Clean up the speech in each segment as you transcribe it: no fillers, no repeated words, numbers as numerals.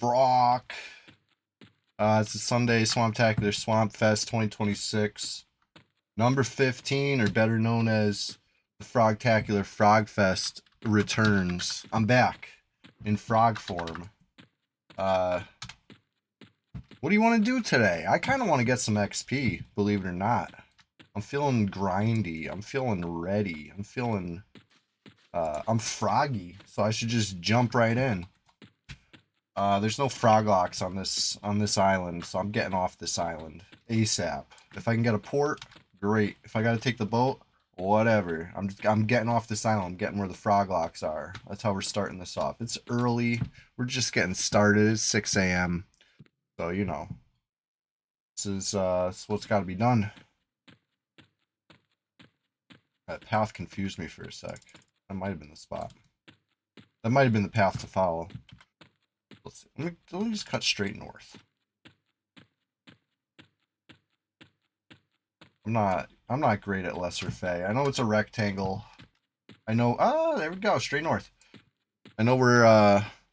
Brock. It's a Sunday Swamptacular Swamp Fest 2026. Number 15, or better known as the Frogtacular Frog Fest, returns. I'm back in frog form. What do you want to do today? I kind of want to get some XP, believe it or not. I'm feeling grindy. I'm feeling ready. I'm feeling... I'm froggy, so I should just jump right in. There's no frog locks on this island, so I'm getting off this island ASAP. If I can get a port, great. If I gotta take the boat, whatever. I'm getting off this island. I'm getting where the frog locks are. That's how we're starting this off. It's early. We're just getting started. It's 6 a.m. So you know, this is what's got to be done. That path confused me for a sec. That might have been the spot. That might have been the path to follow. Let's see. Let me just cut straight north. I'm not great at Lesser Fey. I know it's a rectangle. I know. Ah, there we go. Straight north. I know where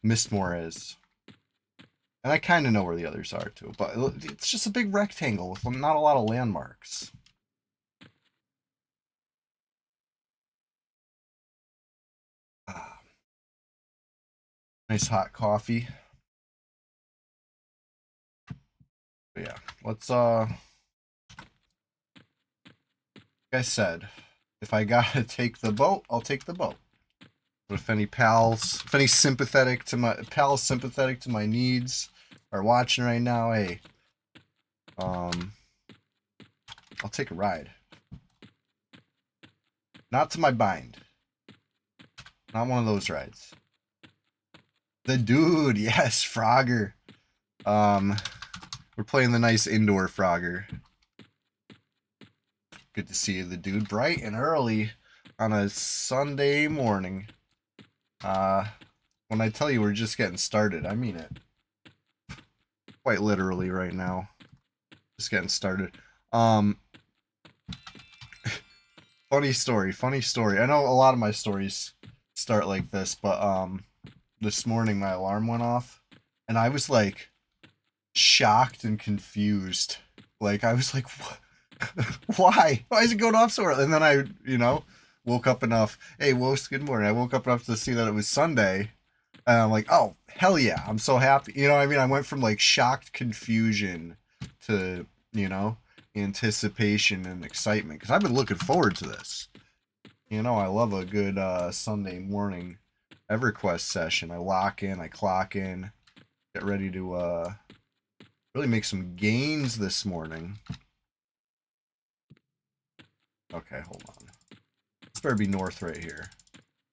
Mistmore is, and I kind of know where the others are too. But it's just a big rectangle with not a lot of landmarks. Nice hot coffee. But yeah, let's like I said, if I gotta take the boat, I'll take the boat. But if any sympathetic to my needs are watching right now, hey, I'll take a ride. Not to my bind. Not one of those rides. The dude, yes, Frogger. We're playing the nice indoor Frogger. Good to see you, the dude. Bright and early on a Sunday morning. When I tell you we're just getting started, I mean it. Quite literally right now. Just getting started. Funny story. I know a lot of my stories start like this, but this morning my alarm went off and I was like shocked and confused. Like I was like, what? Why is it going off so early? And then I, woke up enough. Hey, good morning. I woke up enough to see that it was Sunday. And I'm like, oh, hell yeah. I'm so happy. You know what I mean? I went from like shocked confusion to, anticipation and excitement. Because I've been looking forward to this. I love a good Sunday morning EverQuest session. I lock in, I clock in, get ready to really make some gains this morning. Okay, hold on. This better be north right here.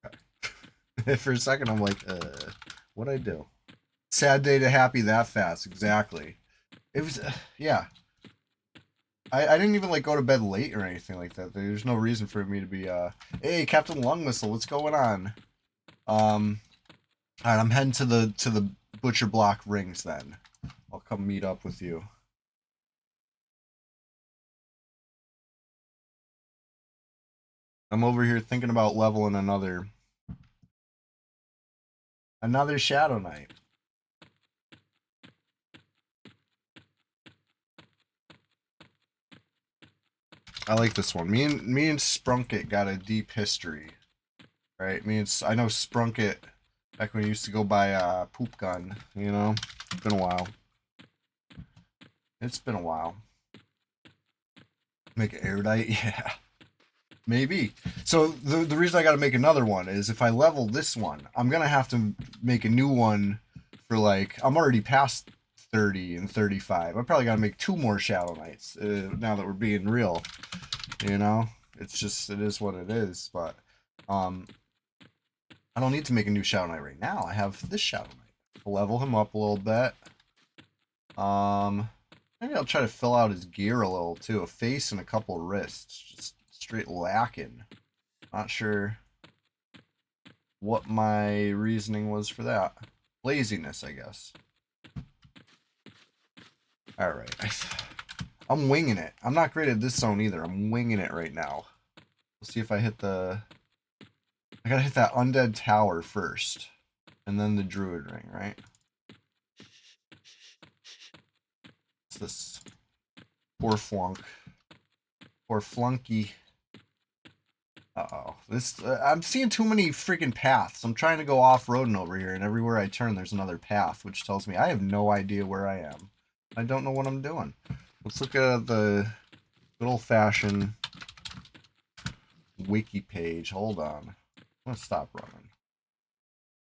Okay. For a second, I'm like, what'd I do? Sad day to happy that fast. Exactly. It was, yeah. I didn't even like go to bed late or anything like that. There's no reason for me to be, hey, Captain Lung Whistle, what's going on? Alright, I'm heading to the Butcher Block rings then. I'll come meet up with you. I'm over here thinking about leveling another Shadow Knight. I like this one. Me and Sprunkit got a deep history, right? I know Sprunkit back when he used to go by Poop Gun. It's been a while. It's been a while. Make it erudite, yeah. Maybe. So the reason I got to make another one is if I level this one, I'm gonna have to make a new one for like I'm already past 30 and 35. I probably got to make 2 more Shadow Knights now that we're being real. It's just it is what it is. But I don't need to make a new Shadow Knight right now. I have this Shadow Knight. I'll level him up a little bit. Maybe I'll try to fill out his gear a little too. A face and a couple wrists. Just straight lacking. Not sure what my reasoning was for that. Laziness, I guess. Alright. I'm winging it. I'm not great at this zone either. I'm winging it right now. Let's see if I hit I gotta hit that undead tower first. And then the druid ring, right? What's this? Poor flunk. Poor flunky. Uh-oh. This, I'm seeing too many freaking paths. I'm trying to go off-roading over here, and everywhere I turn, there's another path, which tells me I have no idea where I am. I don't know what I'm doing. Let's look at the good old-fashioned wiki page. Hold on. I'm going to stop running.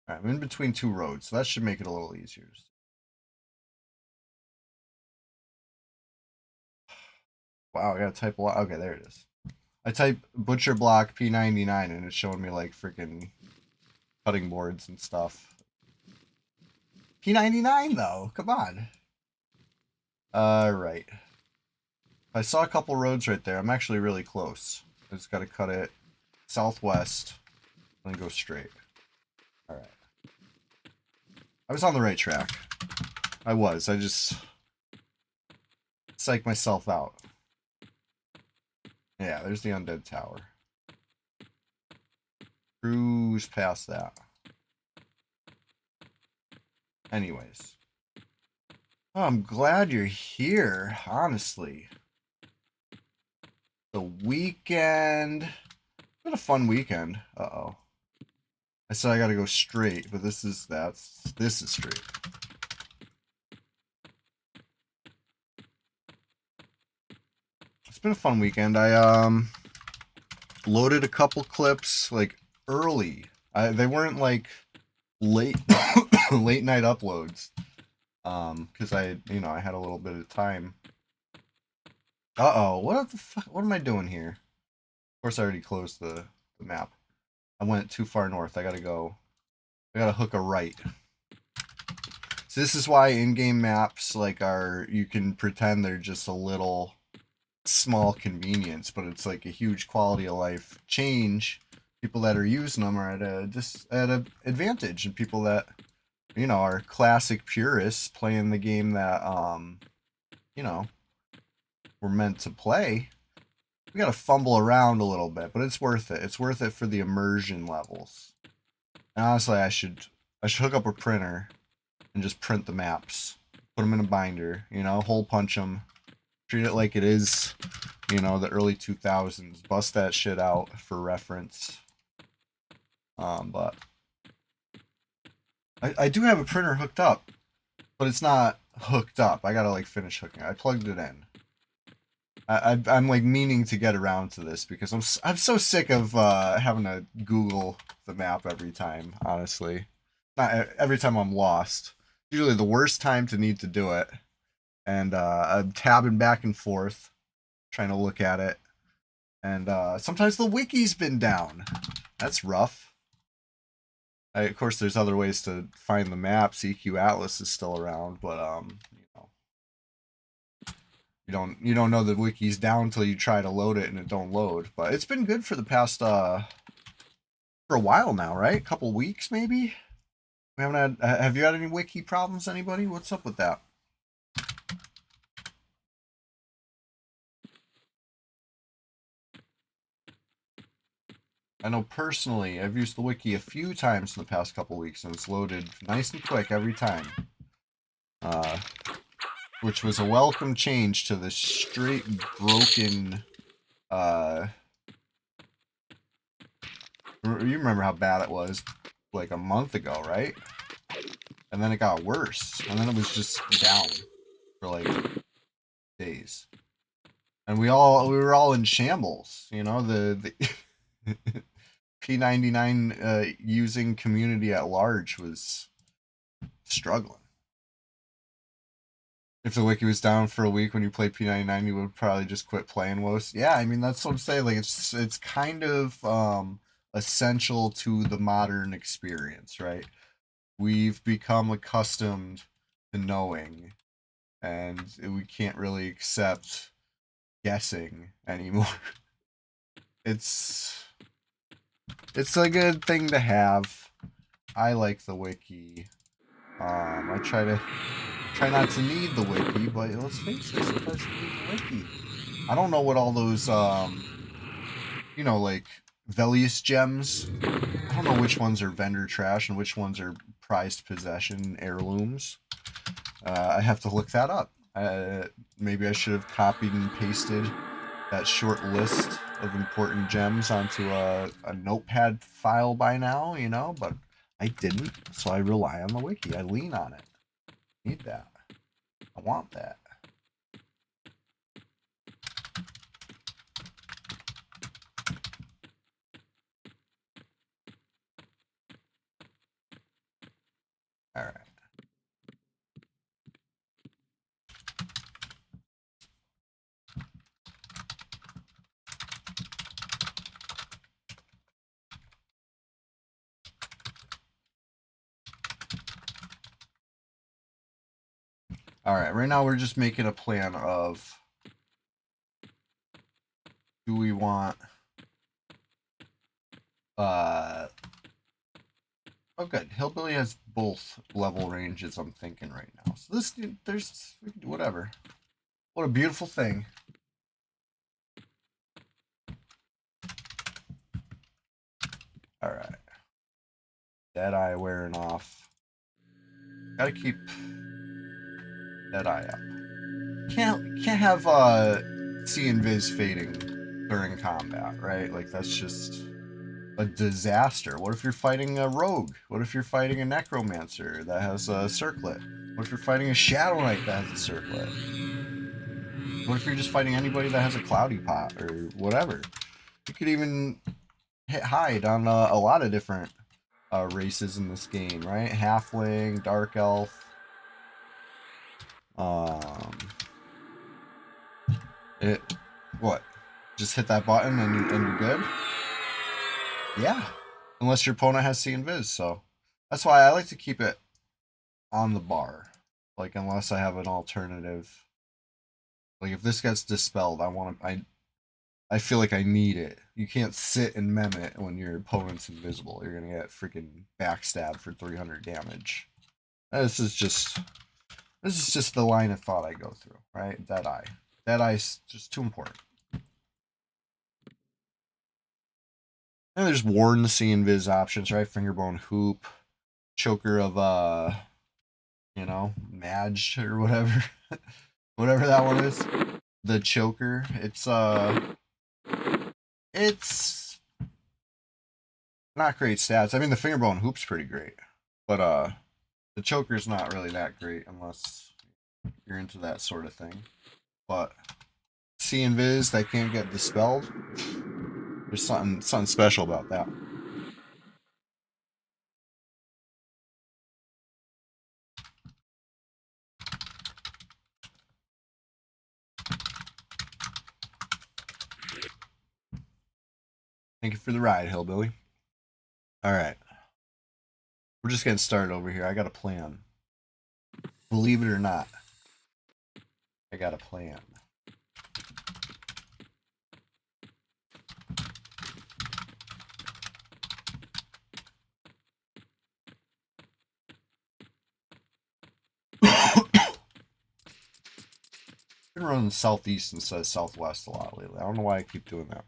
All right, I'm in between two roads, so that should make it a little easier. Wow, I gotta type a lot. Okay, there it is. I type butcher block P99 and it's showing me like freaking cutting boards and stuff. P99 though, come on. Right. I saw a couple roads right there. I'm actually really close. I just gotta cut it southwest and then go straight. All right. I was on the right track. I was. I just psyched myself out. Yeah, there's the undead tower. Cruise past that. Anyways. Oh, I'm glad you're here, honestly. The weekend. It's been a fun weekend. Uh-oh. I said I gotta go straight, but this is straight. It's been a fun weekend. I loaded a couple clips like early. They weren't like late late night uploads. Because I had a little bit of time. Uh-oh, what the fuck? What am I doing here? Of course, I already closed the map. I went too far north. I gotta hook a right. So this is why in-game maps like you can pretend they're just a little small convenience, but it's like a huge quality of life change. People that are using them are at an advantage, and people that are classic purists playing the game that we're meant to play. We gotta fumble around a little bit, but it's worth it. It's worth it for the immersion levels. And honestly, I should hook up a printer and just print the maps, put them in a binder, hole punch them, treat it like it is, the early 2000s. Bust that shit out for reference. But I do have a printer hooked up, but it's not hooked up. I gotta like finish hooking it. I plugged it in. I'm like meaning to get around to this because I'm so sick of having to Google the map every time. Honestly, not every time I'm lost. Usually the worst time to need to do it, and I'm tabbing back and forth, trying to look at it, and sometimes the wiki's been down. That's rough. Of course, there's other ways to find the maps. EQ Atlas is still around, but you don't know the wiki's down until you try to load it and it don't load. But it's been good for the past for a while now, right? A couple weeks maybe. We haven't had. Have you had any wiki problems? Anybody? What's up with that? I know personally, I've used the wiki a few times in the past couple weeks, and it's loaded nice and quick every time. Which was a welcome change to the straight broken. You remember how bad it was like a month ago, right? And then it got worse, and then it was just down for like days, and we were all in shambles. The P99 using community at large was struggling. If the wiki was down for a week when you played P99, you would probably just quit playing WoS. Yeah, I mean that's what I'm saying. Like it's kind of essential to the modern experience, right? We've become accustomed to knowing, and we can't really accept guessing anymore. It's a good thing to have. I like the wiki. I try not to need the wiki, but let's face it, sometimes you need the wiki. I don't know what all those like Velius gems. I don't know which ones are vendor trash and which ones are prized possession heirlooms. I have to look that up. Maybe I should have copied and pasted that short list of important gems onto a notepad file by now, you know, but I didn't, so I rely on the wiki. I lean on it. Need that. I want that. All right. All right, right now we're just making a plan of, do we want, oh good, Hillbilly has both level ranges, I'm thinking right now. So this, there's, we can do whatever. What a beautiful thing. All right. Deadeye wearing off. Gotta keep Deadeye up. Can't have see and Viz fading during combat, right? Like that's just a disaster. What if you're fighting a rogue? What if you're fighting a necromancer that has a circlet? What if you're fighting a shadow knight that has a circlet? What if you're just fighting anybody that has a cloudy pot or whatever? You could even hit hide on a lot of different races in this game, right? Halfling, dark elf. What? Just hit that button and you're good? Yeah. Unless your opponent has see and Viz, so that's why I like to keep it on the bar. Like unless I have an alternative. Like if this gets dispelled, I feel like I need it. You can't sit and mem it when your opponent's invisible. You're gonna get freaking backstabbed for 300 damage. This is just the line of thought I go through, right? Deadeye. Deadeye's just too important. And there's Warn, See, and Viz options, right? Fingerbone Hoop, Choker of you know, Madged or whatever. Whatever that one is. The Choker. It's not great stats. I mean the Fingerbone Hoop's pretty great. But the Choker's not really that great unless you're into that sort of thing. But See and Viz that can't get dispelled. There's something special about that. Thank you for the ride, Hillbilly. All right. We're just getting started over here. I got a plan. Believe it or not, I got a plan. I've been running southeast instead of southwest a lot lately. I don't know why I keep doing that.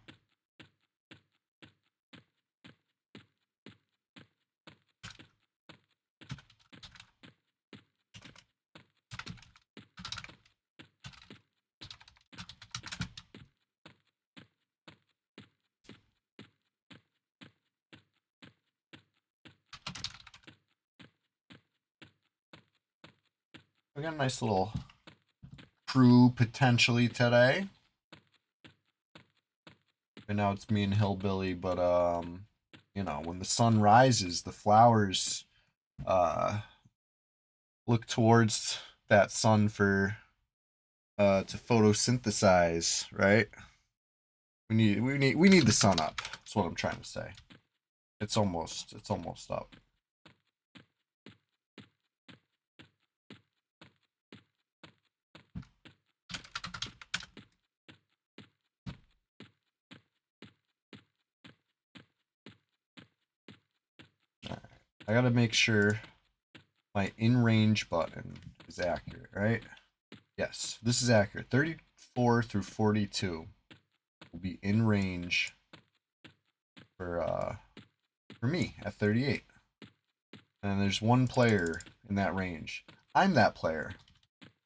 We got a nice little crew potentially today. And now it's me and Hillbilly, but you know, when the sun rises, the flowers look towards that sun for to photosynthesize, right? We need the sun up. That's what I'm trying to say. It's almost up. I gotta make sure my in-range button is accurate, right? Yes, this is accurate. 34 through 42 will be in range for me at 38. And there's one player in that range. I'm that player.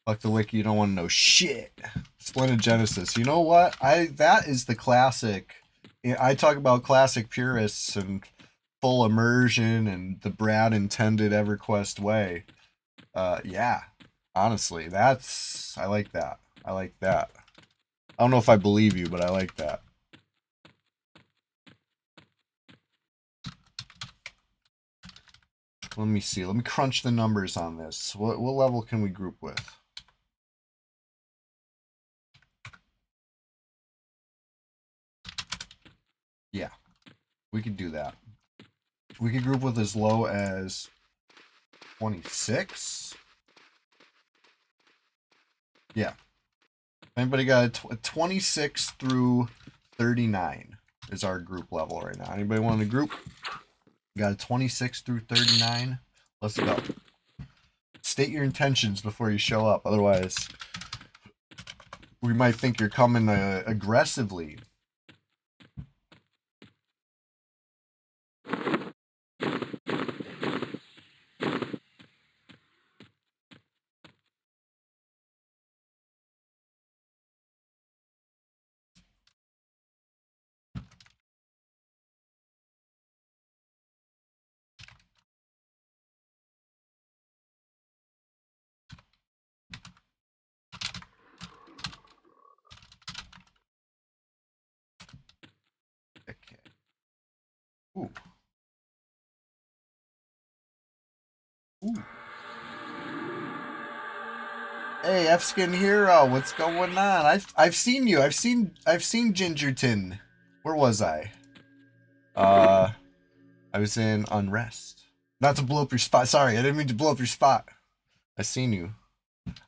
Fuck the wiki, you don't want to know shit. Splendid Genesis. You know what? That is the classic. I talk about classic purists and full immersion and the Brad intended EverQuest way. Yeah. Honestly, I like that. I like that. I don't know if I believe you, but I like that. Let me see. Let me crunch the numbers on this. What level can we group with? Yeah, we could do that. We could group with as low as 26. Yeah. Anybody got a 26 through 39 is our group level right now. Anybody want to group? Got a 26 through 39. Let's go. State your intentions before you show up. Otherwise, we might think you're coming aggressively. Okay. Ooh. Ooh. Hey, F-Skin Hero, what's going on? I've seen you. I've seen Gingerton. Where was I? I was in Unrest. Not to blow up your spot. Sorry, I didn't mean to blow up your spot. I seen you.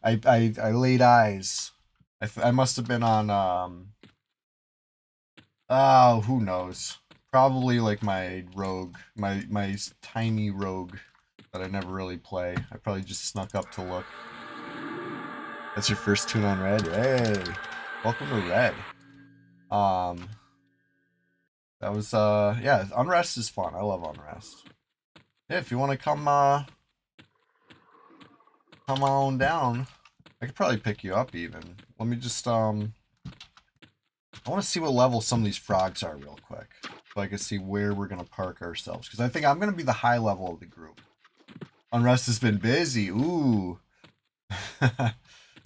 I laid eyes. I must have been on oh, who knows? Probably like my rogue, my tiny rogue that I never really play. I probably just snuck up to look. That's your first tune on Red? Hey, welcome to Red. That was yeah, Unrest is fun. I love Unrest. Yeah, if you want to come on down, I could probably pick you up even. Let me just I want to see what level some of these frogs are real quick, so I can see where we're gonna park ourselves. Because I think I'm gonna be the high level of the group. Unrest has been busy. Ooh,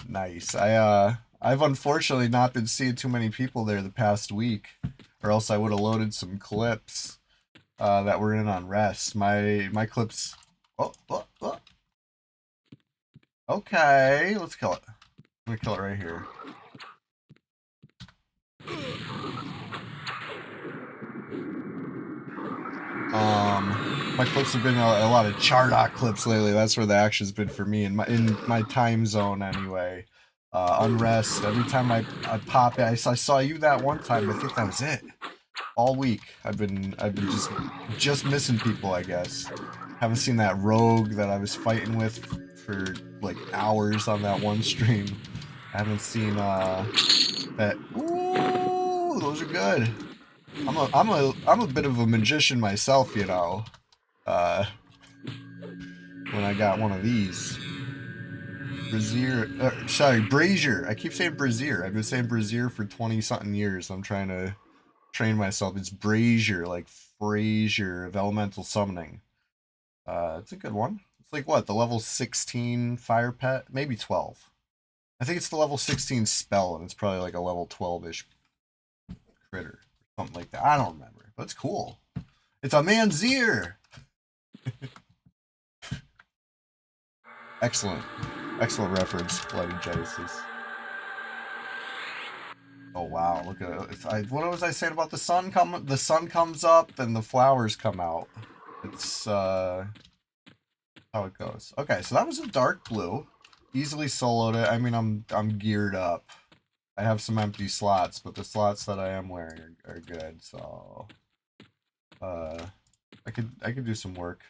nice. I've unfortunately not been seeing too many people there the past week, or else I would have loaded some clips that were in Unrest. My clips. Oh. Okay, let's kill it. I'm gonna kill it right here. My clips have been a lot of Chardock clips lately. That's where the action's been for me in my time zone anyway. Unrest. Every time I pop it, I saw you that one time. But I think that was it. All week I've been just missing people. I guess haven't seen that rogue that I was fighting with for like hours on that one stream. I haven't seen that. Ooh, those are good. I'm a bit of a magician myself, you know. When I got one of these. Brazier. I keep saying Brazier. I've been saying Brazier for 20 something years. I'm trying to train myself. It's Brazier, like Frazier of Elemental Summoning. It's a good one. It's like what, the level 16 fire pet? Maybe 12. I think it's the level 16 spell, and it's probably like a level 12-ish critter. Something like that. I don't remember. But it's cool. It's a Manzier! Excellent. Excellent reference, Bloody Genesis. Oh wow, look at it. What was I saying about the sun the sun comes up and the flowers come out. It's how it goes. Okay, so that was a dark blue. Easily soloed it. I mean, I'm geared up. I have some empty slots, but the slots that I am wearing are good, so I could do some work.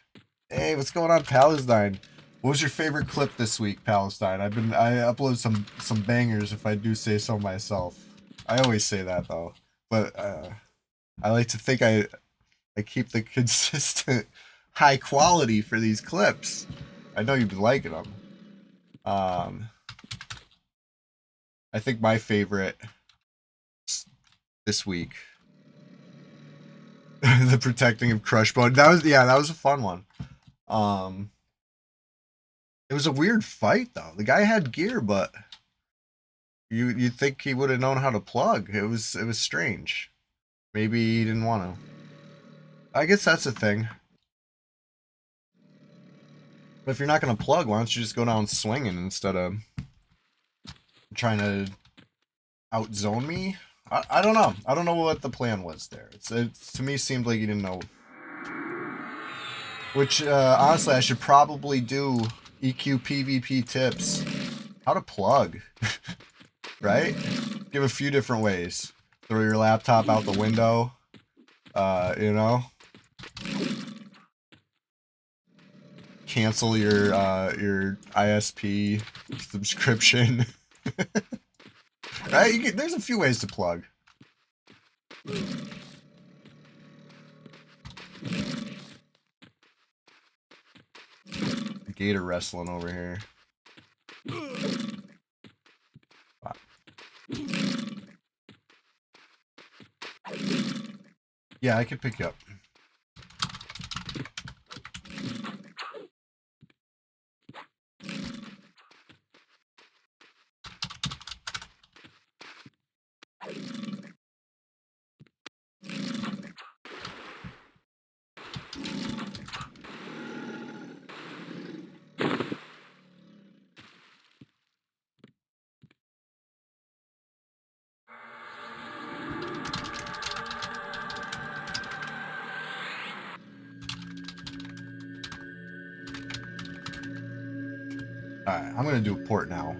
Hey, what's going on, Palestine? What was your favorite clip this week, Palestine? I uploaded some bangers, if I do say so myself. I always say that though, but I like to think I keep the consistent high quality for these clips. I know you've been liking them. I think my favorite this week. The protecting of Crushbone. That was a fun one. It was a weird fight though. The guy had gear, but you'd think he would have known how to plug. It was strange. Maybe he didn't want to. I guess that's the thing. But if you're not gonna plug, why don't you just go down swinging instead of trying to outzone me? I don't know. I don't know what the plan was there. It to me seemed like he didn't know. Which honestly, I should probably do EQ PvP tips. How to plug, right? Give a few different ways. Throw your laptop out the window. You know. Cancel your ISP subscription. Right? There's a few ways to plug. Gator wrestling over here. Wow. Yeah, I could pick you up. Alright, I'm gonna do a port now.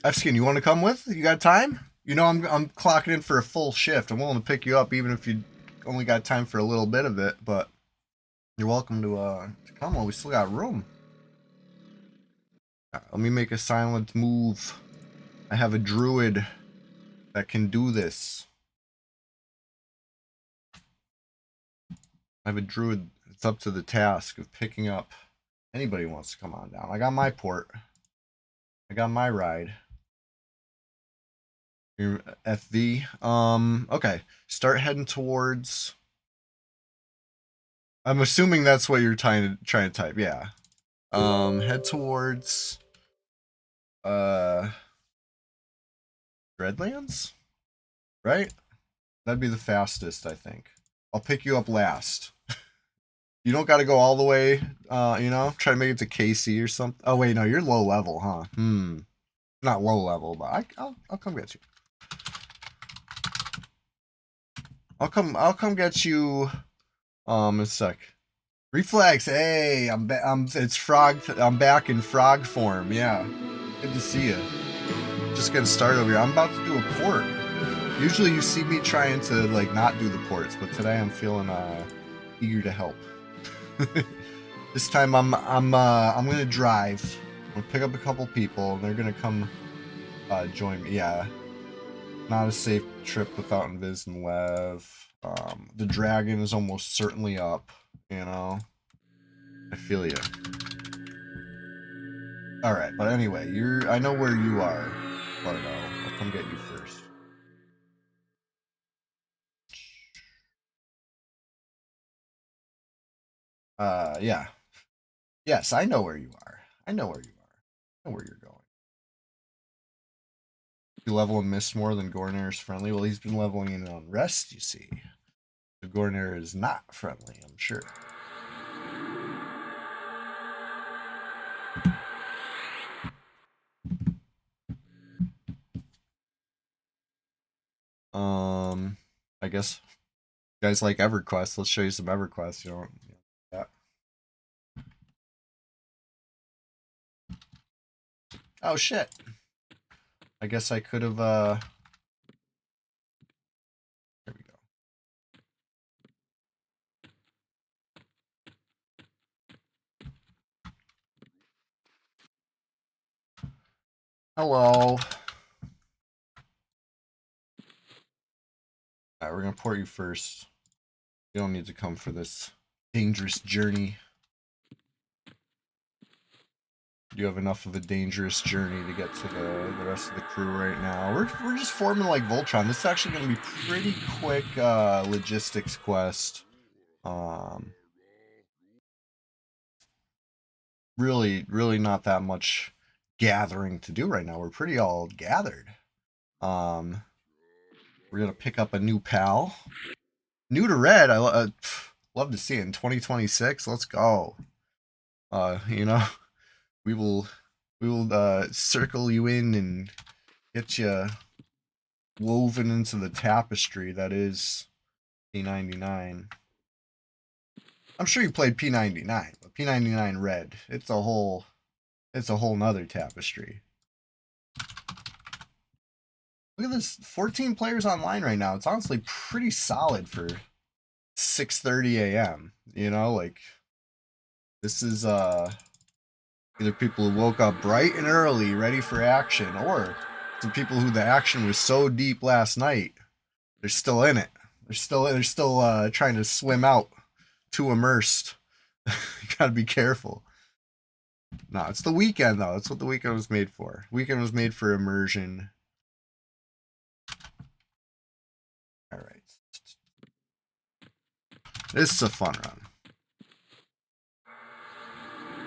F-Skin, you want to come with? You got time? You know I'm clocking in for a full shift. I'm willing to pick you up even if you only got time for a little bit of it, but you're welcome to come while we still got room. Right, let me make a silent move. I have a druid that can do this. I have a druid that's up to the task of picking up anybody who wants to come on down. I got my port. I got my ride. Your FV. Okay. Start heading towards. I'm assuming that's what you're trying to type. Yeah. Head towards Dreadlands? Right? That'd be the fastest, I think. I'll pick you up last. You don't got to go all the way, you know, try to make it to KC or something. Oh wait, no, you're low level, huh? Not low level, but I'll come get you. I'll come get you in a sec. Reflex, hey, it's frog. I'm back in frog form. Yeah, good to see you. Just gonna start over here. I'm about to do a port. Usually you see me trying to like not do the ports, but today I'm feeling eager to help. This time I'm gonna drive. I'm gonna pick up a couple people, and they're gonna come join me. Yeah, not a safe trip without Invis and Lev. The dragon is almost certainly up. You know, I feel you. All right, but anyway, I know where you are, Bardo. I'll come get you first. Yeah. Yes, I know where you are. I know where you are. I know where you're going. You level and miss more than Gornair is friendly. Well, he's been leveling in on rest, you see. The Gornair is not friendly, I'm sure. I guess you guys like EverQuest. Let's show you some EverQuest. You know, yeah. Oh shit. I guess I could have there we go. Hello. Alright, we're gonna port you first. You don't need to come for this dangerous journey. You have enough of a dangerous journey to get to the rest of the crew right now. We're just forming like Voltron. This is actually going to be pretty quick logistics quest. Really not that much gathering to do right now. We're pretty all gathered. We're gonna pick up a new pal. New to red. Love to see it in 2026. Let's go. You know, we will circle you in and get you woven into the tapestry that is P99. I'm sure you played P99, but P99 red. It's a whole nother tapestry. Look at this, 14 players online right now. It's honestly pretty solid for 6:30 a.m. You know, like this is either people who woke up bright and early, ready for action, or some people who the action was so deep last night, they're still in it. They're still trying to swim out, too immersed. You gotta be careful. No, it's the weekend though. That's what the weekend was made for. Weekend was made for immersion. All right. This is a fun run.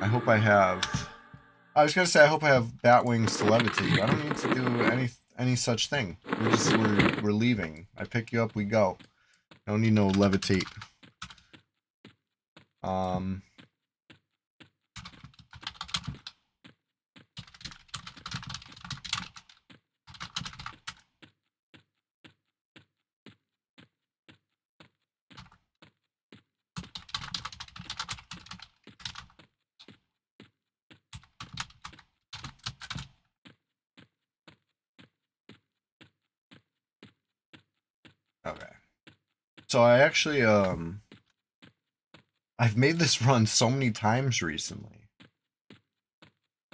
I hope I have. I was gonna say I hope I have bat wings to levitate. I don't need to do any such thing. We're leaving. I pick you up. We go. I don't need no levitate. Okay. So I actually I've made this run so many times recently.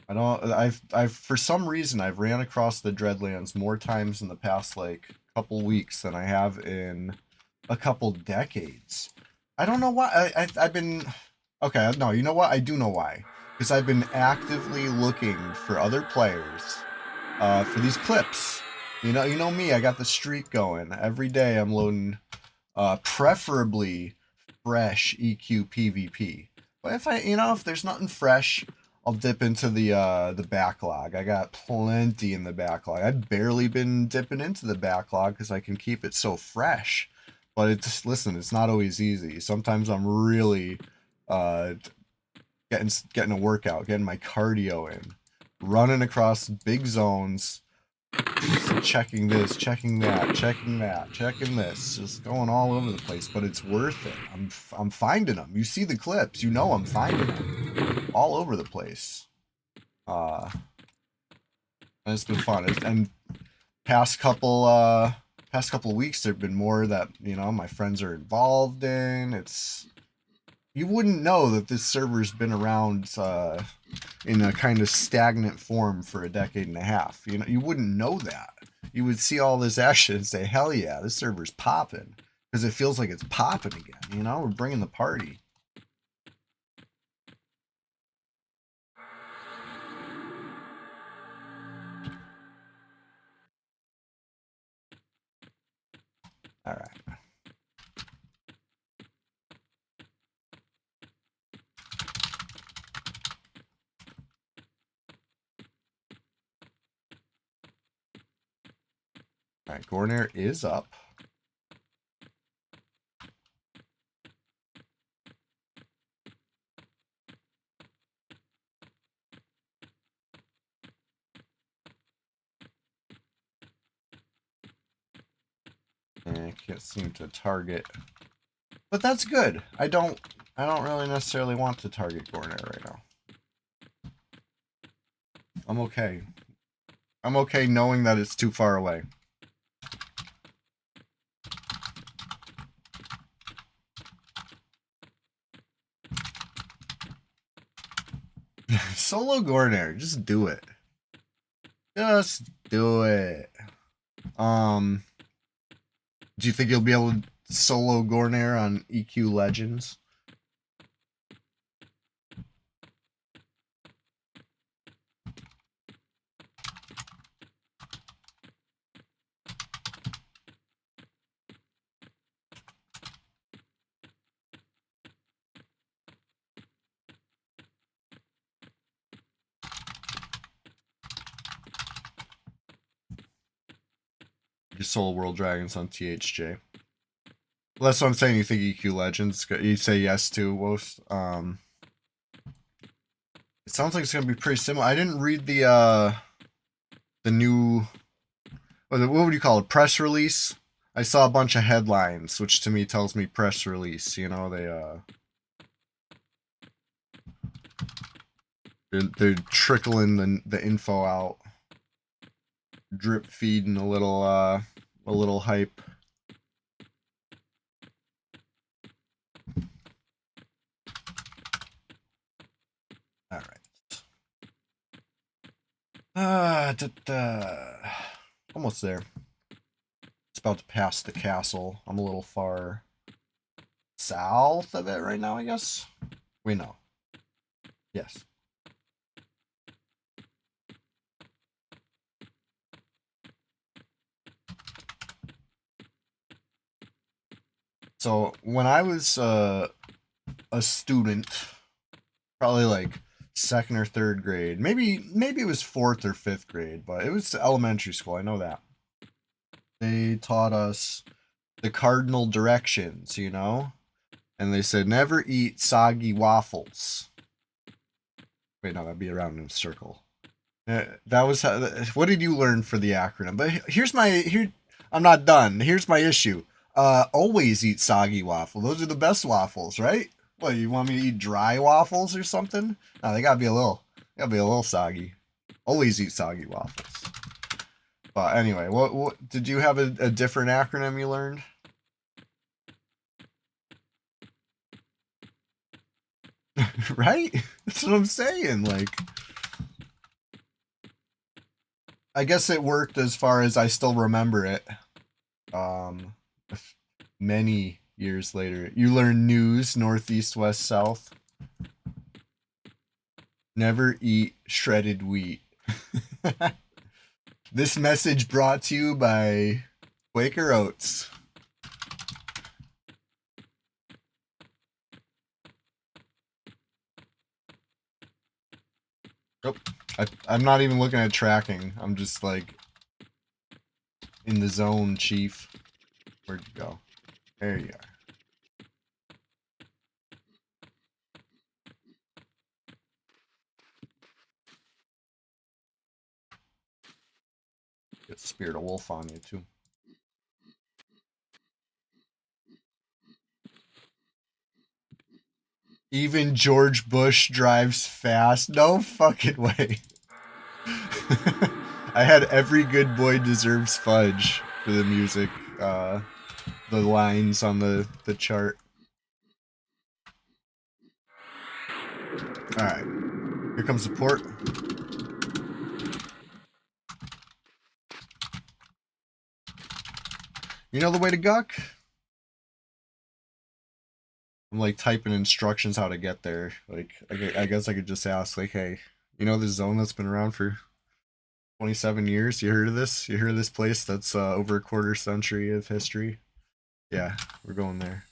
I've for some reason I've ran across the Dreadlands more times in the past like couple weeks than I have in a couple decades. I don't know why. I've been okay. No, you know what? I do know why. Because I've been actively looking for other players for these clips. You know me. I got the streak going. Every day I'm loading, preferably fresh EQ PvP. But if there's nothing fresh, I'll dip into the backlog. I got plenty in the backlog. I've barely been dipping into the backlog because I can keep it so fresh. But listen, it's not always easy. Sometimes I'm really getting a workout, getting my cardio in, running across big zones, checking this, checking that, checking that, checking this, just going all over the place. But it's worth it. I'm finding them. You see the clips, you know I'm finding them all over the place. And it's been fun. And past couple weeks, there've been more that my friends are involved in. You wouldn't know that this server's been around in a kind of stagnant form for a decade and a half. You wouldn't know that. You would see all this action and say, hell yeah, this server's popping. Because it feels like it's popping again. We're bringing the party. All right. All right, Gornair is up. And I can't seem to target. But that's good. I don't really necessarily want to target Gornair right now. I'm okay. I'm okay knowing that it's too far away. Solo Gornair, just do it. Just do it. Do you think you'll be able to solo Gornair on EQ Legends? Your Soul World Dragons on THJ. Well, that's what I'm saying. You think EQ Legends? You say yes to most. It sounds like it's gonna be pretty similar. I didn't read the new. What would you call it? Press release. I saw a bunch of headlines, which to me tells me press release. You know, they're trickling the info out, drip feeding a little hype. All right. Almost there. It's about to pass the castle. I'm a little far south of it right now, I guess. Wait, no. Yes. So when I was a student, probably like second or third grade, maybe it was fourth or fifth grade, but it was elementary school. I know that. They taught us the cardinal directions, you know, and they said never eat soggy waffles. Wait, no, that'd be around in a circle. That was how. What did you learn for the acronym? But I'm not done. Here's my issue. Always eat soggy waffle. Those are the best waffles, right? What, you want me to eat dry waffles or something? No, they gotta be a little soggy. Always eat soggy waffles. But anyway, what did you have a different acronym you learned? Right? That's what I'm saying. Like, I guess it worked as far as I still remember it. Many years later, you learn news, northeast, west, south. Never eat shredded wheat. This message brought to you by Quaker Oats. Oh, I'm not even looking at tracking. I'm just like in the zone, Chief. Where'd you go? There you are. Get Spirit of Wolf on you too. Even George Bush drives fast. No fucking way. I had Every Good Boy Deserves Fudge for the music, the lines on the chart. Alright. Here comes support. You know the way to Guck? I'm like typing instructions how to get there. Like, I guess I could just ask, like, hey, you know this zone that's been around for 27 years? You heard of this? You heard of this place that's over a quarter century of history? Yeah, we're going there.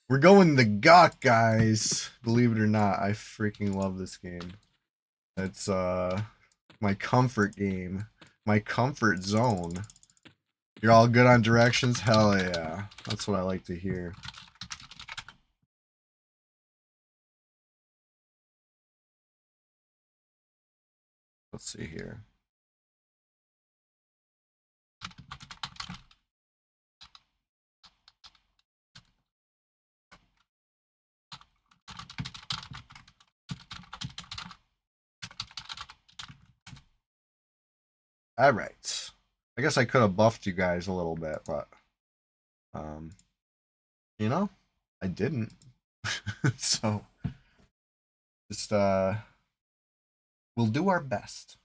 We're going the Guck, guys. Believe it or not, I freaking love this game. It's my comfort game, my comfort zone. You're all good on directions? Hell yeah. That's what I like to hear. Let's see here. All right. I guess I could have buffed you guys a little bit, but you know, I didn't. So just we'll do our best.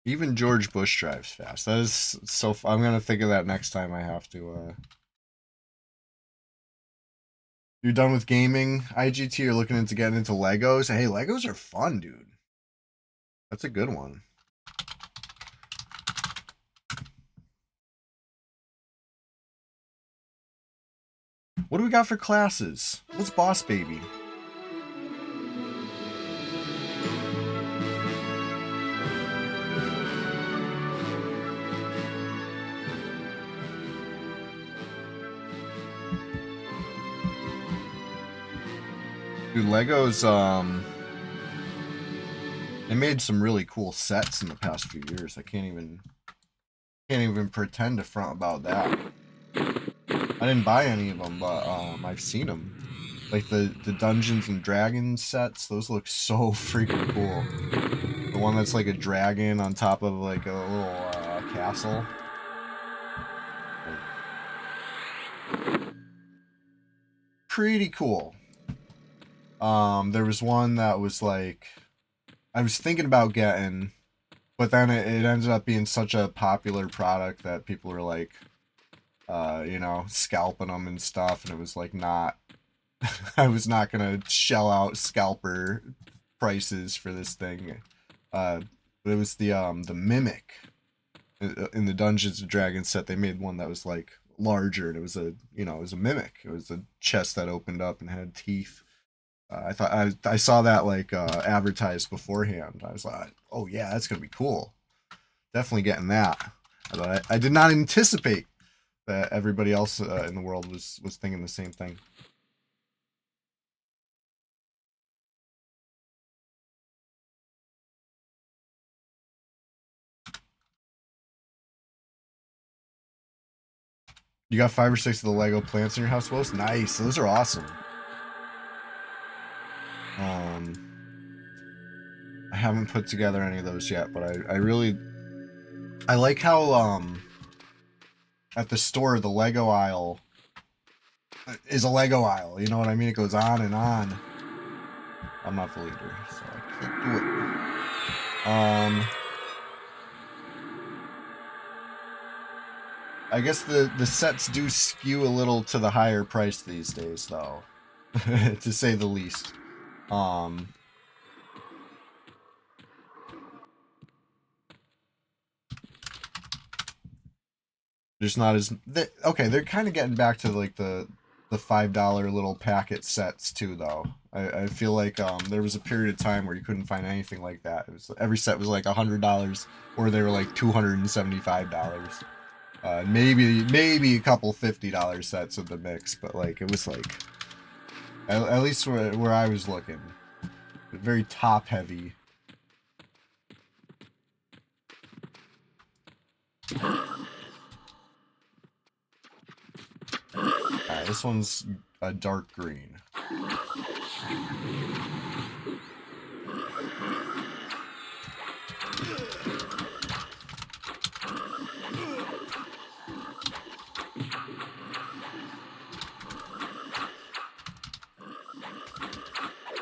Even George Bush drives fast. That is so. I'm gonna think of that next time I have to. You're done with gaming, IGT? You're looking into getting into Legos. Hey, Legos are fun, dude. That's a good one. What do we got for classes? What's Boss Baby? Dude, Legos, they made some really cool sets in the past few years. I can't even pretend to front about that. I didn't buy any of them, but I've seen them. Like the Dungeons and Dragons sets, those look so freaking cool. The one that's like a dragon on top of like a little castle. Like, pretty cool. There was one that was like, I was thinking about getting, but then it ended up being such a popular product that people were like, you know, scalping them and stuff, and it was like not, I was not gonna shell out scalper prices for this thing. But it was the Mimic. In the Dungeons and Dragons set, they made one that was like larger, and it was a, you know, it was a Mimic. It was a chest that opened up and had teeth. I thought I saw that like advertised beforehand. I was like, oh yeah, that's gonna be cool. Definitely getting that. But I did not anticipate that everybody else in the world was thinking the same thing. You got 5 or 6 of the Lego plants in your house, Willis? Nice. Those are awesome. I haven't put together any of those yet, but I like how at the store the Lego aisle is a Lego aisle. You know what I mean? It goes on and on. I'm not the leader, so I can't do it. I guess the sets do skew a little to the higher price these days, though, to say the least. There's not as okay. They're kind of getting back to like the $5 little packet sets too, though. I feel like there was a period of time where you couldn't find anything like that. It was every set was like $100, or they were like $275. Maybe a couple $50 sets of the mix, but like it was like at least where I was looking, very top heavy. Alright, this one's a dark green.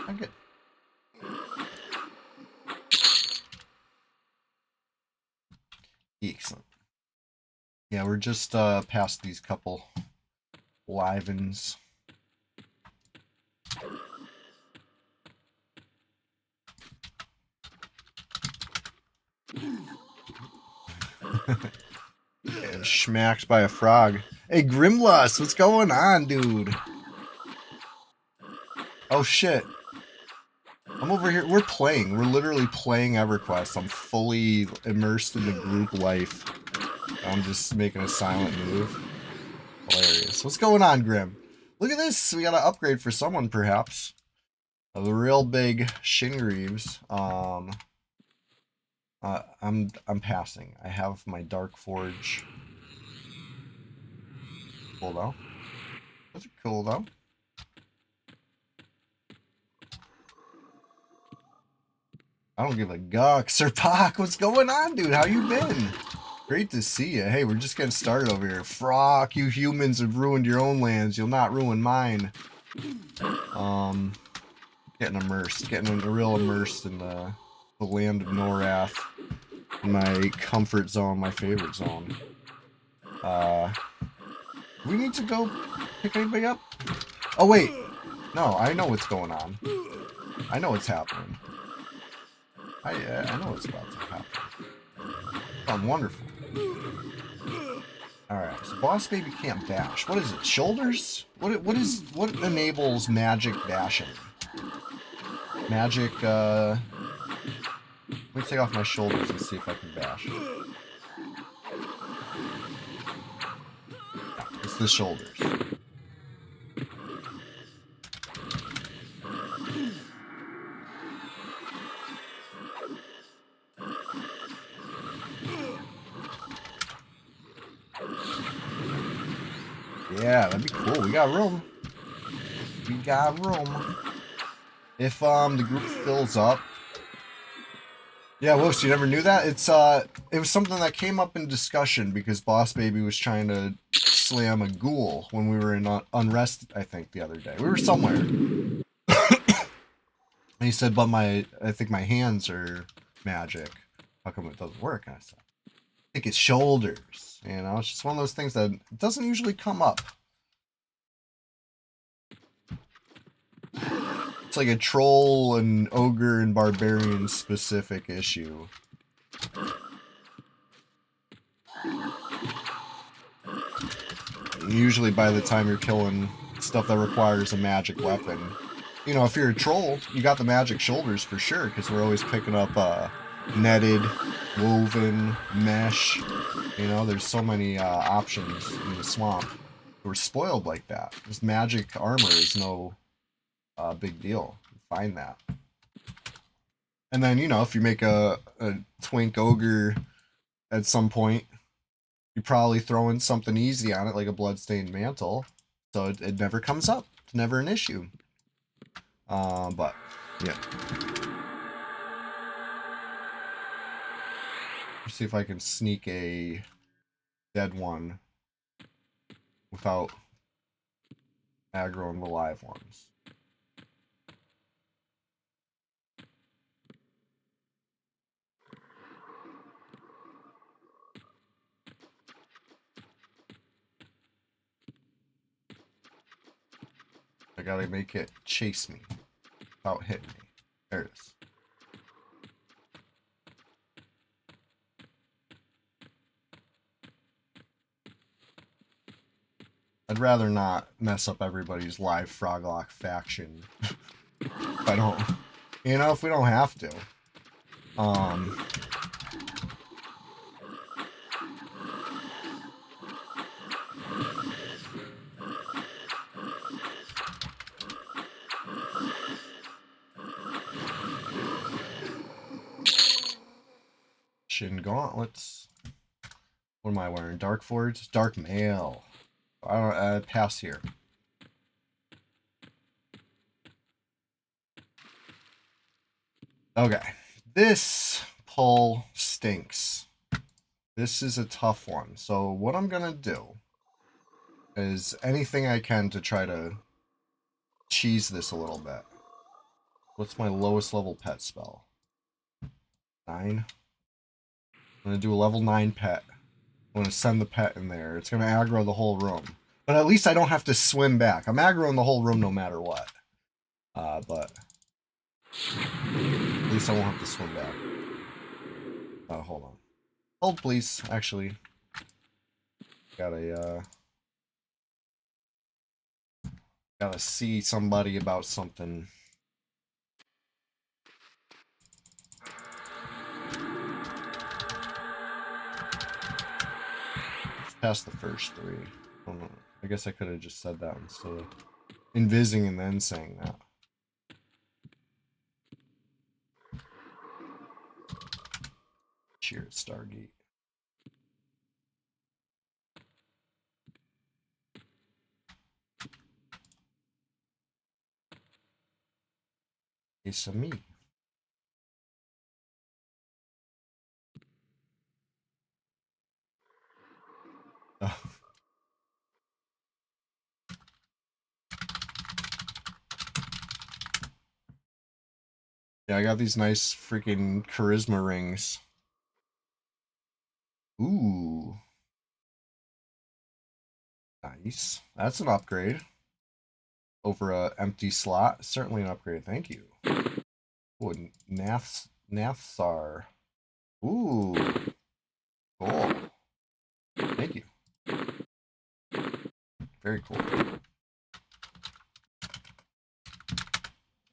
Okay. Excellent. Yeah, we're just past these couple livens. Yeah, schmacked by a frog. Hey, Grimlust, what's going on, dude? Oh shit. I'm over here. We're playing. We're literally playing EverQuest. I'm fully immersed in the group life. I'm just making a silent move. Hilarious. What's going on, Grim? Look at this. We got an upgrade for someone, perhaps. The real big Shingreaves. I'm passing. I have my Dark Forge. Cool though. Those are cool though. I don't give a guck. Sir Pac, what's going on, dude? How you been? Great to see you. Hey, we're just getting started over here. Frock, you humans have ruined your own lands. You'll not ruin mine. Getting immersed. Getting real immersed in the land of Norath. My comfort zone, my favorite zone. We need to go pick anybody up? Oh, wait. No, I know what's going on. I know what's happening. I know what's about to happen. Oh, wonderful. Alright, so Boss Baby can't bash. What is it? Shoulders? What enables magic bashing? Magic, let me take off my shoulders and see if I can bash. It's the shoulders. Yeah, that'd be cool. We got room. We got room. If the group fills up. Yeah, whoops, you never knew that? It was something that came up in discussion because Boss Baby was trying to slam a ghoul when we were in Unrest, I think, the other day. We were somewhere. And he said, but I think my hands are magic. How come it doesn't work? And I said, I think it's shoulders. You know, it's just one of those things that doesn't usually come up. It's like a troll and ogre and barbarian specific issue. Usually by the time you're killing stuff that requires a magic weapon, you know, if you're a troll, you got the magic shoulders for sure, because we're always picking up netted, woven, mesh. You know, there's so many options in the swamp. We're spoiled like that. This magic armor is no big deal. You find that. And then, you know, if you make a twink ogre at some point, you probably throw in something easy on it, like a bloodstained mantle. So it never comes up. It's never an issue. But, yeah. Let's see if I can sneak a dead one without aggroing the live ones. I gotta make it chase me without hitting me. There it is. I'd rather not mess up everybody's live Froglock faction. If I don't, you know, if we don't have to. Shin gauntlets. What am I wearing? Dark Forge? Dark Mail. I don't pass here. Okay. This pull stinks. This is a tough one. So what I'm gonna do is anything I can to try to cheese this a little bit. What's my lowest level pet spell? 9. I'm gonna do a level 9 pet. I'm gonna send the pet in there. It's gonna aggro the whole room. But at least I don't have to swim back. I'm aggroing the whole room no matter what. But at least I won't have to swim back. Hold on. Hold, please. Actually, gotta see somebody about something. Past the first 3. I don't know. I guess I could have just said that instead of invising and then saying that. Cheers, Stargate. It's a me. Oh. Yeah, I got these nice freaking charisma rings. Ooh. Nice. That's an upgrade. Over a empty slot. Certainly an upgrade. Thank you. Oh, Nathsar. Ooh. Cool. Thank you. Very cool.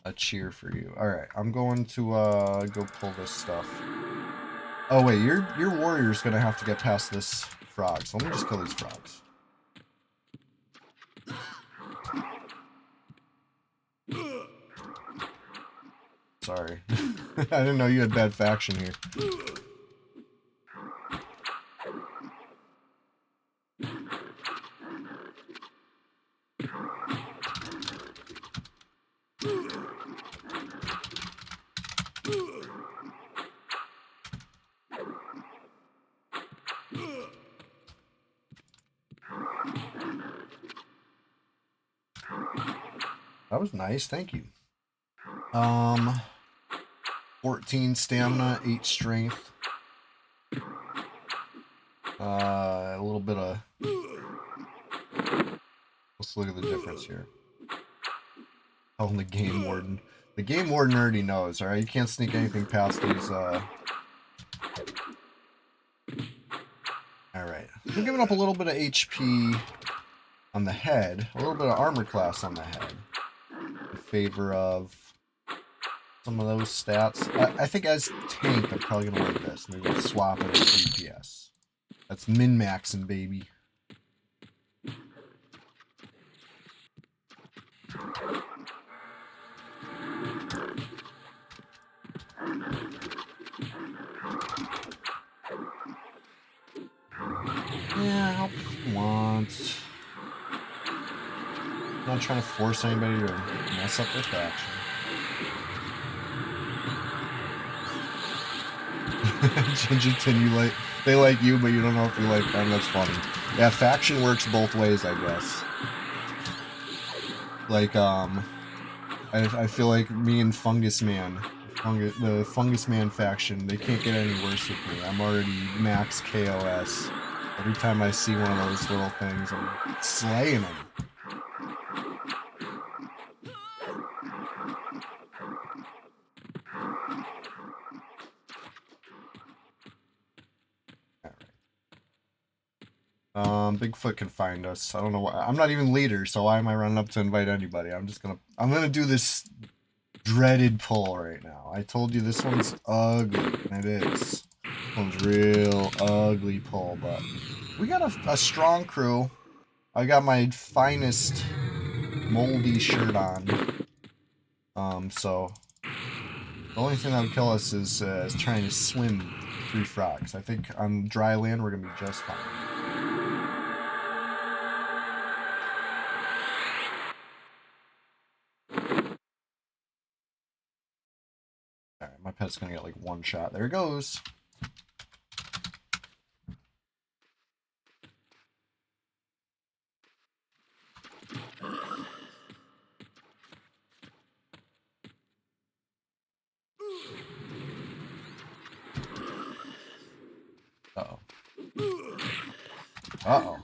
A cheer for you. Alright, I'm going to go pull this stuff. Oh wait, your warrior's gonna have to get past this frog, so let me just kill these frogs. Sorry. I didn't know you had bad faction here. That was nice, thank you. 14 stamina, 8 strength. A little bit of... Let's look at the difference here. Oh, and the game warden. The game warden already knows, alright? You can't sneak anything past these, Alright. I'm giving up a little bit of HP on the head. A little bit of armor class on the head. In favor of some of those stats. I think as tank, I'm probably going to like this. Maybe we'll swap it as DPS. That's min-maxing, baby. Yeah, help if you want. I'm not trying to force anybody to mess up their faction. Gingerton, they like you, but you don't know if you like them. That's funny. Yeah, faction works both ways, I guess. Like, I feel like me and Fungus Man, the Fungus Man faction, they can't get any worse with me. I'm already max KOS. Every time I see one of those little things, I'm slaying them. Bigfoot can find us. I don't know why. I'm not even leader, so why am I running up to invite anybody? I'm gonna do this dreaded pull right now. I told you this one's ugly, and it is. This one's real ugly pull, but we got a strong crew. I got my finest moldy shirt on. So the only thing that would kill us is trying to swim through frogs. I think on dry land we're gonna be just fine. Alright, my pet's gonna get like one shot. There it goes. Uh-oh. Uh-oh.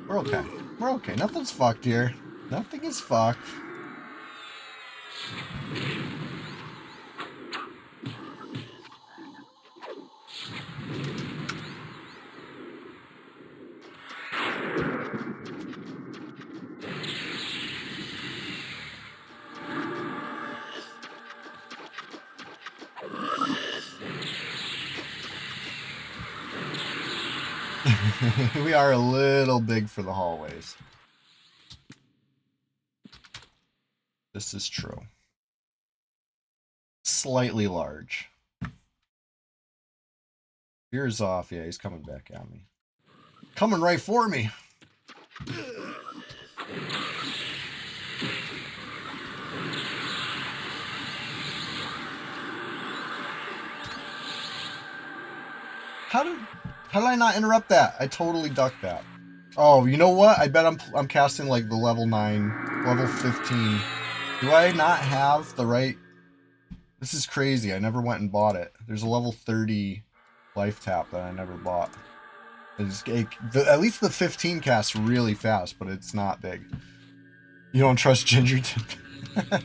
We're okay. We're okay. Nothing's fucked here. Nothing is fucked. We are a little big for the hallways. This is true. Slightly large. Fear's off. Yeah, he's coming back at me. Coming right for me. How did I not interrupt that? I totally ducked that. Oh, you know what? I bet I'm casting like the level 9, level 15. Do I not have the right... This is crazy. I never went and bought it. There's a level 30 life tap that I never bought. At least the 15 casts really fast, but it's not big. You don't trust Ginger to...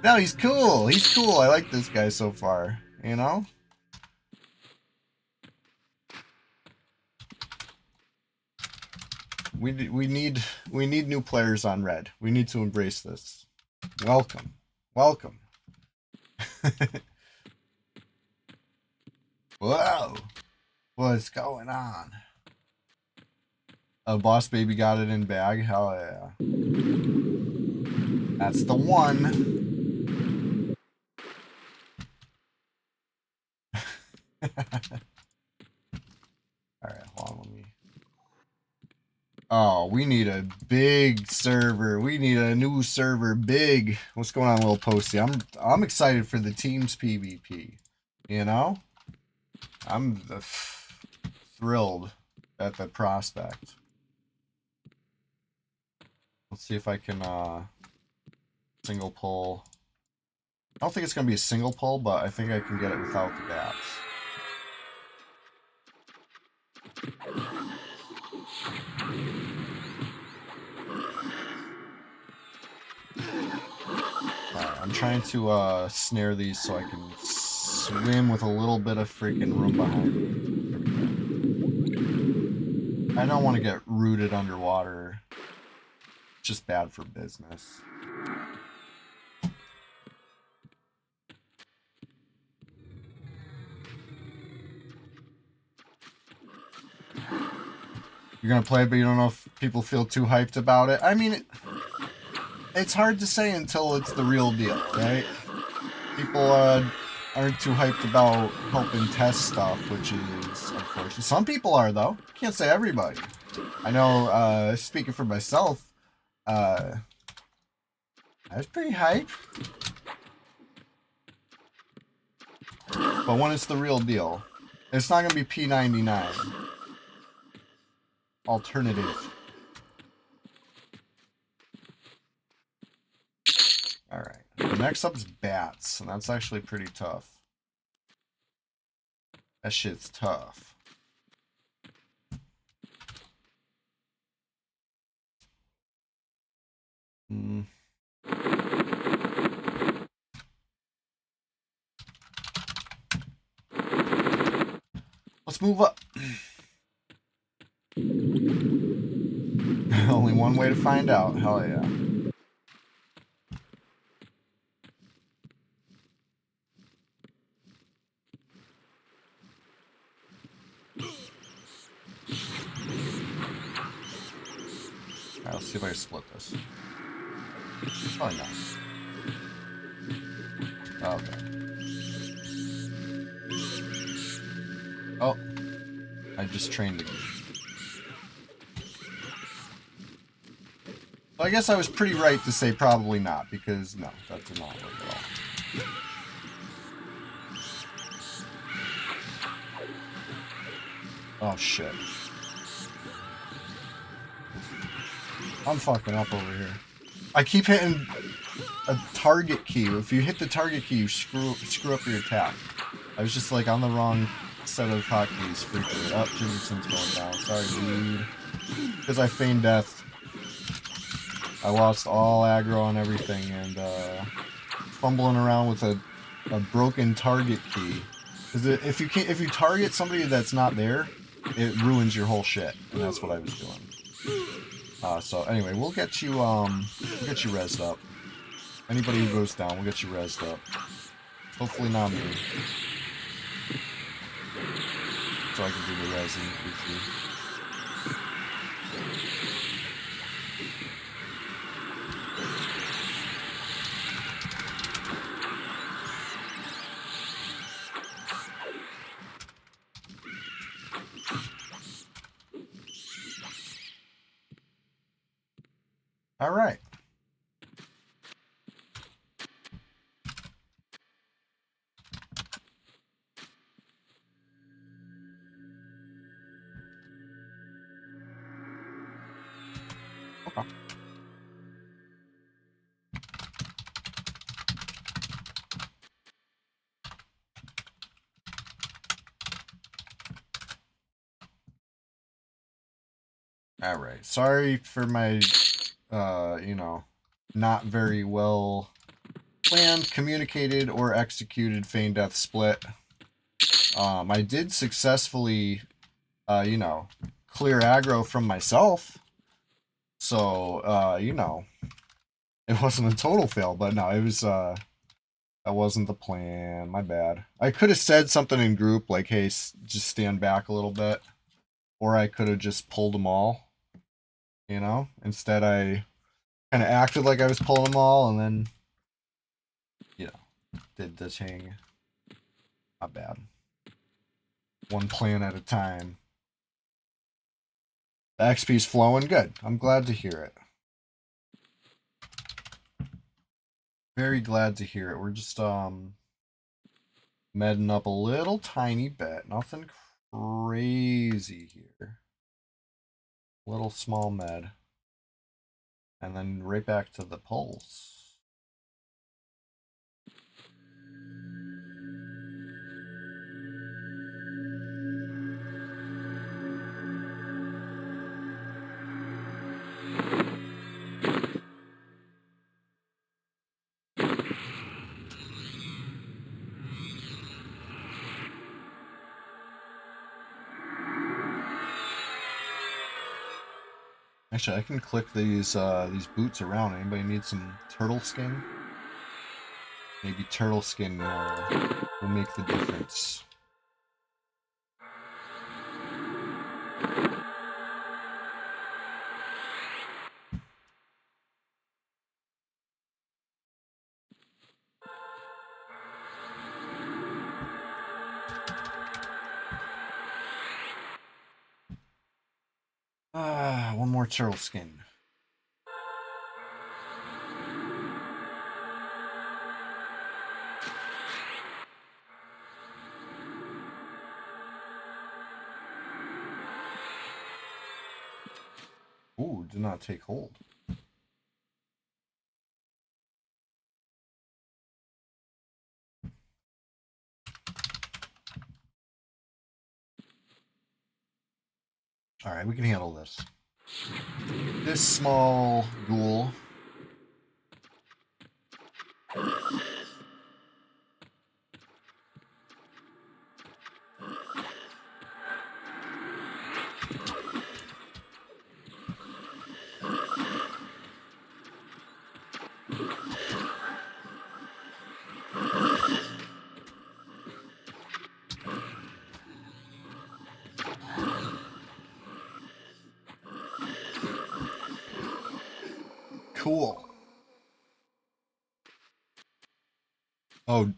No, he's cool. He's cool. I like this guy so far. You know? We need new players on red. We need to embrace this. Welcome. Welcome. Whoa. What's going on? A boss baby got it in bag. Hell yeah. That's the one. Alright, hold on, let me... Oh, we need a big server. We need a new server. Big. What's going on, Little Posty? I'm excited for the teams PvP. You know? I'm thrilled at the prospect. Let's see if I can single pull. I don't think it's gonna be a single pull, but I think I can get it without the bats. Alright, I'm trying to snare these so I can swim with a little bit of freaking room behind me. I don't want to get rooted underwater. It's just bad for business. You're gonna play, but you don't know if people feel too hyped about it. I mean, it's hard to say until it's the real deal, right? People aren't too hyped about helping test stuff, which is unfortunate. Some people are, though. Can't say everybody. I know, speaking for myself, I was pretty hyped. But when it's the real deal, it's not gonna be P99. Alternative. Alright. Next up is bats, and that's actually pretty tough. That shit's tough. Let's move up. Only one way to find out. Hell yeah. Alright, let's see if I can split this. Probably not. Okay. Oh. I just trained again. Well, I guess I was pretty right to say probably not, because no, that did not work at all. Oh shit. I'm fucking up over here. I keep hitting a target key. If you hit the target key, you screw up your attack. I was just like on the wrong set of hotkeys. Freaking it up. Jimmyson's going down. Sorry, dude. Because I feigned death. I lost all aggro on everything, and fumbling around with a broken target key. Because if you target somebody that's not there, it ruins your whole shit, and that's what I was doing. So anyway, we'll get you rezzed up. Anybody who goes down, we'll get you rezzed up. Hopefully not me. So I can do the rezzing with you. All right. Okay. All right. Sorry for my, you know, not very well planned, communicated, or executed feign death split. I did successfully, you know, clear aggro from myself. So, you know, it wasn't a total fail, but no, it was, that wasn't the plan. My bad. I could have said something in group like, hey, just stand back a little bit. Or I could have just pulled them all, you know? Instead, I kind of acted like I was pulling them all and then, you know, did the thing. Not bad. One plan at a time. The XP's flowing good. I'm glad to hear it. Very glad to hear it. We're just, medding up a little tiny bit. Nothing crazy here. Little small med. And then right back to the pulse. Actually, I can click these boots around. Anybody need some turtle skin? Maybe turtle skin will make the difference. One more turtle skin. Ooh, did not take hold. Alright, we can handle this. This small ghoul. Cool. Oh,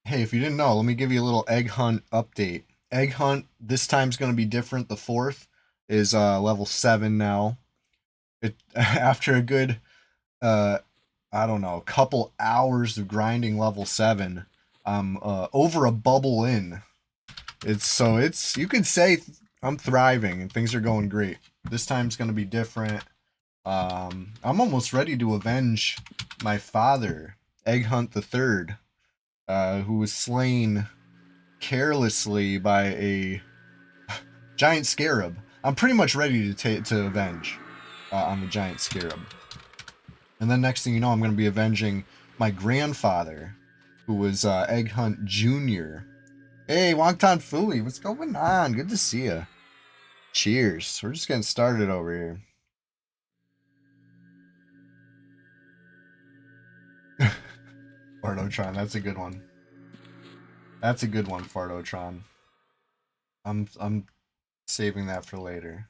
hey, if you didn't know, let me give you a little egg hunt update. Egg hunt this time's going to be different. The fourth is level 7 now. It after a good I don't know, couple hours of grinding level 7, I'm over a bubble in. It's you could say I'm thriving and things are going great. This time's going to be different. I'm almost ready to avenge my father, Egg Hunt the Third, who was slain carelessly by a giant scarab. I'm pretty much ready to avenge on the giant scarab. And then next thing you know, I'm going to be avenging my grandfather, who was Egg Hunt Jr. Hey, Wongton Fooey, what's going on? Good to see you. Cheers. We're just getting started over here. Fardotron, that's a good one. That's a good one, Fardotron. I'm saving that for later.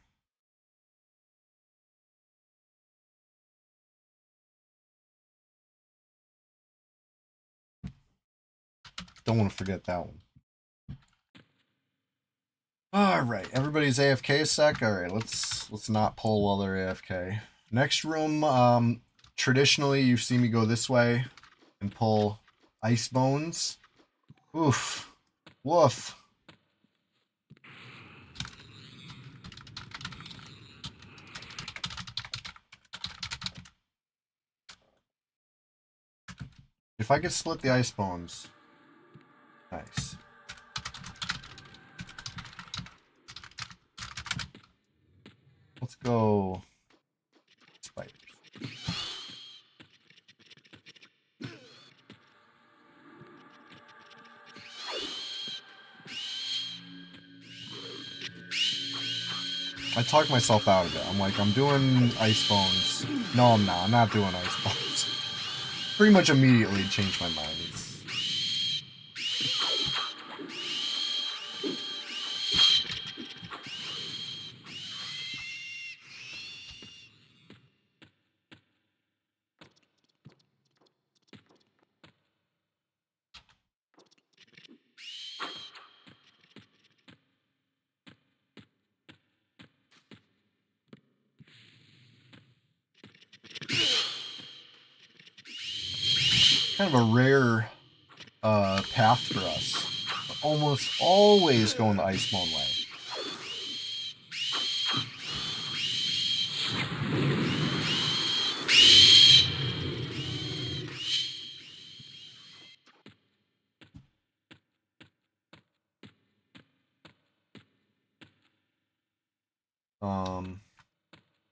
Don't want to forget that one. All right, everybody's AFK a sec. All right, let's not pull while they're AFK. Next room, traditionally you see me go this way and pull ice bones. Oof. Woof. If I could split the ice bones. Nice. Let's go spiders. I talked myself out of it. I'm like, I'm doing ice bones. No, I'm not. I'm not doing ice bones. Pretty much immediately changed my mind. Kind of a rare path for us. But almost always going the ice bone way.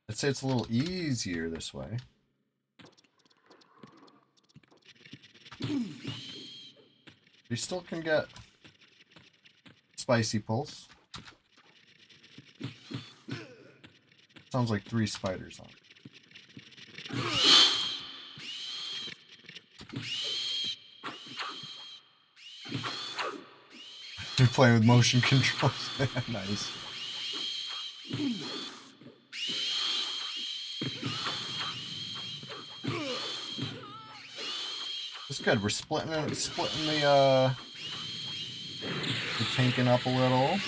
I'd say it's a little easier this way. You still can get spicy pulse. Sounds like 3 spiders on it. You're playing with motion controls. Nice. It's good. We're splitting the tanking up a little.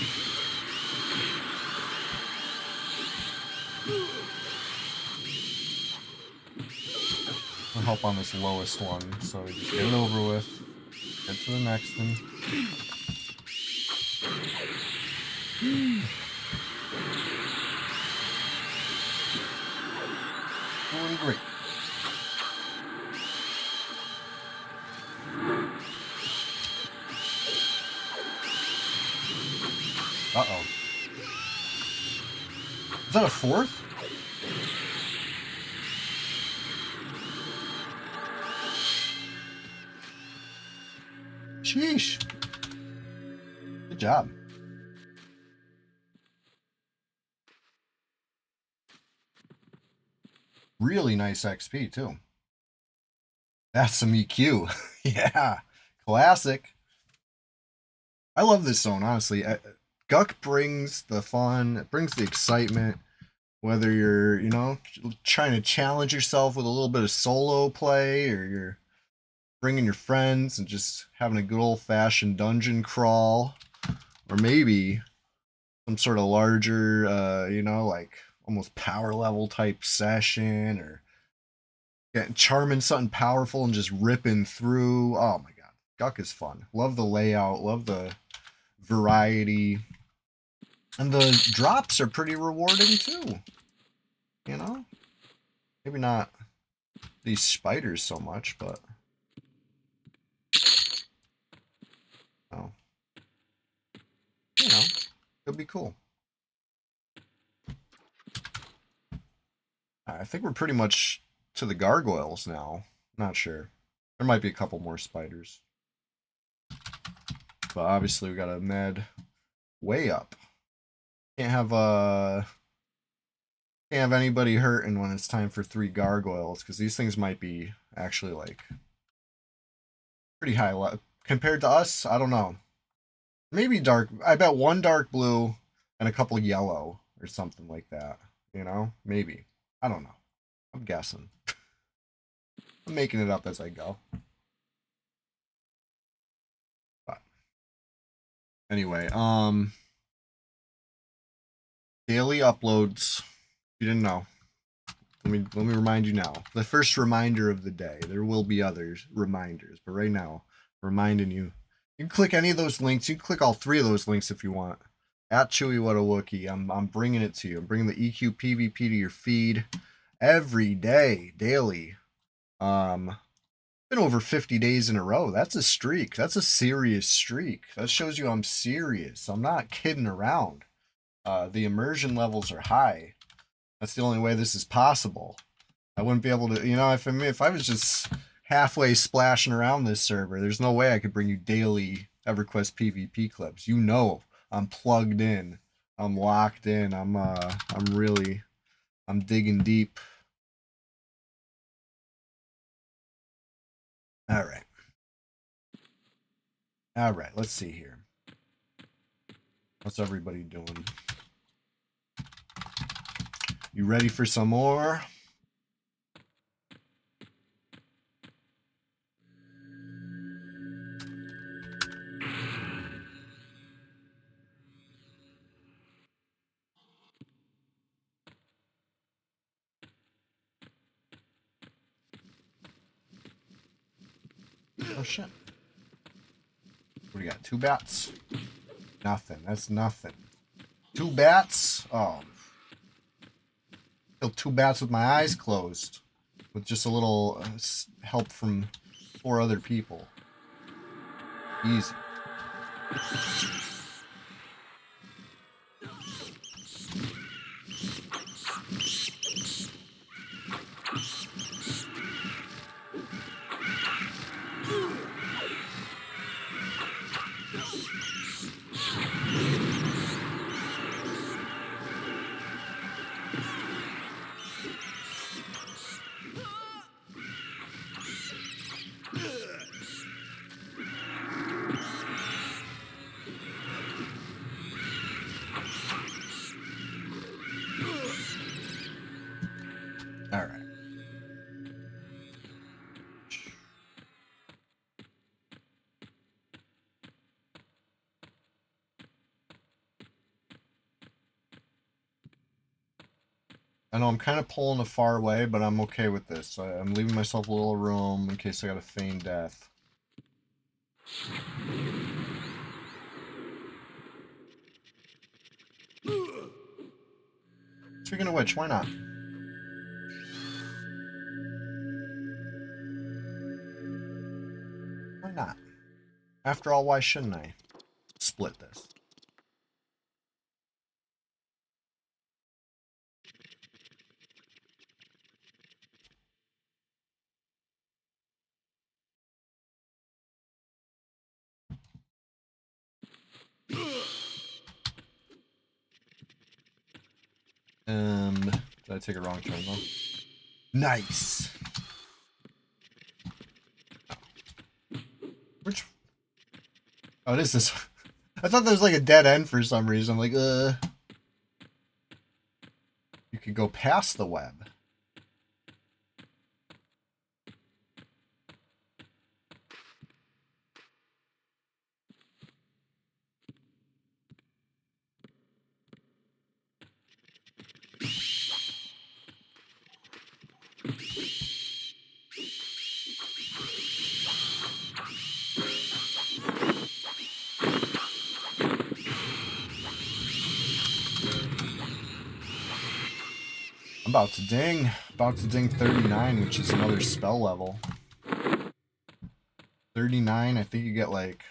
I'll help on this lowest one, so we just get it over with. Get to the next one. Doing great. Uh-oh. Is that a 4th? Sheesh. Good job. Really nice XP, too. That's some EQ. Yeah. Classic. I love this zone, honestly. Guck brings the fun, it brings the excitement. Whether you're, you know, trying to challenge yourself with a little bit of solo play, or you're bringing your friends and just having a good old-fashioned dungeon crawl, or maybe some sort of larger, you know, like almost power level type session, or getting charming something powerful and just ripping through. Oh my god, Guck is fun. Love the layout, love the variety, and the drops are pretty rewarding too. You know, maybe not these spiders so much, but oh, you know, it'll be cool. I think we're pretty much to the gargoyles now. Not sure. There might be a couple more spiders. But obviously we got a med way up. Can't have anybody hurting when it's time for 3 gargoyles, because these things might be actually like pretty high level compared to us. I don't know. Maybe dark. I bet 1 dark blue and a couple yellow or something like that. You know, maybe. I don't know. I'm guessing. I'm making it up as I go. But anyway, daily uploads. You didn't know. Let me remind you now. The first reminder of the day. There will be other reminders, but right now, reminding you. You can click any of those links. You can click all 3 of those links if you want. At Chewy What a Wookie. I'm bringing it to you. I'm bringing the EQ PvP to your feed every day, daily. Been over 50 days in a row. That's a streak. That's a serious streak. That shows you I'm serious. I'm not kidding around. The immersion levels are high. That's the only way this is possible. I wouldn't be able to, you know, if I was just halfway splashing around this server, there's no way I could bring you daily EverQuest PvP clips. You know, I'm plugged in. I'm locked in. I'm digging deep. All right. All right, let's see here. What's everybody doing? You ready for some more? Oh shit. What do we got? 2 bats? Nothing. That's nothing. 2 bats? Oh. Killed 2 bats with my eyes closed. With just a little help from 4 other people. Easy. All right. I know I'm kind of pulling a far away, but I'm okay with this. I'm leaving myself a little room in case I got to feign death. Speaking of which, why not? Why not? After all, why shouldn't I split this? Did I take a wrong turn though? Nice. Which? Oh, it is this one. I thought there was like a dead end for some reason. I'm like, You could go past the web. I'm about to ding. About to ding 39, which is another spell level. 39, I think you get like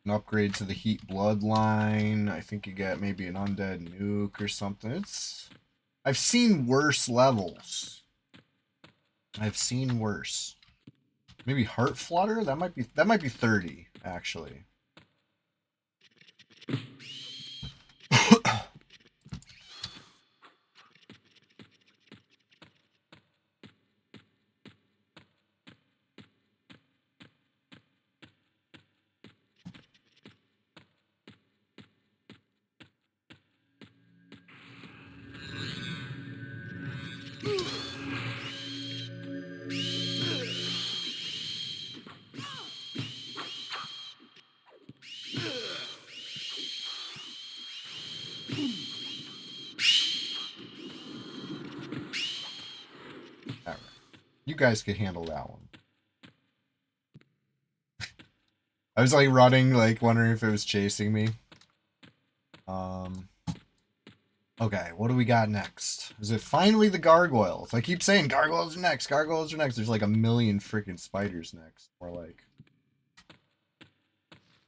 an upgrade to the heat bloodline. I think you get maybe an undead nuke or something. I've seen worse levels. I've seen worse. Maybe heart flutter? That might be 30, actually. Alright. You guys could handle that one. I was like running, like wondering if it was chasing me. Okay, what do we got next? Is it finally the gargoyles? I keep saying gargoyles are next, gargoyles are next. There's like a million freaking spiders next. Or like,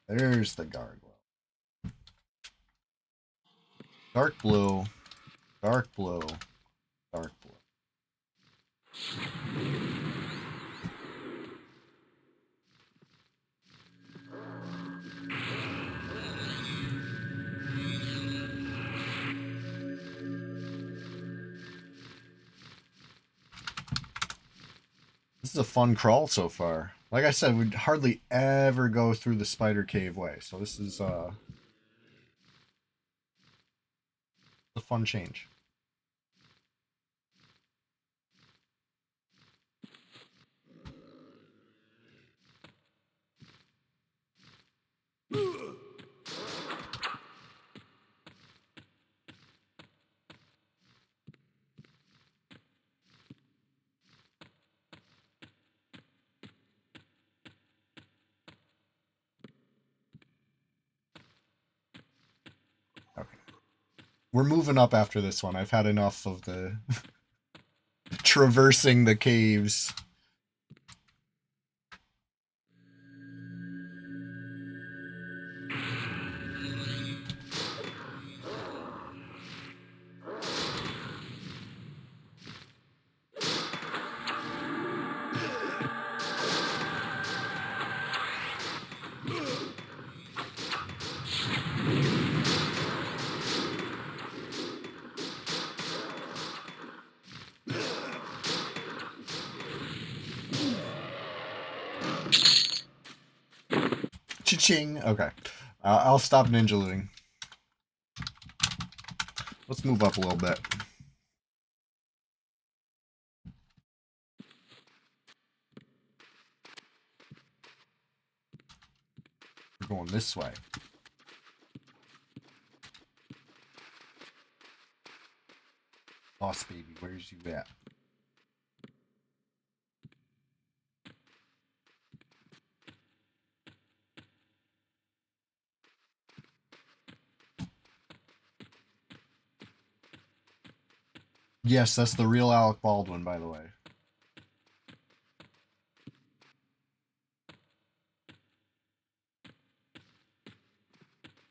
there's the gargoyle. Dark blue, dark blue. This is a fun crawl so far. Like I said, we'd hardly ever go through the spider cave way, so this is a fun change. Okay. We're moving up after this one. I've had enough of the traversing the caves. Cha-ching. Okay. I'll stop ninja looting. Let's move up a little bit. We're going this way. Boss baby, where's you at? Yes, that's the real Alec Baldwin, by the way.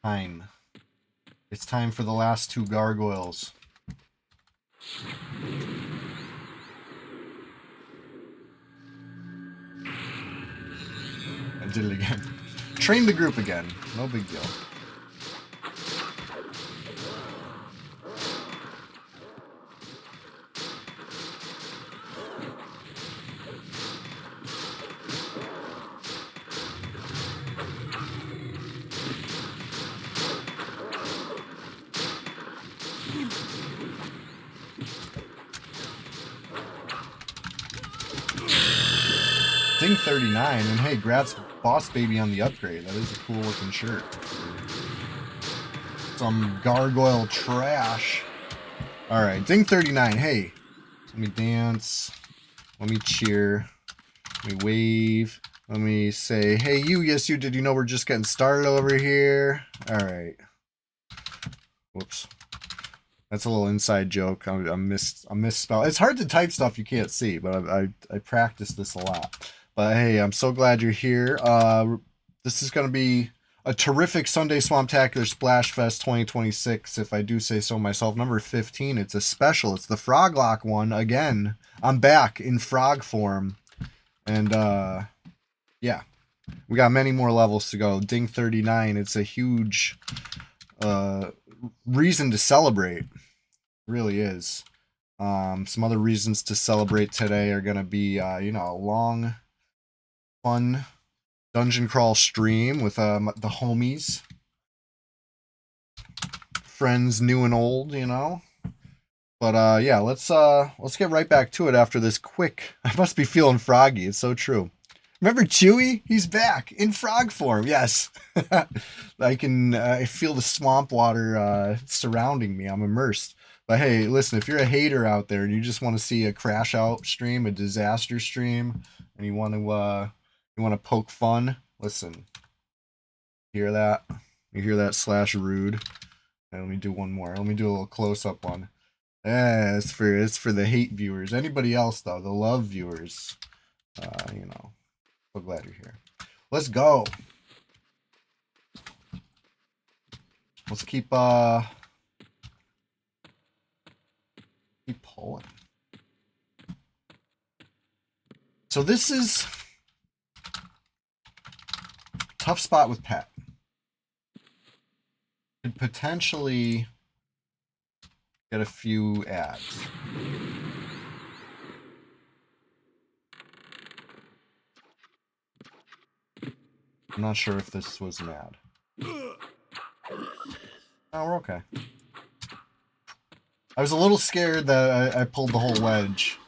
Time. It's time for the last two gargoyles. I did it again. Train the group again. No big deal. Ding 39, and hey, grats Boss Baby on the upgrade. That is a cool looking shirt. Some gargoyle trash. Alright, Ding 39, hey. Let me dance. Let me cheer. Let me wave. Let me say, hey you, yes you, did you know we're just getting started over here? Alright. Whoops. That's a little inside joke. I misspelled. It's hard to type stuff you can't see, but I practice this a lot. But hey, I'm so glad you're here. This is going to be a terrific Sunday Swamptacular Splash Fest 2026, if I do say so myself. Number 15. It's a special. It's the Frog Lock one again. I'm back in frog form, and yeah, we got many more levels to go. Ding 39. It's a huge reason to celebrate. It really is. Some other reasons to celebrate today are going to be, you know, a long, fun dungeon crawl stream with the homies, friends new and old, you know. But yeah, let's get right back to it after this quick. I must be feeling froggy. It's so true. Remember Chewy? He's back in frog form. Yes, I can. I feel the swamp water surrounding me. I'm immersed. But hey, listen, if you're a hater out there and you just want to see a crash out stream, a disaster stream, and you want to poke fun, listen. Hear that? You hear that slash rude? And let me do one more. Let me do a little close up one. Yeah, it's for the hate viewers. Anybody else though, the love viewers. You know. So glad you're here. Let's go. Let's keep pulling. So this is tough spot with pet. Could potentially get a few ads. I'm not sure if this was an ad. Oh, we're okay. I was a little scared that I pulled the whole wedge.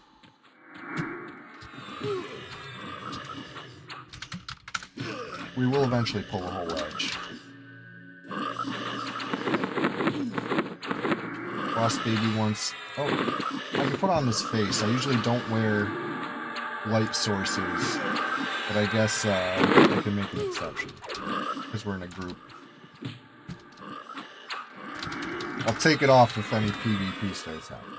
We will eventually pull the whole wedge. Lost baby once. Oh, I can put on this face. I usually don't wear light sources, but I guess I can make an exception because we're in a group. I'll take it off if any PvP starts happening.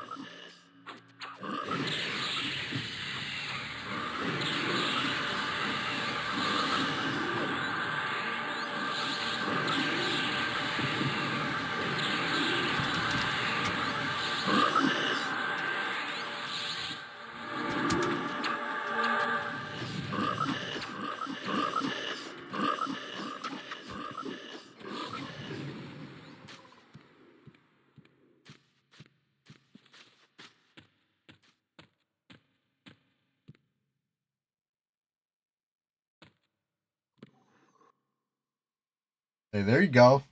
Hey, there you go.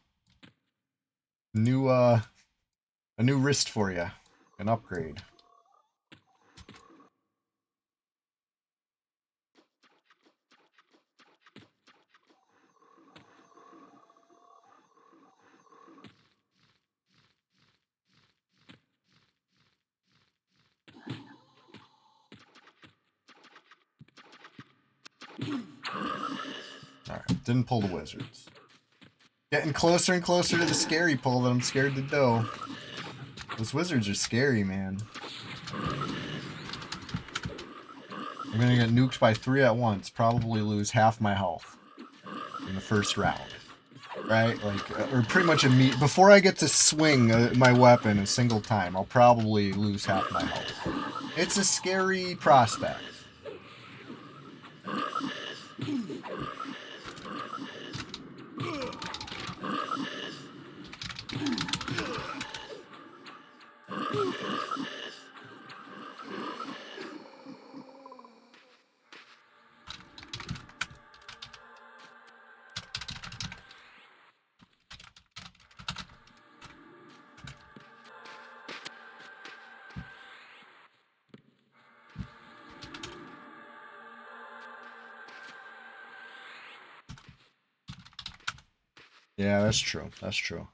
A new wrist for you. An upgrade. Alright, didn't pull the wizards. Getting closer and closer to the scary pull that I'm scared to do. Those wizards are scary, man. I'm gonna get nuked by 3 at once, probably lose half my health in the first round. Right? Like, or pretty much immediately. Before I get to swing my weapon a single time, I'll probably lose half my health. It's a scary prospect. Yeah, that's true. That's true.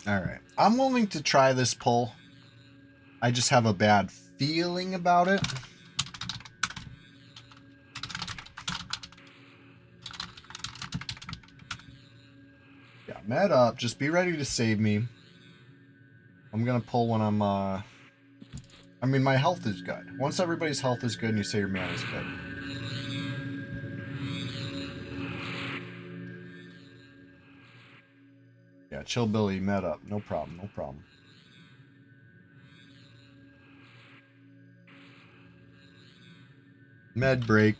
Alright. I'm willing to try this pull. I just have a bad feeling about it. Yeah, med up. Just be ready to save me. I'm gonna pull when I'm, I mean, my health is good. Once everybody's health is good and you say your mana is good. Yeah, chill Billy, med up. No problem, no problem. Med break.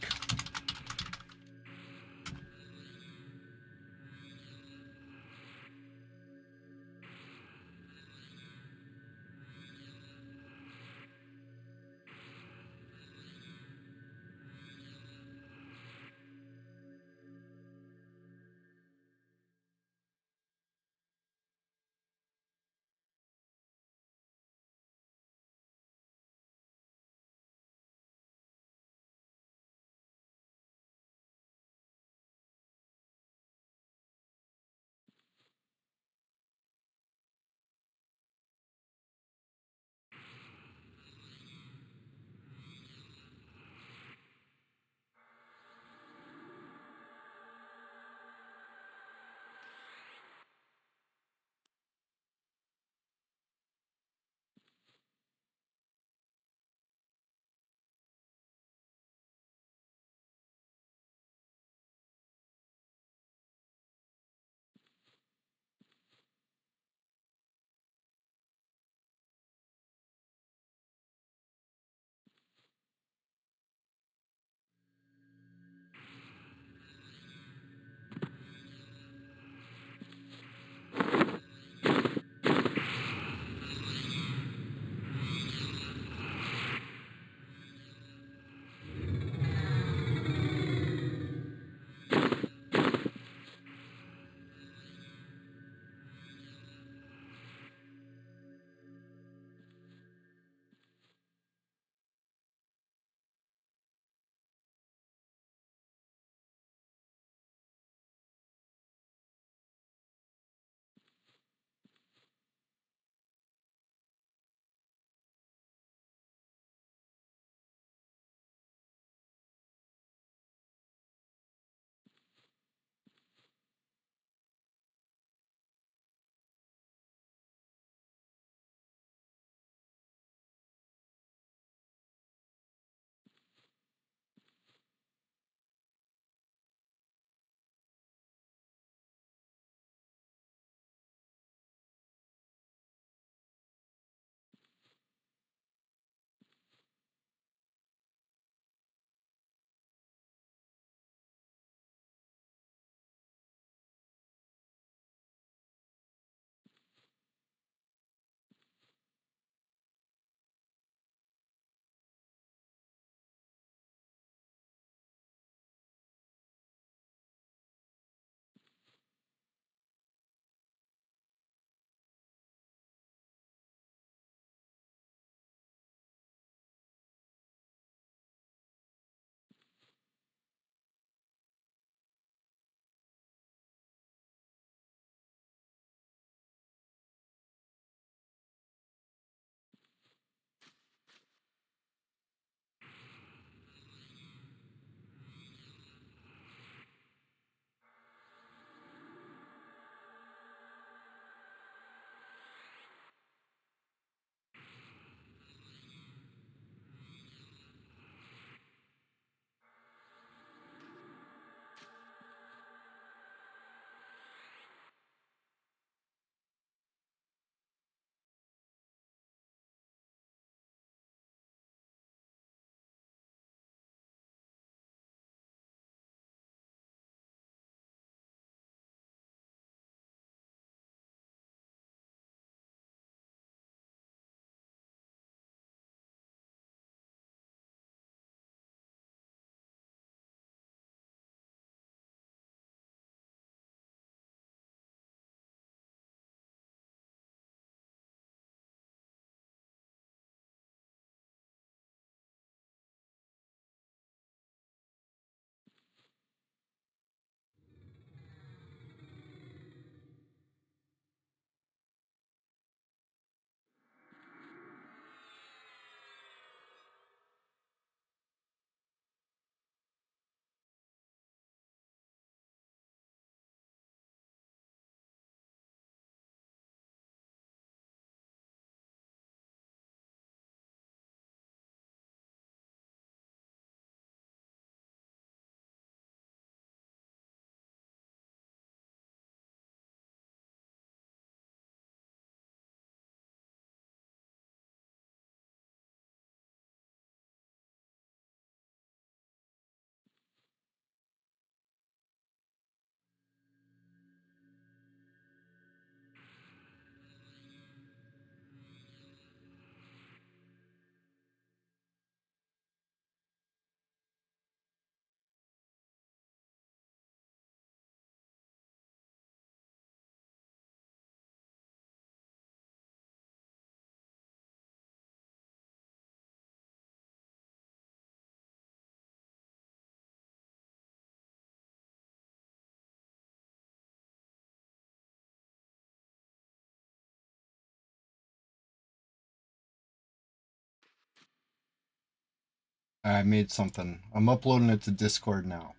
I made something. I'm uploading it to Discord now.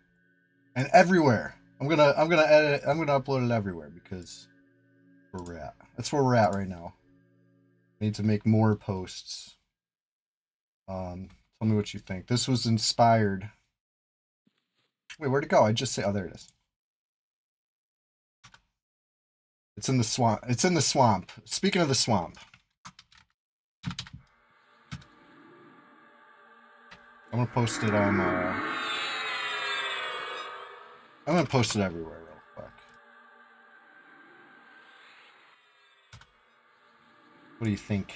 And everywhere. I'm gonna edit it. I'm gonna upload it everywhere because we're at. That's where we're at right now. I need to make more posts. Tell me what you think. This was inspired. Wait, where'd it go? I just say, oh, there it is. It's in the swamp. It's in the swamp. Speaking of the swamp, I'm gonna post it on. I'm gonna post it everywhere real quick. What do you think?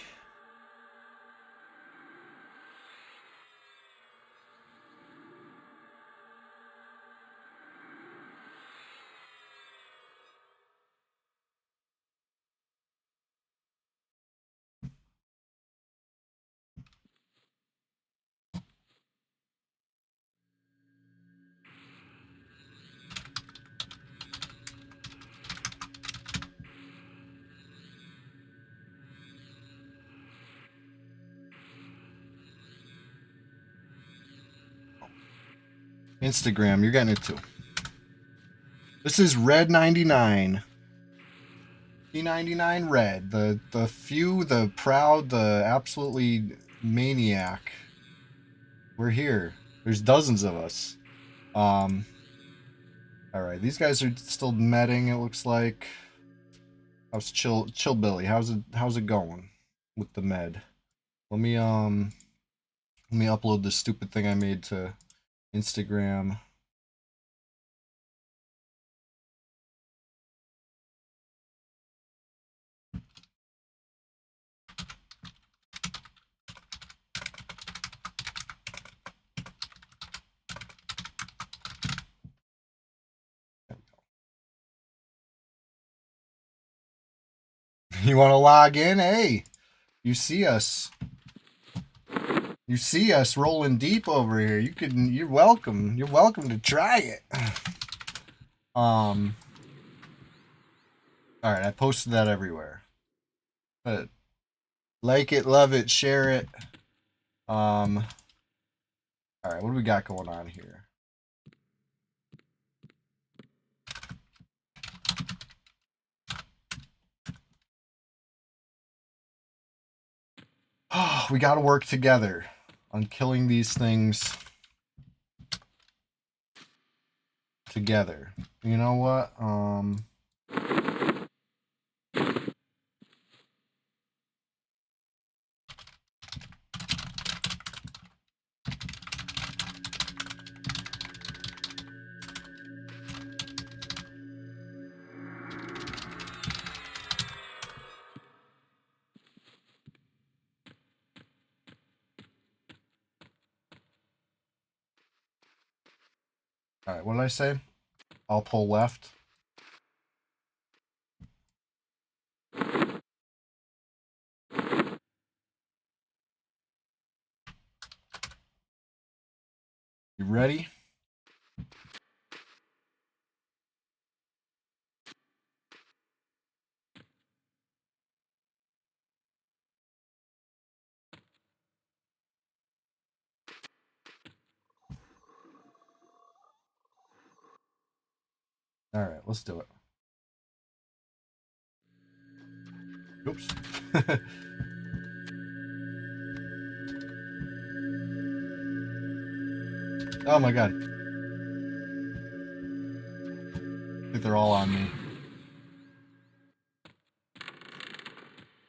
Instagram, you're getting it too. This is Red 99. P99 Red. The few, the proud, the absolutely maniac. We're here. There's dozens of us. Alright, these guys are still medding, it looks like. How's Chill Billy? How's it going with the med? Let me upload this stupid thing I made to Instagram. You want to log in? Hey, you see us. You see us rolling deep over here. You're welcome. You're welcome to try it. All right, I posted that everywhere. But like it, love it, share it. All right, what do we got going on here? Oh, we got to work together on killing these things together. You know what? All right, what did I say? I'll pull left. You ready? All right, let's do it. Oops. Oh my god. I think they're all on me.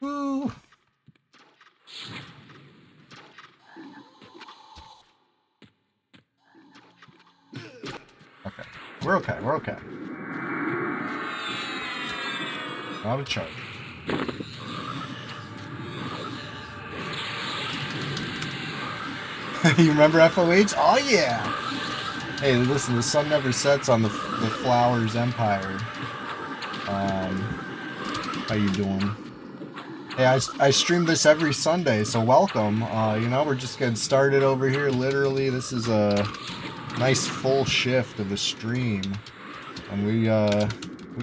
Woo! Okay. We're okay. We're okay. Not a charge. You remember FOH? Oh yeah! Hey, listen, the sun never sets on the Flowers Empire. How you doing? Hey, I stream this every Sunday, so welcome. You know, we're just getting started over here. Literally, this is a nice full shift of the stream, and we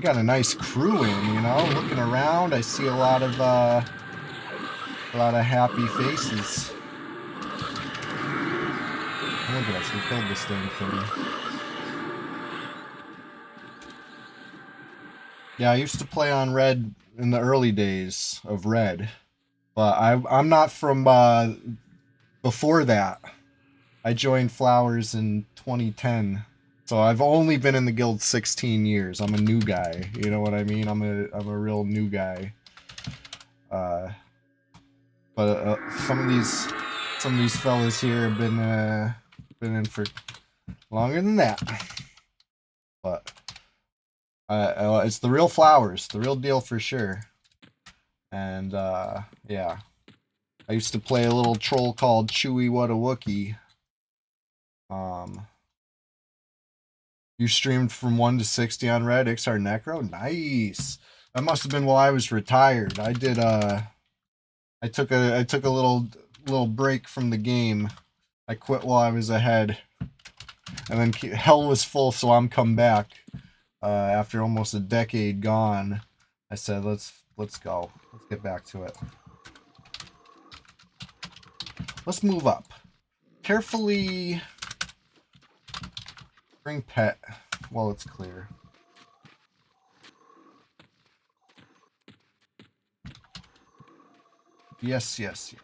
got a nice crew in. You know, looking around, I see a lot of happy faces. Look at us, we killed this dang thing. Yeah, I used to play on Red in the early days of Red. But I'm not from before that. I joined Flowers in 2010. So I've only been in the guild 16 years. I'm a new guy. You know what I mean? I'm a real new guy. But some of these fellas here have been in for longer than that. But it's the real Flowers, the real deal for sure. And yeah, I used to play a little troll called Chewy What a Wookie. You streamed from 1 to 60 on Red, XR Necro? Nice. That must have been while I was retired. I did I took a little break from the game. I quit while I was ahead. And then hell was full, so I'm come back. After almost a decade gone, I said let's go. Let's get back to it. Let's move up. Carefully bring pet while it's clear. Yes, yes, yes.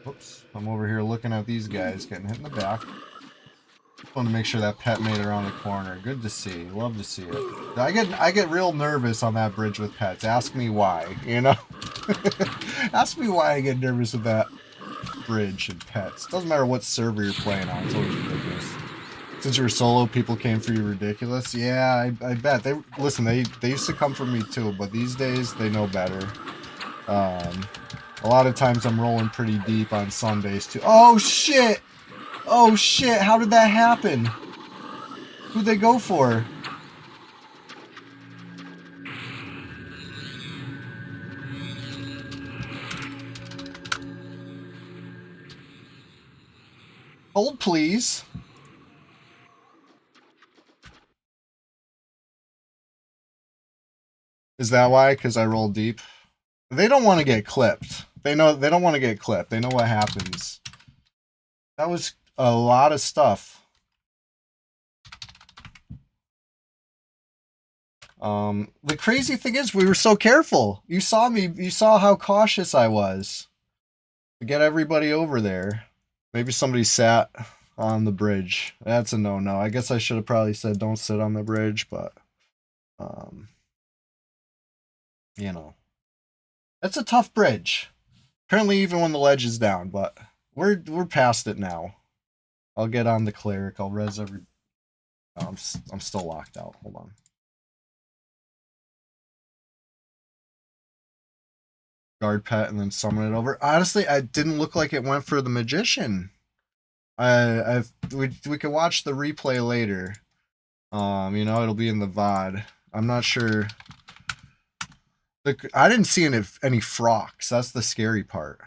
Oops, I'm over here looking at these guys getting hit in the back. I want to make sure that pet made it around the corner. Good to see. Love to see it. I get real nervous on that bridge with pets. Ask me why, you know? Ask me why I get nervous with that bridge and pets. Doesn't matter what server you're playing on. It's always ridiculous. Since you were solo, people came for you ridiculous. Yeah, I bet. They used to come for me too, but these days they know better. A lot of times I'm rolling pretty deep on Sundays too. Oh shit! Oh shit, how did that happen? Who'd they go for? Hold please. Is that why? Because I roll deep? They don't want to get clipped. They don't want to get clipped. They know what happens. That was a lot of stuff. The crazy thing is we were so careful. You saw me. You saw how cautious I was to get everybody over there. Maybe somebody sat on the bridge. That's a no-no. I guess I should have probably said don't sit on the bridge, but you know. It's a tough bridge. Apparently even when the ledge is down, but we're past it now. I'll get on the cleric. I'll res every I'm still locked out. Hold on. Guard pet and then summon it over. Honestly, I didn't look like it went for the magician. We could watch the replay later. You know, it'll be in the VOD. I'm not sure. I didn't see any frocks. That's the scary part.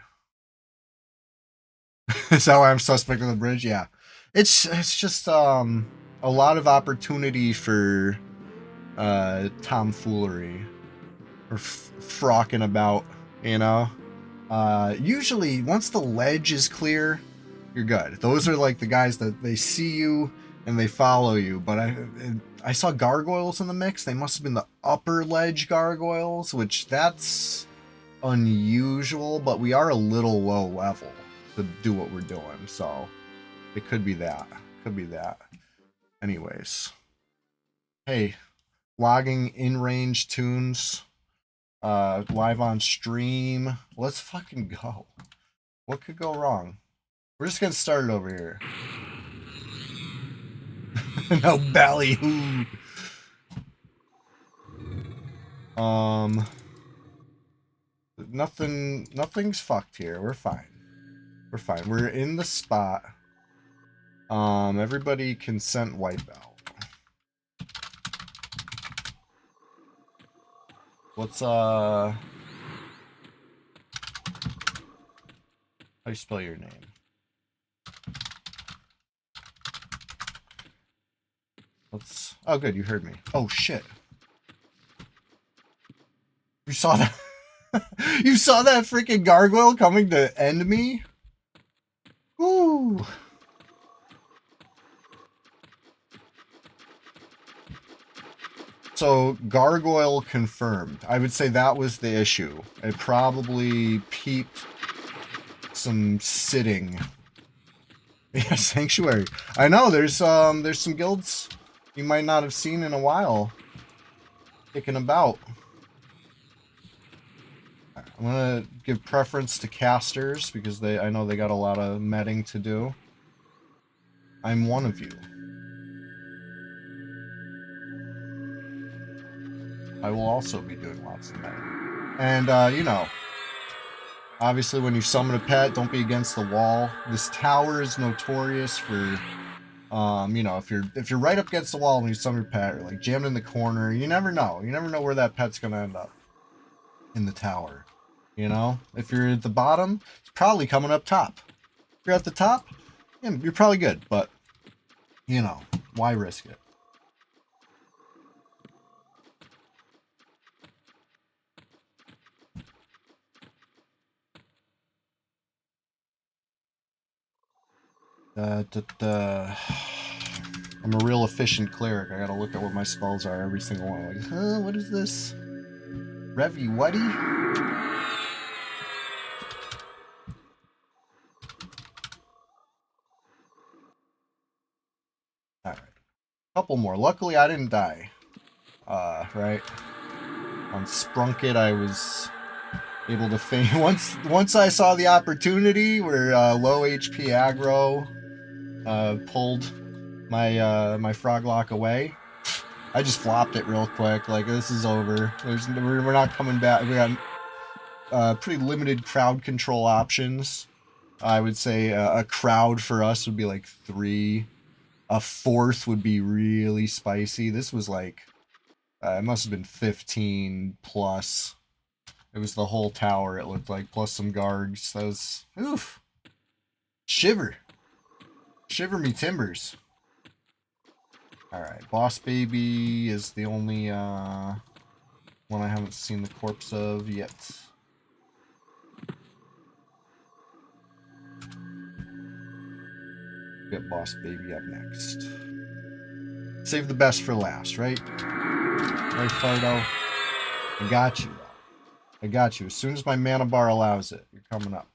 Is that why I'm suspect of the bridge? Yeah. It's just a lot of opportunity for tomfoolery or frocking about, you know. Usually once the ledge is clear, you're good. Those are like the guys that they see you and they follow you. But I saw gargoyles in the mix. They must have been the upper ledge gargoyles, which that's unusual, but we are a little low level to do what we're doing. So it could be that. Could be that. Anyways. Hey, logging in-range tunes. Live on stream. Let's fucking go. What could go wrong? We're just getting started over here. No ballyhoo. Nothing's fucked here. We're fine. We're fine. We're in the spot. Everybody consent wipeout. What's how do you spell your name? Oh good, you heard me. Oh shit. You saw that? You saw that freaking gargoyle coming to end me? Ooh. So, gargoyle confirmed. I would say that was the issue. It probably peeped some sitting. Yeah, sanctuary. I know there's some guilds you might not have seen in a while kicking about. I'm gonna give preference to casters because I know they got a lot of medding to do. I'm one of you. I will also be doing lots of medding. And you know, obviously when you summon a pet, don't be against the wall. This tower is notorious for you know, if you're right up against the wall when you summon your pet, or like jammed in the corner, you never know. You never know where that pet's gonna end up in the tower. You know? If you're at the bottom, it's probably coming up top. If you're at the top, yeah, you're probably good, but you know, why risk it? I'm a real efficient cleric. I gotta look at what my spells are, every single one. Like, huh, what is this? Revy Wuddy? Alright. Couple more. Luckily, I didn't die. Right? On Sprunkit, I was able to feign. Once I saw the opportunity where low HP aggro pulled my Froglock away, I just flopped it real quick. Like, this is over. We're not coming back. We got pretty limited crowd control options. I would say a crowd for us would be like 3. A fourth would be really spicy. This was like, it must have been 15 plus. It was the whole tower, it looked like, plus some guards. That was, oof. Shiver. Shiver me timbers. Alright, Boss Baby is the only one I haven't seen the corpse of yet. Get Boss Baby up next. Save the best for last, right? Right, Fardo? I got you, though. I got you. As soon as my mana bar allows it, you're coming up.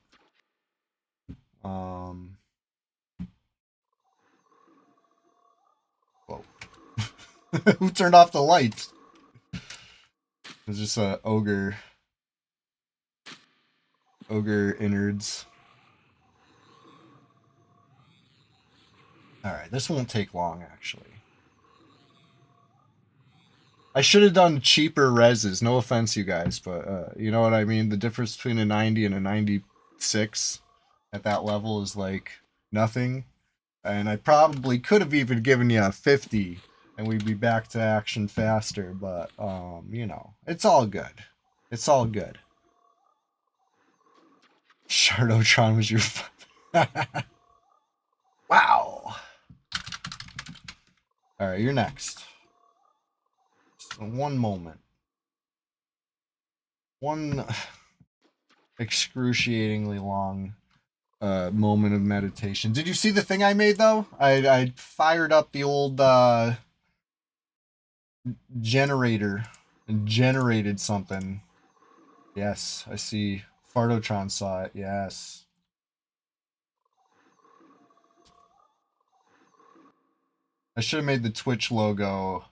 Whoa. Who turned off the lights? It's just a ogre innards. Alright, this won't take long, actually. I should have done cheaper reses. No offense, you guys, but you know what I mean? The difference between a 90 and a 96 at that level is like nothing. And I probably could have even given you a 50 and we'd be back to action faster, but you know, it's all good. It's all good. Shardotron was your wow. Alright, you're next. So one moment. One excruciatingly long moment of meditation. Did you see the thing I made, though? I fired up the old generator and generated something. Yes, I see. Fardotron saw it. Yes. I should have made the Twitch logo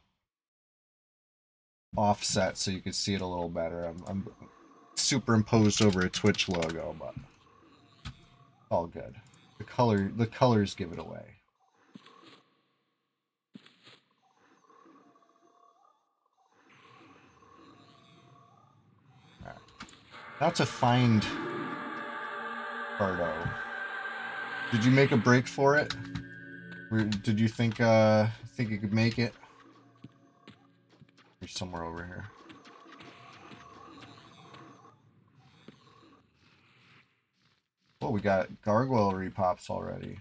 offset so you could see it a little better. I'm superimposed over a Twitch logo, but all good. The colors give it away. All right. Now to find Bardo. Did you make a break for it? Did you think you could make it? You're somewhere over here. Oh, we got gargoyle repops already.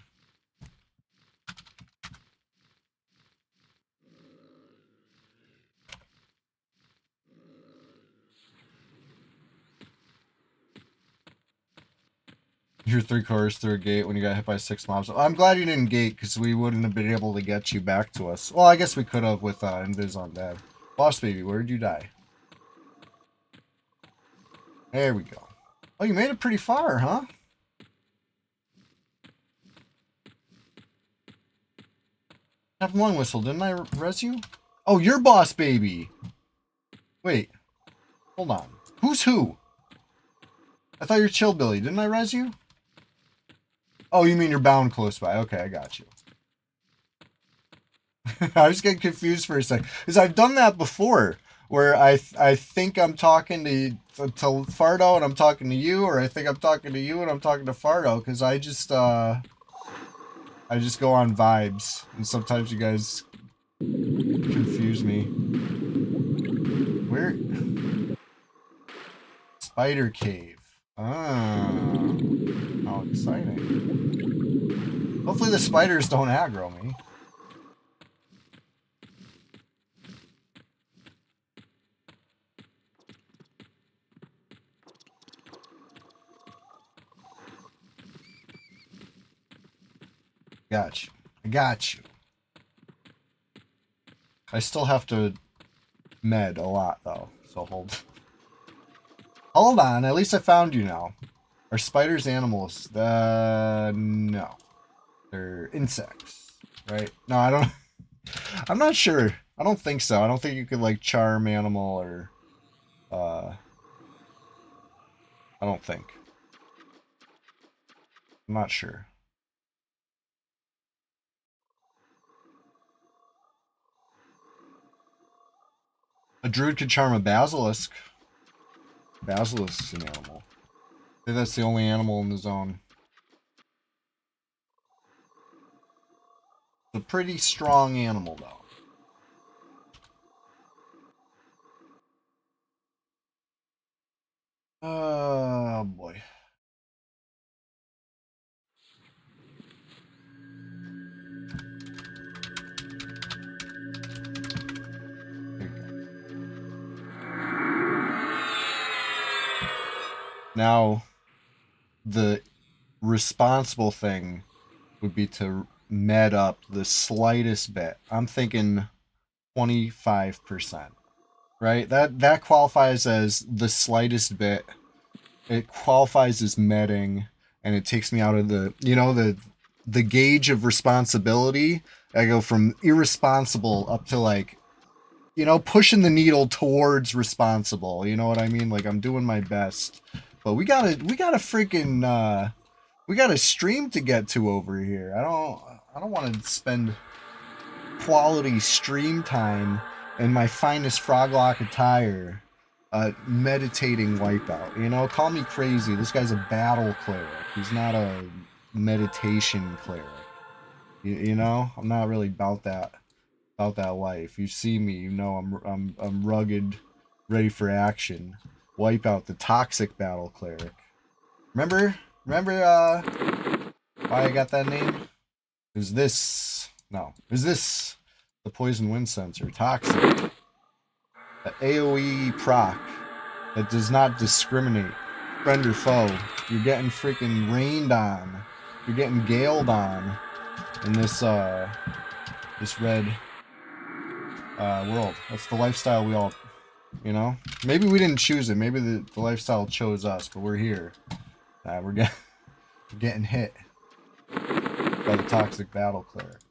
You're 3/4 through a gate when you got hit by 6 mobs. I'm glad you didn't gate because we wouldn't have been able to get you back to us. Well, I guess we could have with Invis on dead. Boss baby, where did you die? There we go. Oh, you made it pretty far, huh? Have one whistle, didn't I res you? Oh, you're boss baby. Wait, hold on. Who's who? I thought you're chill Billy. Didn't I res you? Oh, you mean you're bound close by. Okay, I got you. I was getting confused for a second. Because I've done that before. Where I think I'm talking to Fardo and I'm talking to you. Or I think I'm talking to you and I'm talking to Fardo. Because I just go on vibes. And sometimes you guys confuse me. Where? Spider cave. Ah. How exciting. Hopefully the spiders don't aggro me. Got you. I got you. I still have to med a lot though, so hold on. At least I found you now. Are spiders animals? No, they're insects, right? No, I don't. I'm not sure. I don't think so. I don't think you could like charm animal or. I don't think. I'm not sure. A druid could charm a basilisk. Basilisk is an animal. I think that's the only animal in the zone. It's a pretty strong animal, though. Oh, boy. Now, the responsible thing would be to med up the slightest bit. I'm thinking 25%. Right? That qualifies as the slightest bit. It qualifies as medding, and it takes me out of the gauge of responsibility. I go from irresponsible up to like, pushing the needle towards responsible. You know what I mean? Like I'm doing my best. But we got a freaking we got a stream to get to over here. I don't want to spend quality stream time in my finest Froglock attire meditating Wipeout. Call me crazy. This guy's a battle cleric. He's not a meditation cleric. I'm not really about that life. You see me, I'm rugged, ready for action. Wipeout, the toxic battle cleric. Remember why I got that name? Is this the poison wind sensor? Toxic. The AoE proc that does not discriminate. Friend or foe. You're getting freaking rained on. You're getting galed on in this red world. That's the lifestyle we all, Maybe we didn't choose it. Maybe the lifestyle chose us, but we're here. We're getting hit by the toxic battle cleric.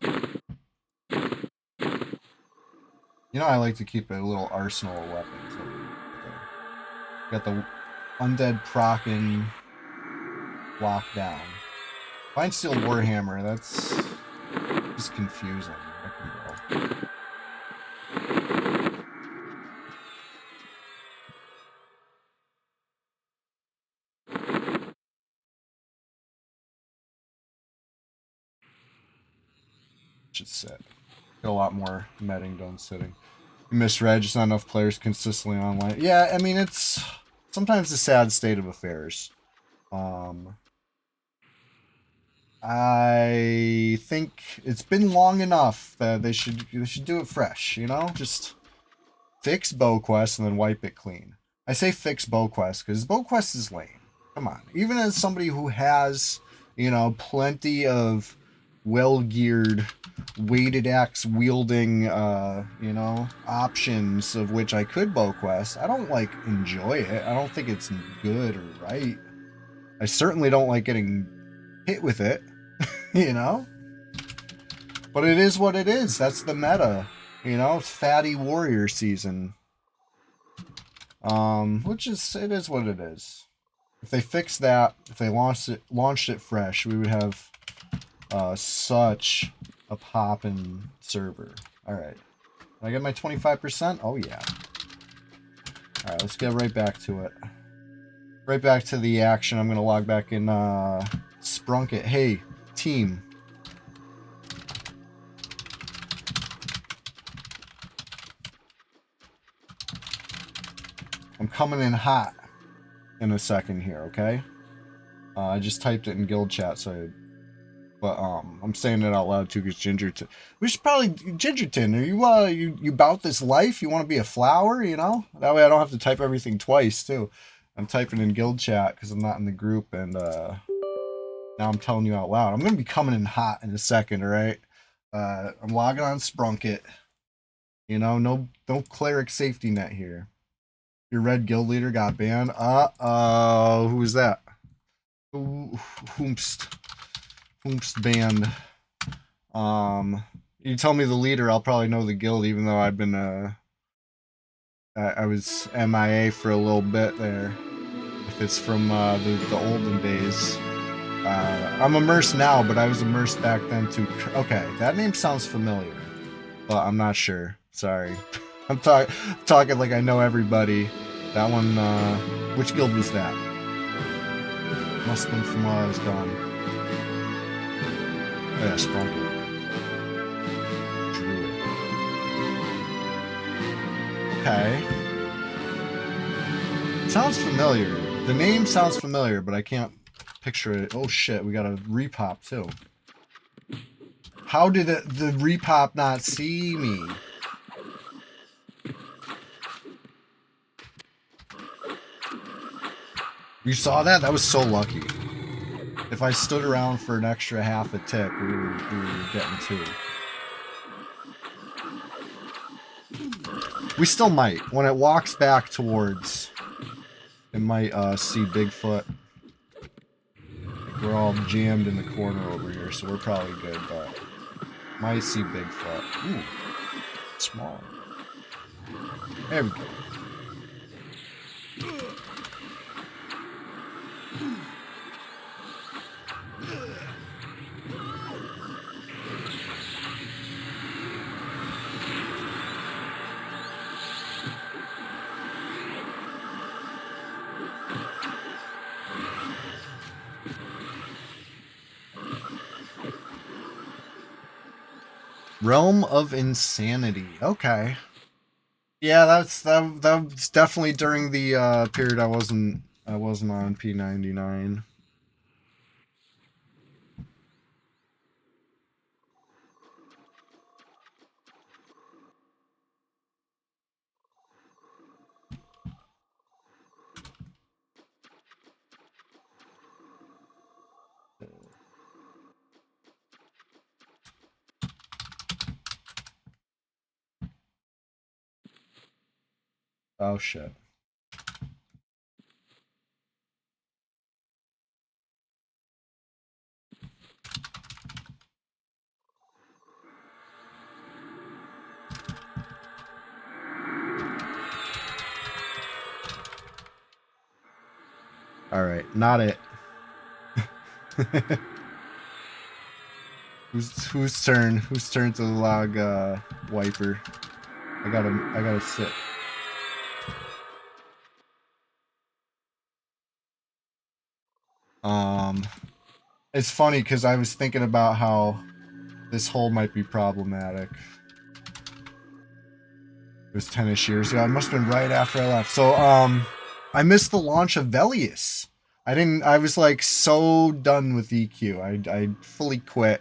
I like to keep a little arsenal of weapons. Got the undead procking locked down. Fine Steel Warhammer, that's just confusing. Should sit. Got a lot more medding done sitting. You misread, just not enough players consistently online. Yeah, I mean, it's sometimes a sad state of affairs. I think it's been long enough that they should do it fresh, Just fix BowQuest and then wipe it clean. I say fix BowQuest because BowQuest is lame. Come on. Even as somebody who has, plenty of well-geared, weighted axe wielding, you know, options of which I could bow quest. I don't like enjoy it. I don't think it's good or right. I certainly don't like getting hit with it, you know? But it is what it is. That's the meta. You know, it's fatty warrior season. Which is, it is what it is. If they fixed that, if they launched it fresh, we would have such a poppin' server. Alright. I get my 25%? Oh yeah. Alright, let's get right back to it. Right back to the action. I'm gonna log back in Sprunkit. Hey, team. I'm coming in hot in a second here, okay? I just typed it in guild chat, so but I'm saying it out loud too because Gingerton. We should probably Gingerton. Are you about this life? You want to be a flower? You know, that way I don't have to type everything twice too. I'm typing in guild chat because I'm not in the group, and now I'm telling you out loud. I'm gonna be coming in hot in a second. All right. I'm logging on Sprunkit. You know, no cleric safety net here. Your red guild leader got banned. Who was that? Whoomst banned. You tell me the leader, I'll probably know the guild, even though I've been I was MIA for a little bit there. If it's from the olden days. I'm immersed now, but I was immersed back then too. Okay, that name sounds familiar, but I'm not sure. Sorry. I'm talking like I know everybody. That one, which guild was that? Must have been from while I was gone. Oh yeah, Sprunkit. Druid. Okay. Sounds familiar. The name sounds familiar, but I can't picture it. Oh shit, we got a repop too. How did the repop not see me? You saw that? That was so lucky. If I stood around for an extra half a tick, we were getting two. We still might. When it walks back towards, it might see Bigfoot. Like we're all jammed in the corner over here, so we're probably good, but might see Bigfoot. Ooh, smaller. There we go. Realm of Insanity. Okay. Yeah, that was definitely during the period I wasn't on P99. Oh shit. All right, not it. Whose turn? Whose turn to log wiper? I gotta sit. It's funny because I was thinking about how this hole might be problematic. It was 10-ish years ago. It must have been right after I left. So, I missed the launch of Velius. I was like so done with EQ. I fully quit.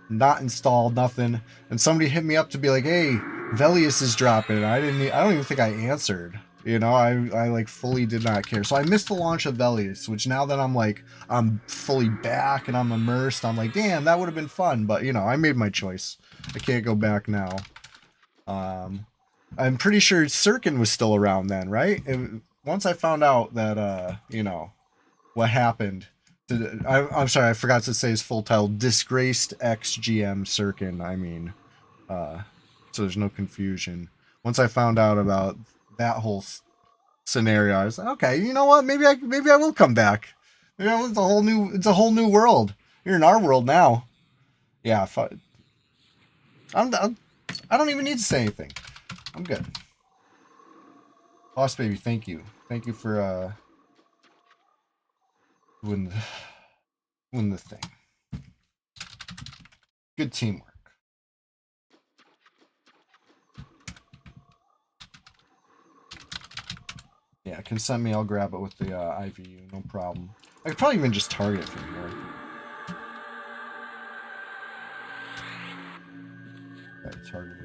Not installed, nothing. And somebody hit me up to be like, hey, Velius is dropping. I don't even think I answered. You know, I like fully did not care. So I missed the launch of Velius, which now that I'm fully back and I'm immersed, I'm like, damn, that would have been fun. But, you know, I made my choice. I can't go back now. I'm pretty sure Sirkin was still around then, right? Once I found out that, you know, what happened. I'm sorry, I forgot to say his full title. Disgraced ex-GM Sirkin, I mean. So there's no confusion. Once I found out about that whole scenario, I was like, okay, you know what? Maybe I will come back. You know, it's a whole new world. You're in our world now. Yeah, I don't even need to say anything. I'm good. Boss baby, thank you. Thank you for doing the thing. Good teamwork. Yeah, consent me, I'll grab it with the IVU, no problem. I could probably even just target it from here. Okay, targeted.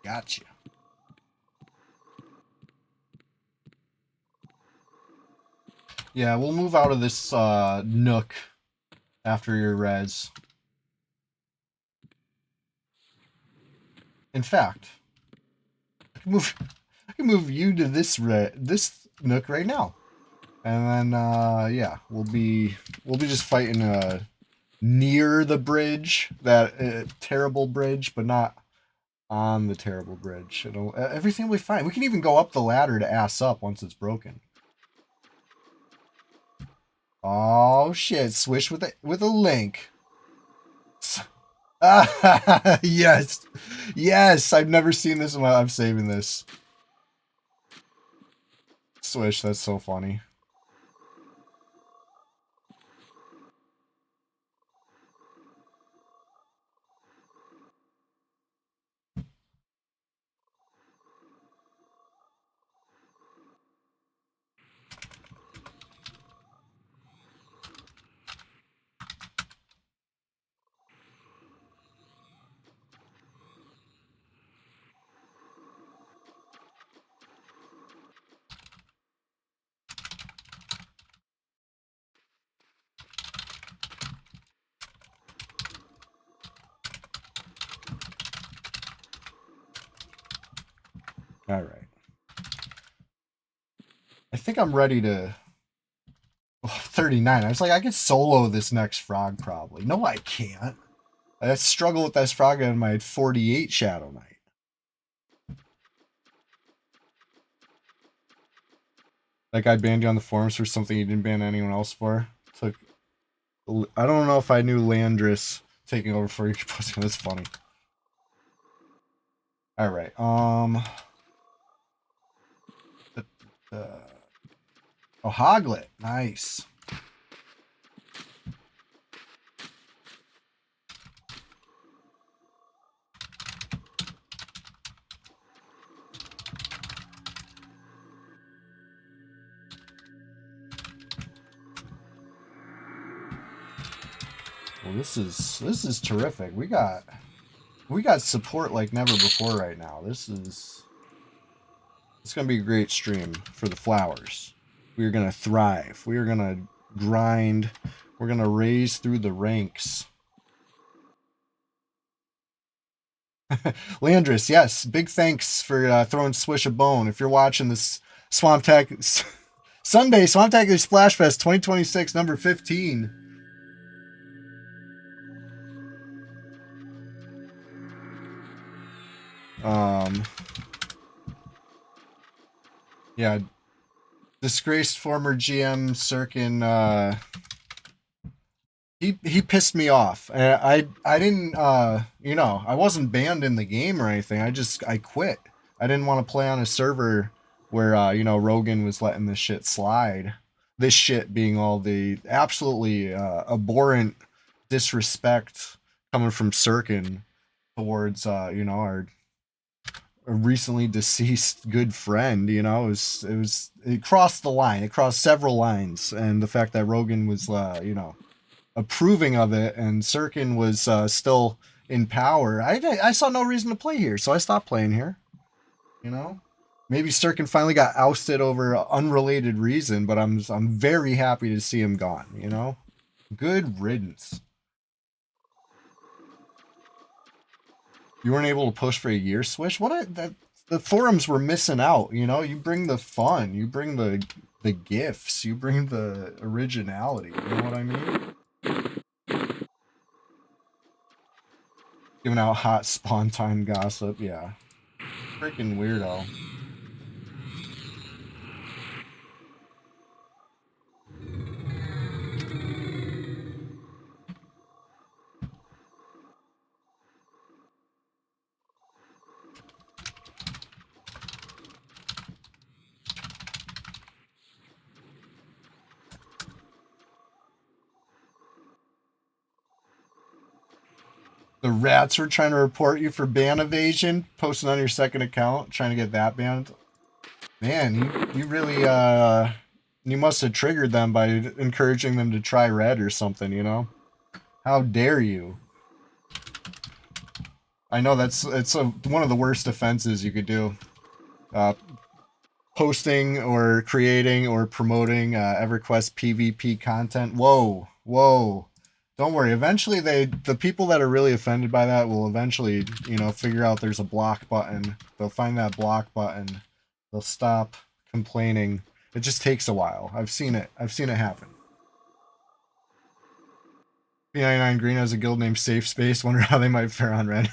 Gotcha. Yeah, we'll move out of this nook after your res. In fact, I can move you to this nook right now, and then yeah, we'll be just fighting near the bridge, that terrible bridge, but not on the terrible bridge. Everything will be fine. We can even go up the ladder to ass up once it's broken. Oh shit! Swish with a link. Yes, yes. I've never seen this. I'm saving this. Swish. That's so funny. All right. I think I'm ready to. Oh, 39. I was like, I could solo this next frog probably. No, I can't. I struggle with this frog in my 48 Shadow Knight. Like I banned you on the forums for something you didn't ban anyone else for. It's like, I don't know if I knew Landris taking over for you. That's funny. All right. Oh, Hoglet. Nice. Well, this is terrific. We got support like never before right now. It's gonna be a great stream for the flowers. We are gonna thrive. We are gonna grind. We're gonna raise through the ranks. Landris, yes, big thanks for throwing Swish a bone. If you're watching this SWAMPTAC Sunday, SWAMPTACULAR SPLASHFEST 2026, number 15. Yeah, disgraced former GM Sirkin, he pissed me off. I didn't you know, I wasn't banned in the game or anything. I quit. I didn't want to play on a server where you know, Rogan was letting this shit slide. This shit being all the absolutely abhorrent disrespect coming from Sirkin towards you know, our recently deceased good friend. You know, it crossed the line. It crossed several lines, and the fact that Rogan was you know, approving of it, and Sirkin was still in power, I saw no reason to play here, so I stopped playing here. You know, maybe Sirkin finally got ousted over an unrelated reason, but I'm very happy to see him gone. You know, good riddance. You weren't able to push for a year, Swish. The forums were missing out. You know, you bring the fun, you bring the gifts, you bring the originality. You know what I mean? Giving out hot spawn time gossip, yeah. Freaking weirdo. The rats were trying to report you for ban evasion, posting on your second account, trying to get that banned. Man, you really you must have triggered them by encouraging them to try red or something, you know? How dare you? I know it's one of the worst offenses you could do. Posting or creating or promoting EverQuest PvP content. Whoa, whoa. Don't worry. Eventually, the people that are really offended by that will eventually, you know, figure out there's a block button. They'll find that block button. They'll stop complaining. It just takes a while. I've seen it. I've seen it happen. P99 Green has a guild named Safe Space. Wonder how they might fare on red.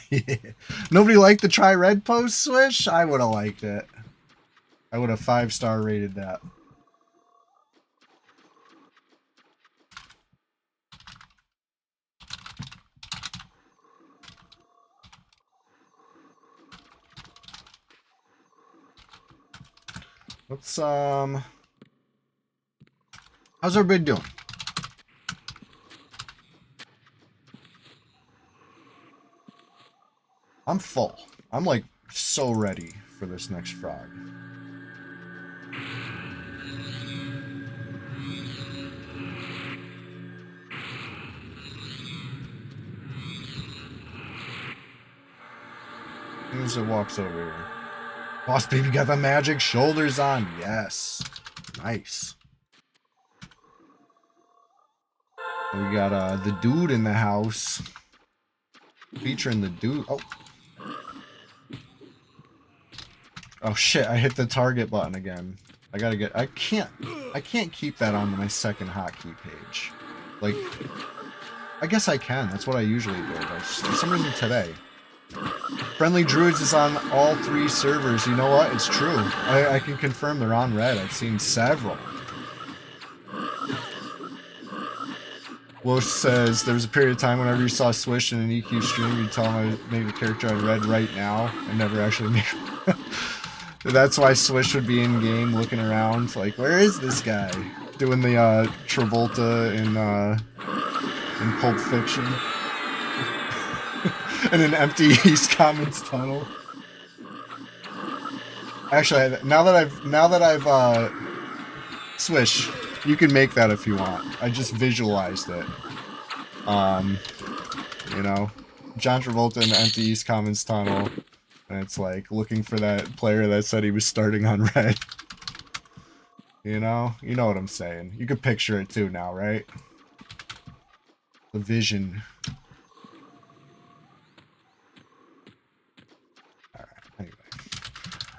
Nobody liked the try red post, Swish? I would have liked it. I would have 5-star rated that. Let's how's everybody doing? I'm full. I'm like so ready for this next frog. As soon as it walks over here. Boss baby got the magic shoulders on. Yes. Nice. We got the dude in the house. Featuring the dude. Oh. Oh shit, I hit the target button again. I gotta get I can't keep that on my second hotkey page. Like I guess I can. That's what I usually do. But for some reason today. Friendly Druids is on all 3 servers. You know what? It's true. I can confirm they're on red. I've seen several. Wolf says there was a period of time whenever you saw Swish in an EQ stream, you'd tell him I made a character on red right now. I never actually made That's why Swish would be in game looking around like, where is this guy? Doing the Travolta in Pulp Fiction. In an empty East Commons tunnel. Actually, now that I've Swish, you can make that if you want. I just visualized it. You know, John Travolta in the empty East Commons tunnel, and it's like looking for that player that said he was starting on red. You know what I'm saying. You could picture it too now, right? The vision.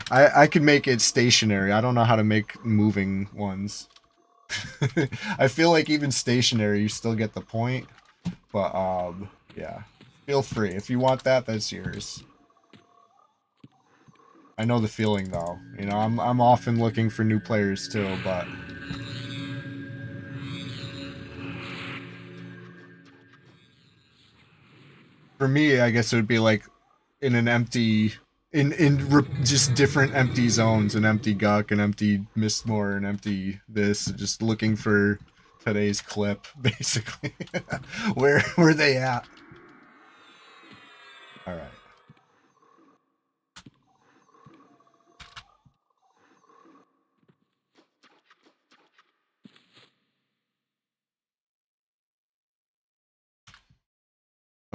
I can make it stationary. I don't know how to make moving ones. I feel like even stationary, you still get the point. But, yeah. Feel free. If you want that, that's yours. I know the feeling, though. You know, I'm often looking for new players, too, but... For me, I guess it would be like in an empty... just different empty zones, an empty Guck, an empty Mistmore, an empty this, just looking for today's clip, basically. Where they at? Alright.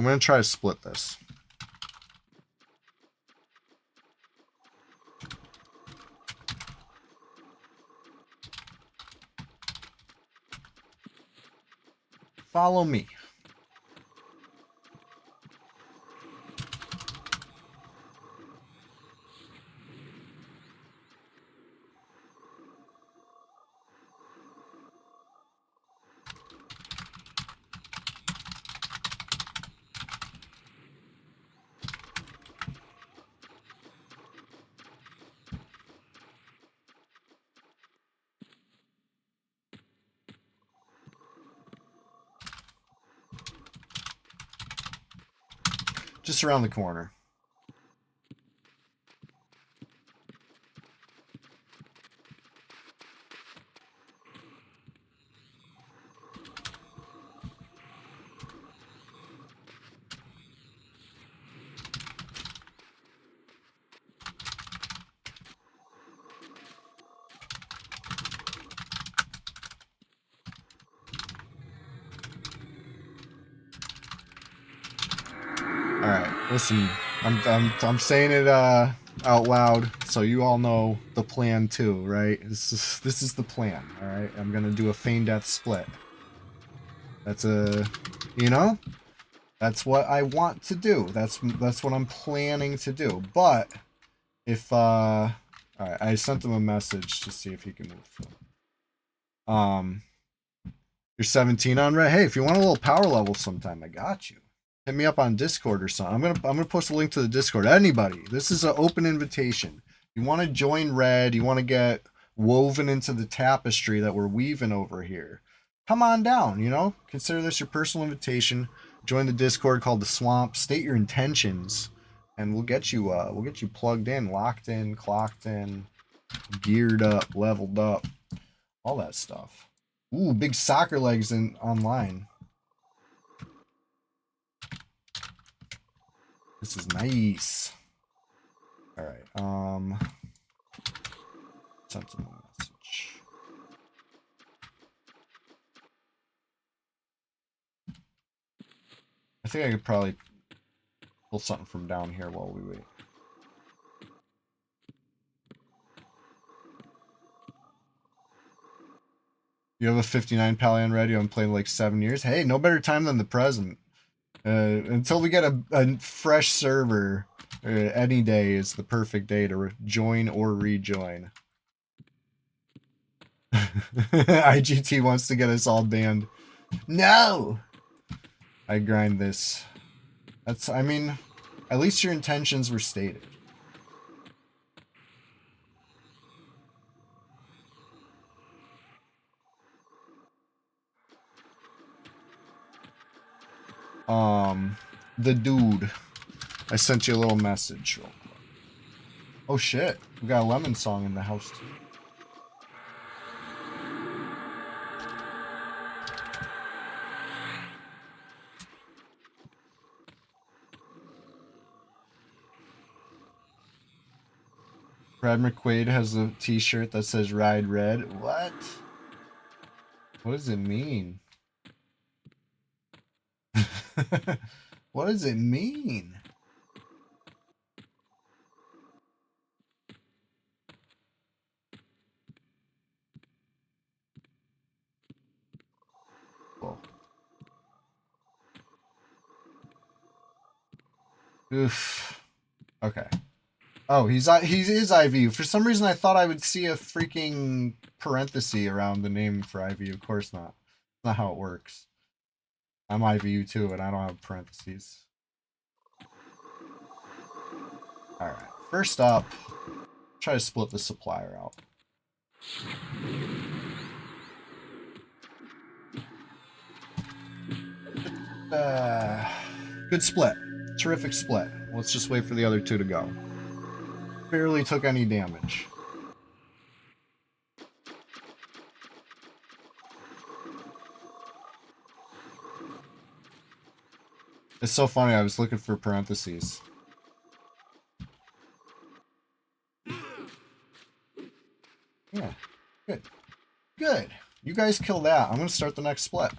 I'm going to try to split this. Follow me. Just around the corner. All right, listen. I'm saying it out loud so you all know the plan too, right? This is the plan. All right, I'm gonna do a feign death split. That's a, you know, that's what I want to do. That's what I'm planning to do. But if all right, I sent him a message to see if he can move through. You're 17 on red. Hey, if you want a little power level sometime, I got you. Hit me up on Discord or something. I'm gonna post a link to the Discord. Anybody, this is an open invitation. You want to join red? You want to get woven into the tapestry that we're weaving over here? Come on down. You know, consider this your personal invitation. Join the Discord called the Swamp. State your intentions, and we'll get you plugged in, locked in, clocked in, geared up, leveled up, all that stuff. Ooh, big soccer legs in online. This is nice. All right. Sent him a message. I think I could probably pull something from down here while we wait. You have a 59 Palion ready. I'm playing like 7 years. Hey, no better time than the present. Until we get a fresh server, any day is the perfect day to join or rejoin. IGT wants to get us all banned. No! I grind this. That's, I mean, at least your intentions were stated. The dude. I sent you a little message real quick. Oh shit, we got a lemon song in the house too. Brad McQuaid has a t-shirt that says Ride Red. What? What does it mean? What does it mean? Cool. Oof. Okay. Oh, he is IVU. For some reason, I thought I would see a freaking parenthesis around the name for IVU. Of course not. That's not how it works. I'm IVU too, and I don't have parentheses. Alright. First up, try to split the supplier out. Good split. Terrific split. Let's just wait for the other two to go. Barely took any damage. It's so funny, I was looking for parentheses. Yeah, good. Good. You guys kill that. I'm going to start the next split.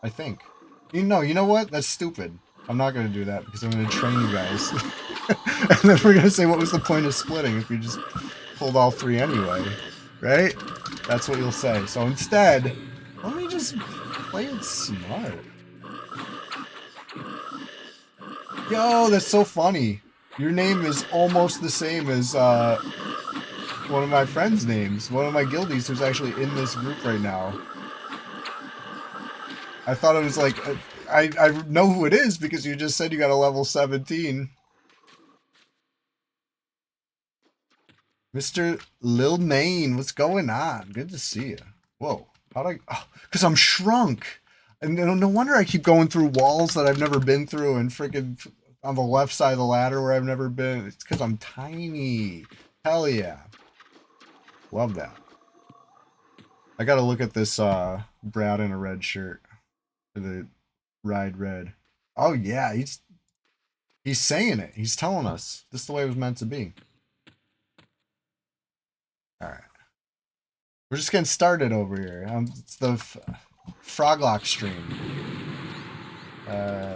I think. You know what? That's stupid. I'm not gonna do that because I'm gonna train you guys. And then we're gonna say, what was the point of splitting if you just pulled all three anyway? Right? That's what you'll say. So instead, let me just play it smart. Yo, that's so funny. Your name is almost the same as one of my friends' names. One of my guildies who's actually in this group right now. I thought it was like, I know who it is because you just said you got a level 17. Mr. Lil Maine, what's going on? Good to see you. Whoa, how'd I... Oh, because I'm shrunk. And no wonder I keep going through walls that I've never been through and freaking on the left side of the ladder where I've never been. It's because I'm tiny. Hell yeah. Love that. I gotta look at this Brad in a red shirt. For the Ride Red. Oh yeah, he's saying it. He's telling us. This is the way it was meant to be. Alright. We're just getting started over here. It's the Froglock stream. Oh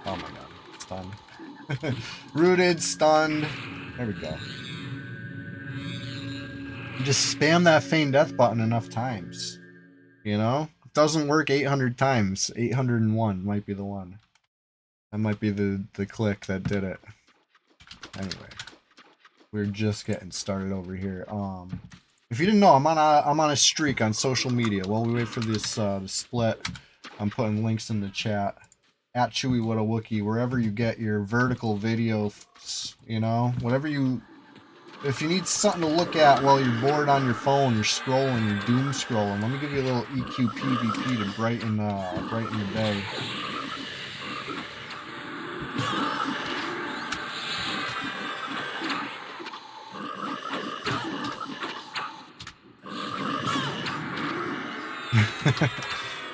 my god. Stunned. Rooted, stunned. There we go. You just spam that feign death button enough times. You know? It doesn't work 800 times. 801 might be the one. That might be the click that did it. Anyway. We're just getting started over here. If you didn't know, I'm on a streak on social media. While we wait for this to split, I'm putting links in the chat. At Chewy What a Wookie, wherever you get your vertical video, you know, whatever you. If you need something to look at while you're bored on your phone, you're scrolling, you're doom scrolling. Let me give you a little EQ PvP to brighten the day.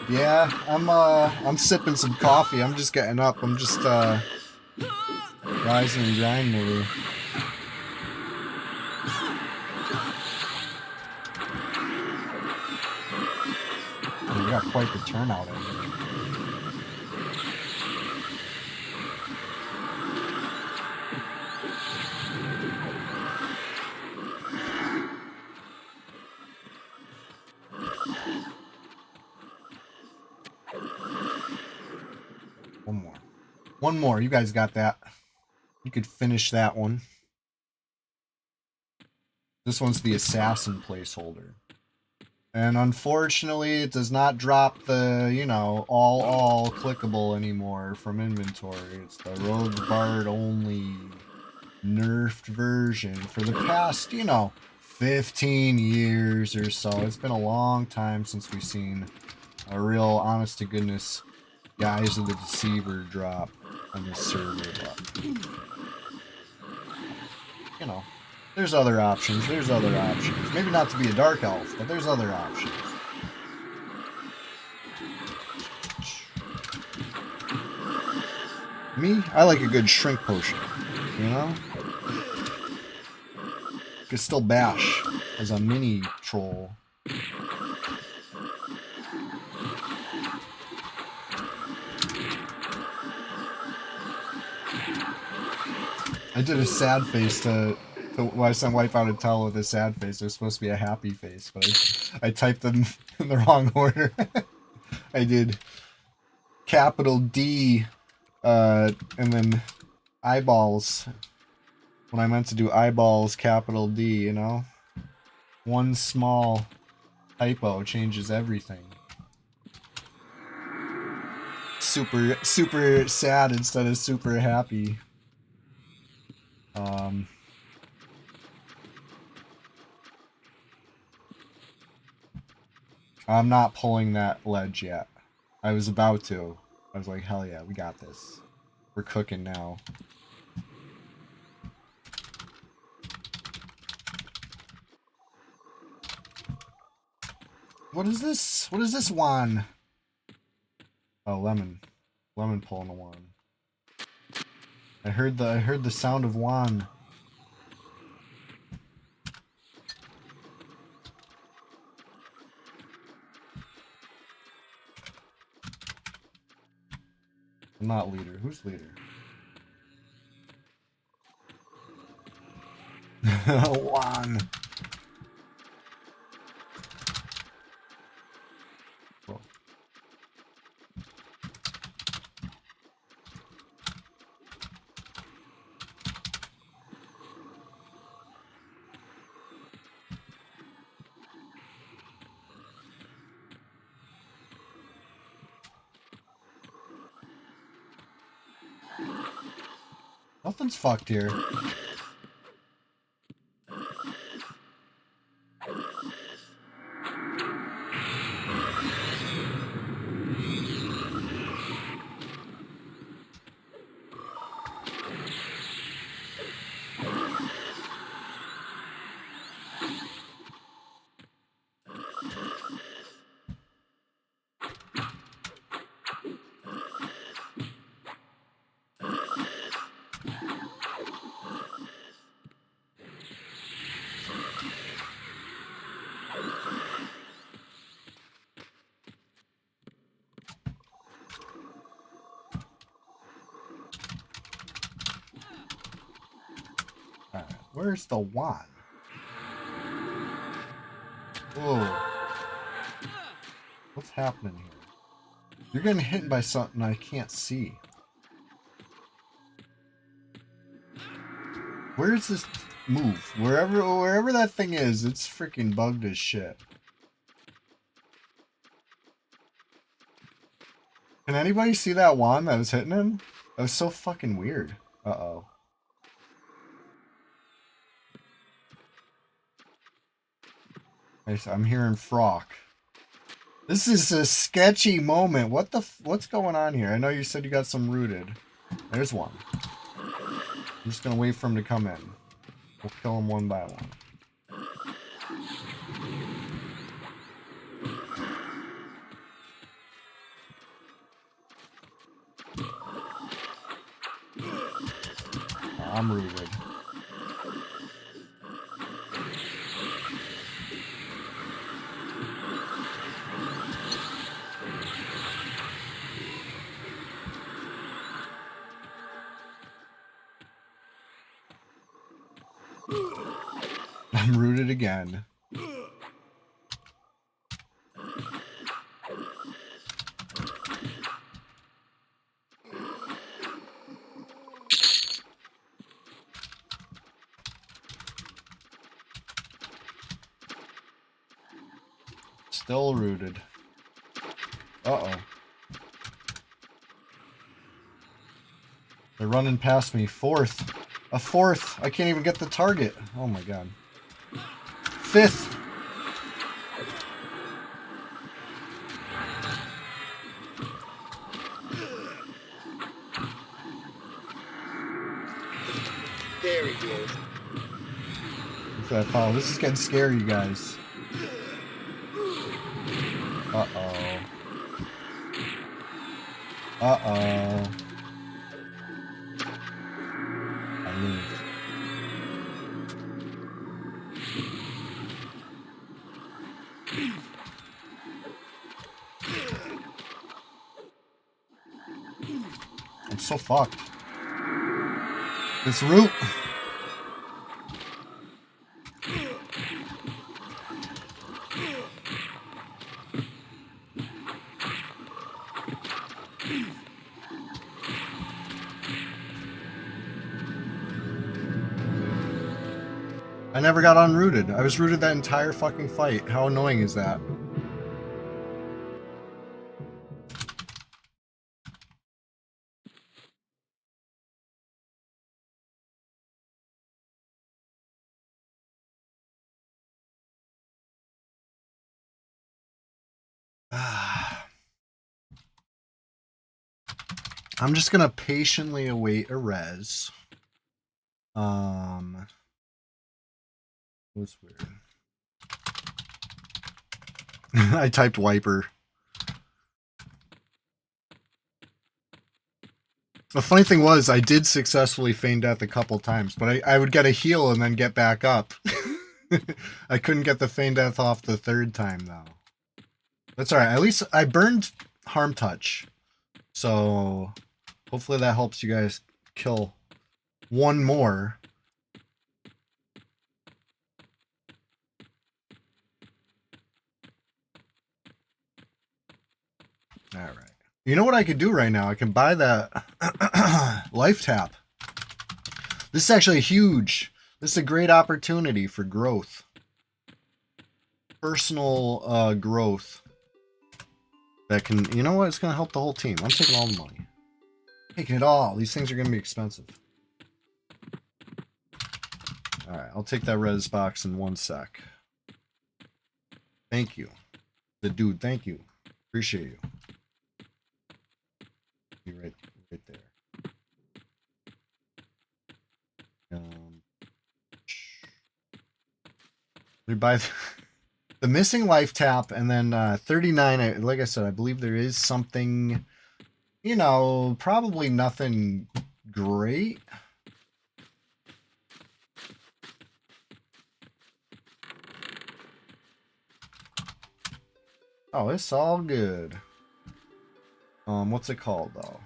Yeah, I'm sipping some coffee. I'm just getting up. I'm just rising and grinding over. We got quite the turnout in here. One more. You guys got that. You could finish that one. This one's the assassin placeholder. And unfortunately, it does not drop the, you know, all clickable anymore from inventory. It's the Rogue Bard only nerfed version for the past, you know, 15 years or so. It's been a long time since we've seen a real honest to goodness Guys of the Deceiver drop on this server, but you know, there's other options. There's other options. Maybe not to be a dark elf, but there's other options. Me, I like a good shrink potion. You know, could still bash as a mini troll. I did a sad face to when I sent Wipeout a tell with a sad face. It was supposed to be a happy face, but I typed them in the wrong order. I did capital D and then eyeballs when I meant to do eyeballs capital D, you know? One small typo changes everything. Super sad instead of super happy. I'm not pulling that ledge yet. I was about to. I was like, hell yeah, we got this. We're cooking now. What is this? What is this wand? Oh, lemon. Lemon pulling a wand. I heard the sound of wand. I'm not leader. Who's leader? Juan. Whoa. Nothing's fucked here. Alright, where's the wand? Whoa. What's happening here? You're getting hit by something I can't see. Where's this move? Wherever that thing is, it's freaking bugged as shit. Can anybody see that wand that was hitting him? That was so fucking weird. Uh-oh. I'm hearing Frock. This is a sketchy moment. What's going on here? I know you said you got some rooted. There's one. I'm just gonna wait for him to come in. We'll kill him one by one. I'm rooted. I'm rooted again. Still rooted. Uh-oh. They're running past me. Fourth. A fourth. I can't even get the target. Oh my god. Fifth. There he is. This is getting scary, you guys. Uh-oh. Uh-oh. I moved. I'm so fucked. This root. I never got unrooted. I was rooted that entire fucking fight. How annoying is that? I'm just gonna patiently await a res. What's weird? I typed wiper. The funny thing was, I did successfully feign death a couple times, but I would get a heal and then get back up. I couldn't get the feign death off the third time, though. That's alright. At least I burned harm touch. So Hopefully that helps you guys kill one more. All right. You know what I could do right now? I can buy that life tap. This is actually huge. This is a great opportunity for growth. Personal growth. That can, you know what? It's going to help the whole team. I'm taking all the money. Taking it all. These things are going to be expensive. All right. I'll take that res box in 1 sec. Thank you. The dude, thank you. Appreciate you. Be right there. We buy the missing life tap, and then 39. Like I said, I believe there is something, you know, probably nothing great. Oh, it's all good. What's it called though?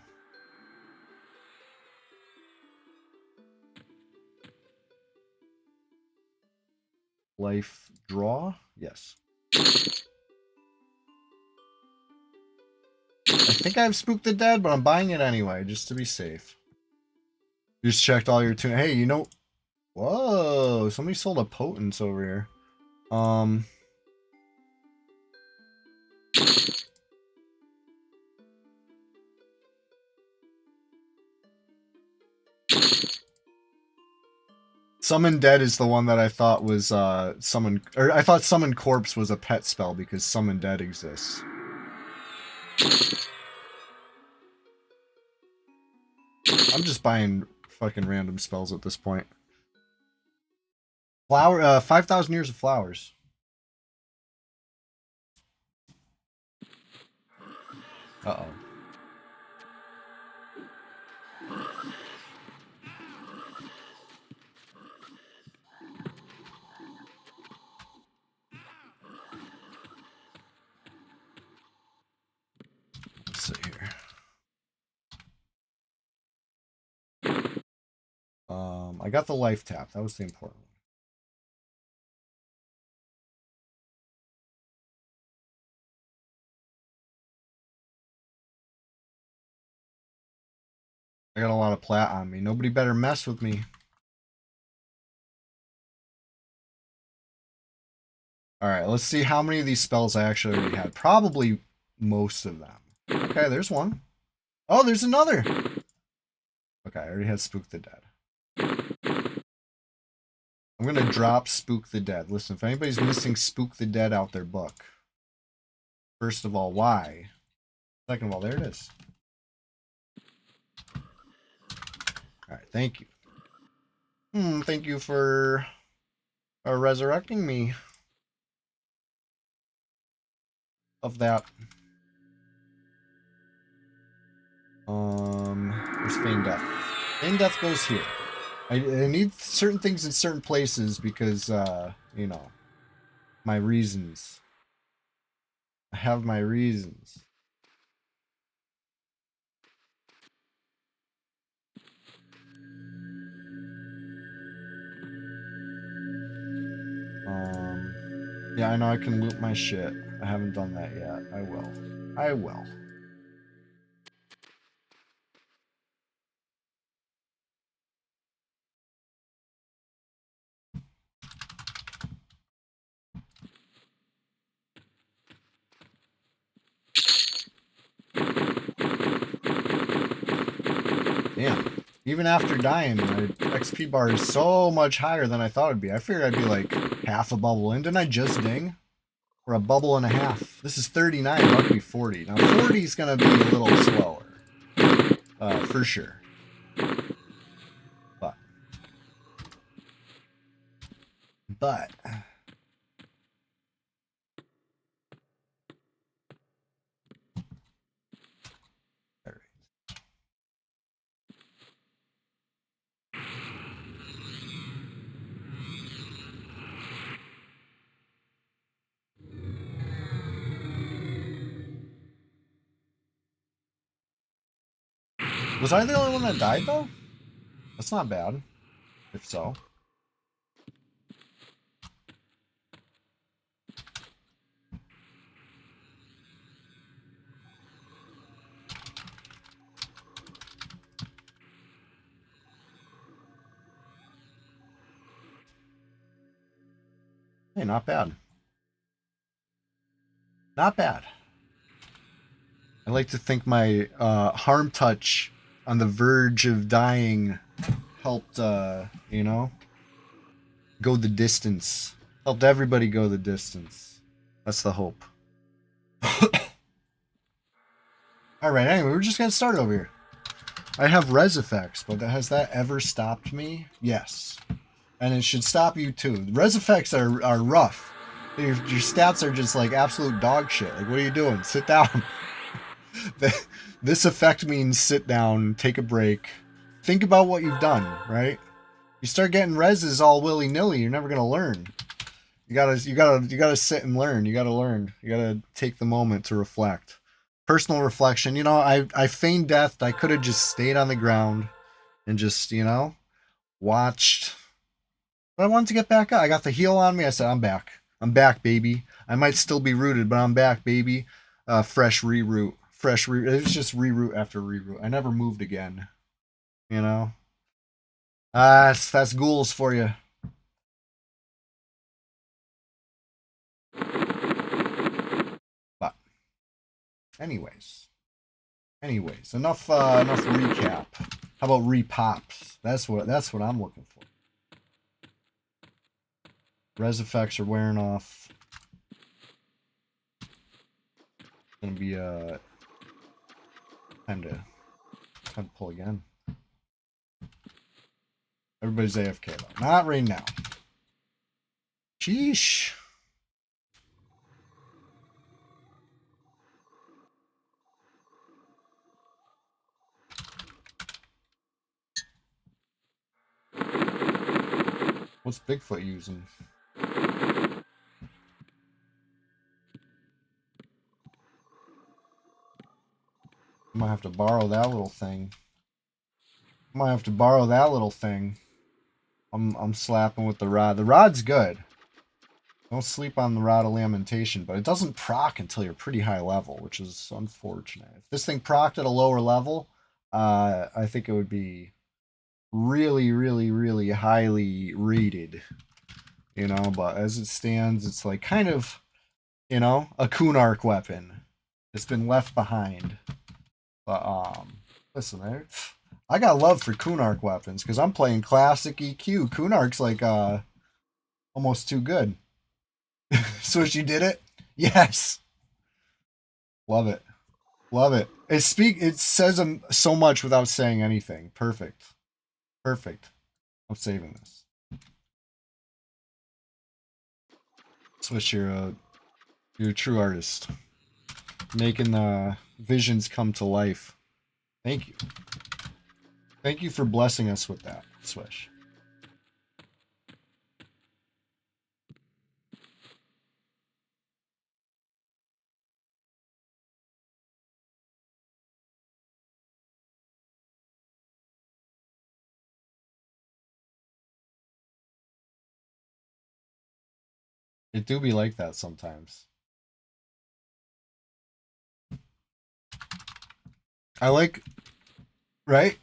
Life draw? Yes. I think I've spooked the dead, but I'm buying it anyway, just to be safe. You just checked all your tune. Hey, you know, whoa, somebody sold a potence over here. Summon Dead is the one that I thought was Summon, or I thought Summon Corpse was a pet spell because Summon Dead exists. I'm just buying fucking random spells at this point. 5,000 years of flowers. Uh-oh. Let's see here. I got the life tap. That was the important one. I got a lot of plat on me. Nobody better mess with me. Alright, let's see how many of these spells I actually already had. Probably most of them. Okay, there's one. Oh, there's another! Okay, I already had Spook the Dead. I'm gonna drop Spook the Dead. Listen, if anybody's missing Spook the Dead out their book, first of all, why? Second of all, there it is. Alright, thank you. Thank you for resurrecting me of that. Where's Feign Death? Feign Death goes here. I need certain things in certain places because, you know, my reasons. I have my reasons. Yeah, I know I can loot my shit. I haven't done that yet. I will. I will. Damn. Even after dying, my XP bar is so much higher than I thought it'd be. I figured I'd be like half a bubble in. Didn't I just ding? Or a bubble and a half. This is 39, about to be 40. Now 40 is gonna be a little slower. For sure. But Was I the only one that died, though? That's not bad. If so. Hey, not bad. Not bad. I like to think my harm touch on the verge of dying helped, you know, go the distance. Helped everybody go the distance. That's the hope. Alright, anyway, we're just gonna start over here. I have res effects, but has that ever stopped me? Yes. And it should stop you too. Res effects are rough. Your stats are just like absolute dog shit. Like, what are you doing? Sit down. This effect means sit down, take a break, think about what you've done, right? You start getting reses all willy-nilly, you're never gonna learn. You gotta sit and learn. You gotta learn. You gotta take the moment to reflect. Personal reflection. You know, I feigned death. I could have just stayed on the ground and just, you know, watched. But I wanted to get back up. I got the heal on me. I said, I'm back. I'm back, baby. I might still be rooted, but I'm back, baby. Fresh reroute. Fresh reroute. It was just reroute after reroute. I never moved again. You know? That's ghouls for you. But anyways, enough recap. How about repops? That's what I'm looking for. Res effects are wearing off. It's gonna be time to pull again. Everybody's AFK though. Not right now. Sheesh. What's Bigfoot using? I might have to borrow that little thing. I'm slapping with the rod. The rod's good. Don't sleep on the Rod of Lamentation, but it doesn't proc until you're pretty high level, which is unfortunate. If this thing procced at a lower level, I think it would be really, really, really highly rated. You know, but as it stands, it's like kind of, you know, a Kunark weapon. It's been left behind. But listen, I got love for Kunark weapons because I'm playing classic EQ. Kunark's like almost too good. Swish, you did it? Yes. Love it. Love it. It says so much without saying anything. Perfect. Perfect. I'm saving this. Swish, you're a true artist. Making the visions come to life. Thank you. Thank you for blessing us with that, Swish. It do be like that sometimes. I like, right?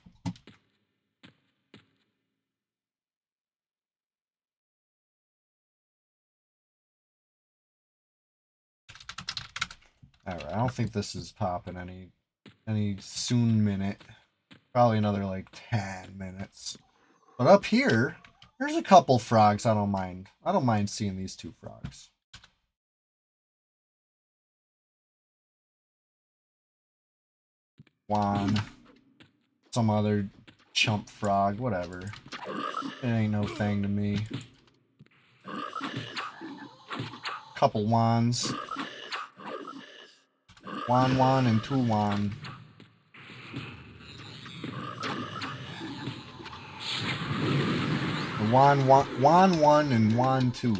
Alright, I don't think this is popping any soon minute. Probably another like 10 minutes. But up here, there's a couple frogs I don't mind. I don't mind seeing these two frogs. Juan. Some other chump frog, whatever. It ain't no thing to me. Couple Juans. Juan and two Juan. Juan 1 and Juan 2.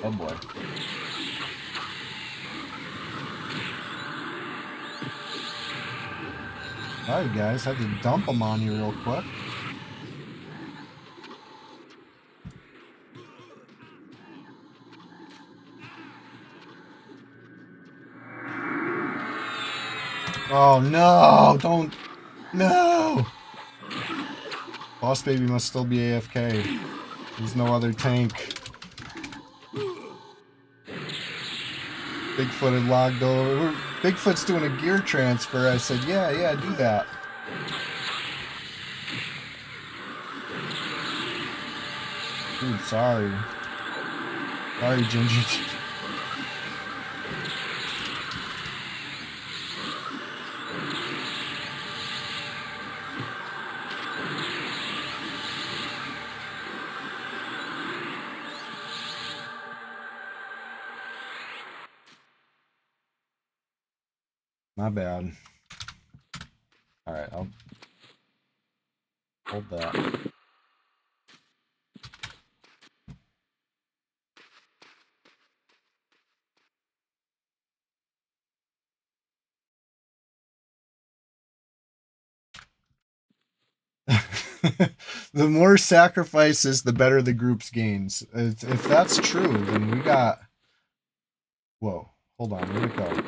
Oh boy. Alright guys, had to dump them on you real quick. Oh no, don't, no! Boss Baby must still be AFK. There's no other tank. Bigfoot had logged over. Bigfoot's doing a gear transfer. I said, yeah, do that. Dude, sorry. Sorry, Ginger. My bad. Alright, I'll hold that. The more sacrifices, the better the group's gains. If that's true, then we got... Whoa, hold on, where'd it go?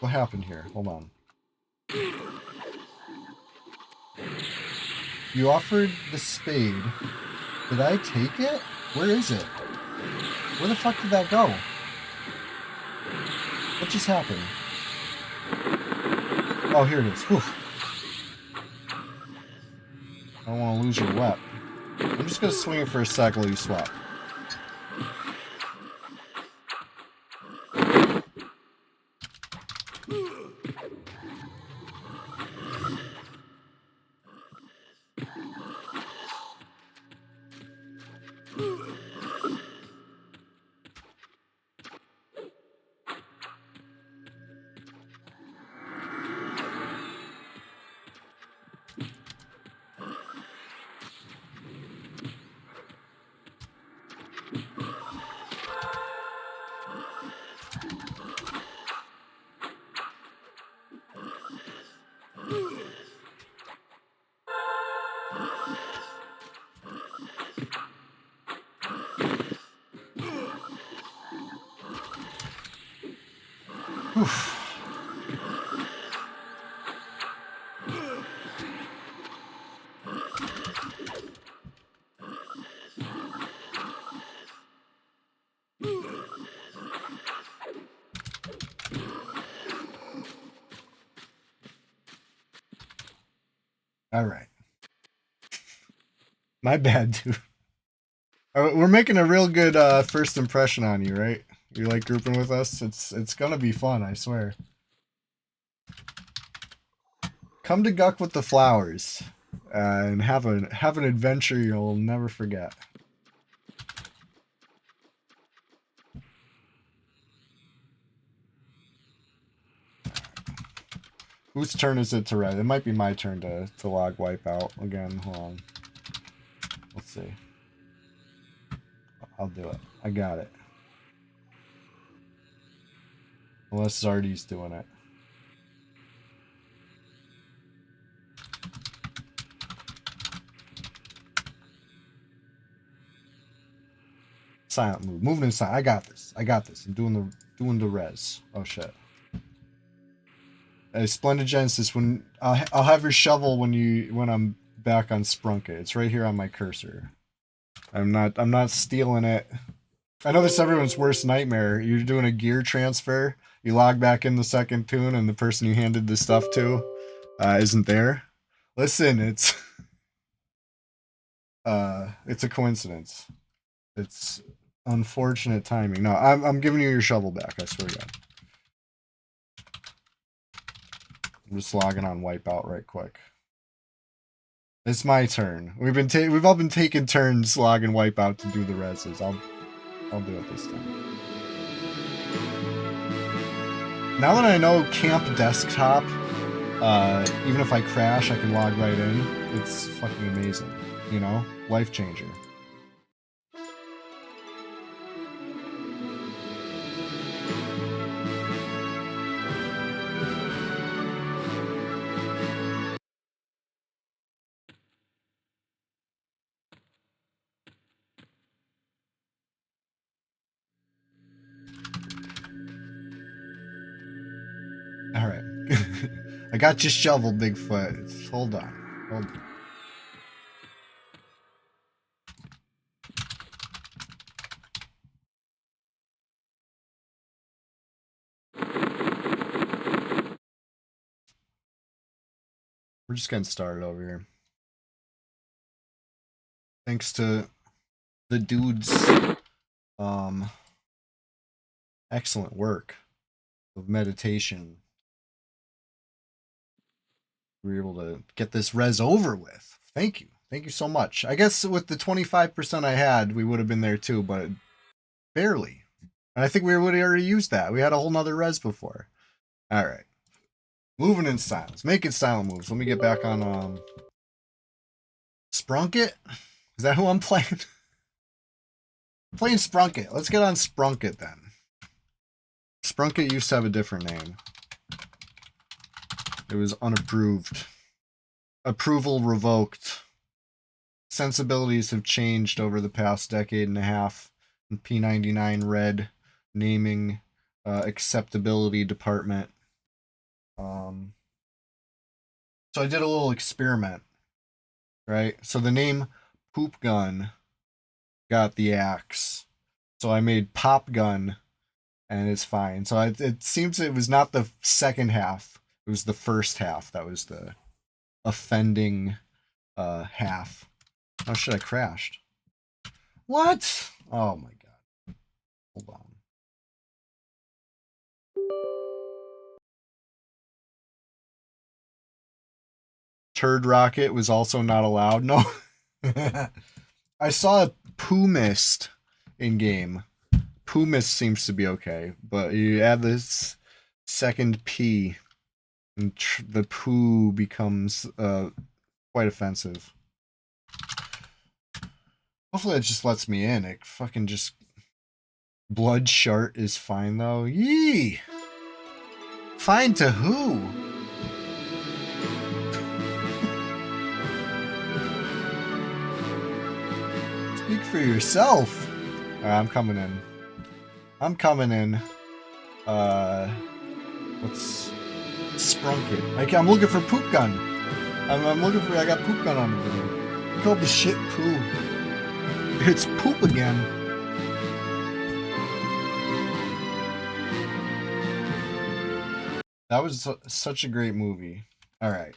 What happened here? Hold on. You offered the spade. Did I take it? Where is it? Where the fuck did that go? What just happened? Oh, here it is. Whew. I don't want to lose your wep. I'm just going to swing it for a sec while you swap. Oof. All right. My bad, dude. We're making a real good first impression on you, right? You like grouping with us? It's gonna be fun, I swear. Come to Guck with the Flowers and have an adventure you'll never forget. Whose turn is it to red? It might be my turn to log Wipeout again. Hold on. Let's see. I'll do it. I got it. Unless Zardy's doing it. Silent move. Moving inside. I got this. I got this. I'm doing the res. Oh shit. Hey, Splendid Genesis, when I'll have your shovel when I'm back on Sprunket. It's right here on my cursor. I'm not stealing it. I know this is everyone's worst nightmare. You're doing a gear transfer. You log back in the second tune, and the person you handed the stuff to isn't there. Listen, it's a coincidence. It's unfortunate timing. No, I'm giving you your shovel back. I swear to God. I'm just logging on Wipeout right quick. It's my turn. We've all been taking turns logging Wipeout to do the reses. I'll do it this time. Now that I know Camp Desktop, even if I crash, I can log right in. It's fucking amazing. You know? Life changer. All right. I got your shovel, Bigfoot. Hold on. Hold on. We're just getting started over here. Thanks to the dude's excellent work of meditation, we were able to get this res over with. Thank you. Thank you so much. I guess with the 25% I had, we would have been there too, but barely. And I think we would have already used that. We had a whole nother res before. All right. Moving in silence. Making silent moves. Let me get back on Sprunkit? Is that who I'm playing? I'm playing Sprunkit. Let's get on Sprunkit then. Sprunkit used to have a different name. It was unapproved. Approval revoked. Sensibilities have changed over the past decade and a half. In P99 Red naming acceptability department. So I did a little experiment, right? So the name Poop Gun got the axe. So I made Pop Gun, and it's fine. So it seems it was not the second half. It was the first half. That was the offending half. Oh shit, I crashed. What? Oh my god. Hold on. Turd Rocket was also not allowed. No. I saw a Poo Mist in game. Poo Mist seems to be okay, but you add this second P, and the poo becomes quite offensive. Hopefully it just lets me in. It fucking just... Blood Shart is fine though. Yee! Fine to who? Speak for yourself. Alright, I'm coming in. I'm coming in. Let's sprunk it. I'm looking for Poop Gun. I'm looking for... I got Poop Gun on the game. Called the shit poo. It's poop again. That was such a great movie. Alright.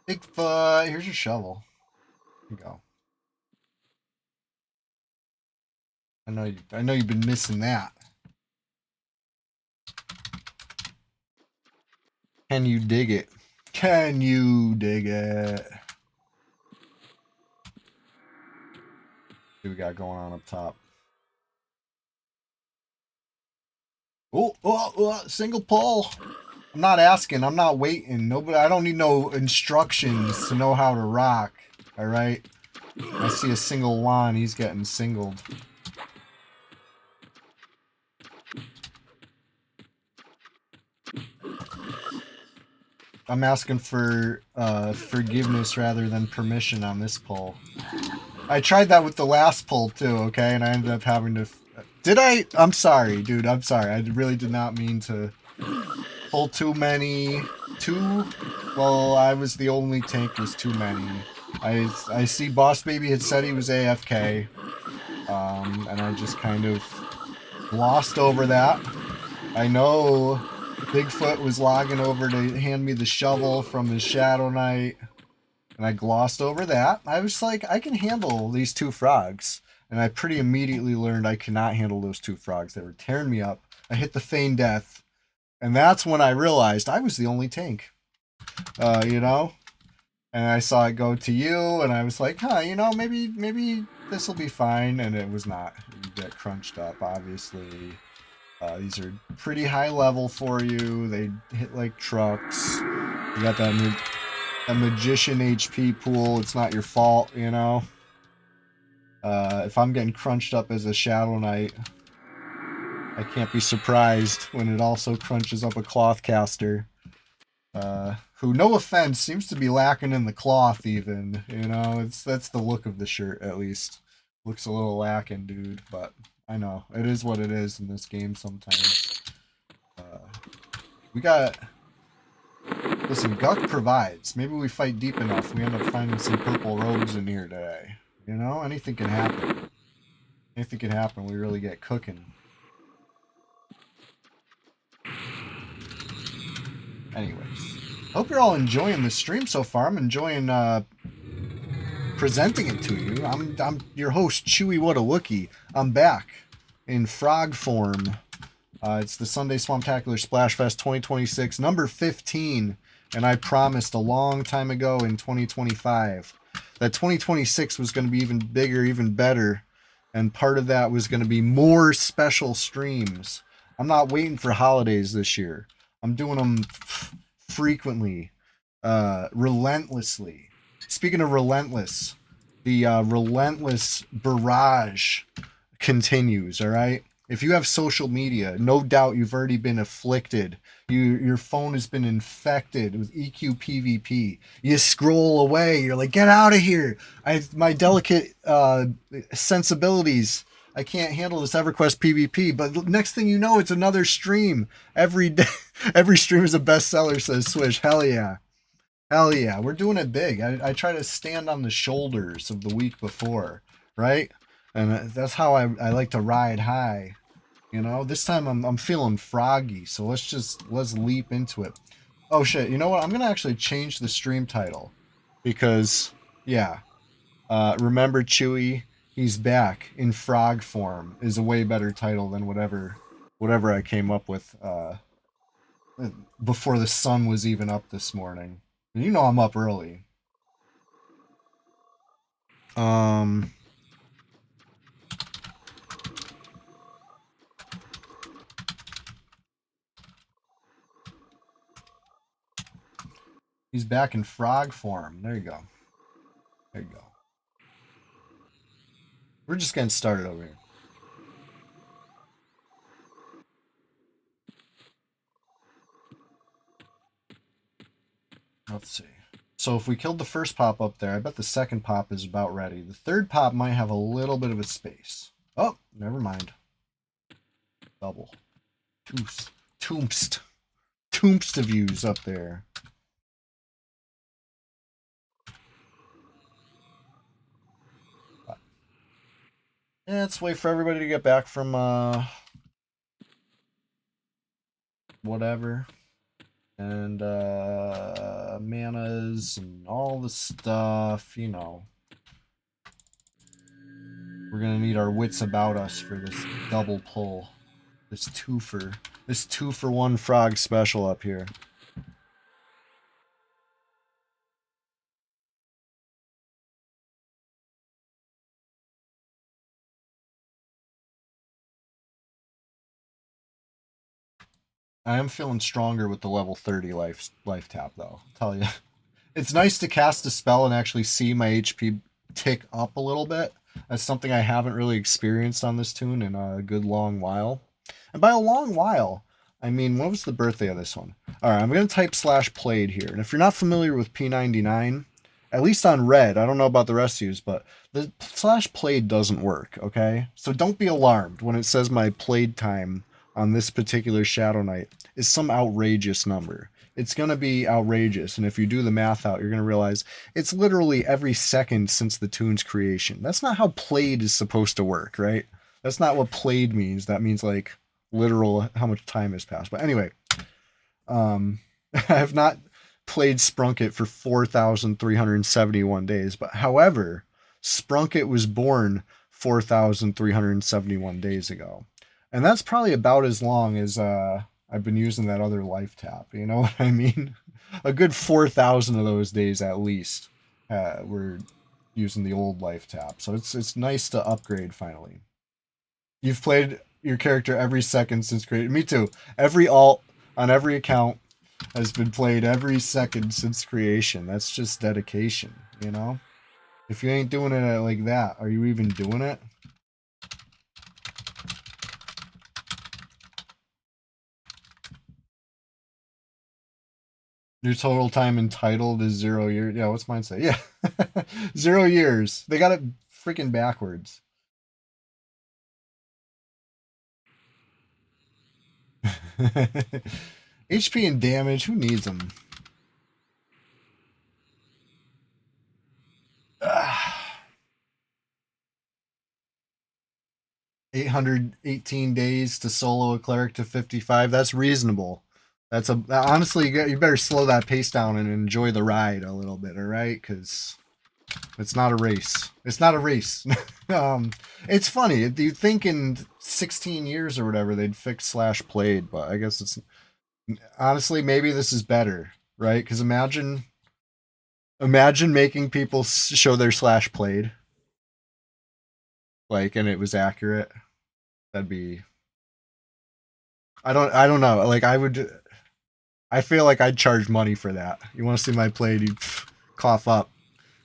Bigfoot, here's your shovel. Here you go. I know you've been missing that. Can you dig it? Can you dig it? What we got going on up top? Oh, single pull. I'm not asking. I'm not waiting. Nobody. I don't need no instructions to know how to rock. All right. I see a single lawn. He's getting singled. I'm asking for forgiveness rather than permission on this pull. I tried that with the last pull too, okay, and I ended up having to... Did I? I'm sorry, dude. I'm sorry. I really did not mean to pull too many. Well, I was the only tank was too many. I see Boss Baby had said he was AFK, and I just kind of glossed over that. I know Bigfoot was logging over to hand me the shovel from his Shadow Knight, and I glossed over that. I was like, I can handle these two frogs. And I pretty immediately learned I cannot handle those two frogs. They were tearing me up. I hit the feign death. And that's when I realized I was the only tank. You know? And I saw it go to you, and I was like, huh, you know, maybe this will be fine. And it was not. You get crunched up, obviously. These are pretty high level for you. They hit like trucks. You got that magician HP pool. It's not your fault, you know? If I'm getting crunched up as a Shadow Knight, I can't be surprised when it also crunches up a cloth caster. Who, no offense, seems to be lacking in the cloth even. You know, that's the look of the shirt, at least. Looks a little lacking, dude, but I know. It is what it is in this game sometimes. We got... Listen, Guck provides. Maybe we fight deep enough, we end up finding some purple robes in here today. You know, anything can happen. Anything can happen, we really get cooking. Anyways. Hope you're all enjoying the stream so far. I'm enjoying presenting it to you. I'm your host, Chewy What a Wookie. I'm back in frog form. It's the Sunday Swamptacular Splashfest 2026, number 15. And I promised a long time ago in 2025 that 2026 was going to be even bigger, even better. And part of that was going to be more special streams. I'm not waiting for holidays this year. I'm doing them frequently, relentlessly. Speaking of relentless, the relentless barrage continues, all right? If you have social media, no doubt you've already been afflicted. Your phone has been infected with EQ PvP. You scroll away. You're like, get out of here. My delicate sensibilities, I can't handle this EverQuest PvP. But next thing you know, it's another stream. Every day, every stream is a bestseller, says Swish. Hell yeah. Hell yeah. We're doing it big. I try to stand on the shoulders of the week before, right? And that's how I like to ride high. You know, this time I'm feeling froggy, so let's leap into it. Oh shit, you know what? I'm gonna actually change the stream title because yeah, remember Chewy, he's back in frog form is a way better title than whatever I came up with before the sun was even up this morning. You know I'm up early. He's back in frog form. There you go. There you go. We're just getting started over here. Let's see. So if we killed the first pop up there, I bet the second pop is about ready. The third pop might have a little bit of a space. Oh, never mind. Double. Tombst views up there. Yeah, let's wait for everybody to get back from whatever. And manas and all the stuff, you know. We're gonna need our wits about us for this double pull. This two for one frog special up here. I am feeling stronger with the level 30 life tap though. I'll tell you. It's nice to cast a spell and actually see my HP tick up a little bit. That's something I haven't really experienced on this tune in a good long while. And by a long while, I mean, what was the birthday of this one? Alright, I'm going to type /played here. And if you're not familiar with P99, at least on red, I don't know about the rest of you, but the /played doesn't work, okay? So don't be alarmed when it says my played time on this particular Shadow Knight is some outrageous number. It's going to be outrageous, and if you do the math out, you're going to realize it's literally every second since the tune's creation. That's not how played is supposed to work, right? That's not what played means. That means, like, literal how much time has passed. But anyway, I have not played Sprunkit for 4,371 days, but however, Sprunkit was born 4,371 days ago. And that's probably about as long as I've been using that other life tap. You know what I mean? A good 4,000 of those days at least we're using the old life tap. So it's nice to upgrade finally. You've played your character every second since creation. Me too. Every alt on every account has been played every second since creation. That's just dedication, you know? If you ain't doing it like that, are you even doing it? Your total time entitled is 0 years. Yeah, what's mine say? Yeah. 0 years. They got it freaking backwards. HP and damage, who needs them? 818 days to solo a cleric to 55. That's reasonable. That's a honestly, you better slow that pace down and enjoy the ride a little bit, all right? Because it's not a race. It's not a race. It's funny. You'd think in 16 years or whatever they'd fix slash played, but I guess it's honestly maybe this is better, right? Because imagine making people show their slash played, like, and it was accurate. That'd be. I don't know. Like I feel like I'd charge money for that. You want to see my played? You cough up,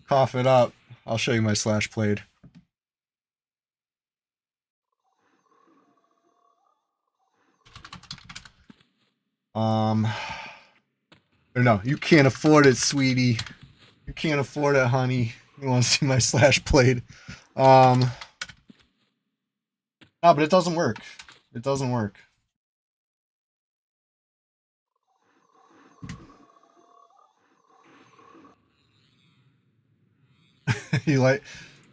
cough it up. I'll show you my slash played. Or no, you can't afford it, sweetie. You can't afford it, honey. You want to see my slash played? No, but it doesn't work. It doesn't work. You like,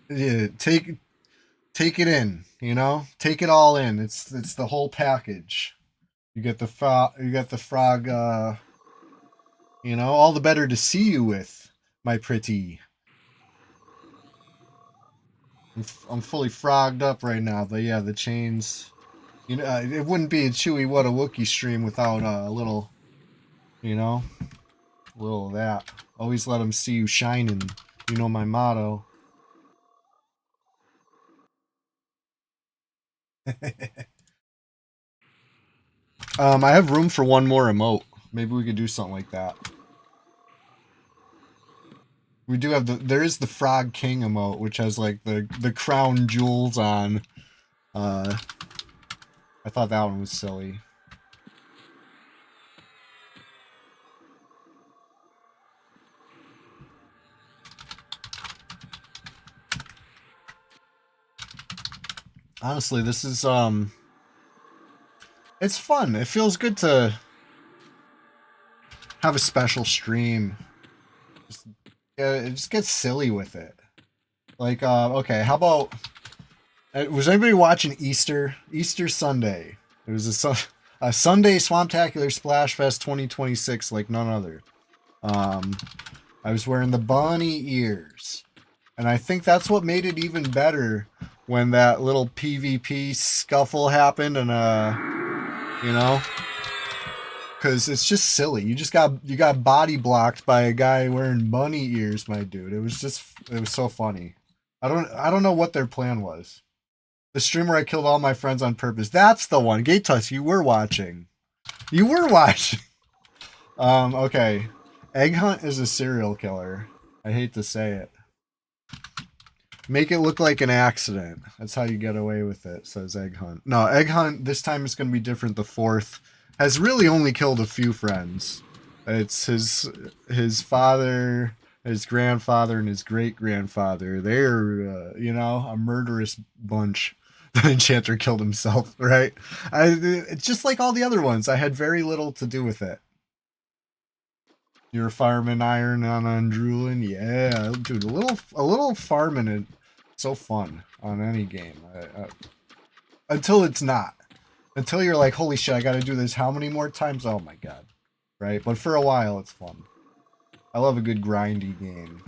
yeah, take it in. You know, take it all in. It's the whole package. You get the you get the frog. You know, all the better to see you with, my pretty. I'm fully frogged up right now, but yeah, the chains. You know, it wouldn't be a Chewy What a Wookie stream without a little, you know, a little of that. Always let them see you shining. You know my motto. I have room for one more emote. Maybe we could do something like that. We do have there is the Frog King emote, which has like the crown jewels on. I thought that one was silly. Honestly, this is it's fun. It feels good to have a special stream. Just get silly with it. Like, okay, how about was anybody watching Easter Sunday? It was a Sunday Swamptacular Splashfest 2026 like none other. I was wearing the bunny ears, and I think that's what made it even better when that little PvP scuffle happened, and you know, because it's just silly. You got body blocked by a guy wearing bunny ears, my dude. It was so funny. I don't know what their plan was. The stream where I killed all my friends on purpose. That's the one. Gatus, you were watching. You were watching. Okay. Egg Hunt is a serial killer. I hate to say it. Make it look like an accident. That's how you get away with it, says Egg Hunt. No, Egg Hunt, this time it's going to be different. The fourth has really only killed a few friends. It's his father, his grandfather, and his great-grandfather. They're, you know, a murderous bunch. The enchanter killed himself, right? It's just like all the other ones. I had very little to do with it. You're a fireman iron on Undrulin? Yeah, dude, a little farming is so fun on any game. Until it's not. Until you're like, holy shit, I gotta do this how many more times? Oh my god. Right? But for a while, it's fun. I love a good grindy game.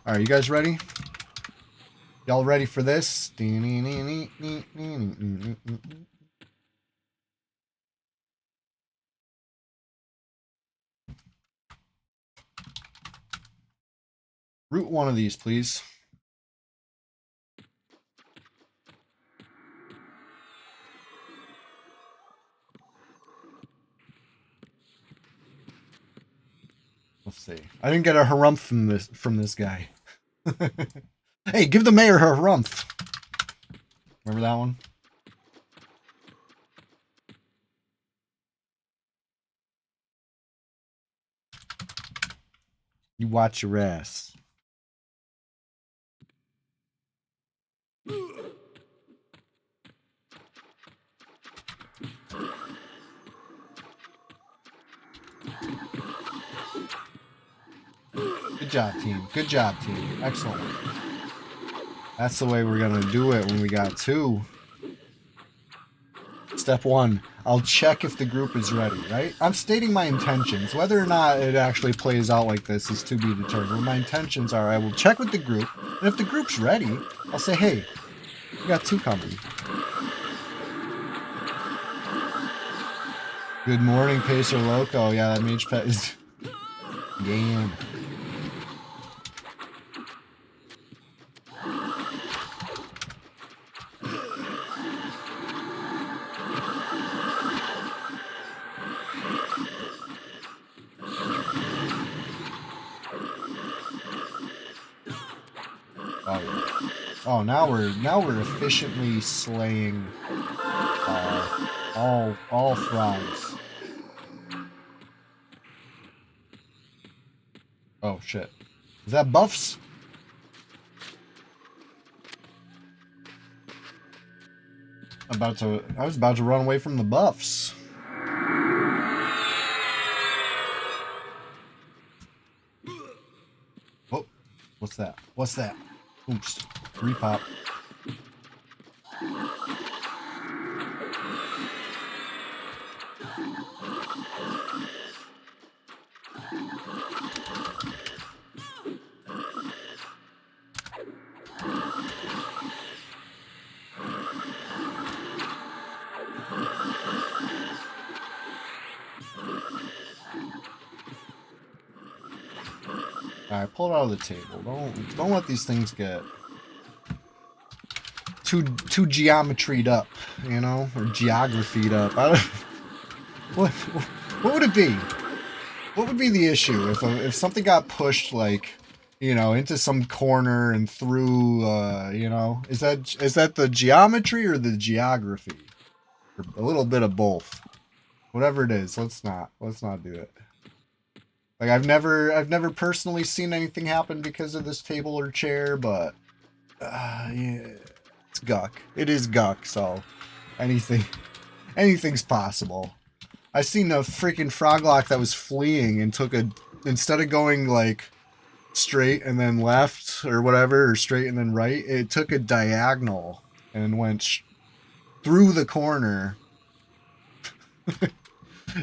Alright, you guys ready? Y'all ready for this? Root one of these, please. Let's see. I didn't get a harumph from this guy. Hey, give the mayor her harumph. Remember that one? You watch your ass. Good job, team. Good job, team. Excellent work. That's the way we're gonna do it when we got 2. Step 1, I'll check if the group is ready, right? I'm stating my intentions. Whether or not it actually plays out like this is to be determined. My intentions are I will check with the group, and if the group's ready, I'll say, hey, we got 2 coming. Good morning, Pacer Loco. Yeah, that mage pet is... Gan. Oh, yeah. Oh, now we're efficiently slaying all frogs. Oh shit. Is that buffs? I was about to run away from the buffs. Oh, what's that? What's that? Oops. Repop. Alright, pull it out of the table. Don't let these things get too geometried up, you know, or geographied up. I don't, what would it be? What would be the issue if something got pushed, like, you know, into some corner and through, you know, is that the geometry or the geography? Or a little bit of both. Whatever it is, let's not do it. Like, I've never personally seen anything happen because of this table or chair, but yeah, it's Guck. It is Guck, so anything's possible. I seen a freaking froglock that was fleeing and instead of going like straight and then left or whatever, or straight and then right, it took a diagonal and went through the corner.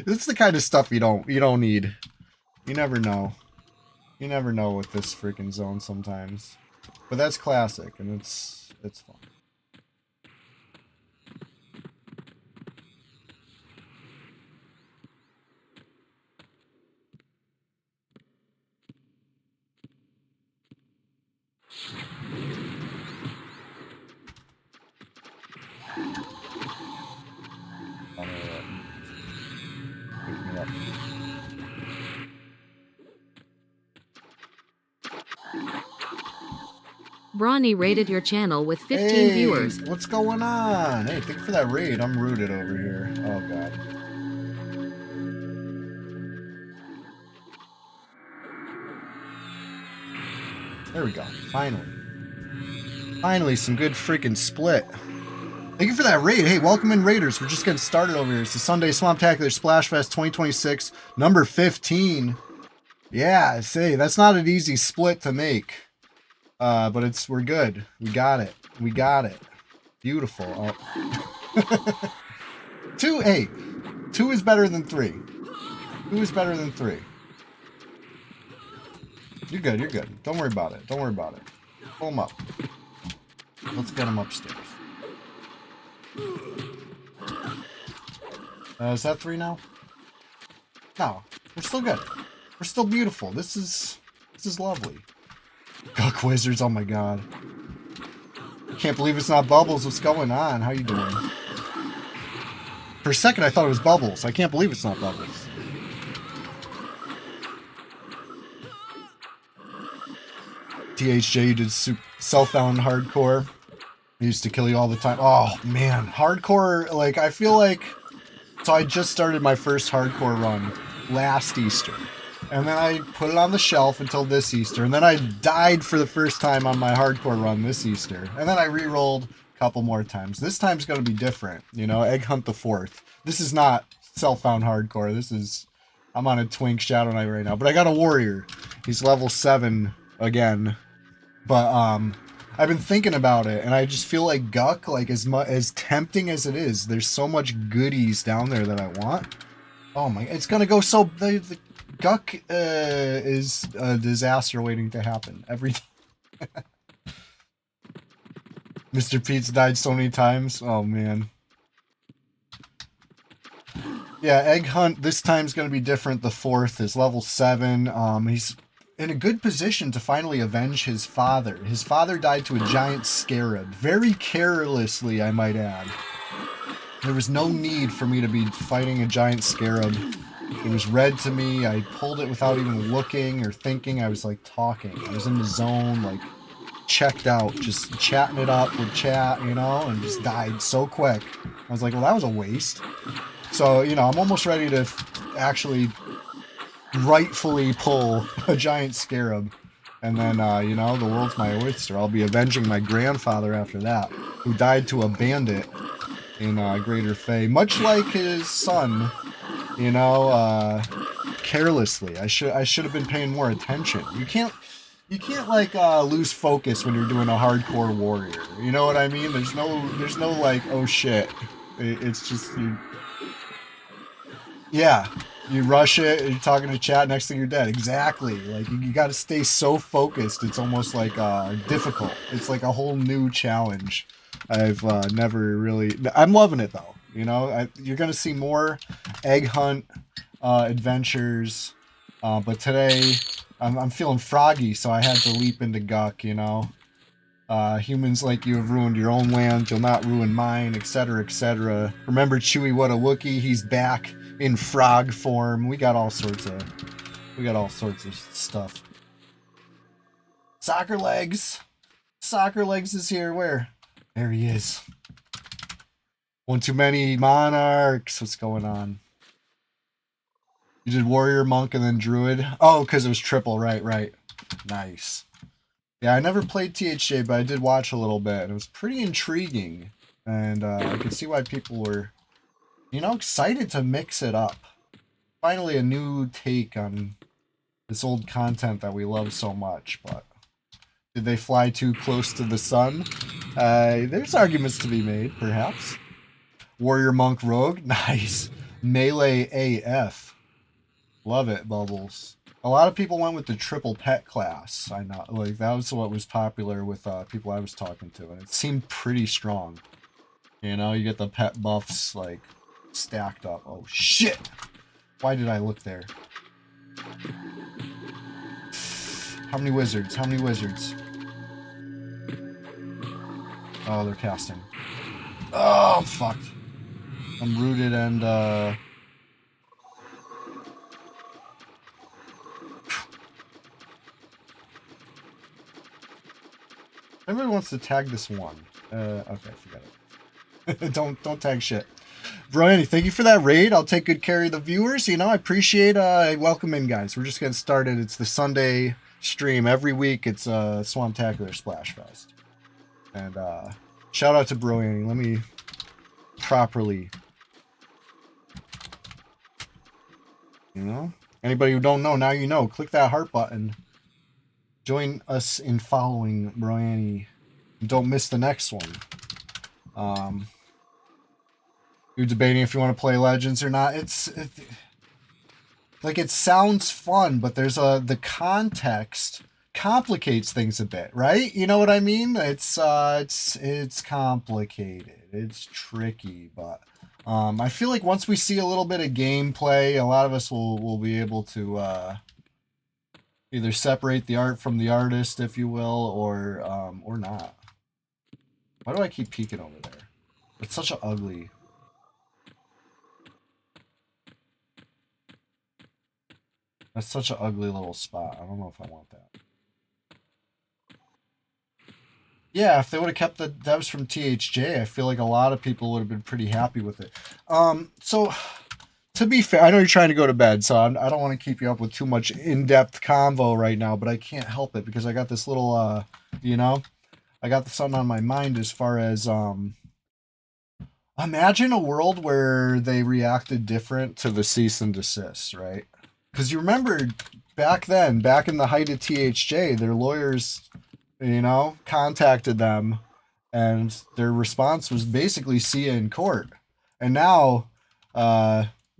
It's the kind of stuff you don't need. You never know. You never know with this freaking zone sometimes. But that's classic, and it's fun. Bronny rated your channel with 15 hey, viewers. What's going on? Hey, thank you for that raid. I'm rooted over here. Oh, God. There we go. Finally, some good freaking split. Thank you for that raid. Hey, welcome in, Raiders. We're just getting started over here. It's the Sunday SWAMPTACULAR SPLASHFEST 2026, number 15. Yeah, say, that's not an easy split to make. But we're good. We got it. Beautiful. Oh. 2 is better than 3. 2 is better than 3. You're good. Don't worry about it. Pull them up. Let's get them upstairs. Is that 3 now? No, we're still good. We're still beautiful. This is lovely. Guck Wizards, oh my god. Can't believe it's not Bubbles. What's going on? How you doing? For a second I thought it was Bubbles. I can't believe it's not Bubbles. THJ, you did self-found hardcore. I used to kill you all the time. Oh man, hardcore, like, I feel like, so I just started my first hardcore run last Easter. And then I put it on the shelf until this Easter. And then I died for the first time on my hardcore run this Easter. And then I re-rolled a couple more times. This time's going to be different. You know, Egg Hunt the 4th. This is not self-found hardcore. I'm on a Twink Shadow Knight right now. But I got a warrior. He's level 7 again. But I've been thinking about it, and I just feel like Guck, like as tempting as it is, there's so much goodies down there that I want. Oh my, it's gonna go so the Guck is a disaster waiting to happen every time. Mr. Pete's died so many times. Oh man. Yeah, Egg Hunt this time's gonna be different. The 4th is level 7. He's in a good position to finally avenge his father. His father died to a giant scarab. Very carelessly, I might add. There was no need for me to be fighting a giant scarab. It was read to me. I pulled it without even looking or thinking. I was like talking. I was in the zone, like checked out, just chatting it up with chat, you know, and just died so quick. I was like, well, that was a waste. So, you know, I'm almost ready to actually rightfully pull a giant scarab, and then you know, the world's my oyster. I'll be avenging my grandfather after that, who died to a bandit in Greater Fey, much like his son, you know, carelessly. I should have been paying more attention. You can't like lose focus when you're doing a hardcore warrior, you know what I mean? There's no like, oh shit, it's just yeah, you rush it, you're talking to chat, next thing you're dead. Exactly. Like, you got to stay so focused. It's almost like difficult. It's like a whole new challenge. I've never really... I'm loving it, though. You know, you're going to see more Egg Hunt adventures. But today, I'm feeling froggy, so I had to leap into Guck, you know. Humans like you have ruined your own land. You'll not ruin mine, etc., etc. Remember Chewie, what a Wookiee. He's back in frog form. We got all sorts of stuff. Soccer Legs is here. Where? There he is. One too many monarchs. What's going on? You did warrior, monk, and then druid. Oh, because it was triple. Right. Nice. Yeah, I never played THJ, but I did watch a little bit, and it was pretty intriguing. And I could see why people were, you know, excited to mix it up. Finally, a new take on this old content that we love so much. But did they fly too close to the sun? There's arguments to be made, perhaps. Warrior, monk, rogue. Nice. Melee AF. Love it, Bubbles. A lot of people went with the triple pet class. I know, like, that was what was popular with people I was talking to, and it seemed pretty strong. You know, you get the pet buffs, like, stacked up. Oh, shit! Why did I look there? How many wizards? How many wizards? Oh, they're casting. Oh, I'm fucked. I'm rooted and, Everybody wants to tag this one. Okay, forget it. don't tag shit. Brian, thank you for that raid. I'll take good care of the viewers. You know, I appreciate welcome in, guys. We're just getting started. It's the Sunday stream. Every week it's SWAMPTACULAR SPLASHFEST. And shout out to Bro Annie. Let me properly, you know? Anybody who don't know, now you know. Click that heart button. Join us in following Brianny. Don't miss the next one. You're debating if you want to play Legends or not. It sounds fun, but there's the context complicates things a bit, right? You know what I mean? It's complicated. It's tricky, but I feel like once we see a little bit of gameplay, a lot of us will be able to either separate the art from the artist, if you will, or not. Why do I keep peeking over there? It's such an ugly... That's such an ugly little spot. I don't know if I want that. Yeah, if they would have kept the devs from THJ, I feel like a lot of people would have been pretty happy with it. So... To be fair, I know you're trying to go to bed, so I don't want to keep you up with too much in-depth convo right now, but I can't help it because I got this little, you know, I got something on my mind as far as, imagine a world where they reacted different to the cease and desist, right? Because you remember back then, back in the height of THJ, their lawyers, you know, contacted them, and their response was basically see you in court. And now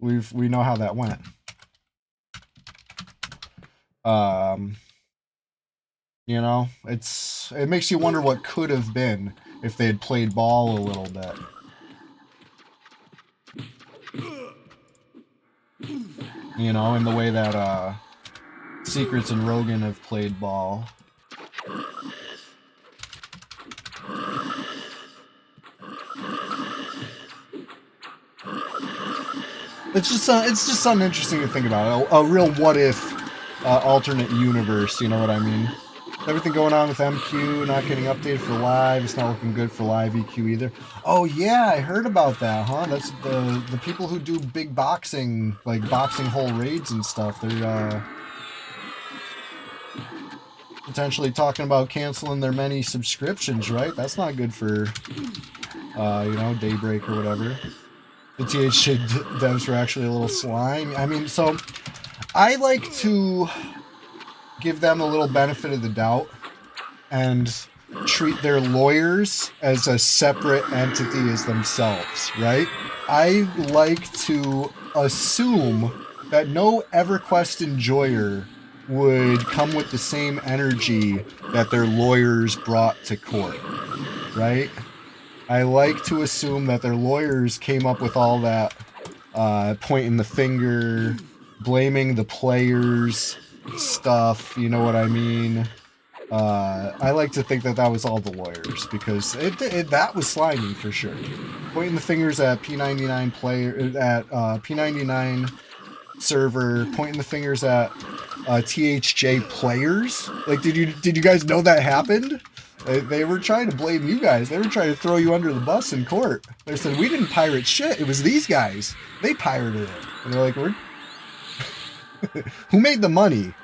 we know how that went. You know, it makes you wonder what could have been if they had played ball a little bit. You know, in the way that Secrets and Rogan have played ball. It's just something interesting to think about. A real what if alternate universe, you know what I mean? Everything going on with MQ, not getting updated for live. It's not looking good for live EQ either. Oh yeah, I heard about that, huh? That's the people who do big boxing, like boxing hole raids and stuff. They're potentially talking about canceling their many subscriptions, right? That's not good for, you know, Daybreak or whatever. The THC devs were actually a little slime. I mean, so I like to give them a little benefit of the doubt and treat their lawyers as a separate entity as themselves, right? I like to assume that no EverQuest enjoyer would come with the same energy that their lawyers brought to court, right? I like to assume that their lawyers came up with all that pointing the finger, blaming the players stuff, you know what I mean? I like to think that that was all the lawyers, because that was slimy for sure. Pointing the fingers at P99 player, at P99 server, pointing the fingers at THJ players. Like, did you guys know that happened? They were trying to blame you guys. They were trying to throw you under the bus in court. They said, we didn't pirate shit. It was these guys. They pirated it. And they're like, who made the money?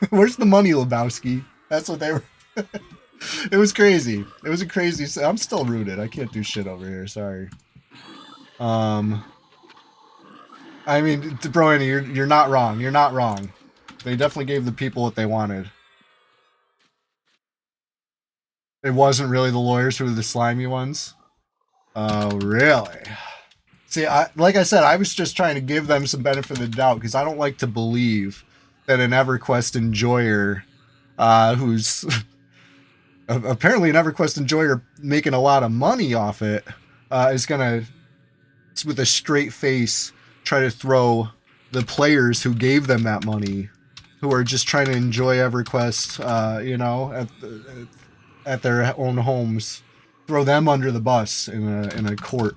Where's the money, Lebowski? That's what they were. It was crazy. It was a crazy. I'm still rooted. I can't do shit over here. Sorry. I mean, Brony, you're not wrong. You're not wrong. They definitely gave the people what they wanted. It wasn't really the lawyers who were the slimy ones. Oh, really? See, like I said, I was just trying to give them some benefit of the doubt, because I don't like to believe that an EverQuest enjoyer, who's apparently an EverQuest enjoyer making a lot of money off it, is gonna, with a straight face, try to throw the players who gave them that money, who are just trying to enjoy EverQuest, you know, at their own homes, throw them under the bus in a court.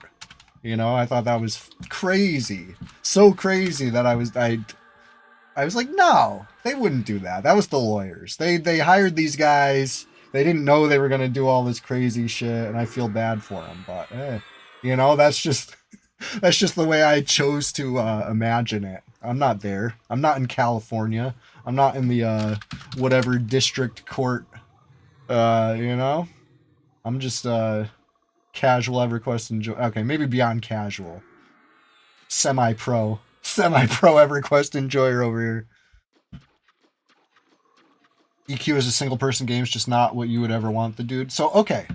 You know, I thought that was crazy, so crazy that I was like, no, they wouldn't do that. That was the lawyers. They hired these guys. They didn't know they were gonna do all this crazy shit, and I feel bad for them. But you know, that's just the way I chose to imagine it. I'm not there. I'm not in California. I'm not in the whatever district court. You know, I'm just casual EverQuest enjoy. Okay, maybe beyond casual. Semi-pro EverQuest enjoyer over here. EQ is a single person game. It's just not what you would ever want the dude. So, okay.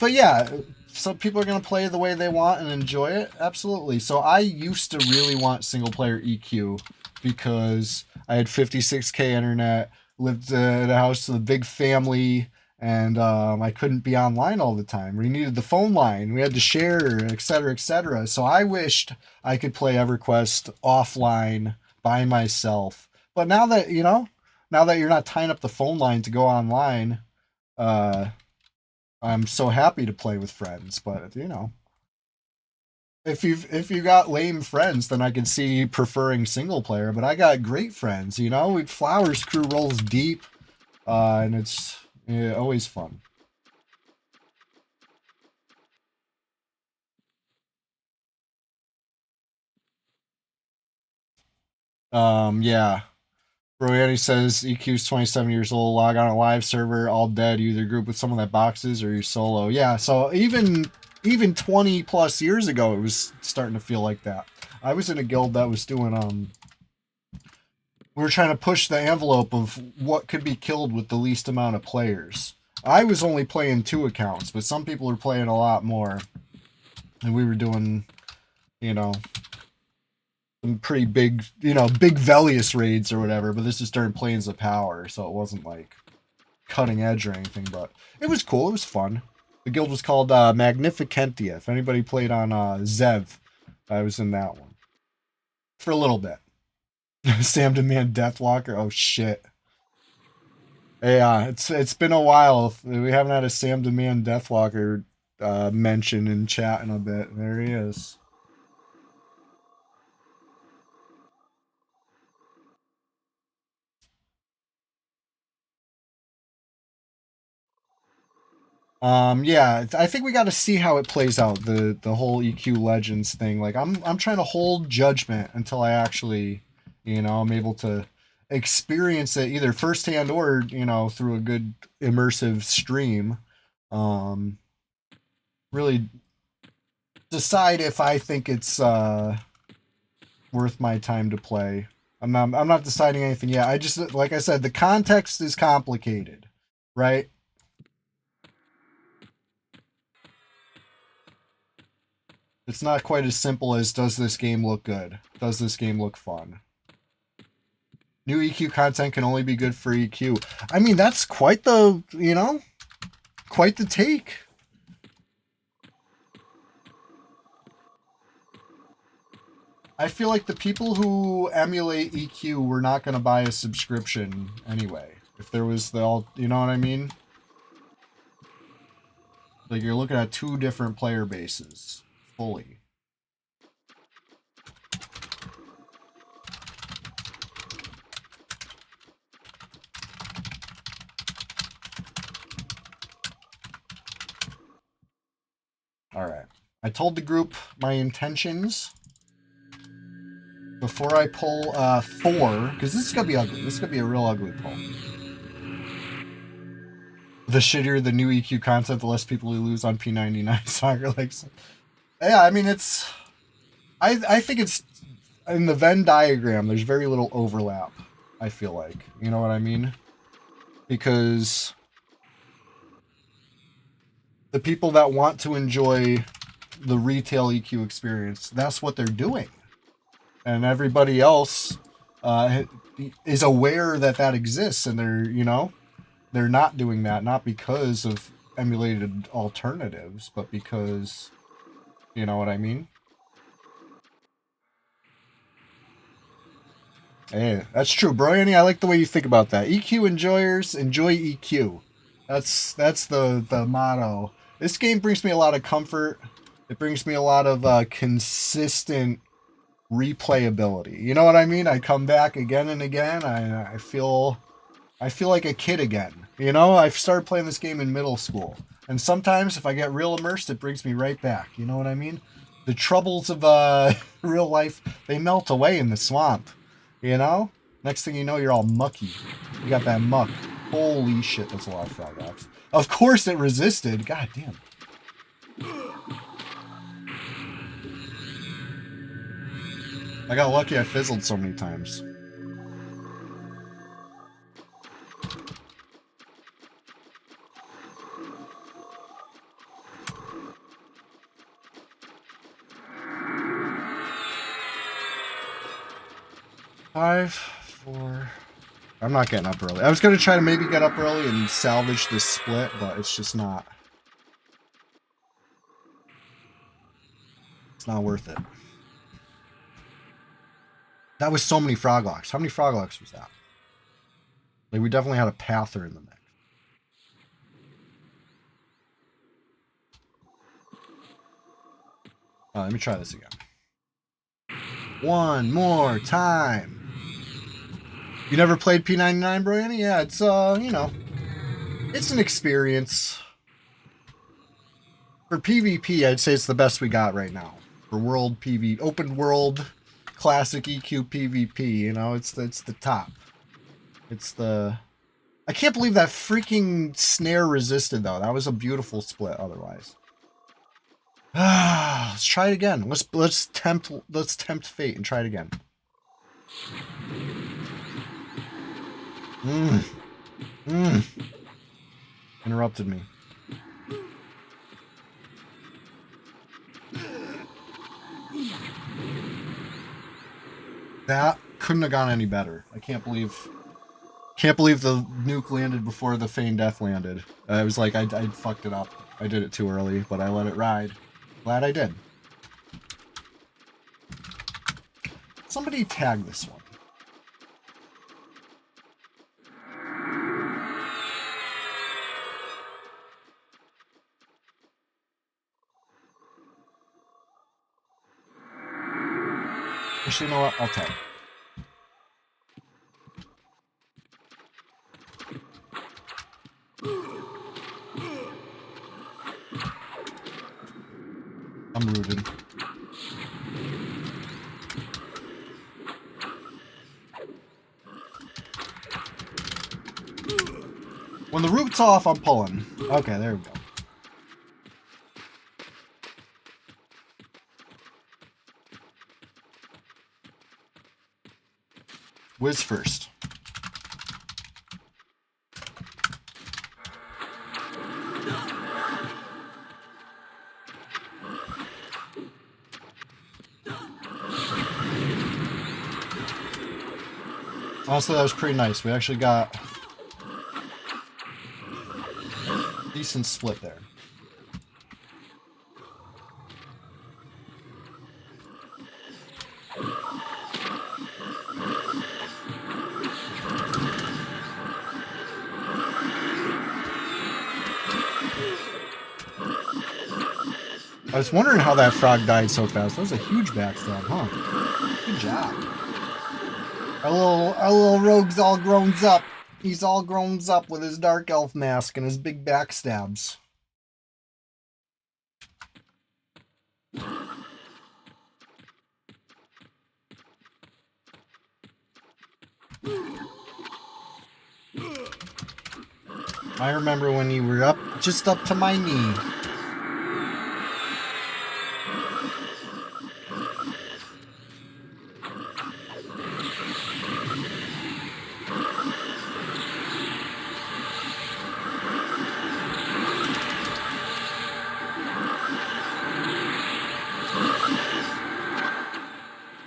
But yeah, some people are going to play the way they want and enjoy it. Absolutely. So I used to really want single player EQ because I had 56K internet, lived at a house with a big family, and I couldn't be online all the time. We needed the phone line. We had to share, etc., etc. So I wished I could play EverQuest offline by myself. But now that, you know, now that you're not tying up the phone line to go online, I'm so happy to play with friends. But, you know, if you got lame friends, then I can see preferring single player. But I got great friends, you know. Flowers crew rolls deep, and it's always fun. Yeah. Royani says EQ's 27 years old, log on a live server, all dead. You either group with someone that boxes or you're solo. Yeah, so even 20 plus years ago, it was starting to feel like that. I was in a guild that was doing we were trying to push the envelope of what could be killed with the least amount of players. I was only playing 2 accounts, but some people were playing a lot more. And we were doing, you know, some pretty big, big Velius raids or whatever, but this is during Planes of Power, so it wasn't like cutting edge or anything, but it was cool. It was fun. The guild was called Magnificentia. If anybody played on Zev, I was in that one. For a little bit. Sam Demand Deathwalker. Oh shit. Yeah, it's been a while. We haven't had a Sam Demand Deathwalker mention in chat in a bit. There he is. Yeah, I think we got to see how it plays out, the whole EQ Legends thing. Like I'm trying to hold judgment until I actually, I'm able to experience it either firsthand or, through a good immersive stream. Really decide if I think it's worth my time to play. I'm not deciding anything yet. I just, like I said, the context is complicated, right? It's not quite as simple as, does this game look good? Does this game look fun? New EQ content can only be good for EQ. I mean, that's quite the, quite the take. I feel like the people who emulate EQ were not going to buy a subscription anyway. If there was you know what I mean? Like, you're looking at 2 different player bases, fully. Alright. I told the group my intentions before I pull 4, because this is going to be ugly. This is going to be a real ugly pull. The shittier the new EQ content, the less people who lose on P99 soccer legs. Yeah, I mean, it's... I think it's... In the Venn diagram, there's very little overlap, I feel like. You know what I mean? Because the people that want to enjoy the retail EQ experience, that's what they're doing. And everybody else is aware that that exists, and they're not doing that, not because of emulated alternatives, but because, you know what I mean? Hey, that's true, bro. Annie, I like the way you think about that. EQ enjoyers enjoy EQ. That's the motto. This game brings me a lot of comfort. It brings me a lot of consistent replayability. You know what I mean? I come back again and again. I feel like a kid again. I've started playing this game in middle school. And sometimes if I get real immersed, it brings me right back. You know what I mean? The troubles of real life, they melt away in the swamp. Next thing you know, you're all mucky. You got that muck. Holy shit, that's a lot of frog ox. Of course it resisted. God damn. I got lucky I fizzled so many times. Five, 4... I'm not getting up early. I was going to try to maybe get up early and salvage this split, but it's just not. It's not worth it. That was so many frog locks. How many frog locks was that? Like, we definitely had a pather in the mix. Let me try this again. One more time. You never played P99, bro, Annie? Yeah, it's, it's an experience. For PvP, I'd say it's the best we got right now. For world PvP, open world, classic EQ PvP, it's the top. It's the... I can't believe that freaking snare resisted, though. That was a beautiful split otherwise. Let's try it again. Let's tempt fate and try it again. Interrupted me. That couldn't have gone any better. I can't believe the nuke landed before the feigned death landed. I was like, I fucked it up. I did it too early, but I let it ride. Glad I did. Somebody tag this one. Actually, you know what? I'll tag. I'm rooted. When the root's off, I'm pulling. Okay, there we go. Whiz first. Honestly, that was pretty nice. We actually got a decent split there. I was wondering how that frog died so fast. That was a huge backstab, huh? Good job. Our little rogue's all grown up. He's all grown up with his dark elf mask and his big backstabs. I remember when you were up, just up to my knee.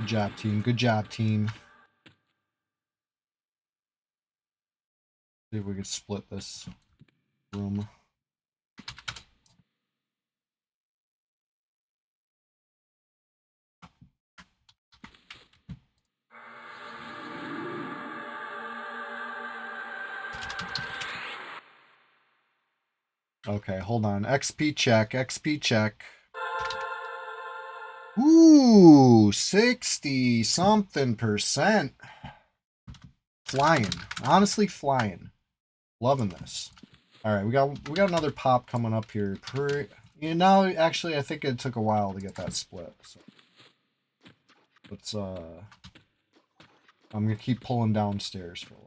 Good job, team. Good job, team. See if we can split this room. Okay, hold on. XP check, XP check. Ooh, 60 something %. Flying. Honestly, flying. Loving this. All right, we got another pop coming up here. You know, actually, I think it took a while to get that split. So let's I'm gonna keep pulling downstairs for a little.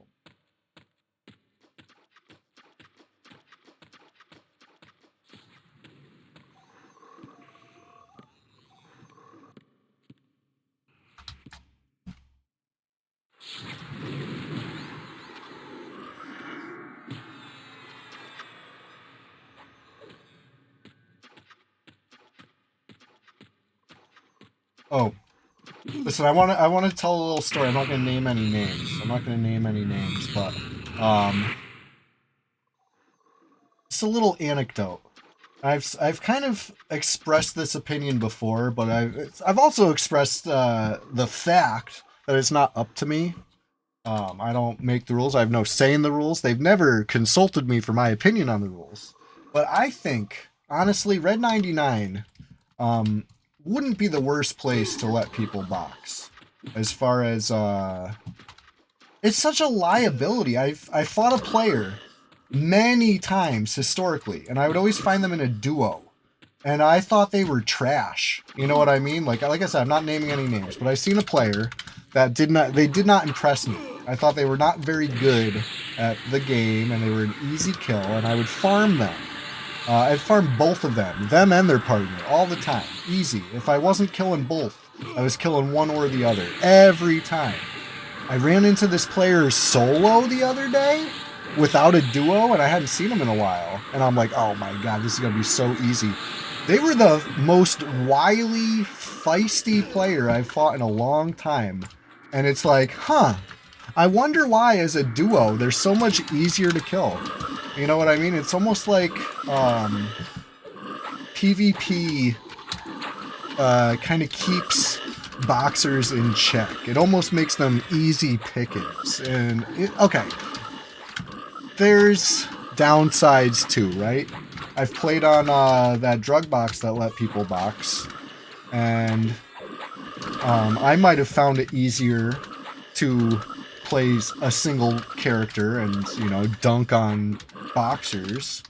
Oh, listen, I want to tell a little story. I'm not going to name any names. But it's a little anecdote. I've kind of expressed this opinion before, but I've also expressed the fact that it's not up to me. I don't make the rules. I have no say in the rules. They've never consulted me for my opinion on the rules. But I think, honestly, Red 99 wouldn't be the worst place to let people box. As far as it's such a liability. I fought a player many times historically, and I would always find them in a duo, and I thought they were trash. You know what I mean? Like I said, I'm not naming any names, but I've seen a player that did not impress me. I thought they were not very good at the game, and they were an easy kill, and I would farm them. I'd farm both of them and their partner, all the time. Easy. If I wasn't killing both, I was killing one or the other. Every time. I ran into this player solo the other day without a duo, and I hadn't seen him in a while. And I'm like, oh my god, this is going to be so easy. They were the most wily, feisty player I've fought in a long time. And it's like, huh, I wonder why as a duo they're so much easier to kill. You know what I mean? It's almost like PvP kind of keeps boxers in check. It almost makes them easy pickings. And okay, there's downsides too, right? I've played on that drug box that let people box, and I might have found it easier to play a single character and, you know, dunk on boxers.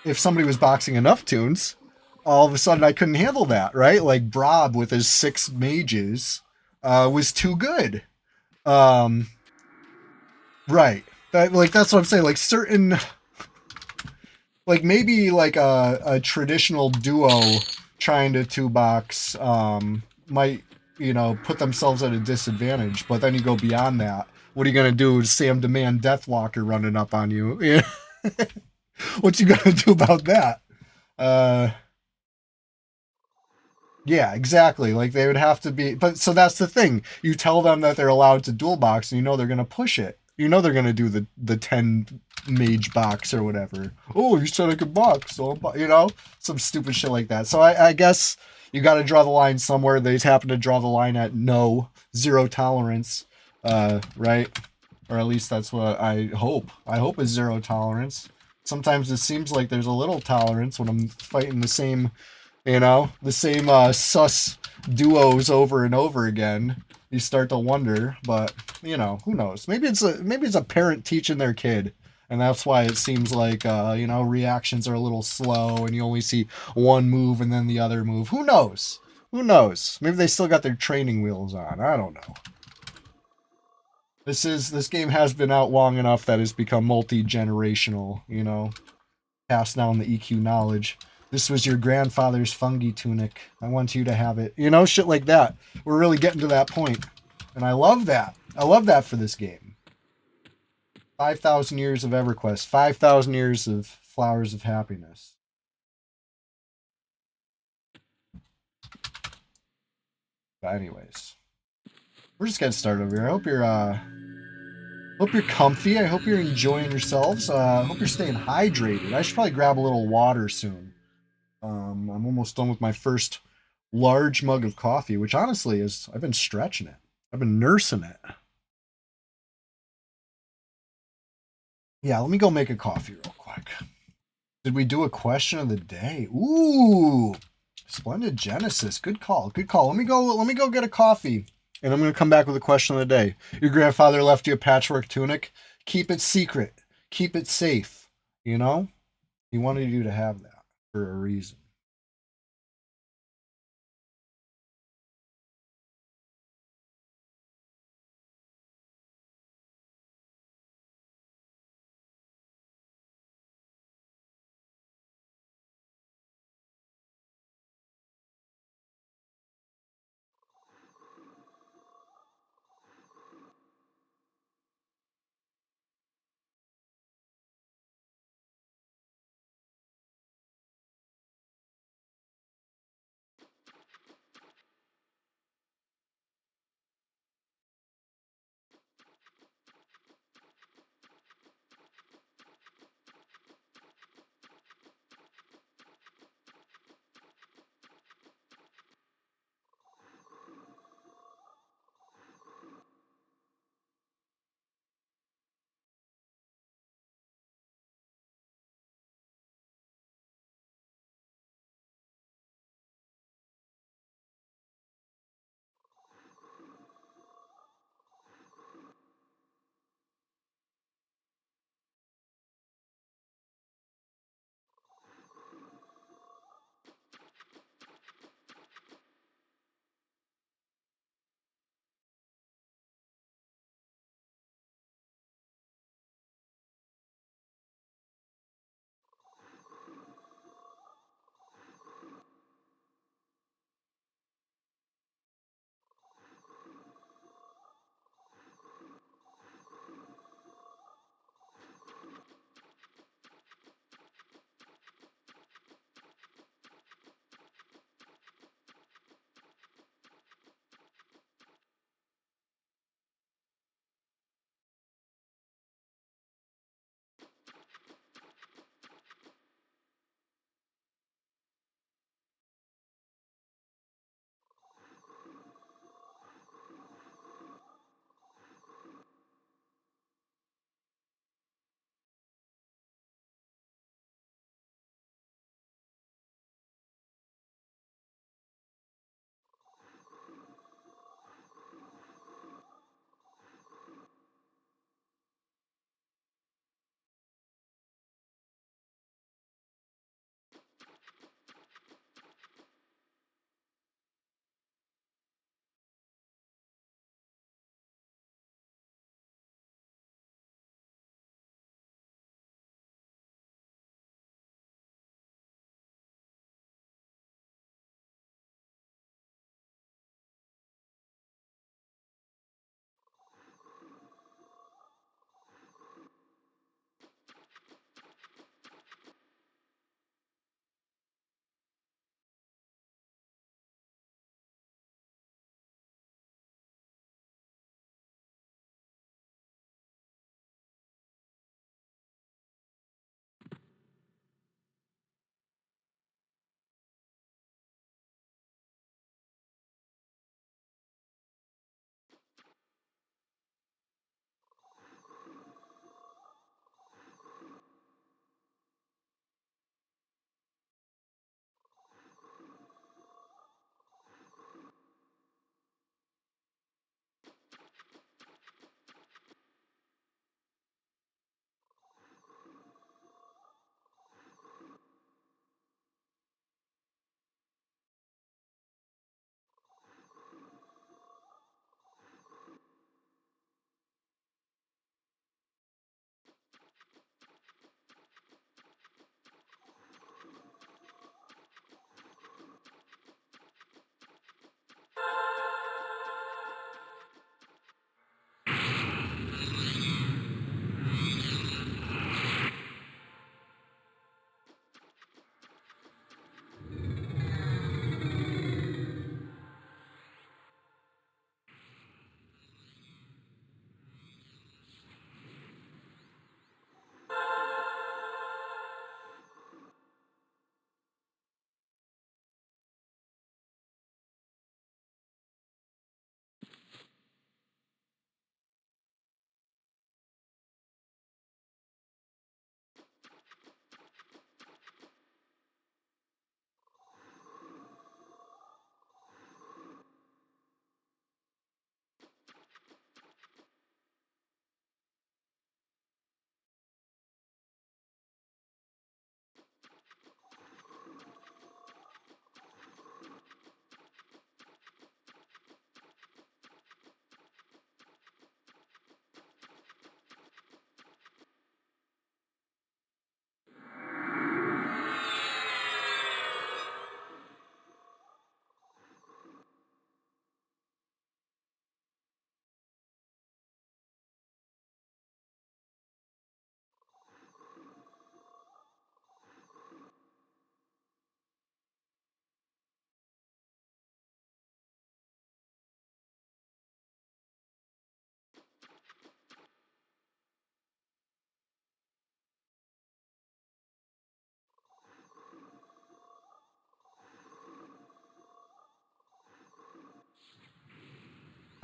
If somebody was boxing enough tunes, all of a sudden I couldn't handle that, right? Like Brob with his 6 mages was too good. Right. That's what I'm saying. Like certain, like maybe like a traditional duo trying to 2-box might, you know, put themselves at a disadvantage. But then you go beyond that. What are you gonna do? Sam Demand Deathwalker running up on you? Yeah. What you gonna do about that? Yeah, exactly. Like they would have to be, but so that's the thing. You tell them that they're allowed to dual box, and you know they're gonna push it. You know they're gonna do the 10 mage box or whatever. Oh, you said I could box, so you know, some stupid shit like that. So I guess you got to draw the line somewhere. They just happen to draw the line at no, 0 tolerance, right? Or at least that's what I hope. I hope it's 0 tolerance. Sometimes it seems like there's a little tolerance when I'm fighting the same, you know, the same sus duos over and over again. You start to wonder, but you know, who knows? Maybe it's a parent teaching their kid, and that's why it seems like you know, reactions are a little slow, and you only see one move and then the other move. Who knows? Who knows? Maybe they still got their training wheels on. I don't know. This game has been out long enough that it's become multi-generational. You know, pass down the EQ knowledge. This was your grandfather's fungi tunic. I want you to have it. You know, shit like that. We're really getting to that point. And I love that. I love that for this game. 5,000 years of EverQuest. 5,000 years of Flowers of Happiness. But anyways, we're just getting started over here. I hope you're comfy. I hope you're enjoying yourselves. I hope you're staying hydrated. I should probably grab a little water soon. I'm almost done with my first large mug of coffee, which honestly is, I've been stretching it. I've been nursing it. Yeah, let me go make a coffee real quick. Did we do a question of the day? Ooh, Splendid Genesis. Good call. Good call. Let me go get a coffee. And I'm gonna come back with a question of the day. Your grandfather left you a patchwork tunic. Keep it secret. Keep it safe. You know? He wanted you to have that for a reason.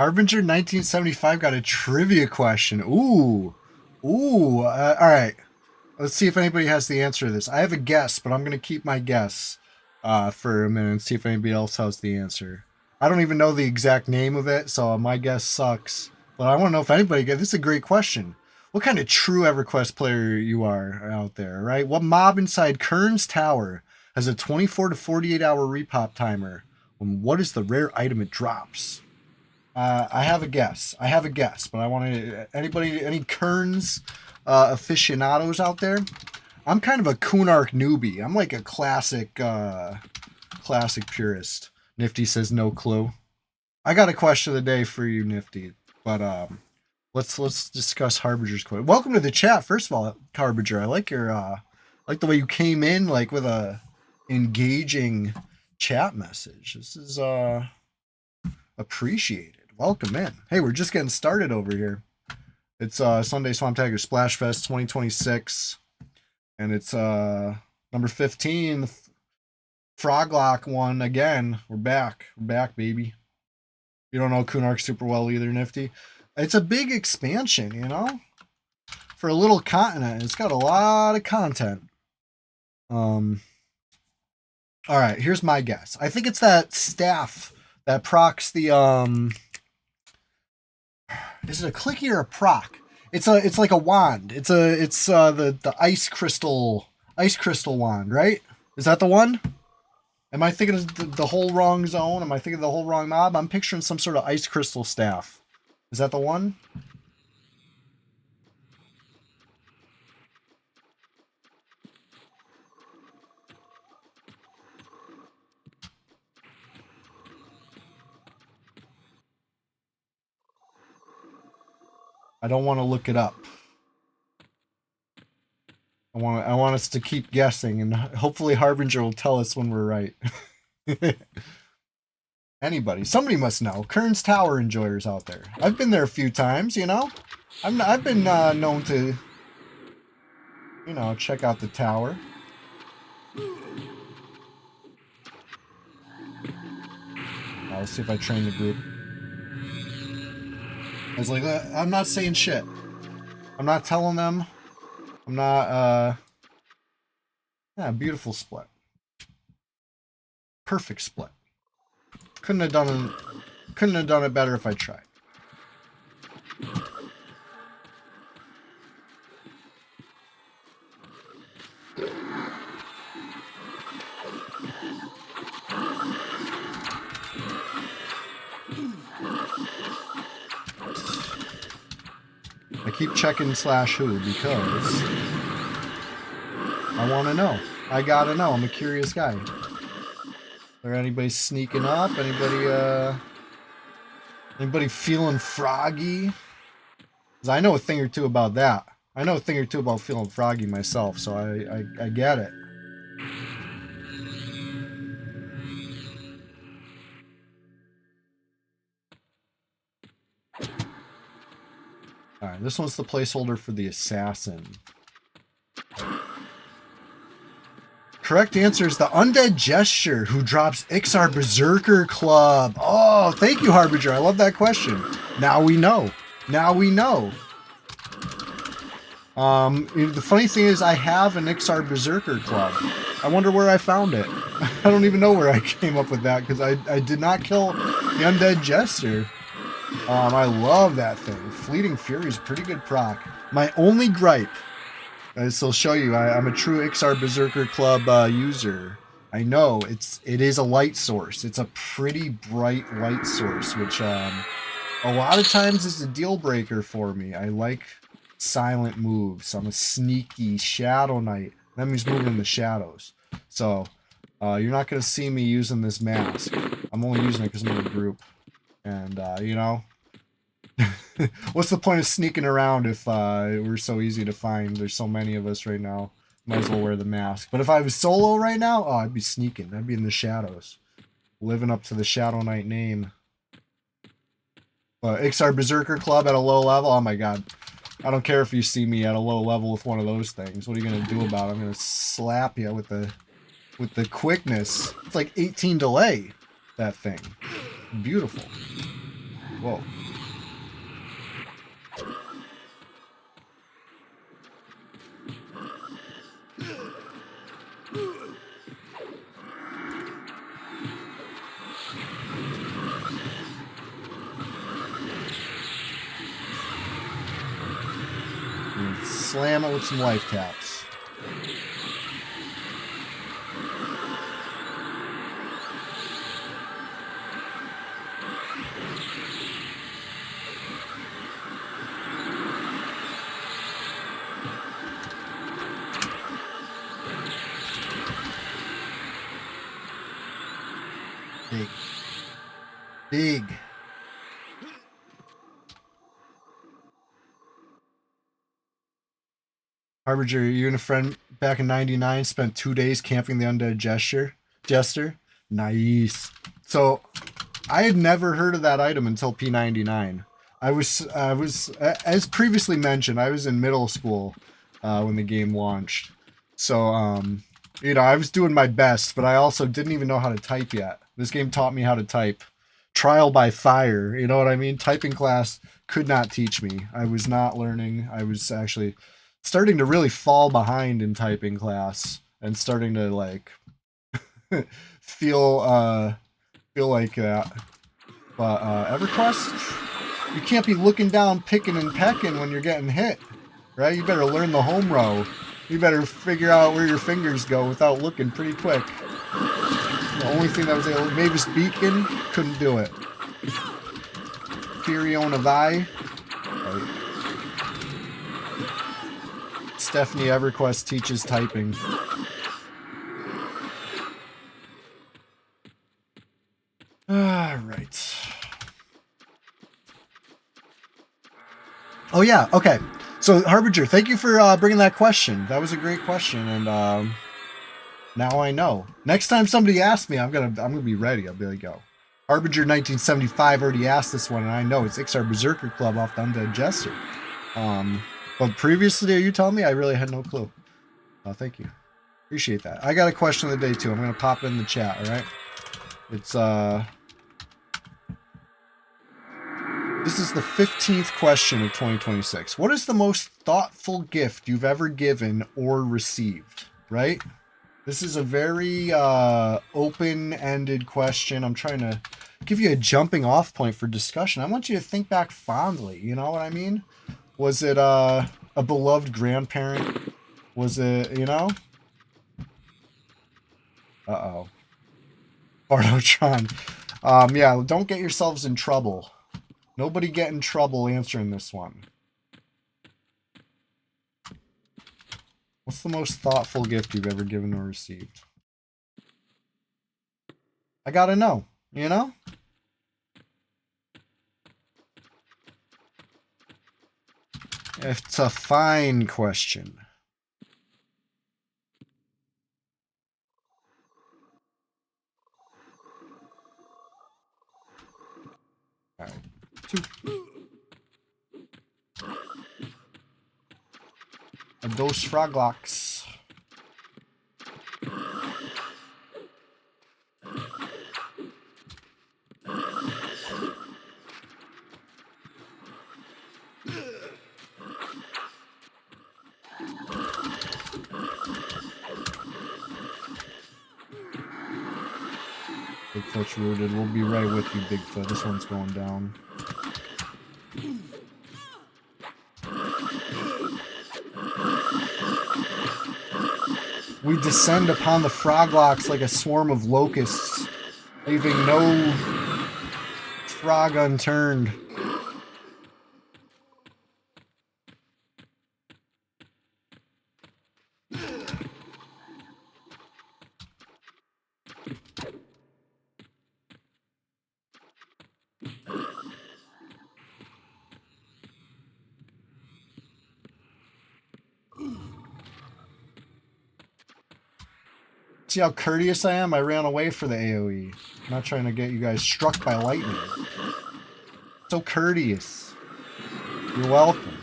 Harbinger 1975 got a trivia question. Ooh. Ooh. All right. Let's see if anybody has the answer to this. I have a guess, but I'm going to keep my guess for a minute and see if anybody else has the answer. I don't even know the exact name of it, so my guess sucks. But I want to know if anybody gets this. Is a great question. What kind of true EverQuest player you are out there, right? What mob inside Kern's Tower has a 24 to 48 hour repop timer? And what is the rare item it drops? I have a guess. But I want to... any Kern's aficionados out there? I'm kind of a Kunark newbie. I'm like a classic purist. Nifty says no clue. I got a question of the day for you, Nifty. But let's discuss Harbinger's question. Welcome to the chat. First of all, Harbinger, I like your like the way you came in like with a engaging chat message. This is appreciated. Welcome in. Hey, we're just getting started over here. It's Sunday SWAMPTACULAR SPLASHFEST 2026, and it's number 15, the Froglock one again. We're back, baby. You don't know Kunark super well either, Nifty. It's a big expansion, you know, for a little continent. It's got a lot of content. All right, here's my guess. I think it's that staff that procs the Is it a clicky or a proc? It's like a wand. It's the ice crystal wand, right? Is that the one? Am I thinking of the whole wrong zone? Am I thinking of the whole wrong mob? I'm picturing some sort of ice crystal staff. Is that the one? I don't want to look it up. I want us to keep guessing, and hopefully Harbinger will tell us when we're right. Anybody, somebody must know. Kern's Tower enjoyers out there. I've been there a few times, you know. I've been known to, you know, check out the tower. Let's see if I train the group. I was like, I'm not saying shit. I'm not telling them. I'm not, yeah, beautiful split. Perfect split. Couldn't have done it better if I tried. I keep checking /who because I want to know. I gotta know. I'm a curious guy. Is there anybody sneaking up? Anybody feeling froggy? Because I know a thing or two about that. I know a thing or two about feeling froggy myself, so I get it. Alright, this one's the placeholder for the assassin. Correct answer is the Undead Gesture, who drops Ixar Berserker Club. Oh, thank you, Harbinger. I love that question. Now we know. Now we know. The funny thing is I have an Ixar Berserker Club. I wonder where I found it. I don't even know where I came up with that, because I did not kill the Undead Jester. I love that thing. Fleeting Fury is pretty good proc. My only gripe, this will show you, I'm a true Ixar Berserker Club user. I know it is a light source. It's a pretty bright light source, which a lot of times is a deal breaker for me. I like silent moves. I'm a sneaky Shadow Knight. That means moving in the shadows. So you're not going to see me using this mask. I'm only using it because I'm in a group. And, you know, what's the point of sneaking around if we're so easy to find? There's so many of us right now. Might as well wear the mask. But if I was solo right now, oh, I'd be sneaking. I'd be in the shadows. Living up to the Shadow Knight name. Ixar Berserker Club at a low level? Oh my god. I don't care if you see me at a low level with one of those things. What are you going to do about it? I'm going to slap you with the quickness. It's like 18 delay, that thing. Beautiful. Whoa. Slam it with some life taps. Big. Big. Harbinger, you and a friend back in '99 spent 2 days camping the undead jester. Nice. So I had never heard of that item until P99. I was as previously mentioned, I was in middle school when the game launched. So you know, I was doing my best, but I also didn't even know how to type yet. This game taught me how to type. Trial by fire, you know what I mean? Typing class could not teach me. I was not learning. I was actually starting to really fall behind in typing class and starting to like feel like that. But EverQuest, you can't be looking down, picking and pecking when you're getting hit, right? You better learn the home row. You better figure out where your fingers go without looking pretty quick. The only thing that was able, Mavis Beacon, couldn't do it. Furiona Vi. Right. Stephanie EverQuest teaches typing. Alright. Oh yeah, okay. So Harbinger, thank you for bringing that question. That was a great question, and now I know. Next time somebody asks me, I'm gonna be ready. I'll be like, go. Harbinger 1975 already asked this one, and I know it's Ixar Berserker Club off the Undead Jester. But previously, are you telling me? I really had no clue. Oh, thank you. Appreciate that. I got a question of the day too. I'm gonna pop it in the chat. All right. It's This is the 15th question of 2026. What is the most thoughtful gift you've ever given or received? Right? This is a very open-ended question. I'm trying to give you a jumping off point for discussion. I want you to think back fondly. You know what I mean? Was it a beloved grandparent? Was it, you know? Uh-oh. Bartotron. Yeah, don't get yourselves in trouble. Nobody get in trouble answering this one. What's the most thoughtful gift you've ever given or received? I gotta know, you know? It's a fine question. All right. 2. A dose froglocks. Bigfoot's rooted. We'll be right with you, Bigfoot. This one's going down. We descend upon the froglocks like a swarm of locusts, leaving no frog unturned. See how courteous I am? I ran away for the AoE. I'm not trying to get you guys struck by lightning. So courteous. You're welcome.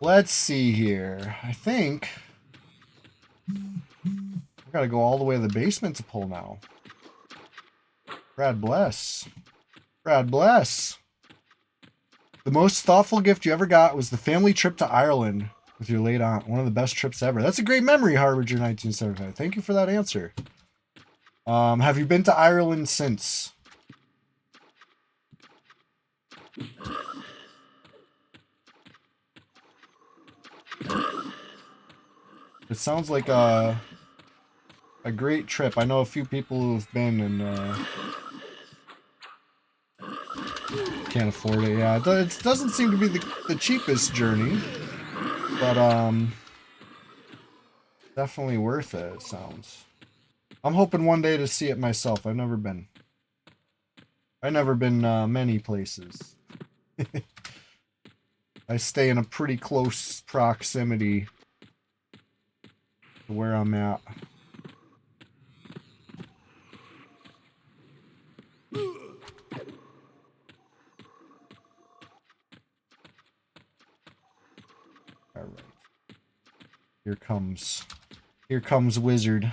Let's see here. I think I gotta go all the way to the basement to pull now. Brad bless. Brad bless. The most thoughtful gift you ever got was the family trip to Ireland with your late aunt. One of the best trips ever. That's a great memory, Harbinger 1975. Thank you for that answer. Have you been to Ireland since? It sounds like a great trip. I know a few people who've been and can't afford it. Yeah, it doesn't seem to be the cheapest journey, but definitely worth it. It sounds. I'm hoping one day to see it myself. I've never been. I've never been many places. I stay in a pretty close proximity to where I'm at. All right. Here comes Wizard.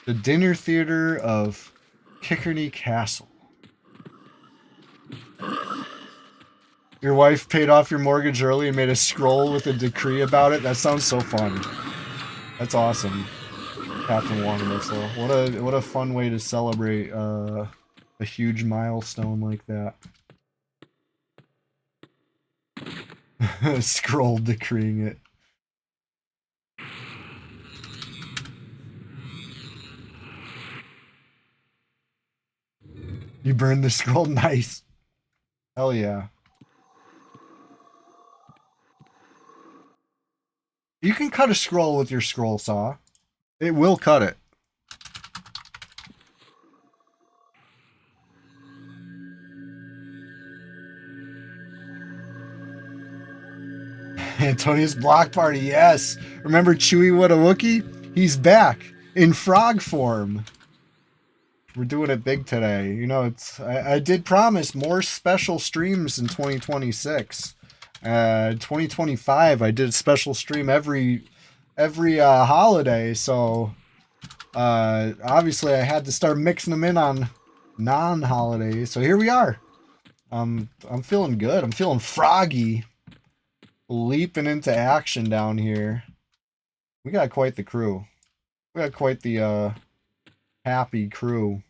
The dinner theater of Kilkenny Castle. Your wife paid off your mortgage early and made a scroll with a decree about it. That sounds so fun. That's awesome. Captain Wonderful. What a fun way to celebrate a huge milestone like that. Scroll decreeing it. You burned the scroll? Nice. Hell yeah. You can cut a scroll with your scroll saw. It will cut it. Antonia's block party, yes. Remember Chewie What a Wookie? He's back in frog form. We're doing it big today. You know, I did promise more special streams in 2026. 2025, I did a special stream every holiday, so obviously I had to start mixing them in on non-holidays. So here we are. I'm feeling good. I'm feeling froggy. Leaping into action down here. We got quite the crew. We got quite the happy crew.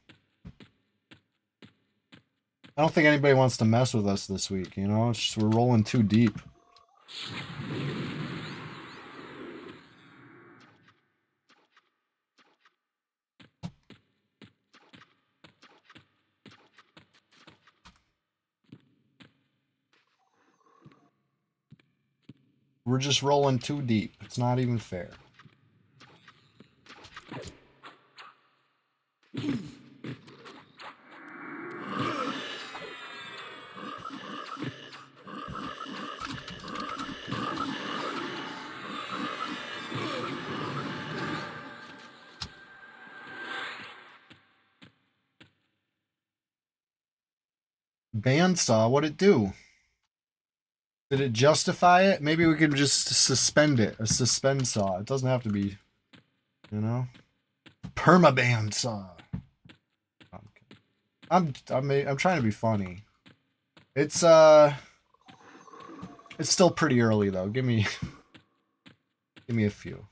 I don't think anybody wants to mess with us this week, you know? It's just we're rolling too deep. We're just rolling too deep. It's not even fair. Bandsaw, what'd it do? Did it justify it? Maybe we could just suspend it. A suspend saw. It doesn't have to be, you know? Permaband saw. I'm trying to be funny. It's still pretty early though. Give me a few.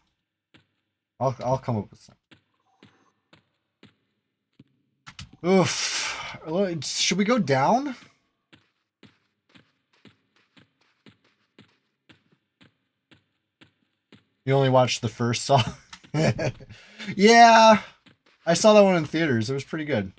I'll come up with some. Oof. Should we go down? You only watched the first Saw? Yeah. I saw that one in theaters. It was pretty good.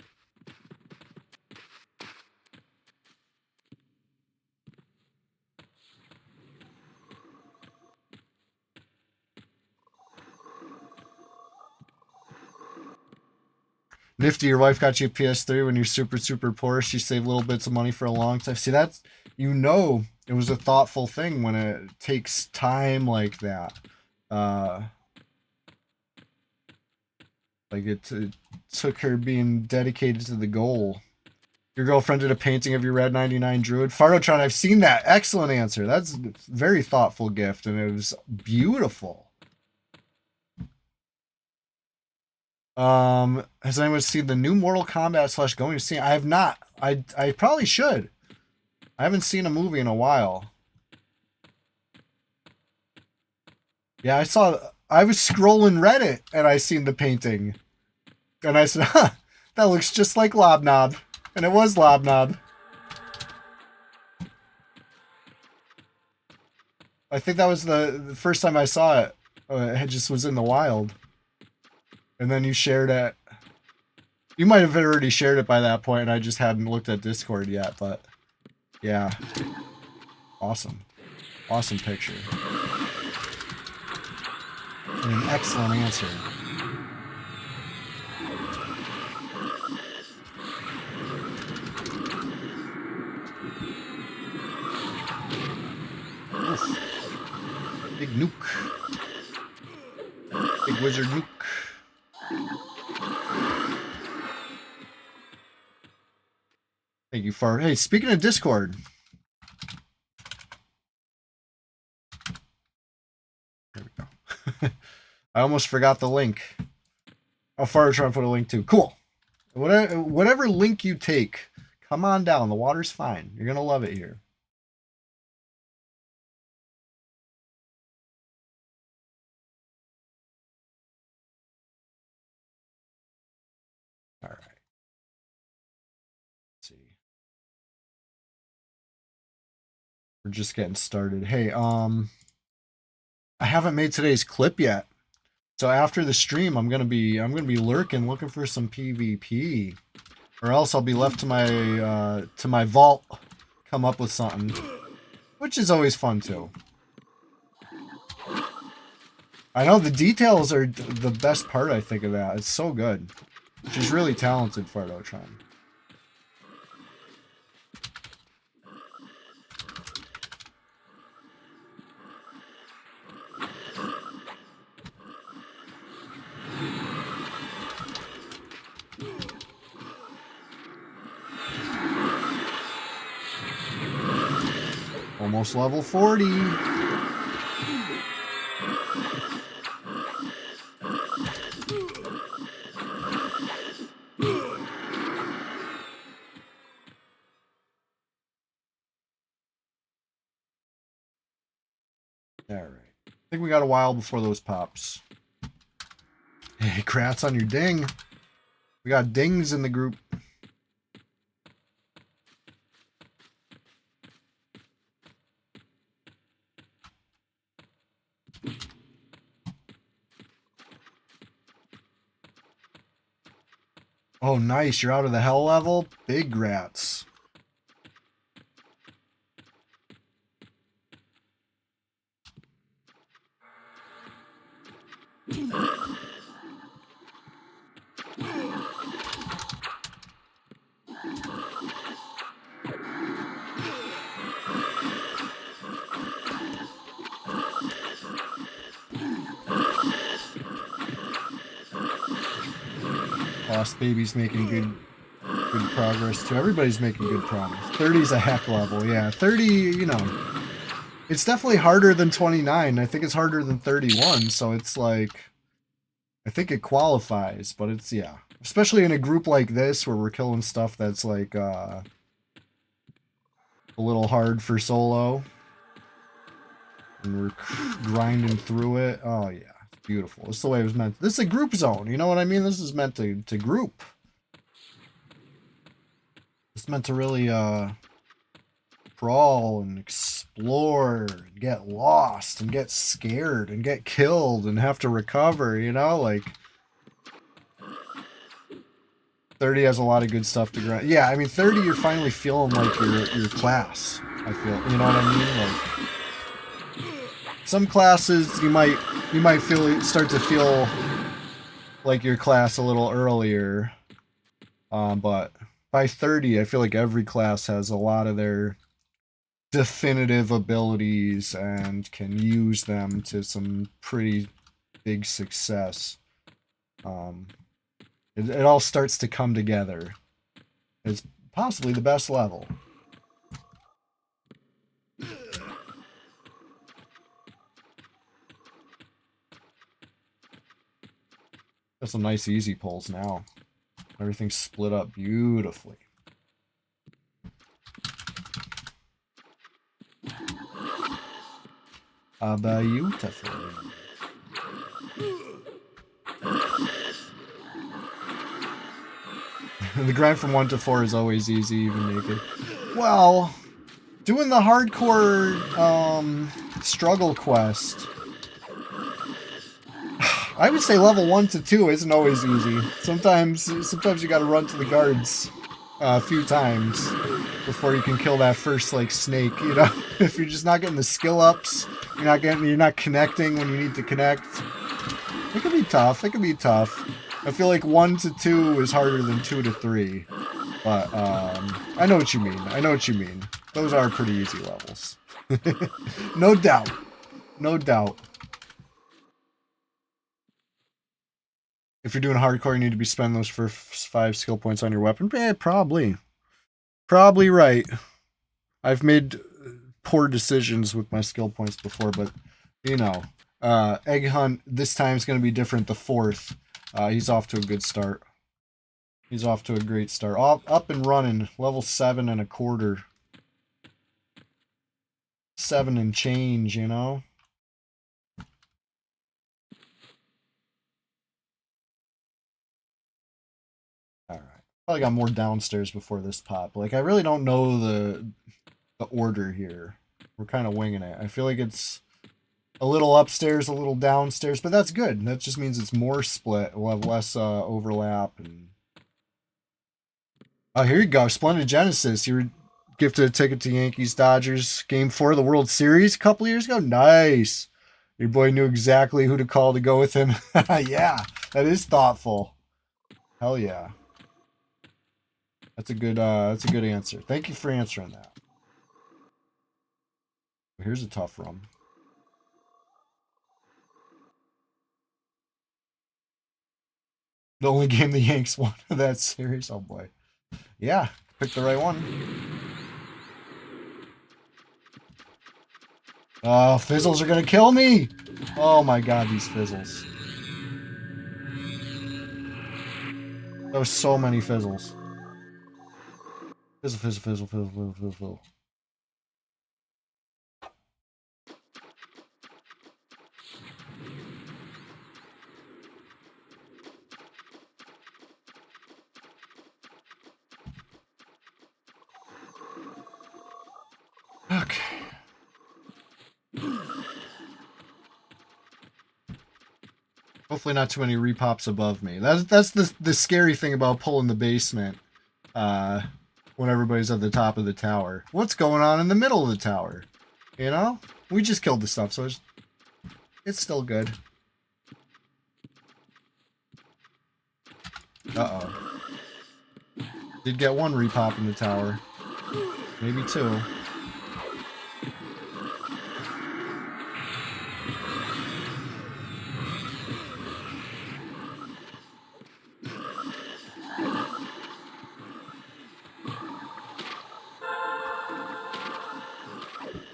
Nifty, your wife got you a PS3 when you're super poor. She saved little bits of money for a long time. See, that's, you know, it was a thoughtful thing when it takes time like that. Like it took her being dedicated to the goal. Your girlfriend did a painting of your red 99 druid. Farotron, I've seen that. Excellent answer. That's a very thoughtful gift, and it was beautiful. Has anyone seen the new Mortal Kombat / going to see? I have not. I probably should. I haven't seen a movie in a while. Yeah, I was scrolling Reddit and I seen the painting. And I said, huh, that looks just like Lobnob. And it was Lobnob. I think that was the first time I saw it. It just was in the wild. And then you shared it. You might have already shared it by that point, and I just hadn't looked at Discord yet, but yeah. Awesome. Awesome picture. And an excellent answer. Oof. Big nuke. Big wizard nuke. Thank you, Far. Hey, speaking of Discord. There we go. I almost forgot the link. How far are you trying to put a link to? Cool. Whatever link you take, come on down. The water's fine. You're going to love it here. All right. Let's see. We're just getting started. Hey, I haven't made today's clip yet. So after the stream, I'm gonna be lurking, looking for some PvP, or else I'll be left to my vault, come up with something, which is always fun too. I know the details are the best part. I think of that. It's so good. She's really talented, Fardotron. Almost level 40. Alright. I think we got a while before those pops. Hey, congrats on your ding. We got dings in the group. Oh, nice. You're out of the hell level? Big rats. Lost Baby's making good progress too. Everybody's making good progress. 30's a heck level. Yeah, 30, you know. It's definitely harder than 29. I think it's harder than 31, so it's like I think it qualifies, but it's yeah. Especially in a group like this where we're killing stuff that's like a little hard for solo. And we're grinding through it. Oh yeah. Beautiful. It's the way it was meant. This is a group zone. You know what I mean? This is meant to group. It's meant to really crawl and explore and get lost and get scared and get killed and have to recover, you know? Like 30 has a lot of good stuff to grind. Yeah, I mean 30 you're finally feeling like your class. I feel. You know what I mean? Like some classes you might start to feel like your class a little earlier, but by 30 I feel like every class has a lot of their definitive abilities and can use them to some pretty big success. It all starts to come together. It's possibly the best level. Got some nice easy pulls now. Everything's split up beautifully. Beautiful. The grind from 1 to 4 is always easy, even naked. Well, doing the hardcore struggle quest, I would say level 1 to 2 isn't always easy. Sometimes you gotta run to the guards a few times before you can kill that first like snake, you know? If you're just not getting the skill ups, you're not connecting when you need to connect. It can be tough. It can be tough. I feel like 1 to 2 is harder than 2 to 3. But I know what you mean. I know what you mean. Those are pretty easy levels. No doubt. No doubt. If you're doing hardcore, you need to be spending those first 5 skill points on your weapon. Probably. Probably right. I've made poor decisions with my skill points before, but, you know. Egg Hunt, this time is going to be different. The 4th. He's off to a good start. He's off to a great start. Up and running. Level 7 and a quarter. 7 and change, you know? Alright. Probably got more downstairs before this pop. Like, I really don't know the order here. We're kind of winging it. I feel like it's a little upstairs, a little downstairs, but that's good. That just means it's more split. We'll have less overlap. And oh, here you go. Splendid Genesis. You were gifted a ticket to Yankees-Dodgers Game 4 of the World Series a couple years ago. Nice. Your boy knew exactly who to call to go with him. Yeah, that is thoughtful. Hell yeah. That's a good answer. Thank you for answering that. Here's a tough run. The only game the Yanks won of that series. Oh boy. Yeah, picked the right one. Oh, fizzles are gonna kill me! Oh my god, these fizzles. There was so many fizzles. Fizzle, fizzle, fizzle, fizzle, fizzle, fizzle, fizzle. Okay. Hopefully not too many repops above me. That's the scary thing about pulling the basement. When everybody's at the top of the tower. What's going on in the middle of the tower? You know? We just killed the stuff, so it's still good. Uh-oh. Did get one repop in the tower. Maybe 2.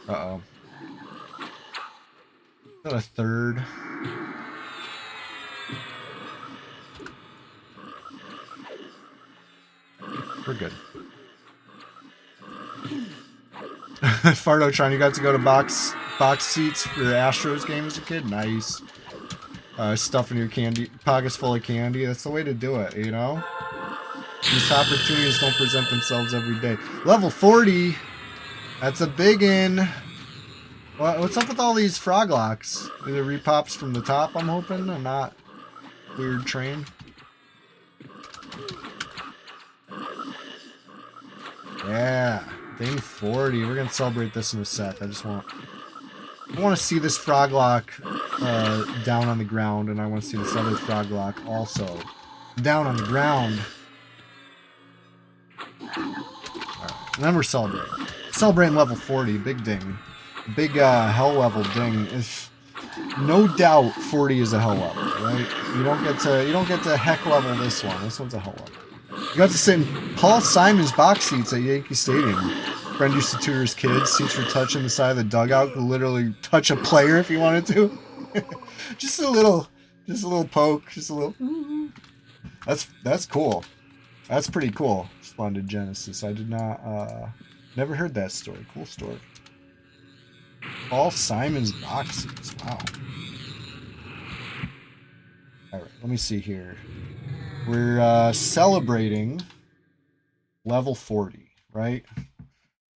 Uh-oh. Got a 3rd. We're good. Fartotron, you got to go to box seats for the Astros game as a kid? Nice. Stuffing your candy pockets full of candy. That's the way to do it, you know? These opportunities don't present themselves every day. Level 40! That's a biggin'. What's up with all these frog locks? Are they repops from the top, I'm hoping, and not weird train? Yeah, day 40. We're gonna celebrate this in a sec. I want to see this frog lock down on the ground, and I want to see this other frog lock also down on the ground. Alright, and then we're celebrating. Celebrating level 40. Big ding. Big hell level ding. No doubt 40 is a hell level. right? You don't get to heck level this one. This one's a hell level. You got to sit in Paul Simon's box seats at Yankee Stadium. Friend used to tutor his kids. Seats for touching the side of the dugout. Could literally touch a player if you wanted to. just a little poke. Just a little. That's cool. That's pretty cool. Splendid Genesis. I did not. Never heard that story. Cool story. Paul Simon's box seats. Wow. All right. Let me see here. We're celebrating level 40, right?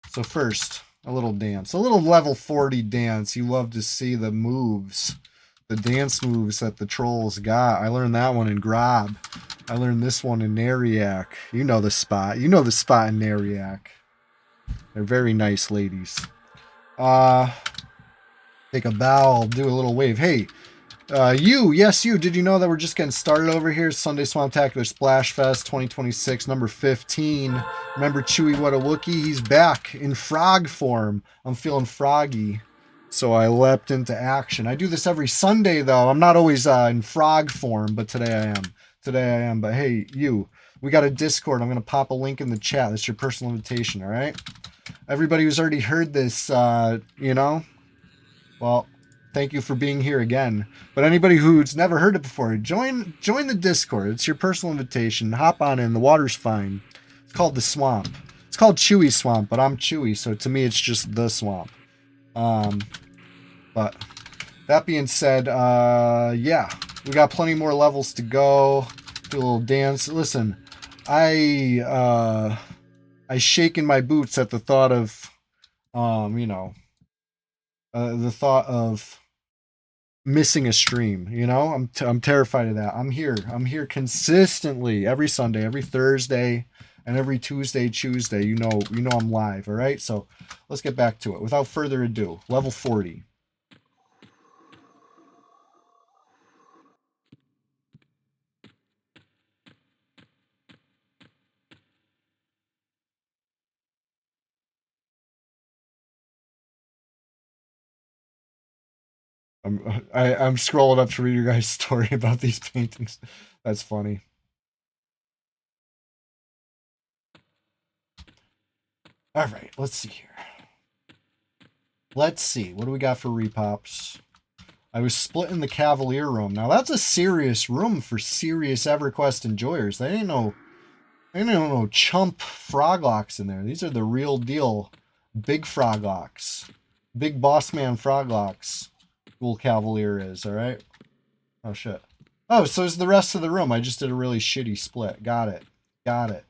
So first, a little dance. A little level 40 dance. You love to see the moves. The dance moves that the trolls got. I learned that one in Grob. I learned this one in Nariak. You know the spot. You know the spot in Nariak. They're very nice ladies. Take a bow. I'll do a little wave. Hey, yes, you. Did you know that we're just getting started over here? Sunday Swamptacular Splash Fest 2026, number 15. Remember Chewy What a Wookie? He's back in frog form. I'm feeling froggy, so I leapt into action. I do this every Sunday, though. I'm not always in frog form, but today I am. Today I am. But hey, you. We got a Discord. I'm going to pop a link in the chat. That's your personal invitation, all right? Everybody who's already heard this, you know, well, thank you for being here again. But anybody who's never heard it before, join the Discord. It's your personal invitation. Hop on in. The water's fine. It's called the Swamp. It's called Chewy Swamp, but I'm Chewy, so to me it's just the Swamp. But that being said, yeah, we got plenty more levels to go. Do a little dance. Listen, I shaken my boots at the thought of, you know, the thought of missing a stream. You know, I'm terrified of that. I'm here consistently every Sunday, every Thursday, and every Tuesday. You know I'm live. All right, so let's get back to it. Without further ado, level 40. I'm scrolling up to read your guys' story about these paintings. That's funny. All right, let's see here. Let's see. What do we got for repops? I was split in the Cavalier room. Now that's a serious room for serious EverQuest enjoyers. They ain't no chump froglocks in there. These are the real deal big froglocks. Big boss man froglocks. Cool Cavalier is, all right? Oh, shit. Oh, so is the rest of the room. I just did a really shitty split. Got it. I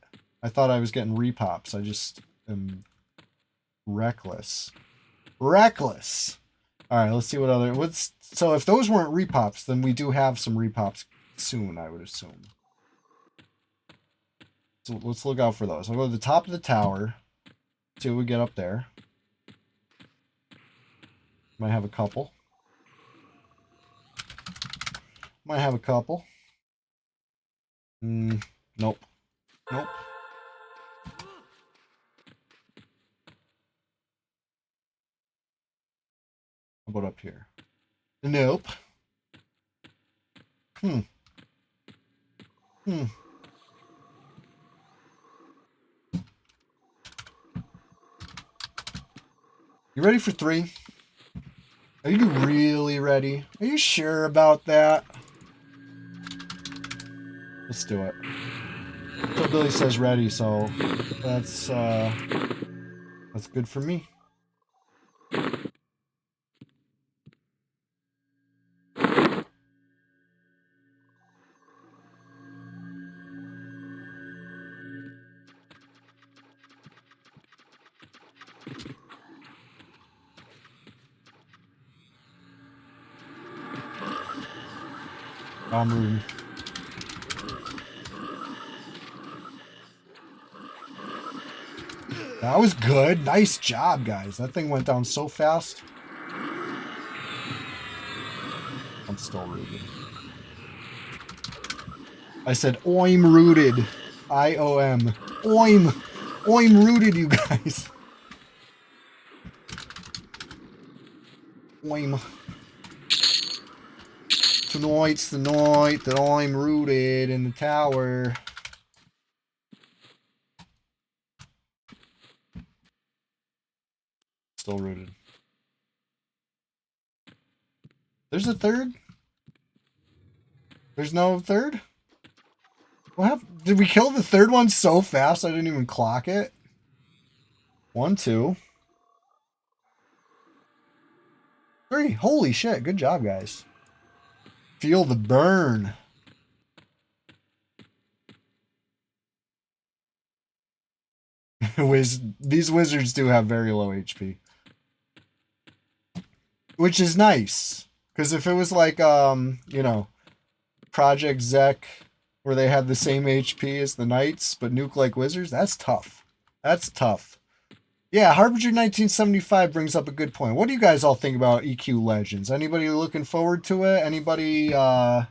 thought I was getting repops. I just am reckless. All right, let's see what other... So if those weren't repops, then we do have some repops soon, I would assume. So let's look out for those. I'll go to the top of the tower. See what we get up there. Might have a couple. Nope. How about up here? Nope. You ready for 3? Are you really ready? Are you sure about that? Let's do it. So Billy says ready, so that's good for me. I'm rooting. That was good. Nice job, guys. That thing went down so fast. I'm still rooted. I said, I'm rooted. I-O-M. I'm rooted, you guys. I'm Tonight's the night that I'm rooted in the tower. Still rooted. There's a third? There's no third? What happened? Did we kill the third one so fast I didn't even clock it? 1, 2, 3. Holy shit. Good job, guys. Feel the burn. These wizards do have very low HP. Which is nice. Because if it was like, you know, Project Zek, where they had the same HP as the knights, but nuke like wizards, that's tough. That's tough. Yeah, Harbinger 1975 brings up a good point. What do you guys all think about EQ Legends? Anybody looking forward to it? Anybody not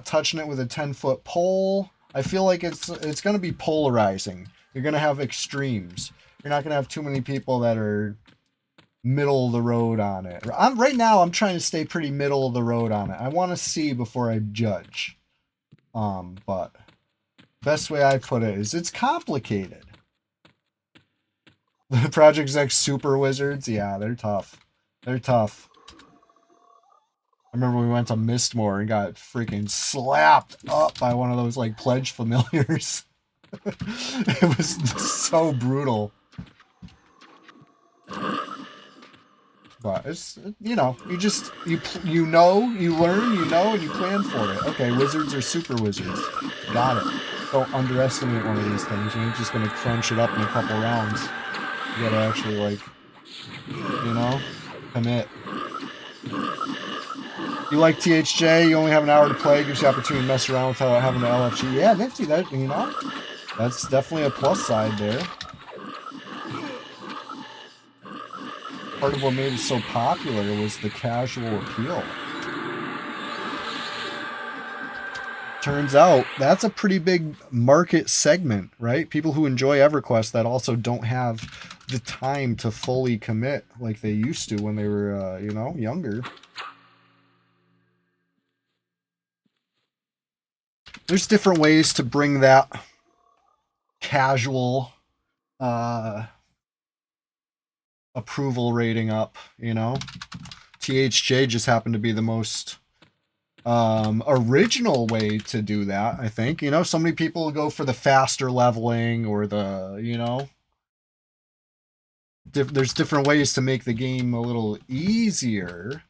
touching it with a 10-foot pole? I feel like it's going to be polarizing. You're going to have extremes. You're not going to have too many people that are middle of the road on it. Right now, I'm trying to stay pretty middle of the road on it. I want to see before I judge. But best way I put it is it's complicated. The Project Zek Super Wizards, yeah, they're tough. They're tough. I remember we went to Mistmore and got freaking slapped up by one of those like pledge familiars. It was so brutal. But it's, you know, you just, you know, you learn, you know, and you plan for it. Okay, wizards are super wizards. Got it. Don't underestimate one of these things. You ain't just going to crunch it up in a couple rounds. You got to actually, like, you know, commit. You like THJ, you only have an hour to play, gives you the opportunity to mess around without having the LFG. Yeah, nifty, that, you know, that's definitely a plus side there. Part of what made it so popular was the casual appeal. Turns out that's a pretty big market segment, right? People who enjoy EverQuest that also don't have the time to fully commit like they used to when they were, you know, younger. There's different ways to bring that casual approval rating up, you know. THJ just happened to be the most original way to do that, I think. You know, so many people go for the faster leveling or the, you know, there's different ways to make the game a little easier.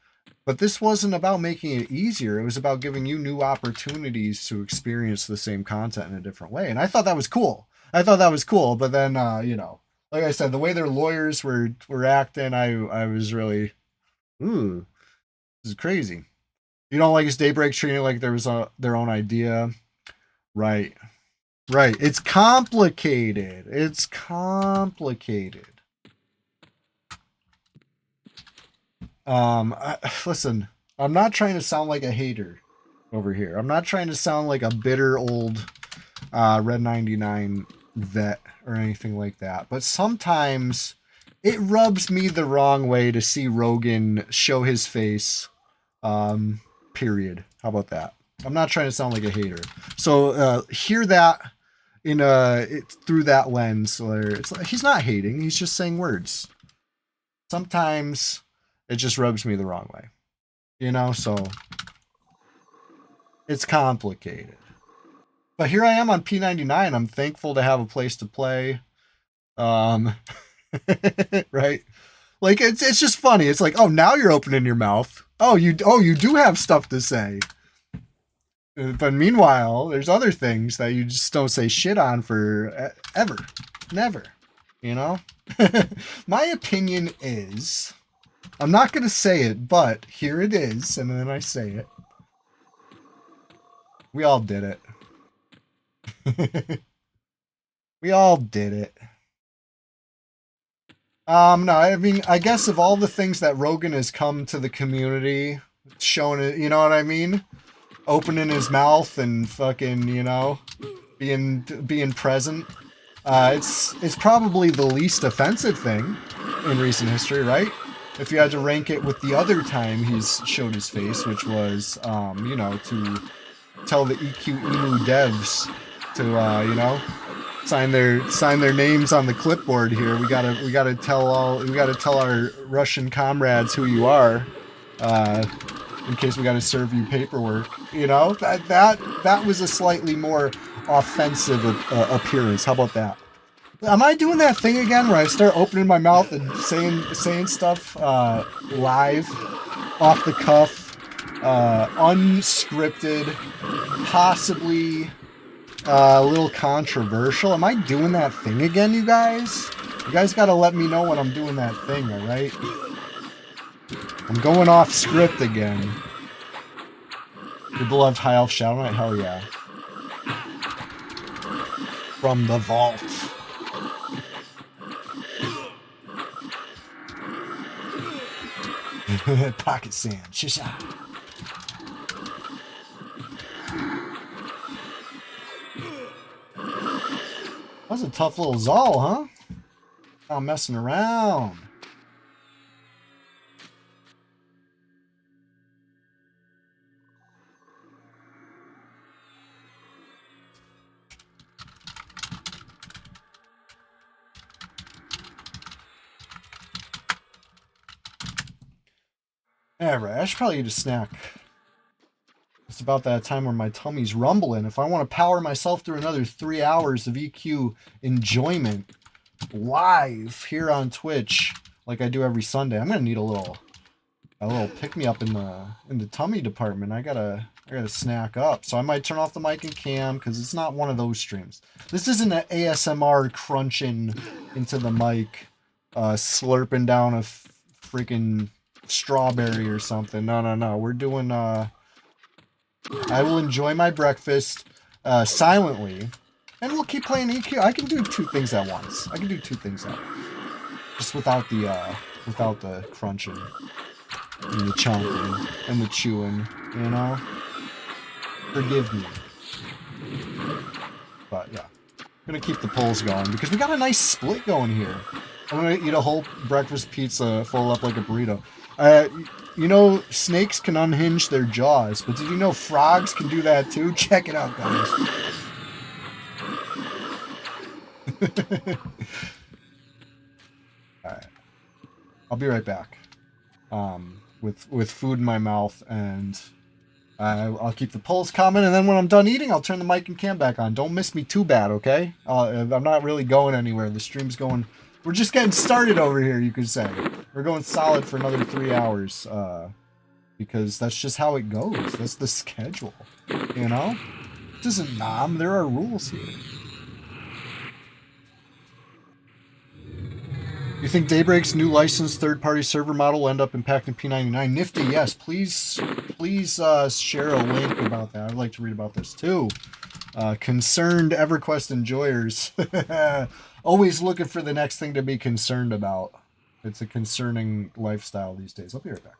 But this wasn't about making it easier. It was about giving you new opportunities to experience the same content in a different way. And I thought that was cool. I thought that was cool. But then, you know, like I said, the way their lawyers were acting, I was really, ooh, this is crazy. You don't like his Daybreak treating it like there was their own idea. Right. Right. It's complicated. It's complicated. Listen, I'm not trying to sound like a hater over here. I'm not trying to sound like a bitter old Red 99 vet or anything like that. But sometimes it rubs me the wrong way to see Rogan show his face. Period. How about that? I'm not trying to sound like a hater. So hear that in through that lens where it's like, he's not hating, he's just saying words. Sometimes it just rubs me the wrong way. You know, so it's complicated. But here I am on P99. I'm thankful to have a place to play. Right? Like it's just funny. It's like, oh, now you're opening your mouth. Oh, you do have stuff to say. But meanwhile, there's other things that you just don't say shit on for ever. Never. You know? My opinion is, I'm not going to say it, but here it is, and then I say it. We all did it. We all did it. No, I mean, I guess of all the things that Rogan has come to the community, showing it, you know what I mean? Opening his mouth and fucking, you know, being present. It's probably the least offensive thing in recent history, right? if you had to rank it with the other time he's showed his face, which was, you know, to tell the EQ Emu devs to, you know, sign their names on the clipboard here. We gotta tell our Russian comrades who you are, in case we gotta serve you paperwork. You know, that was a slightly more offensive appearance. How about that? Am I doing that thing again where I start opening my mouth and saying stuff live, off the cuff, unscripted, possibly a little controversial? Am I doing that thing again, you guys? You guys gotta let me know when I'm doing that thing, alright? I'm going off script again. Your beloved High Elf Shadow Knight? Hell yeah. From the vault. Pocket sand. Shisha. That was a tough little Zal, huh? Not messing around. Alright, I should probably eat a snack. It's about that time where my tummy's rumbling. If I want to power myself through another 3 hours of EQ enjoyment live here on Twitch, like I do every Sunday, I'm gonna need a little pick-me-up in the tummy department. I gotta snack up. So I might turn off the mic and cam because it's not one of those streams. This isn't an ASMR crunching into the mic, slurping down a freaking strawberry or something. No. We're doing I will enjoy my breakfast silently, and we'll keep playing EQ. I can do two things at once. Just without the crunching and the chunking and the chewing, you know? Forgive me. But yeah, I'm gonna keep the polls going because we got a nice split going here. I'm gonna eat a whole breakfast pizza, full up like a burrito. You know, snakes can unhinge their jaws, but did you know frogs can do that too? Check it out, guys. Alright. I'll be right back. With food in my mouth, and I'll keep the polls coming, and then when I'm done eating, I'll turn the mic and cam back on. Don't miss me too bad, okay? I'm not really going anywhere. The stream's going... We're just getting started over here, you could say. We're going solid for another 3 hours, because that's just how it goes. That's the schedule, you know? This isn't Nom. There are rules here. You think Daybreak's new licensed third-party server model will end up impacting P99? Nifty, yes. Please share a link about that. I'd like to read about this too. Concerned EverQuest enjoyers. Always looking for the next thing to be concerned about. It's a concerning lifestyle these days. I'll be right back.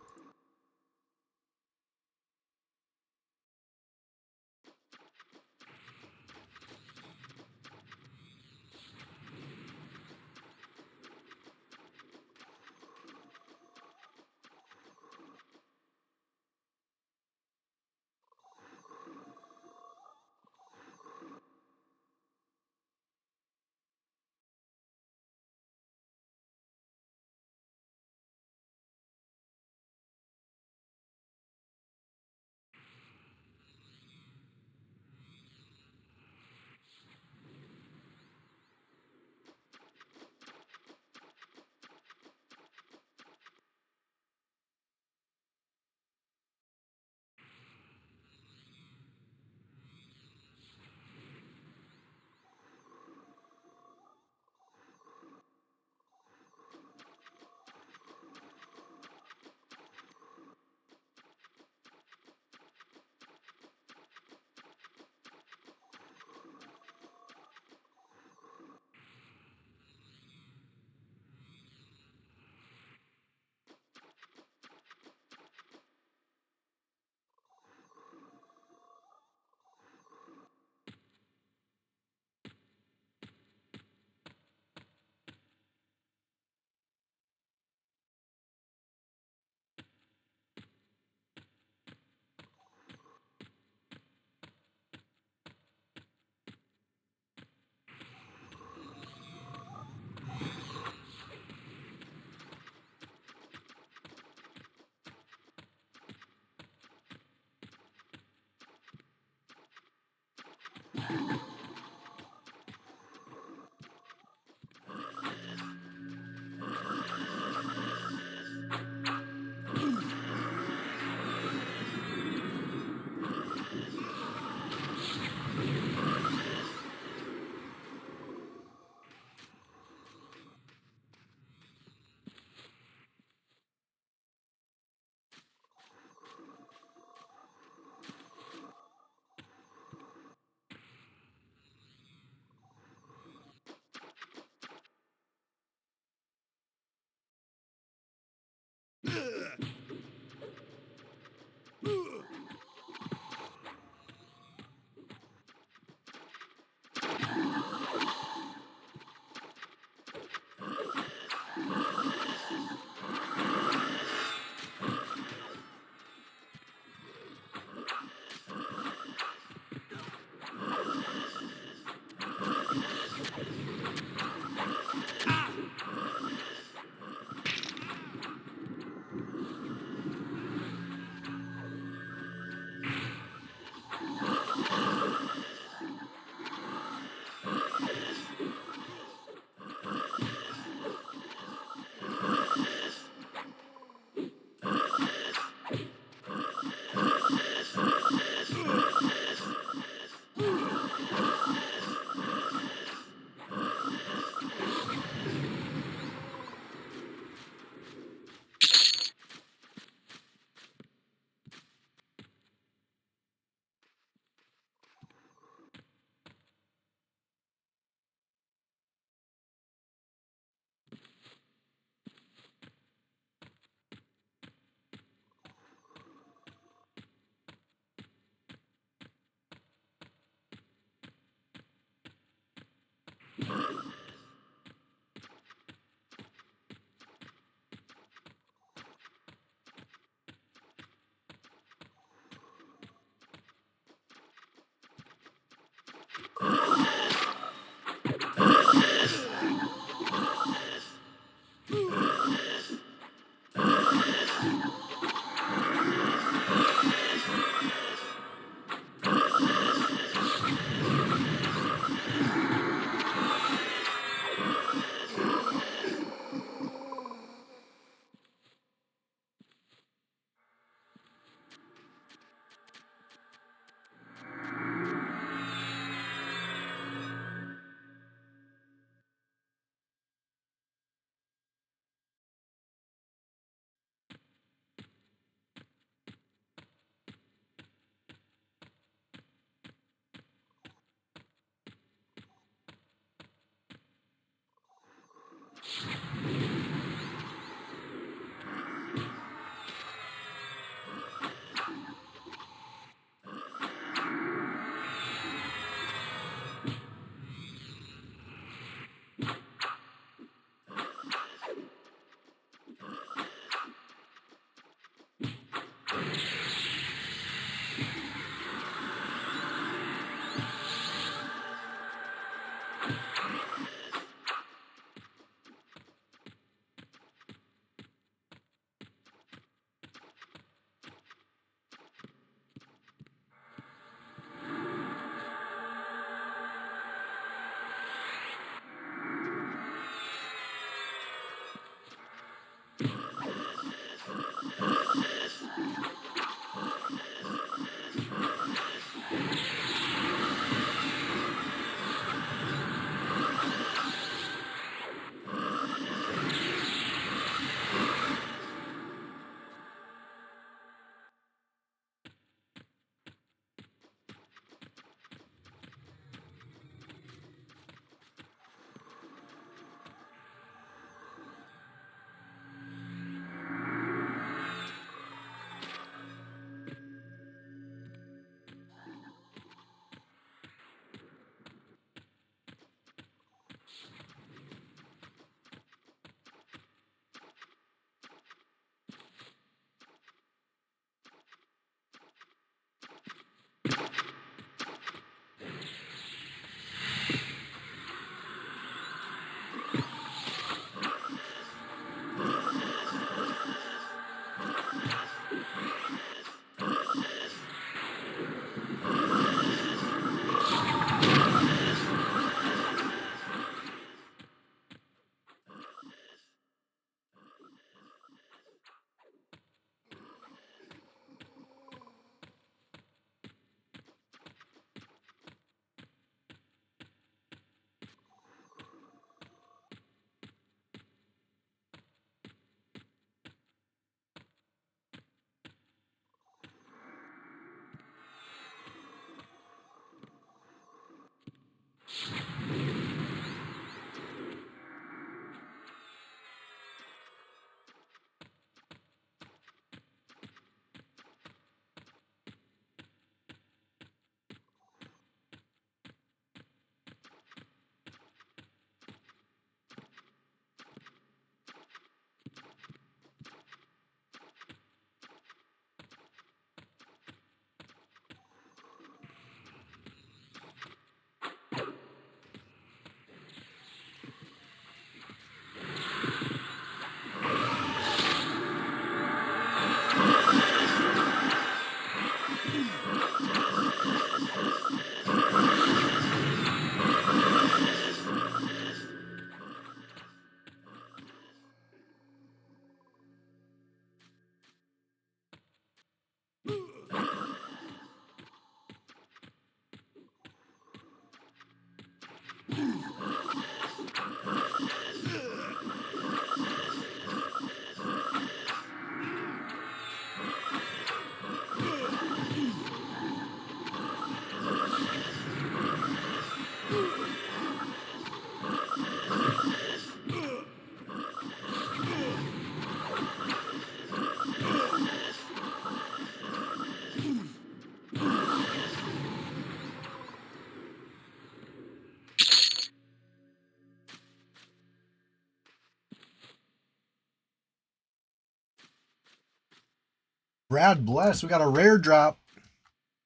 Brad bless. We got a rare drop.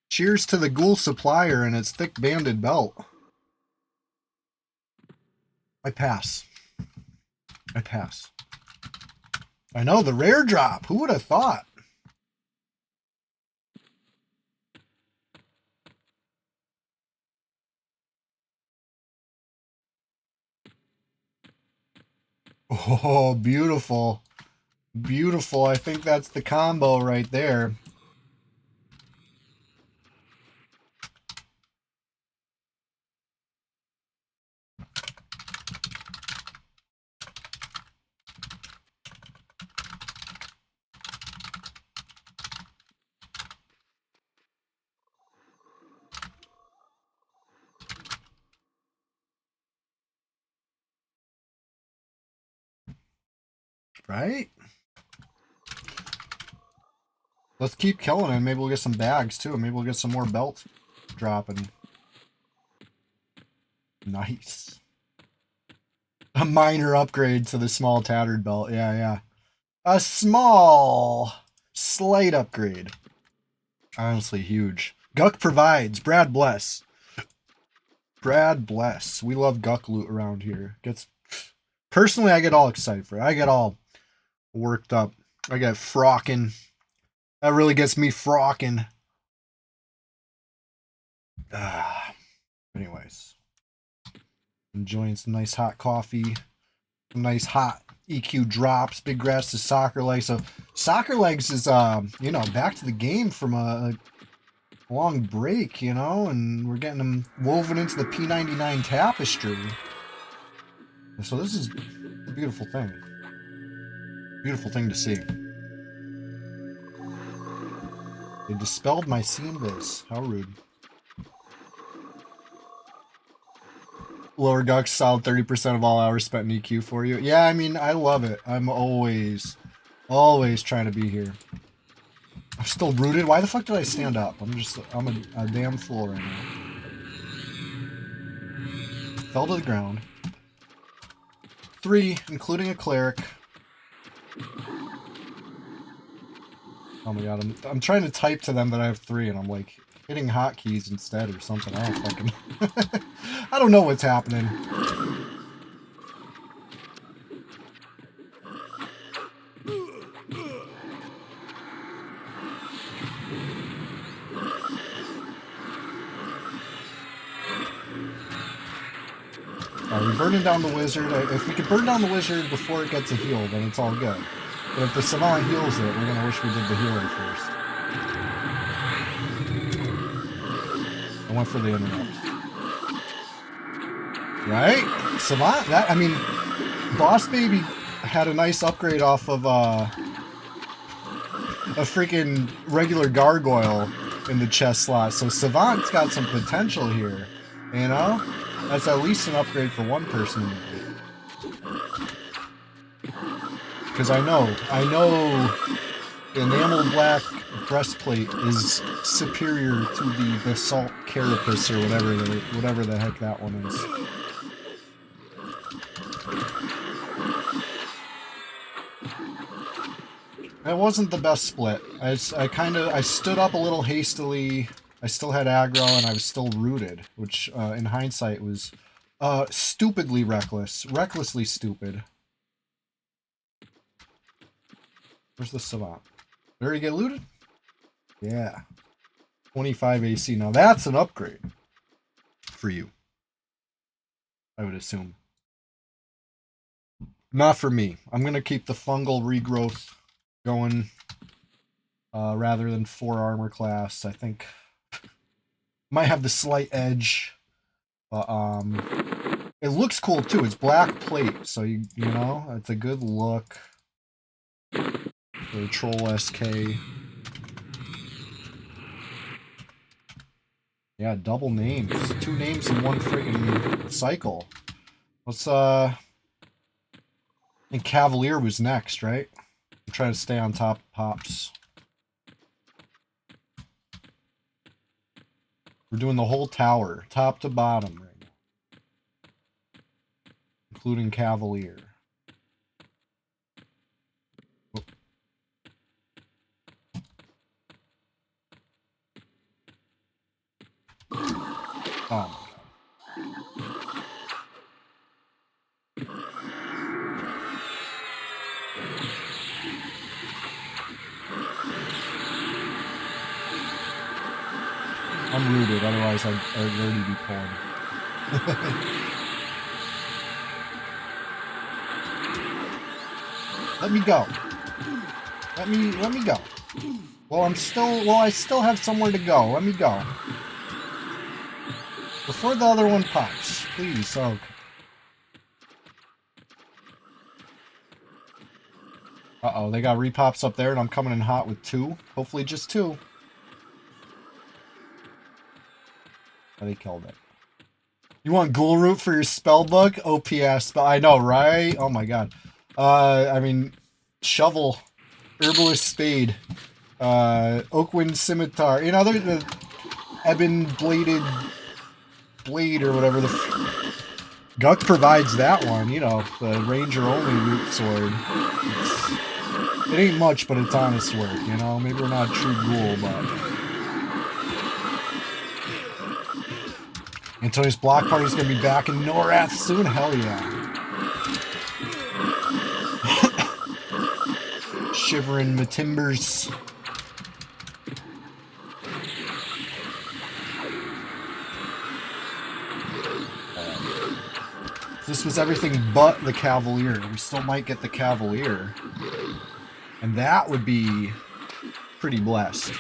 Cheers to the ghoul supplier and its thick banded belt. I pass. I pass. I know, the rare drop. Who would have thought? Oh, beautiful. Beautiful. I think that's the combo right there. Right? Let's keep killing it. Maybe we'll get some bags too. Maybe we'll get some more belts dropping. Nice. A minor upgrade to the small tattered belt. Yeah, yeah. A small, slight upgrade. Honestly, huge. Guck provides. Brad bless. Brad bless. We love Guck loot around here. Personally, I get all excited for it. I get all worked up. I get frocking. That really gets me frocking. Anyways. Enjoying some nice hot coffee. Some nice hot EQ drops. Big grass to Soccer Legs. So Soccer Legs is, you know, back to the game from a long break, you know, and we're getting them woven into the P99 tapestry. So this is a beautiful thing. Beautiful thing to see. They dispelled my scene base. How rude. Lower Gucks, solid 30% of all hours spent in EQ for you. Yeah, I mean, I love it. I'm always trying to be here. I'm still rooted. Why the fuck did I stand up? I'm a damn fool right now. Fell to the ground. 3, including a cleric. Oh my god, I'm trying to type to them that I have 3, and I'm like hitting hotkeys instead or something. I don't fucking I don't know what's happening. We're burning down the wizard. If we could burn down the wizard before it gets a heal, then it's all good. But if the savant heals it, we're gonna wish we did the healer first. I went for the interrupt. Right? Savant? I mean, Boss Baby had a nice upgrade off of a freaking regular gargoyle in the chest slot. So Savant's got some potential here. You know? That's at least an upgrade for one person in the group. Because I know the enamel black breastplate is superior to the basalt carapace or whatever the heck that one is. It wasn't the best split. I stood up a little hastily. I still had aggro and I was still rooted, which in hindsight was stupidly reckless. Recklessly stupid. Where's the savant? Did he get looted? Yeah. 25 AC. Now that's an upgrade for you, I would assume. Not for me. I'm going to keep the fungal regrowth going rather than 4 armor class. I think might have the slight edge, but it looks cool too. It's black plate, so you know, it's a good look. The Troll SK. Yeah, double names. 2 names in one freaking cycle. Let's I think Cavalier was next, right? I'm trying to stay on top of pops. We're doing the whole tower, top to bottom right now. Including Cavalier. Oh I'm rooted, otherwise I'd already be pulling. Let me go. Let me go. Well, I still have somewhere to go. Let me go. Before the other one pops, please. Oh. Uh-oh, they got repops up there, and I'm coming in hot with 2. Hopefully just 2. Oh, they killed it. You want Ghoul Root for your spell book? OPS spell. I know, right? Oh my god. I mean, Shovel, Herbalist Spade, Oakwind Scimitar. You know, the Ebon Bladed Blade or whatever the... Guk provides that one, you know, the Ranger only root sword. It ain't much, but it's honest work, you know? Maybe we're not a true ghoul, but... Antonius Block Party's gonna be back in Norath soon? Hell yeah. Shivering my timbers. This was everything but the Cavalier. We still might get the Cavalier. And that would be pretty blessed.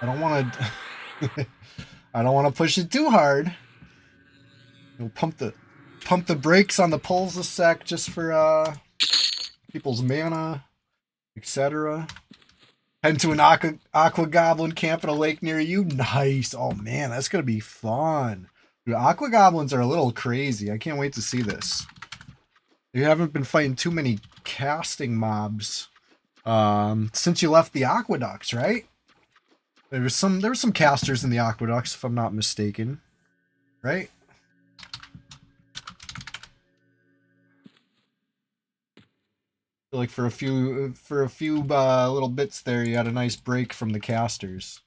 I don't want to I don't want to push it too hard. We'll pump the brakes on the pulls a sec just for people's mana, etc. Head to an aqua goblin camp in a lake near you. Nice. Oh man, that's gonna be fun. Dude, aqua goblins are a little crazy. I can't wait to see this. You haven't been fighting too many casting mobs since you left the aqueducts, right? There were some casters in the aqueducts, if I'm not mistaken, right? I feel like for a few little bits there, you had a nice break from the casters.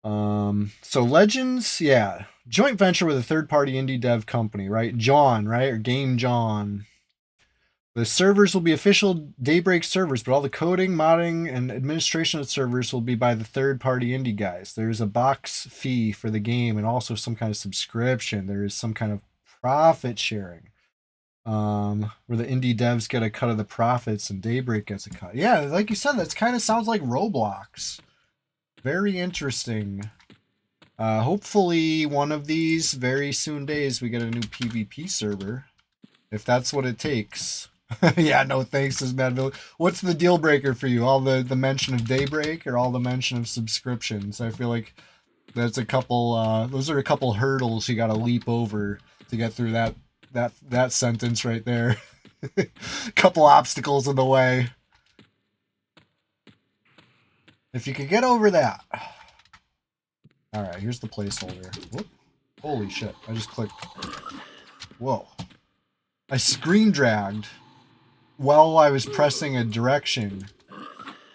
So Legends, yeah, joint venture with a third-party indie dev company, right? John, right, or Game John. The servers will be official Daybreak servers, but all the coding, modding, and administration of servers will be by the third-party indie guys. There's a box fee for the game and also some kind of subscription. There is some kind of profit sharing, where the indie devs get a cut of the profits and Daybreak gets a cut. Yeah, like you said, that kind of sounds like Roblox. Very interesting. Hopefully one of these very soon days we get a new PvP server, if that's what it takes. Yeah, no thanks, says Madville. What's the deal breaker for you? All the mention of Daybreak or all the mention of subscriptions? I feel like that's a couple those are a couple hurdles you gotta leap over to get through that sentence right there. Couple obstacles in the way. If you could get over that. Alright, here's the placeholder. Whoop. Holy shit, I just clicked. Whoa. I screen dragged while I was pressing a direction,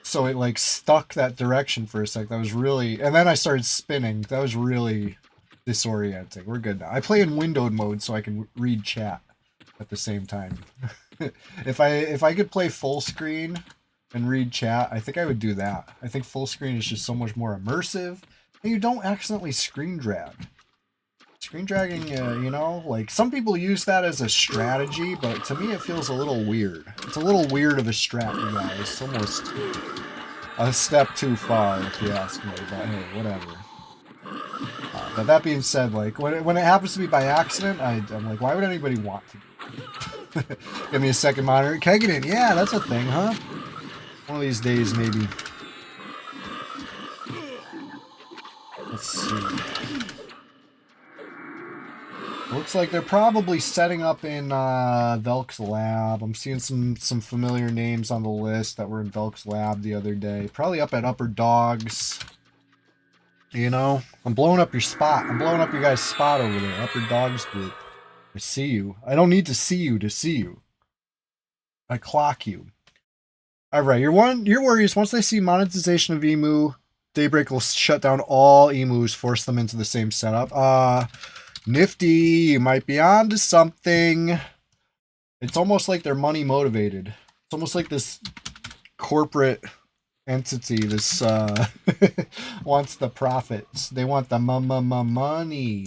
so it like stuck that direction for a sec. That was really, and then I started spinning. That was really disorienting. We're good now. I play in windowed mode so I can read chat at the same time. If I could play full screen and read chat, I think I would do that. I think full screen is just so much more immersive, and you don't accidentally screen drag. Screen dragging, you know, like some people use that as a strategy, but to me it feels a little weird. It's a little weird of a strat, you guys. It's almost a step too far, if you ask me, but hey, whatever. But that being said, like, when it happens to be by accident, I'm like, why would anybody want to? Give me a second monitor. Keganin, yeah, that's a thing, huh? One of these days, maybe. Let's see. Looks like they're probably setting up in Velk's lab. I'm seeing some familiar names on the list that were in Velk's lab the other day. Probably up at Upper Dogs. You know, I'm blowing up your spot. I'm blowing up your guys' spot over there, Upper Dogs Group. I see you. I don't need to see you to see you. I clock you. All right, your worries. Once they see monetization of Emu, Daybreak will shut down all emus, force them into the same setup. Nifty, you might be onto something. It's almost like they're money motivated. It's almost like this corporate entity, this wants the profits. They want the money.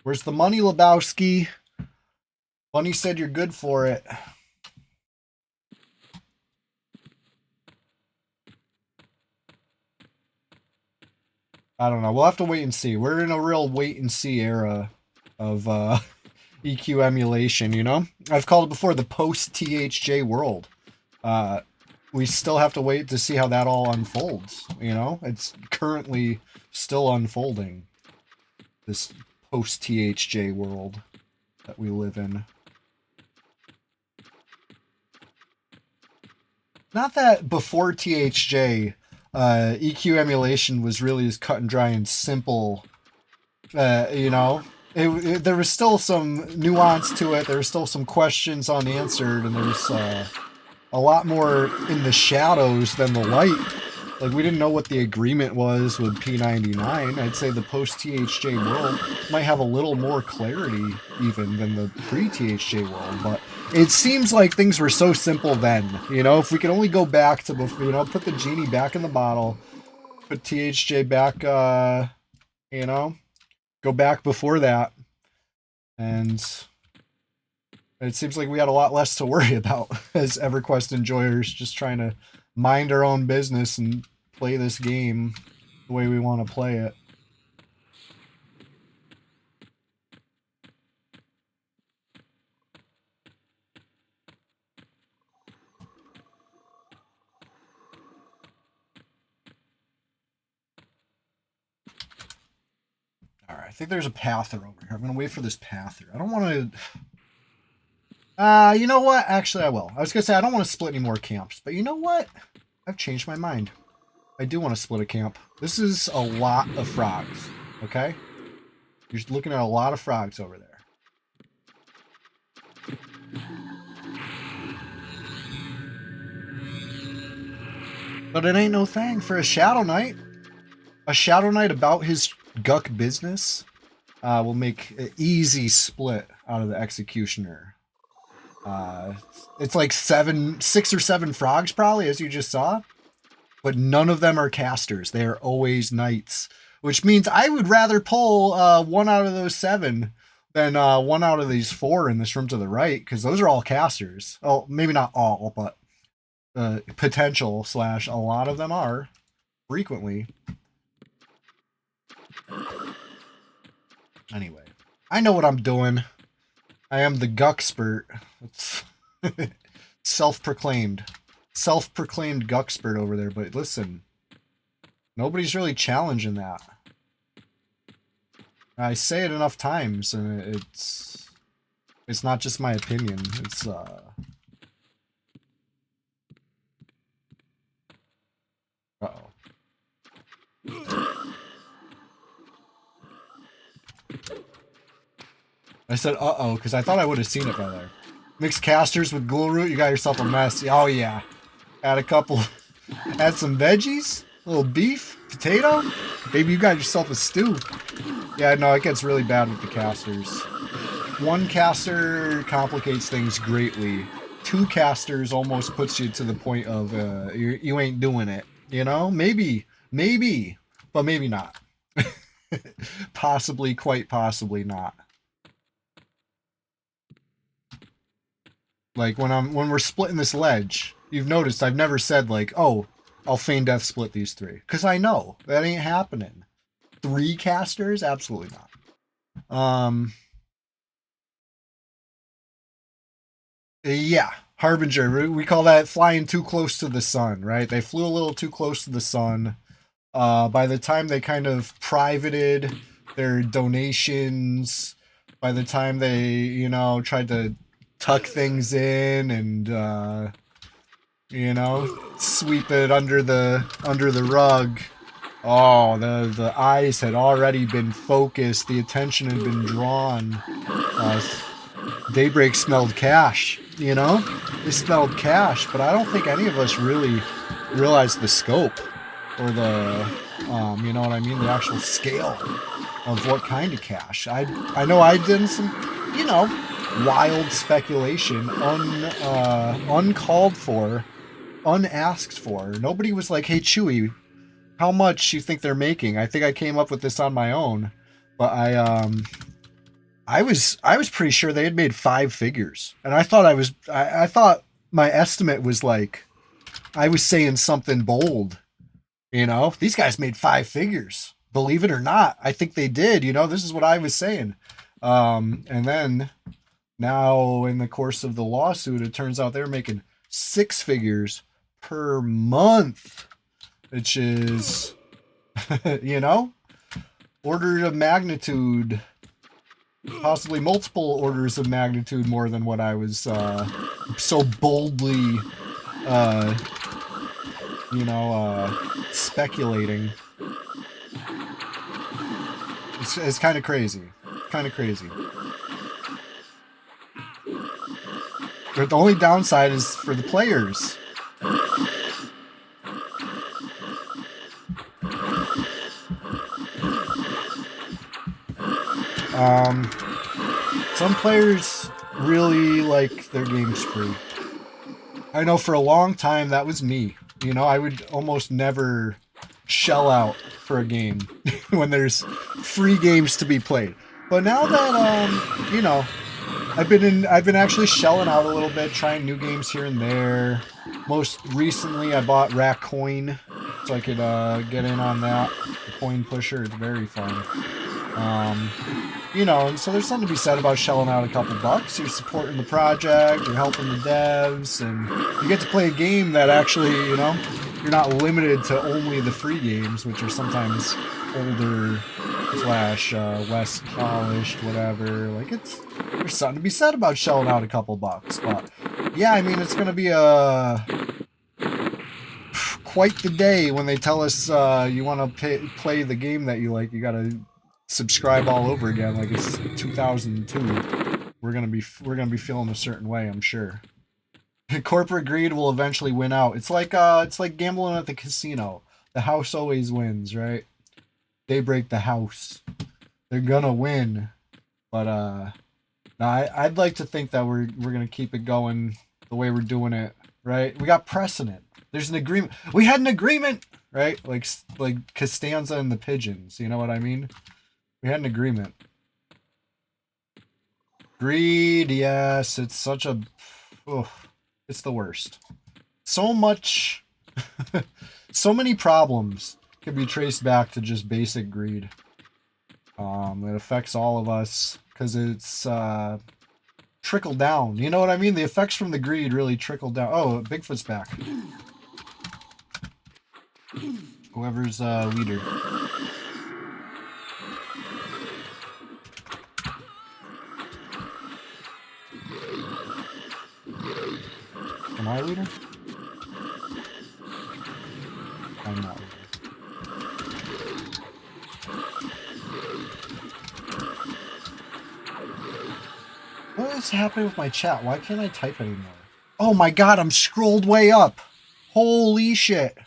Where's the money, Lebowski? Bunny said you're good for it. I don't know. We'll have to wait and see. We're in a real wait and see era of EQ emulation, you know? I've called it before the post-THJ world. We still have to wait to see how that all unfolds, you know? It's currently still unfolding, this post-THJ world that we live in. Not that before THJ, EQ emulation was really as cut and dry and simple, you know? There was still some nuance to it. There were still some questions unanswered, and there was a lot more in the shadows than the light. Like, we didn't know what the agreement was with P99. I'd say the post-THJ world might have a little more clarity even than the pre-THJ world, but it seems like things were so simple then. You know, if we could only go back to before, you know, put the genie back in the bottle, put THJ back, you know, go back before that, and it seems like we had a lot less to worry about as EverQuest enjoyers, just trying to mind our own business and play this game the way we want to play it. Alright, I think there's a pather over here. I'm going to wait for this pather. I don't want to... you know what? Actually, I will. I was going to say I don't want to split any more camps, but you know what? I've changed my mind. I do want to split a camp. This is a lot of frogs, okay? You're looking at a lot of frogs over there. But it ain't no thing for a Shadow Knight. A Shadow Knight about his Guck business will make an easy split out of the Executioner. It's like 6 or 7 frogs probably, as you just saw. But none of them are casters. They are always knights. Which means I would rather pull 1 out of those 7 than 1 out of these 4 in this room to the right. Because those are all casters. Oh, maybe not all, but potential / a lot of them are. Frequently. Anyway. I know what I'm doing. I am the Guckspert. It's self-proclaimed. Self-proclaimed Guckspert over there, but listen, nobody's really challenging that. I say it enough times, and it's not just my opinion. It's uh-oh. I said uh-oh because I thought I would have seen it by there. Mixed casters with ghoul root, you got yourself a mess. Oh yeah. Add a couple, add some veggies, a little beef, potato. Baby, you got yourself a stew. Yeah, no, it gets really bad with the casters. 1 caster complicates things greatly. 2 casters almost puts you to the point of you ain't doing it. You know, maybe, but maybe not. Possibly, quite possibly not. Like when we're splitting this ledge, you've noticed I've never said like, oh, I'll feign death split these 3. Because I know that ain't happening. 3 casters? Absolutely not. Yeah, Harbinger. We call that flying too close to the sun, right? They flew a little too close to the sun. By the time they kind of privated their donations, by the time they, you know, tried to tuck things in and, you know, sweep it under the rug, Oh, the eyes had already been focused. The attention had been drawn. Daybreak smelled cash, you know? They smelled cash, but I don't think any of us really realized the scope or the, you know what I mean? The actual scale of what kind of cash. I know I did some, you know, wild speculation, uncalled for, unasked for. Nobody was like, hey, Chewy, how much you think they're making? I think I came up with this on my own, but I was pretty sure they had made 5 figures, and I thought my estimate was like I was saying something bold. You know, these guys made 5 figures. Believe it or not, I think they did. You know, this is what I was saying. And then now in the course of the lawsuit, it turns out they're making 6 figures per month, which is, you know, order of magnitude, possibly multiple orders of magnitude more than what I was so boldly, you know, speculating. It's kind of crazy. Kind of crazy. But the only downside is for the players. Some players really like their games free. I know for a long time that was me. You know, I would almost never shell out for a game when there's free games to be played. But now that you know, I've been actually shelling out a little bit, trying new games here and there. Most recently, I bought Coin, so I could get in on that. The coin pusher, it's very fun. You know, and so there's something to be said about shelling out a couple bucks. You're supporting the project, you're helping the devs, and you get to play a game that actually, you know, you're not limited to only the free games, which are sometimes older slash less polished, whatever. Like, there's something to be said about shelling out a couple bucks. But yeah, I mean, it's gonna be quite the day when they tell us you want to play the game that you like. You gotta subscribe all over again, like it's 2002. We're gonna be feeling a certain way, I'm sure. Corporate greed will eventually win out. It's like gambling at the casino. The house always wins, right? They break the house. They're gonna win. But no, I'd like to think that we're gonna keep it going the way we're doing it, right? We got precedent. There's an agreement. We had an agreement, right? Like Costanza and the Pigeons. You know what I mean? We had an agreement. Greed, yes, it's such a... Oh, it's the worst. So much... so many problems can be traced back to just basic greed. It affects all of us because it's trickled down. You know what I mean? The effects from the greed really trickle down. Oh, Bigfoot's back. Whoever's leader. Am I leader? I'm not leader. What is happening with my chat? Why can't I type anymore? Oh my god, I'm scrolled way up. Holy shit.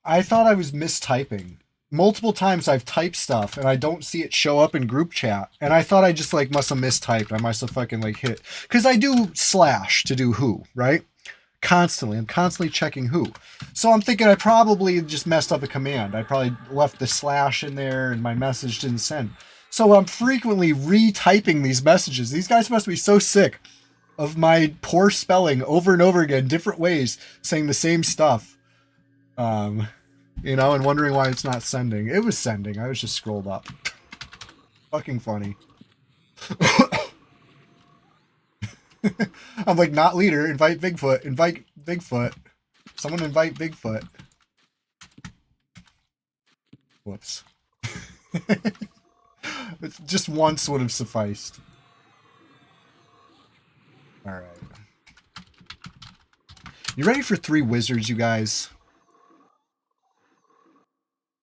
I thought I was mistyping. Multiple times I've typed stuff and I don't see it show up in group chat. And I thought I just like must have mistyped. I must have fucking like hit. Because I do slash to do who, right? Constantly. I'm constantly checking who. So I'm thinking I probably just messed up a command. I probably left the slash in there and my message didn't send. So I'm frequently retyping these messages. These guys must be so sick of my poor spelling over and over again, different ways, saying the same stuff. You know, and wondering why it's not sending. It was sending. I was just scrolled up. Fucking funny. I'm like, not leader. Invite Bigfoot. Invite Bigfoot. Someone invite Bigfoot. Whoops. Just once would have sufficed. Alright. You ready for 3 wizards, you guys?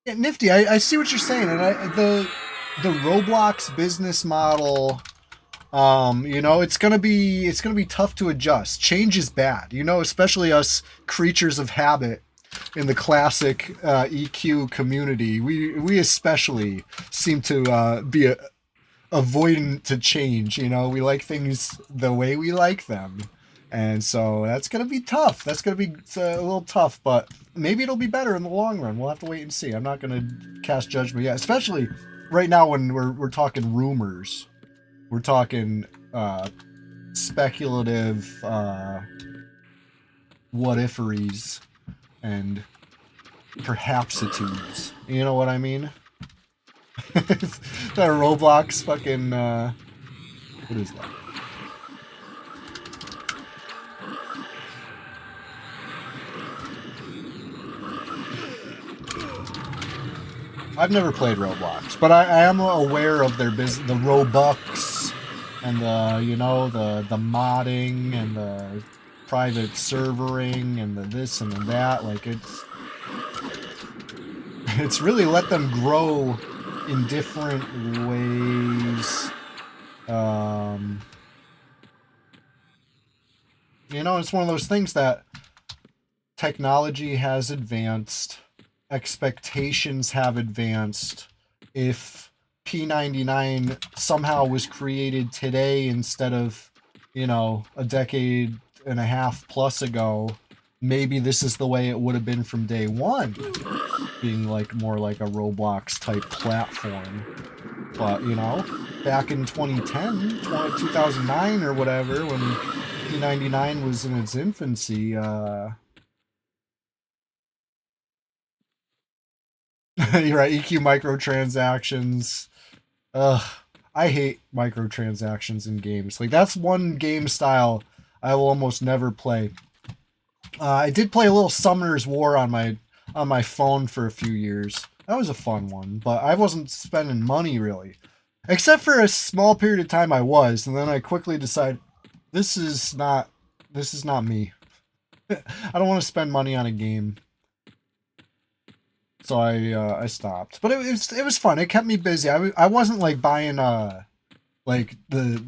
Yeah, nifty. I see what you're saying, and the Roblox business model, you know, it's gonna be tough to adjust. Change is bad, you know, especially us creatures of habit in the classic EQ community. We especially seem to be avoidant to change. You know, we like things the way we like them. And so that's going to be tough. That's going to be a little tough, but maybe it'll be better in the long run. We'll have to wait and see. I'm not going to cast judgment yet, especially right now when we're talking rumors. We're talking speculative what-iferys and perhapsitudes. You know what I mean? That Roblox fucking what is that? I've never played Roblox, but I am aware of their business, the Robux, and the, you know, the modding and the private servering and the this and the that. Like it's really let them grow in different ways. You know, it's one of those things that technology has advanced, expectations have advanced. If P99 somehow was created today instead of, you know, a decade and a half plus ago, maybe this is the way it would have been from day one, being like more like a Roblox type platform. But, you know, back in 2010, 2009 or whatever, when P99 was in its infancy, you're right, EQ microtransactions. Ugh, I hate microtransactions in games. Like, that's one game style I will almost never play. I did play a little Summoner's War on my phone for a few years. That was a fun one, but I wasn't spending money really. Except for a small period of time I was, and then I quickly decided this is not me. I don't want to spend money on a game. So I stopped. But it was fun. It kept me busy. I wasn't like buying like the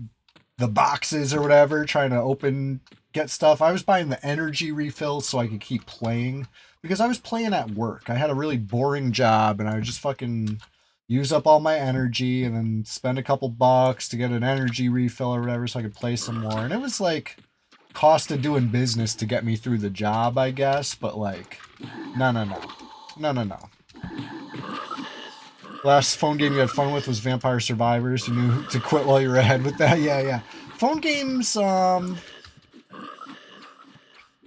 boxes or whatever, trying to get stuff. I was buying the energy refills so I could keep playing, because I was playing at work. I had a really boring job, and I would just fucking use up all my energy and then spend a couple bucks to get an energy refill or whatever so I could play some more. And it was like cost of doing business to get me through the job, I guess. But like, no. Last phone game you had fun with was Vampire Survivors. You knew to quit while you were ahead with that. Yeah. Phone games, I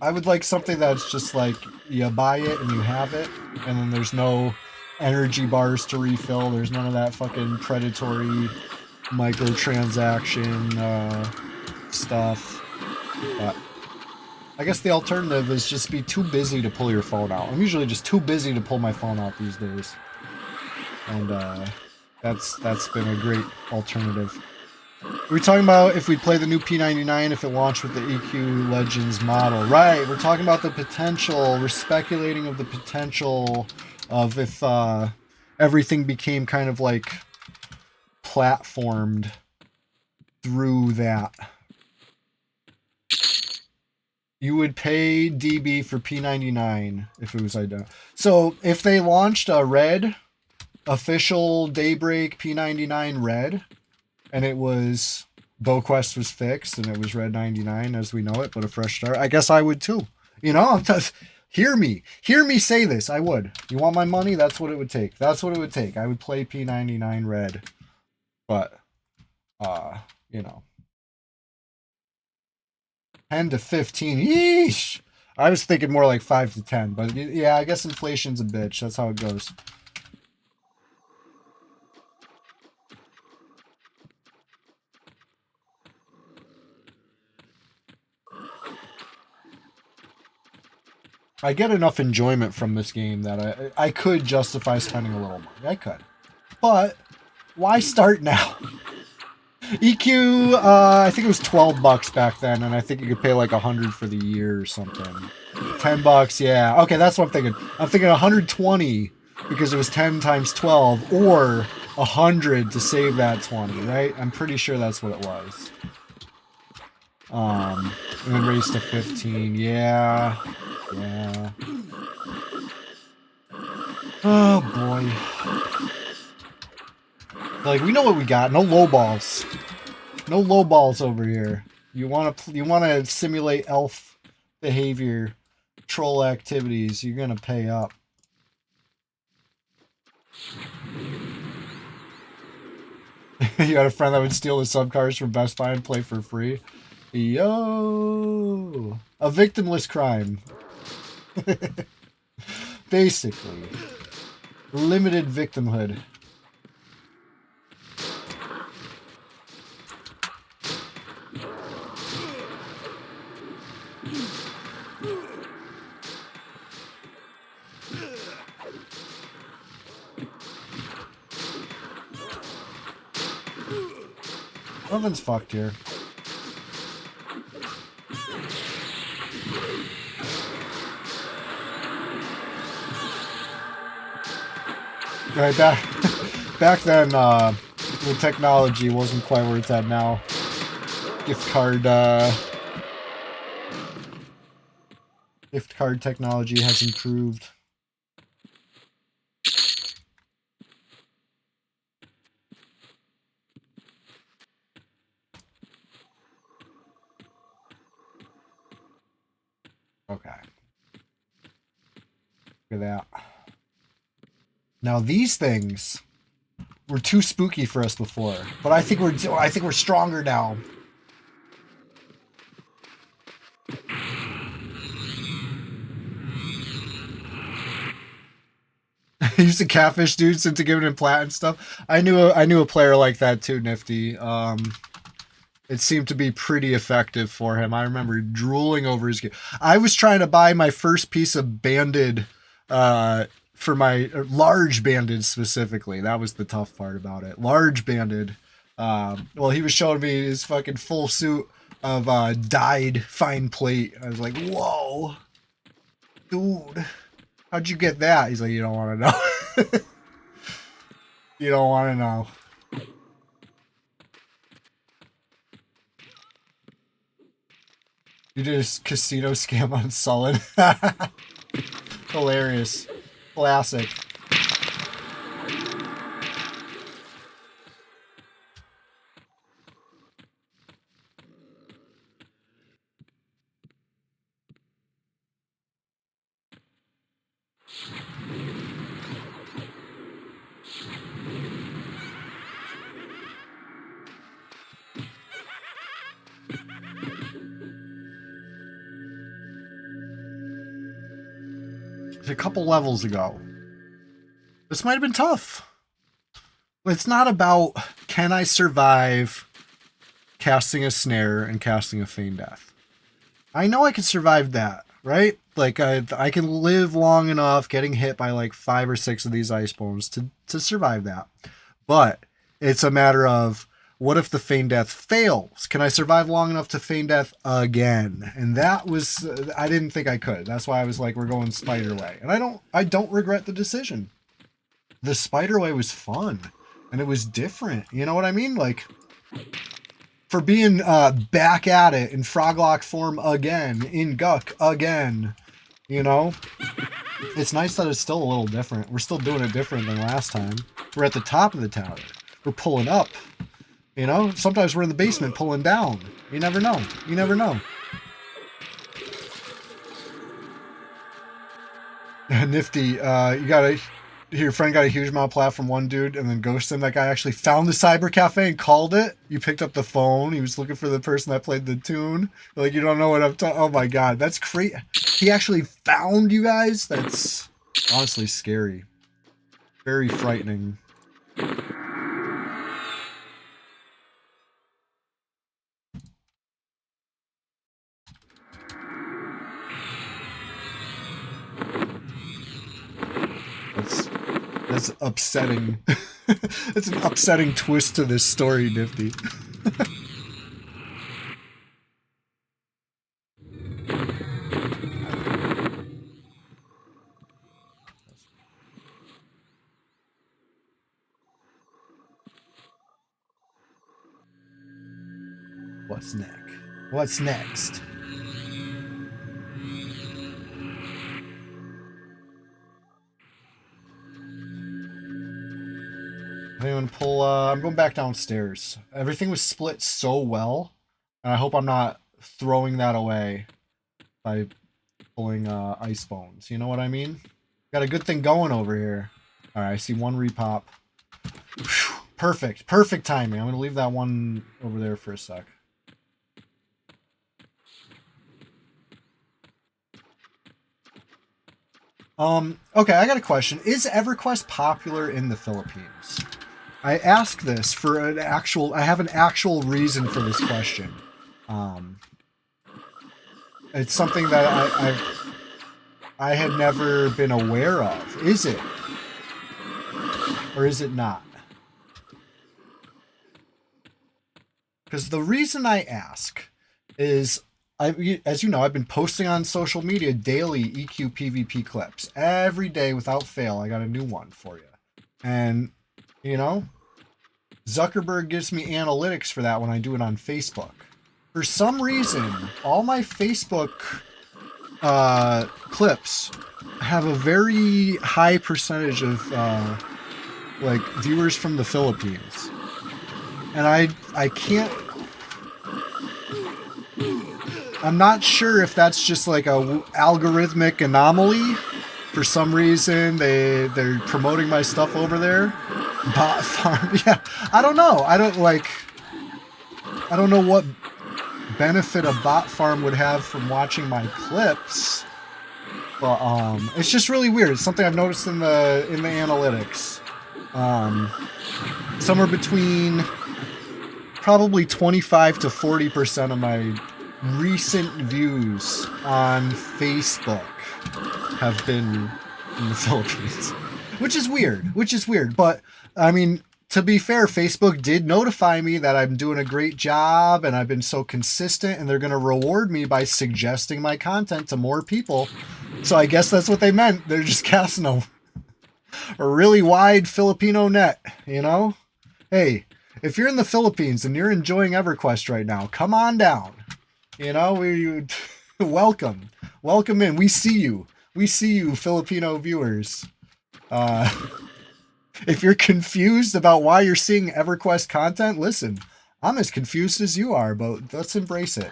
would like something that's just like you buy it and you have it, and then there's no energy bars to refill. There's none of that fucking predatory microtransaction stuff. But I guess the alternative is just be too busy to pull your phone out. I'm usually just too busy to pull my phone out these days. And that's been a great alternative. We're talking about if we play the new P99 if it launched with the EQ Legends model. Right, we're talking about the potential. We're speculating of the potential of if everything became kind of like platformed through that. You would pay DB for P99 if it was identical. So if they launched a red, official Daybreak P99 red, and it was BowQuest was fixed and it was Red 99 as we know it, but a fresh start, I guess I would too. You know, hear me say this. I would. You want my money? That's what it would take. That's what it would take. I would play P99 red, but you know, 10 to 15. Yeesh. I was thinking more like 5 to 10, but yeah, I guess inflation's a bitch. That's how it goes. I get enough enjoyment from this game that I could justify spending a little money. I could. But why start now? EQ, I think it was $12 back then, and I think you could pay like $100 for the year or something. $10, yeah. Okay, that's what I'm thinking. I'm thinking 120 because it was 10 times 12, or 100 to save that 20, right? I'm pretty sure that's what it was. And then raised to 15, yeah. Yeah. Oh boy. Like, we know what we got. No low balls. No low balls over here. You want to simulate elf behavior, troll activities. You're gonna pay up. You got a friend that would steal the sub cars from Best Buy and play for free. Yo, a victimless crime. Basically, limited victimhood. Nothing's fucked here. Right, back then, the technology wasn't quite where it's at now. Gift card technology has improved. Okay. Look at that. Now these things were too spooky for us before, but I think we're stronger now. He used to catfish dudes into giving him plat and stuff. I knew a player like that too, Nifty. It seemed to be pretty effective for him. I remember drooling over his game. I was trying to buy my first piece of banded for my large banded specifically. That was the tough part about it. Large banded. Well, he was showing me his fucking full suit of dyed fine plate. I was like, whoa, dude, how'd you get that? He's like, you don't want to know. You don't want to know. You did a casino scam on Sullen. Hilarious. Classic. A couple levels ago. This might have been tough. It's not about can I survive casting a snare and casting a feign death. I know I can survive that, right? Like I can live long enough getting hit by like 5 or 6 of these ice bombs to survive that. But it's a matter of what if the feign death fails? Can I survive long enough to feign death again? And that was, I didn't think I could. That's why I was like, we're going spider way. And I don't regret the decision. The spider way was fun and it was different. You know what I mean? Like for being back at it in Froglock form again, in Guck again, you know, it's nice that it's still a little different. We're still doing it different than last time. We're at the top of the tower. We're pulling up. You know, sometimes we're in the basement pulling down. You never know. You never know. Nifty, your friend got a huge amount of plat from one dude and then ghosted him. That guy actually found the cyber cafe and called it. You picked up the phone. He was looking for the person that played the tune. Like, you don't know what I'm talking. Oh my God, that's crazy. He actually found you guys. That's honestly scary. Very frightening. That's upsetting. That's an upsetting twist to this story, Nifty. What's next? What's next? I'm going back downstairs. Everything was split so well, and I hope I'm not throwing that away by pulling ice bones. You know what I mean? Got a good thing going over here. All right, I see one repop. Whew, perfect, perfect timing. I'm gonna leave that one over there for a sec. Okay, I got a question. Is EverQuest popular in the Philippines? I ask this for an actual, I have an actual reason for this question. It's something that I had never been aware of. Is it? Or is it not? Because the reason I ask is, as you know, I've been posting on social media daily EQ PvP clips. Every day without fail, I got a new one for you. And, you know, Zuckerberg gives me analytics for that when I do it on Facebook. For some reason, all my Facebook clips have a very high percentage of like viewers from the Philippines. And I can't, I'm not sure if that's just like a algorithmic anomaly. For some reason, they're promoting my stuff over there. Bot farm, yeah. I don't know. I don't know what benefit a bot farm would have from watching my clips. But it's just really weird. It's something I've noticed in the analytics. Somewhere between probably 25 to 40% of my recent views on Facebook have been in the Philippines, which is weird. But I mean, to be fair, Facebook did notify me that I'm doing a great job and I've been so consistent, and they're going to reward me by suggesting my content to more people. So I guess that's what they meant. They're just casting a really wide Filipino net, you know? Hey, if you're in the Philippines and you're enjoying EverQuest right now, come on down. You know, we welcome in. We see you, Filipino viewers. If you're confused about why you're seeing EverQuest content, listen, I'm as confused as you are, but let's embrace it.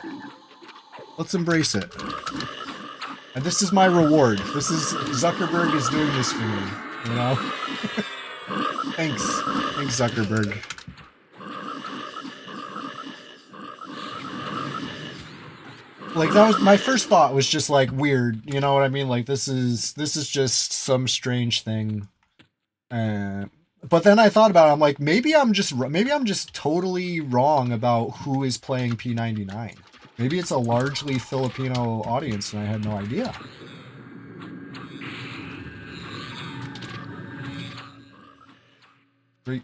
Let's embrace it. And this is my reward. This is, Zuckerberg is doing this for me, you know? Thanks, Zuckerberg. Like, that was my first thought, was just like weird, you know what I mean? Like, this is just some strange thing. But then I thought about it, I'm like, maybe I'm just totally wrong about who is playing P99. Maybe it's a largely Filipino audience and I had no idea. Great.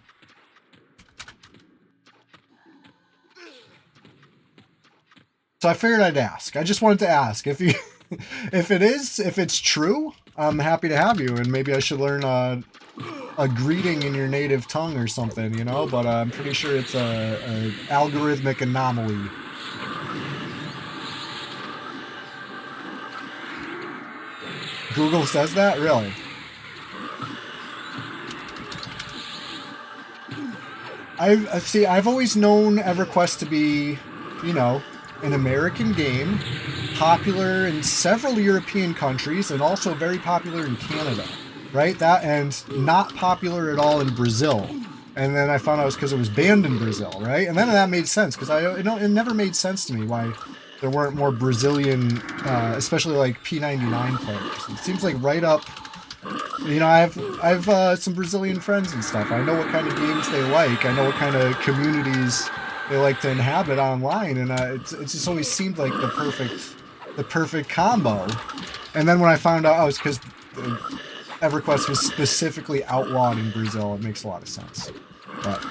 So I figured I'd ask. I just wanted to ask if you, if it's true, I'm happy to have you, and maybe I should learn a greeting in your native tongue or something, you know, but I'm pretty sure it's a algorithmic anomaly. Google says that? Really? I've always known EverQuest to be, you know, an American game, popular in several European countries, and also very popular in Canada, right? That, and not popular at all in Brazil. And then I found out it was because it was banned in Brazil, right? And then that made sense, because it never made sense to me why there weren't more Brazilian, especially like P99 players. It seems like right up, you know, I have some Brazilian friends and stuff. I know what kind of games they like. I know what kind of communities they like to inhabit online, and it just always seemed like the perfect combo. And then when I found out, it's because EverQuest was specifically outlawed in Brazil. It makes a lot of sense. But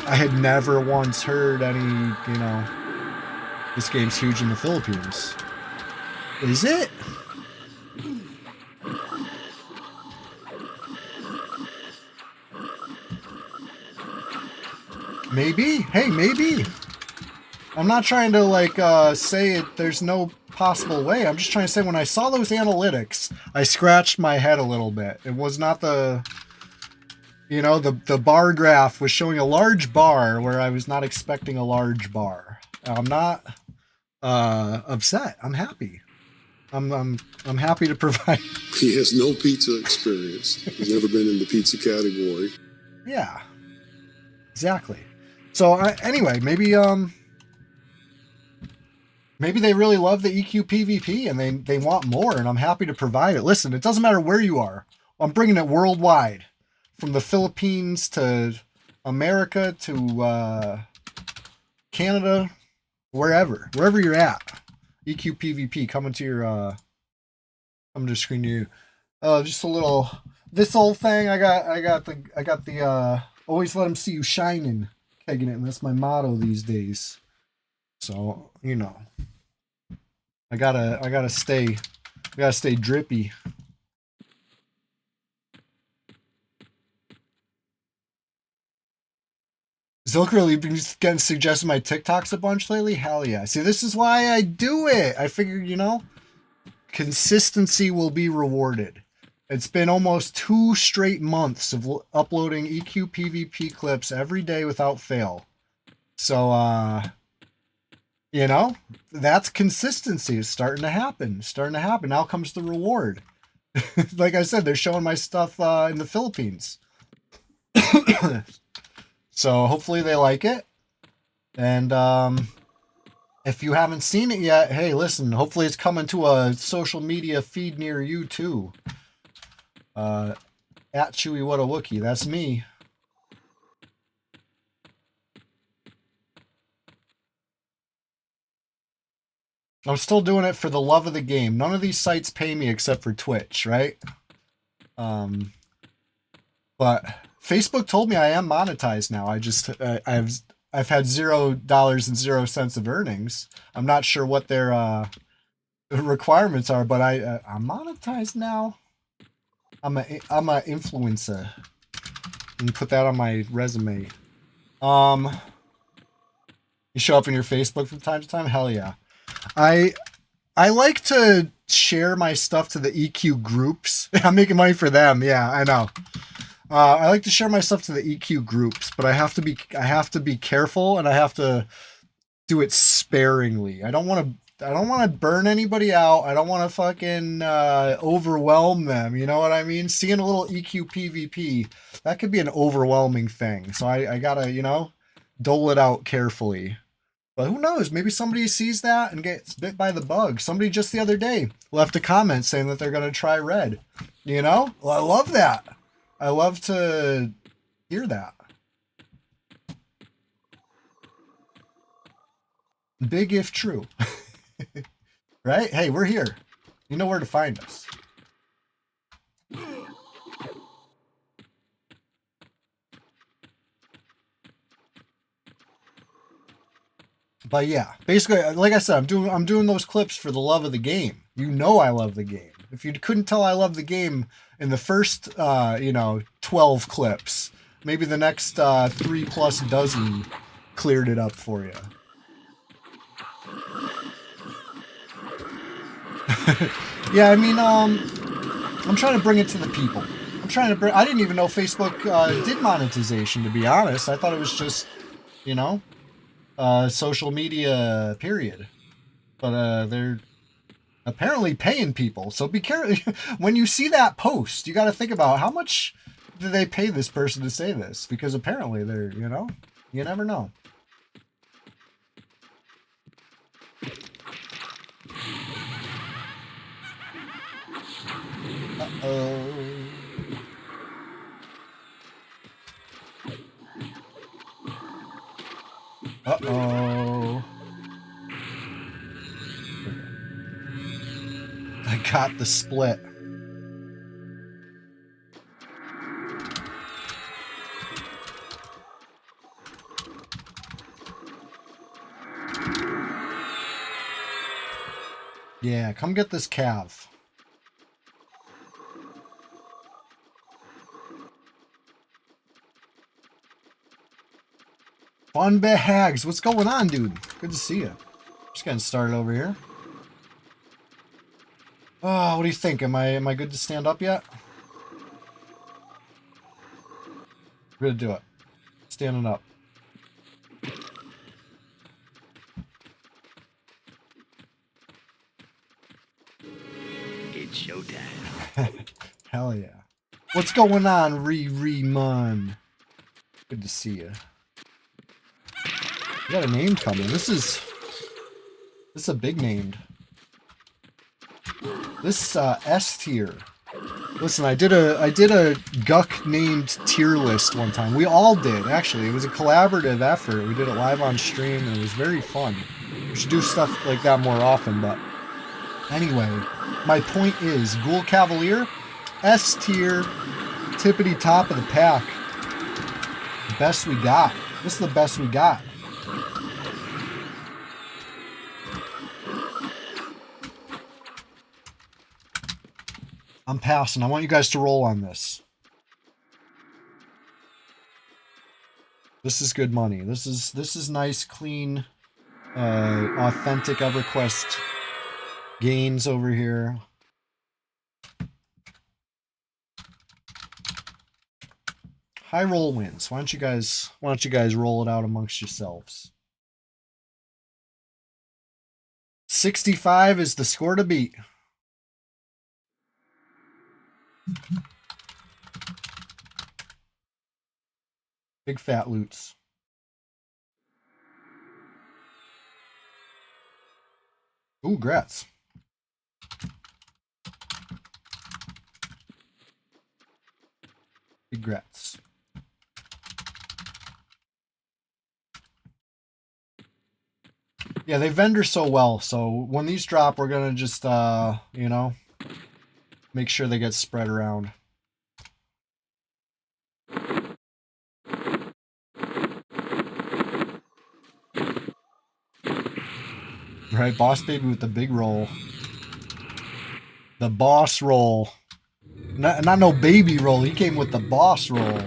I had never once heard any, you know, this game's huge in the Philippines. Is it? Maybe. Hey, maybe. I'm not trying to like say there's no possible way. I'm just trying to say when I saw those analytics, I scratched my head a little bit. It was not the, you know, the bar graph was showing a large bar where I was not expecting a large bar. I'm not upset. I'm happy. I'm happy to provide. He has no pizza experience. He's never been in the pizza category. Yeah, exactly. So anyway, maybe they really love the EQ PvP and they want more, and I'm happy to provide it. Listen, it doesn't matter where you are. I'm bringing it worldwide, from the Philippines to America to Canada, wherever you're at. EQ PvP coming to your screen to you. Just a little this old thing. I got the always let them see you shining, kegging it, and that's my motto these days. So you know, I gotta stay drippy. Zilker, you've been getting suggested my TikToks a bunch lately. Hell yeah! See, this is why I do it. I figured, you know, consistency will be rewarded. It's been almost 2 straight months of uploading EQ PvP clips every day without fail. So, you know, that's consistency. It's starting to happen. Now comes the reward. Like I said, they're showing my stuff in the Philippines. So hopefully they like it. And if you haven't seen it yet, hey, listen, hopefully it's coming to a social media feed near you too. At Chewy What a Wookie, that's me. I'm still doing it for the love of the game. None of these sites pay me except for Twitch, right? But Facebook told me I am monetized now. I've had $0.00 of earnings. I'm not sure what their requirements are, but I'm monetized now. I'm a influencer. And put that on my resume. You show up in your Facebook from time to time? Hell yeah. I like to share my stuff to the EQ groups. I'm making money for them. Yeah, I know. I like to share my stuff to the EQ groups, but I have to be careful, and I have to do it sparingly. I don't want to burn anybody out. I don't want to fucking overwhelm them. You know what I mean? Seeing a little EQ PvP, that could be an overwhelming thing. So I gotta, you know, dole it out carefully. But who knows? Maybe somebody sees that and gets bit by the bug. Somebody just the other day left a comment saying that they're going to try red. You know? Well, I love that. I love to hear that. Big if true. Right? Hey, we're here. You know where to find us. But yeah, basically, like I said, I'm doing those clips for the love of the game. You know I love the game. If you couldn't tell I love the game in the first, 12 clips, maybe the next 3+ dozen cleared it up for you. Yeah, I mean, I'm trying to bring it to the people. I didn't even know Facebook did monetization, to be honest. I thought it was just, you know, social media, period. But they're apparently paying people. So be careful. When you see that post, you got to think about how much do they pay this person to say this? Because apparently they're, you know, you never know. Uh-oh. Uh-oh. I got the split. Yeah, come get this calf. Fun bags. What's going on, dude? Good to see you. Just getting started over here. Oh, what do you think? Am I good to stand up yet? We're gonna do it. Standing up. It's showtime. Hell yeah. What's going on, Mun? Good to see you. You got a name coming. This is a big named. This S tier. Listen, I did a Guck named tier list one time. We all did, actually. It was a collaborative effort. We did it live on stream and it was very fun. We should do stuff like that more often, but anyway, my point is Ghoul Cavalier, S tier, tippity top of the pack. The best we got. This is the best we got. I'm passing. I want you guys to roll on this. This is good money. This is nice, clean, authentic EverQuest gains over here. High roll wins. Why don't you guys roll it out amongst yourselves? 65 is the score to beat. Big fat loots. Ooh, grats. Big grats. Yeah, they vendor so well, so when these drop, we're gonna just, you know, make sure they get spread around. Right, Boss Baby with the big roll. The boss roll. Not no baby roll, he came with the boss roll.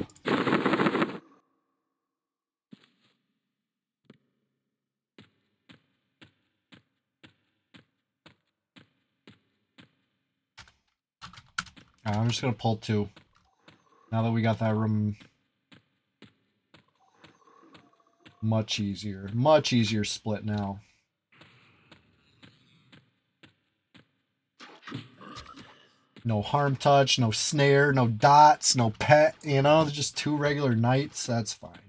I'm just gonna pull 2. Now that we got that room. Much easier split now. No harm touch, no snare, no dots, no pet, you know, just 2 regular knights. That's fine.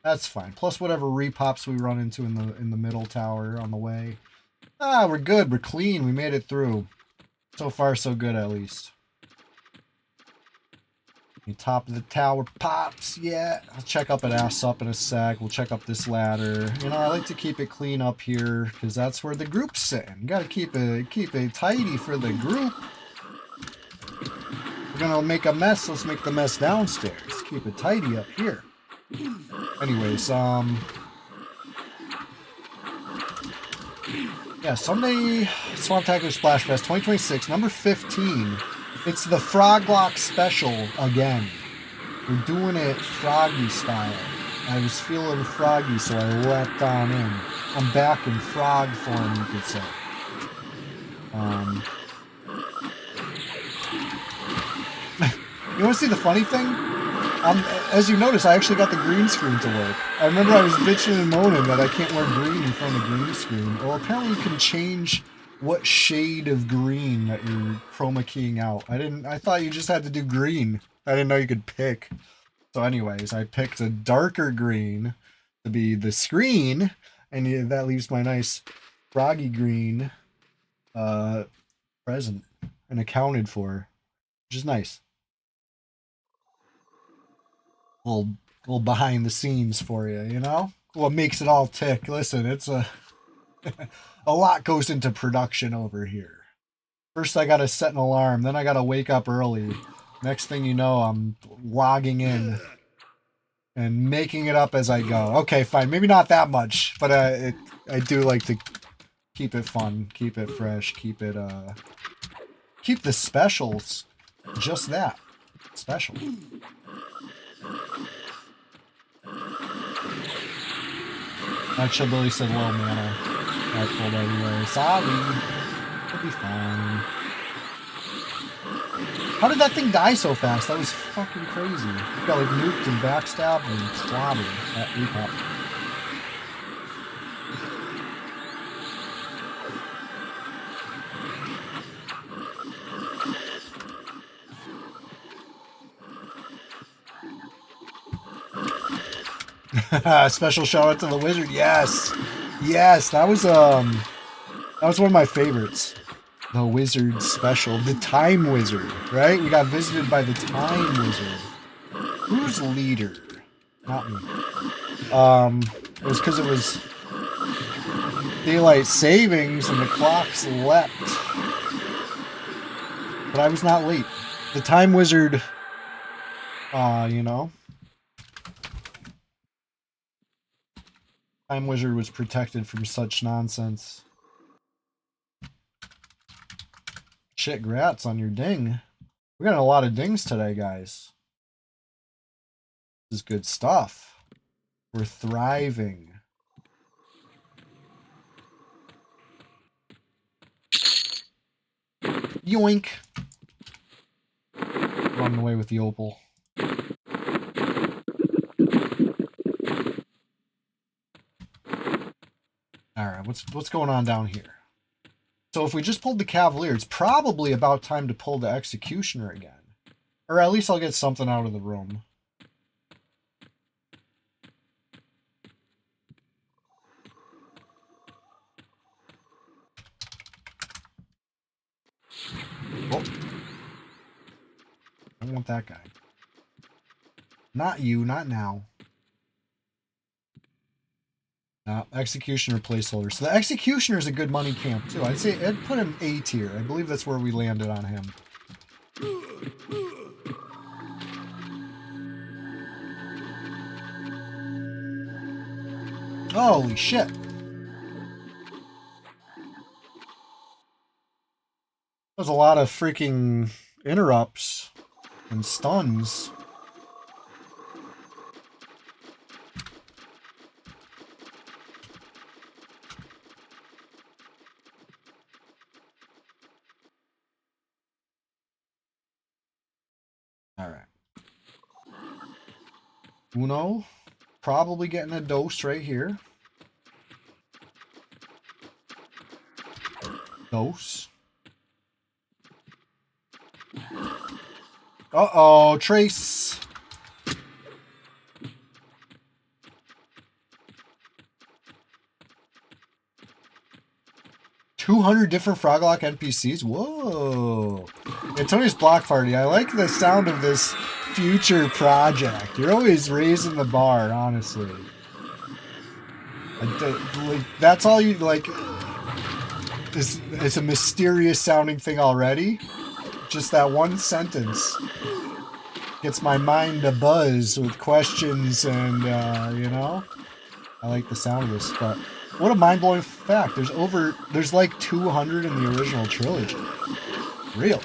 That's fine. Plus whatever repops we run into in the middle tower on the way. Ah, we're good. We're clean. We made it through. So far, so good, at least. The top of the tower pops. Yeah. I'll check up at ass up in a sec. We'll check up this ladder. You know, I like to keep it clean up here because that's where the group's sitting. You gotta keep it tidy for the group. We're gonna make a mess. Let's make the mess downstairs. Keep it tidy up here. Anyways, yeah, Sunday SWAMPTACULAR SPLASHFEST 2026, number 15. It's the Frog Lock special again. We're doing it froggy style. I was feeling froggy, so I leapt on in. I'm back in frog form, you could say. You want to see the funny thing? As you notice, I actually got the green screen to work. I remember I was bitching and moaning that I can't wear green in front of the green screen. Well, apparently you can change what shade of green that you're chroma keying out. I thought you just had to do green. I didn't know you could pick. So anyways, I picked a darker green to be the screen, and that leaves my nice froggy green present and accounted for, which is nice. Little behind the scenes for you, you know? What makes it all tick. Listen, it's a lot goes into production over here. First I gotta set an alarm, then I gotta wake up early. Next thing you know, I'm logging in and making it up as I go. Okay, fine, maybe not that much, but I do like to keep it fun, keep it fresh, keep the specials just that, special. Actually, Billy said low mana. I pulled anyway. Sorry. It'll be fine. How did that thing die so fast? That was fucking crazy. Got like nuked and backstabbed and clobbered at repop. Special shout out to the wizard. Yes. Yes, that was one of my favorites. The wizard special. The time wizard, right? We got visited by the time wizard. Who's leader? Not me. It was because it was daylight savings and the clocks leapt. But I was not late. The time wizard, you know. Time wizard was protected from such nonsense. Shit, grats on your ding. We got a lot of dings today, guys. This is good stuff. We're thriving. Yoink. Running away with the opal. Alright, what's going on down here? So if we just pulled the Cavalier, it's probably about time to pull the Executioner again. Or at least I'll get something out of the room. Oh. I want that guy. Not you, not now. Executioner placeholder. So the Executioner is a good money camp too. I'd say I'd put him A tier. I believe that's where we landed on him. Holy shit. There's a lot of freaking interrupts and stuns. Alright. Uno. Probably getting a dose right here. Dose. Uh-oh, Trace. $200 different Froglock NPCs? Whoa. Antonius Block Party. I like the sound of this future project. You're always raising the bar, honestly. That's all you, like, it's a mysterious sounding thing already. Just that one sentence gets my mind abuzz with questions and, you know, I like the sound of this, but what a mind-blowing fact. There's like 200 in the original trilogy. Real.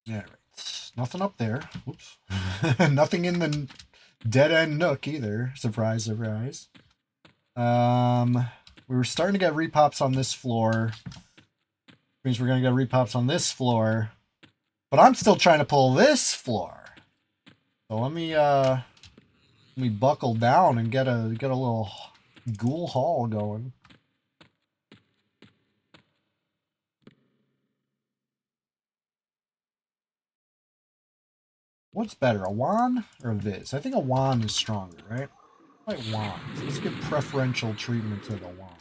Alright. Nothing up there. Oops. Nothing in the dead end nook either. Surprise, surprise. We were starting to get repops on this floor. Means we're gonna get repops on this floor. But I'm still trying to pull this floor. So let me buckle down and get a little ghoul haul going. What's better, a wand or a Viz? I think a wand is stronger, right? I like wands. Let's give preferential treatment to the wand.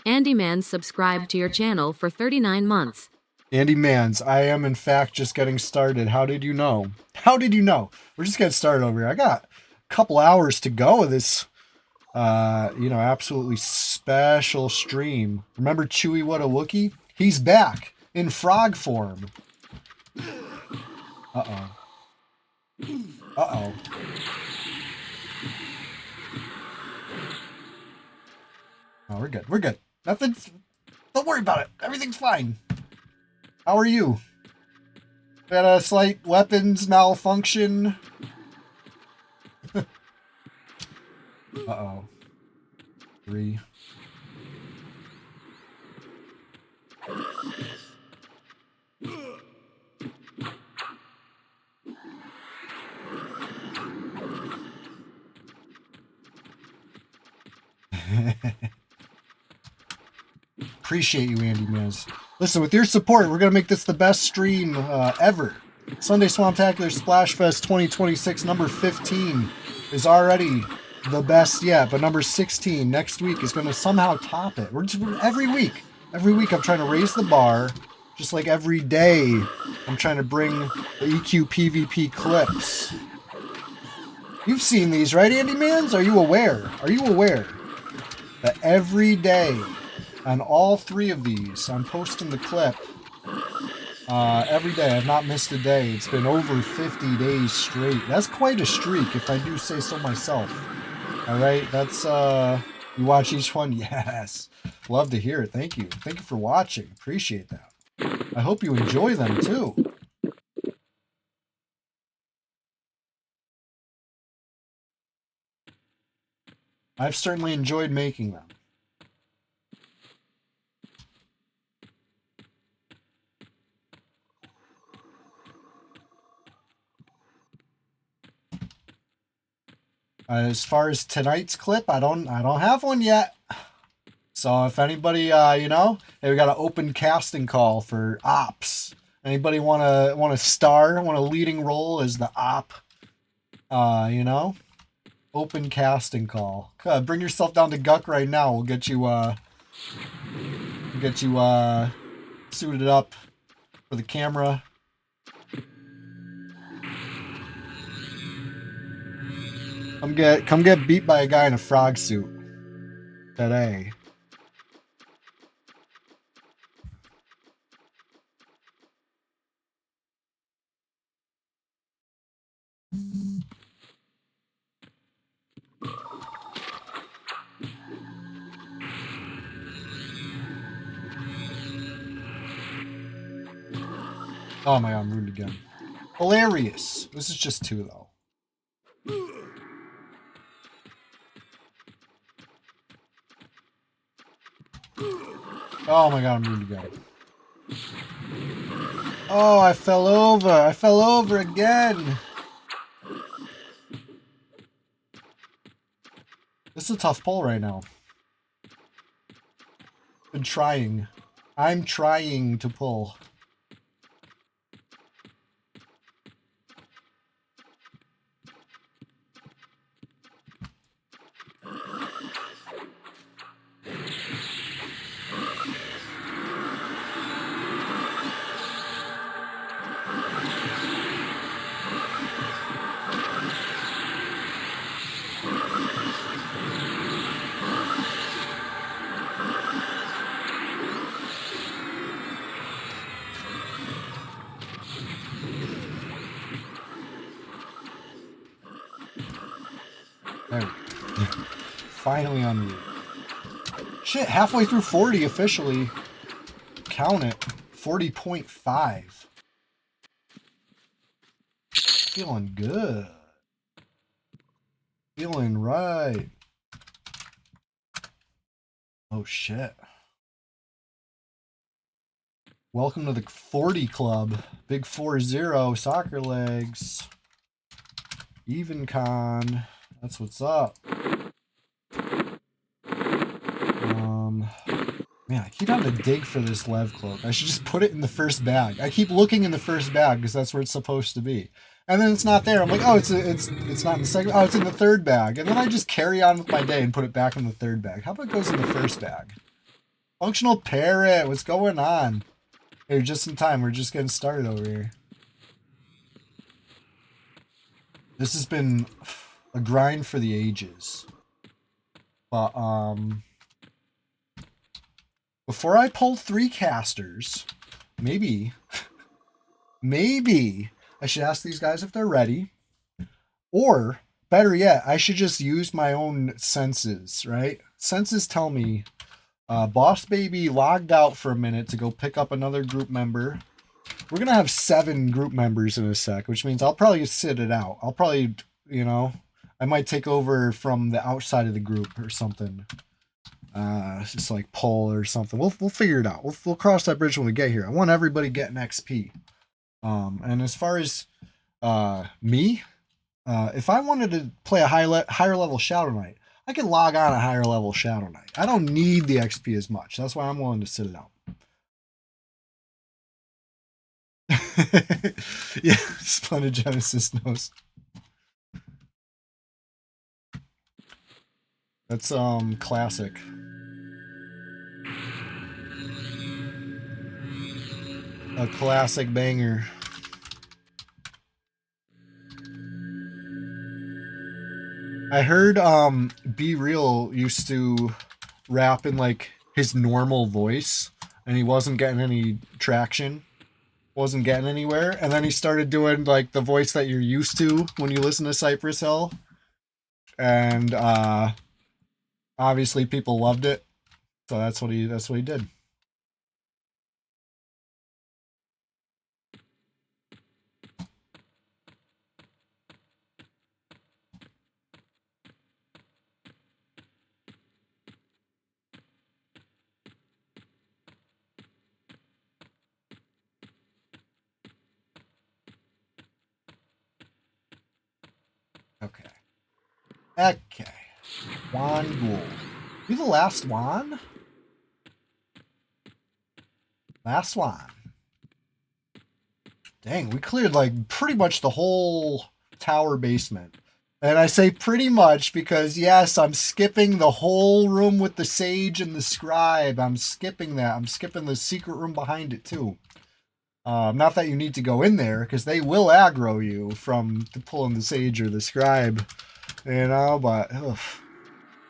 Andy Man subscribed to your channel for 39 months. Andy Mans, I am in fact just getting started. How did you know? How did you know? We're just getting started over here. I got a couple hours to go of this, absolutely special stream. Remember Chewy What a Wookie? He's back in frog form. Uh-oh. Uh-oh. Oh, we're good. We're good. Nothing. Don't worry about it. Everything's fine. How are you? Had a slight weapons malfunction. Uh-oh. 3. Appreciate you, Andy Mans. Listen, with your support, we're going to make this the best stream ever. Sunday Swamptacular Splashfest 2026, number 15, is already the best yet, but number 16 next week is going to somehow top it. We're every week I'm trying to raise the bar, just like every day I'm trying to bring the EQ PvP clips. You've seen these, right, Andy Mans? Are you aware? Are you aware that every day on all 3 of these, I'm posting the clip every day. I've not missed a day. It's been over 50 days straight. That's quite a streak, if I do say so myself. All right, that's, you watch each one? Yes. Love to hear it. Thank you. Thank you for watching. Appreciate that. I hope you enjoy them, too. I've certainly enjoyed making them. As far as tonight's clip, I don't have one yet. So if anybody, hey, we got an open casting call for ops. Anybody want a star, want a leading role as the op? Open casting call. Bring yourself down to Guck right now. We'll get you suited up for the camera. Come get beat by a guy in a frog suit today. Oh my god, I'm ruined again. Hilarious. This is just 2 though. Oh my god, I'm ruined again. Oh, I fell over. I fell over again. This is a tough pull right now. Been trying. I'm trying to pull. Finally on route. Shit, halfway through 40 officially. Count it. 40.5. Feeling good. Feeling right. Oh shit. Welcome to the 40 club. Big 4-0 soccer legs. Even con. That's what's up. Man, I keep having to dig for this Lev cloak. I should just put it in the first bag. I keep looking in the first bag because that's where it's supposed to be. And then it's not there. I'm like, oh, it's not in the second. Oh, it's in the third bag. And then I just carry on with my day and put it back in the third bag. How about it goes in the first bag? Functional parrot, what's going on? Hey, just in time. We're just getting started over here. This has been a grind for the ages. But, before I pull 3 casters, maybe I should ask these guys if they're ready. Or, better yet, I should just use my own senses, right? Senses tell me, Boss Baby logged out for a minute to go pick up another group member. We're going to have 7 group members in a sec, which means I'll probably sit it out. I'll probably, you know, I might take over from the outside of the group or something. Just like pull or something. We'll figure it out. We'll cross that bridge when we get here. I want everybody getting XP. And as far as me, if I wanted to play a higher level Shadow Knight, I can log on a higher level Shadow Knight. I don't need the XP as much. That's why I'm willing to sit it out. Yeah, Splendid Genesis knows. That's classic. A classic banger. I heard Be Real used to rap in like his normal voice and he wasn't getting any traction. Wasn't getting anywhere, and then he started doing like the voice that you're used to when you listen to Cypress Hill, and obviously people loved it, so that's what he did. Okay. Juan Ghoul. You the last one? Last one. Dang, we cleared like pretty much the whole tower basement. And I say pretty much because, yes, I'm skipping the whole room with the sage and the scribe. I'm skipping that. I'm skipping the secret room behind it, too. Not that you need to go in there, because they will aggro you from pulling the sage or the scribe. You know, but ugh.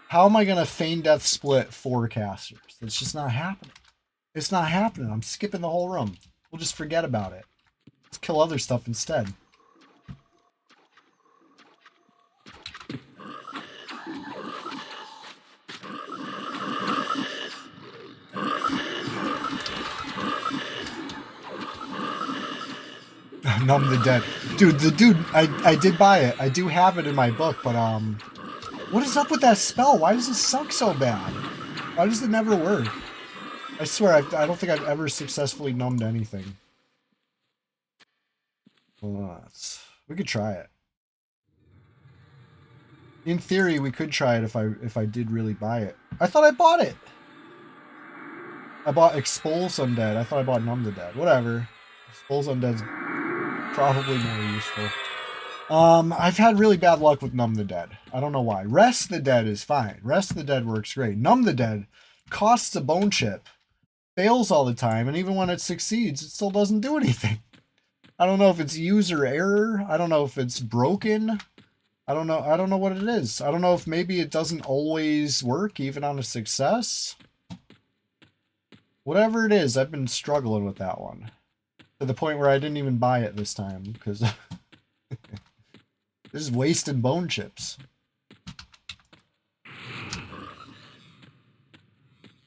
How am I going to feign death split 4 casters? It's just not happening. It's not happening. I'm skipping the whole room. We'll just forget about it. Let's kill other stuff instead. Numb the Dead. Dude, I did buy it. I do have it in my book, but what is up with that spell? Why does it suck so bad? Why does it never work? I swear, I don't think I've ever successfully numbed anything. We could try it. In theory, we could try it if I did really buy it. I thought I bought it. I bought Expulse Undead. I thought I bought Numb the Dead. Whatever. Expulse Undead's probably more useful. I've had really bad luck with Numb the Dead. I don't know why. Rest the Dead is fine. Rest the Dead works great. Numb the Dead costs a bone chip, fails all the time, and even when it succeeds, it still doesn't do anything. I don't know if it's user error. I don't know if it's broken. I don't know what it is. I don't know if maybe it doesn't always work even on a success. Whatever it is, I've been struggling with that one. To the point where I didn't even buy it this time, because this is wasting bone chips.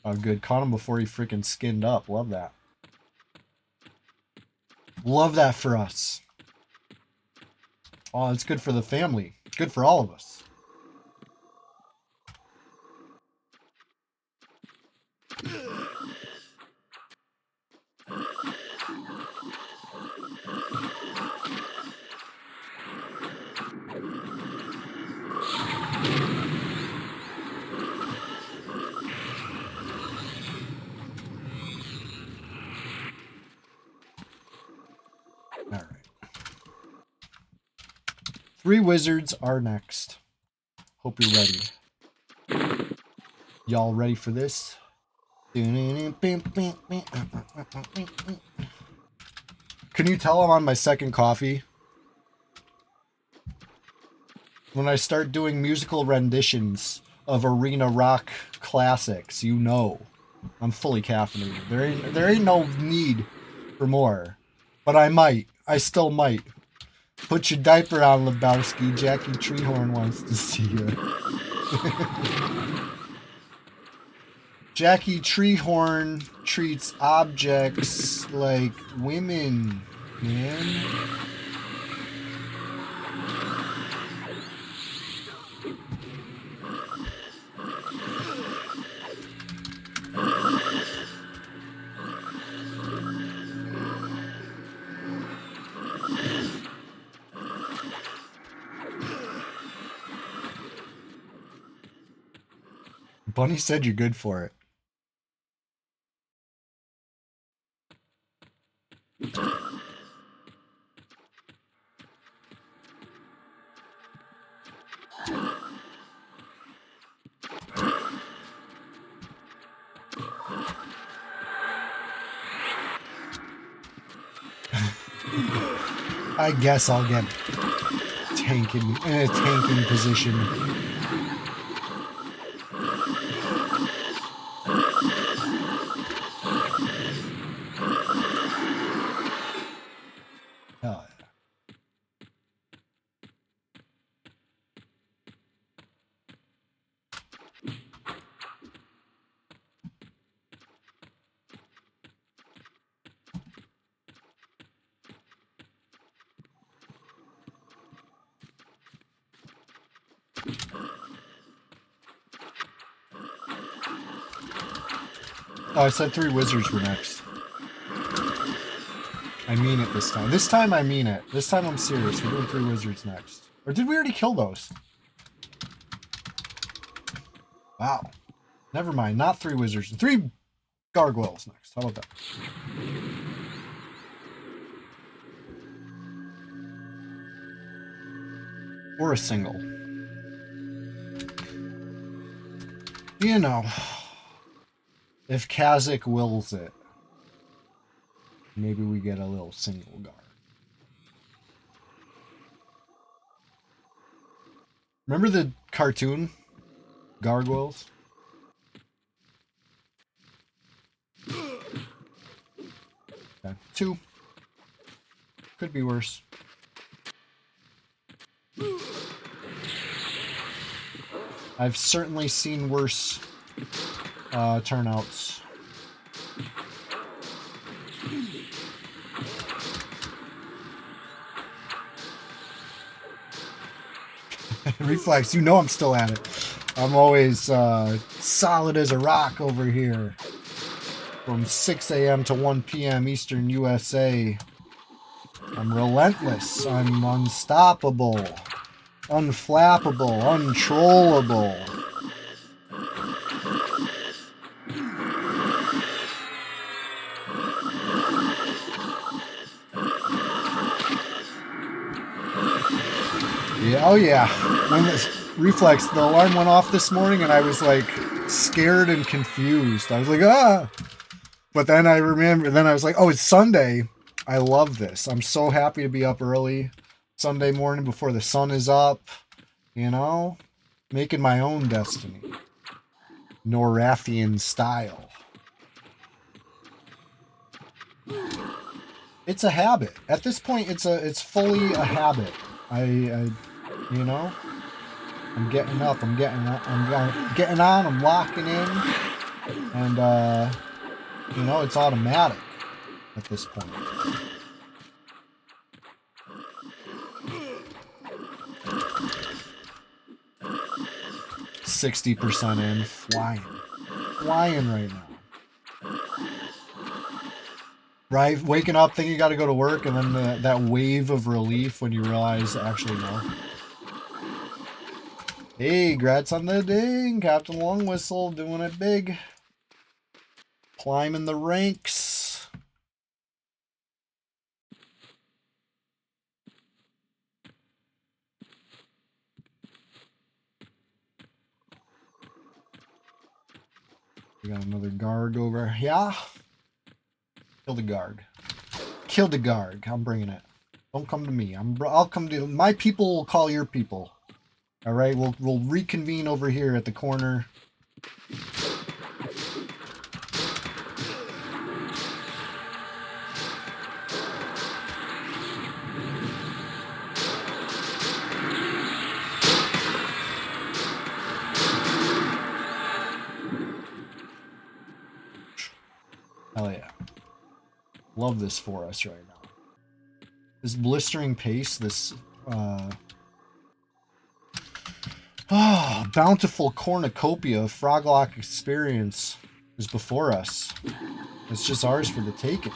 Oh, good. Caught him before he freaking skinned up. Love that. Love that for us. Oh, it's good for the family. Good for all of us. All right. 3 wizards are next. Hope you're ready. Y'all ready for this? Can you tell I'm on my second coffee? When I start doing musical renditions of arena rock classics, you know I'm fully caffeinated. There ain't no need for more. But I still might. Put your diaper on, Lebowski. Jackie Treehorn wants to see you. Jackie Treehorn treats objects like women, man. Bunny said you're good for it. I guess I'll get in a tanking position. Hell yeah. Oh, I said 3 wizards were next. I mean it this time. This time I mean it. This time I'm serious. We're doing 3 wizards next. Or did we already kill those? Wow. Never mind. Not 3 wizards. 3 gargoyles next. How about that? Or a single. You know. If Kazakh wills it, maybe we get a little single guard. Remember the cartoon? Gargoyles? Okay. 2. Could be worse. I've certainly seen worse turnouts. Reflex, you know I'm still at it. I'm always solid as a rock over here. From 6 a.m. to 1 p.m. Eastern USA. I'm relentless. I'm unstoppable. Unflappable. Untrollable. Yeah, oh yeah. When this reflex, the alarm went off this morning and I was like scared and confused. I was like, ah. But then I remember, then I was like, oh, it's Sunday. I love this. I'm so happy to be up early Sunday morning before the sun is up. You know, making my own destiny. Norathian style. It's a habit. At this point, it's fully a habit. I you know, I'm getting up, I'm getting on, I'm locking in, and you know, it's automatic at this point. %60 in, flying right now. Right, waking up thinking you got to go to work, and then that wave of relief when you realize actually no. Hey, grats on the ding, Captain Long Whistle, doing it big. Climbing the ranks. We got another guard over here. Kill the guard. killed the Garg. I'm bringing it. Don't come to me. I'll come to my people. Will call your people. All right. We'll reconvene over here at the corner. Hell yeah. Love this for us right now. This blistering pace, this bountiful cornucopia of Froglock experience is before us. It's just ours for the taking.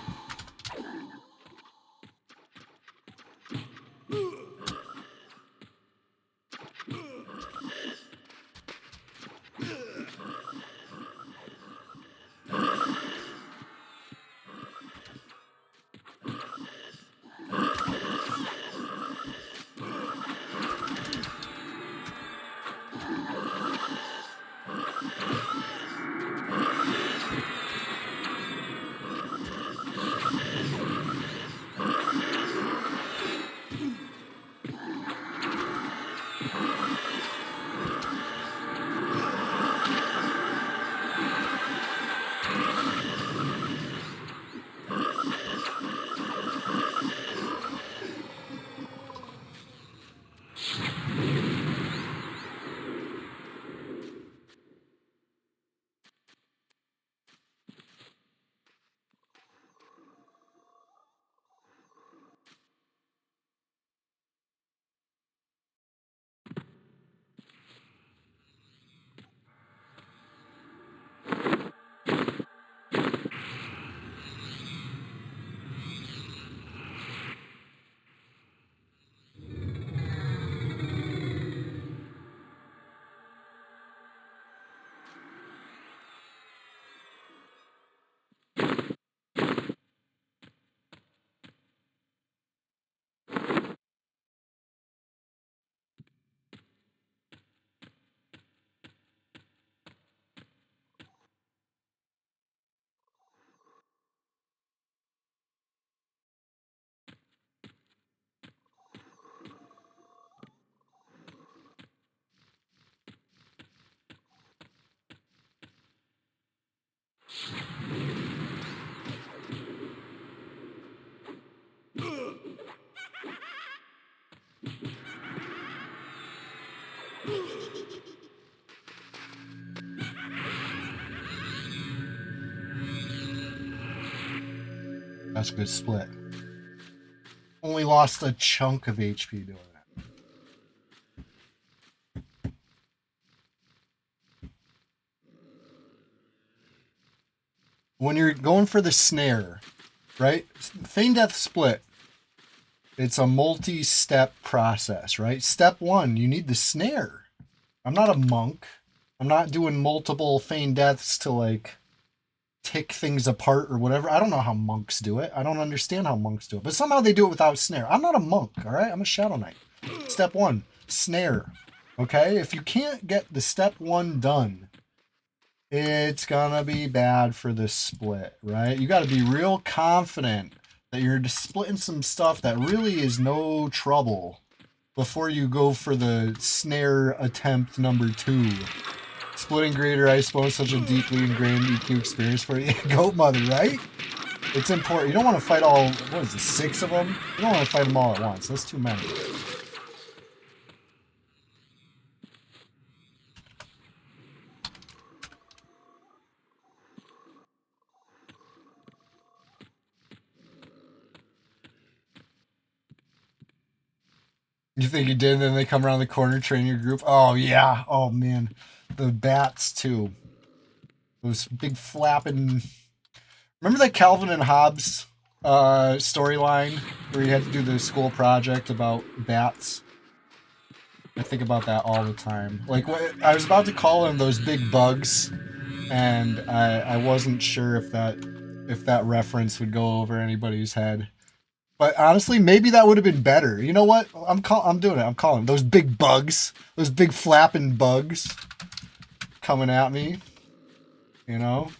That's a good split. Only lost a chunk of HP doing that. When you're going for the snare, right? Feign Death Split. It's a multi-step process, right? Step one, you need the snare. I'm not a monk. I'm not doing multiple feign deaths to like tick things apart or whatever. I don't know how monks do it. I don't understand how monks do it. But somehow they do it without snare. I'm not a monk, all right? I'm a Shadow Knight. Step one, snare. Okay? If you can't get the step one done, it's gonna be bad for the split, right? You gotta be real confident that you're just splitting some stuff that really is no trouble before you go for the snare attempt number 2. Splitting greater ice bone, such a deeply ingrained EQ experience for you. Goat mother, right? It's important. You don't want to fight all, what is it, 6 of them? You don't want to fight them all at once. That's too many. You think you did, and then they come around the corner, train your group? Oh, yeah. Oh, man. The bats, too. Those big flapping... Remember that Calvin and Hobbes storyline where you had to do the school project about bats? I think about that all the time. Like, I was about to call them those big bugs, and I wasn't sure if that reference would go over anybody's head. But honestly, maybe that would have been better. You know what? I'm doing it. I'm calling those big bugs, those big flapping bugs coming at me. You know?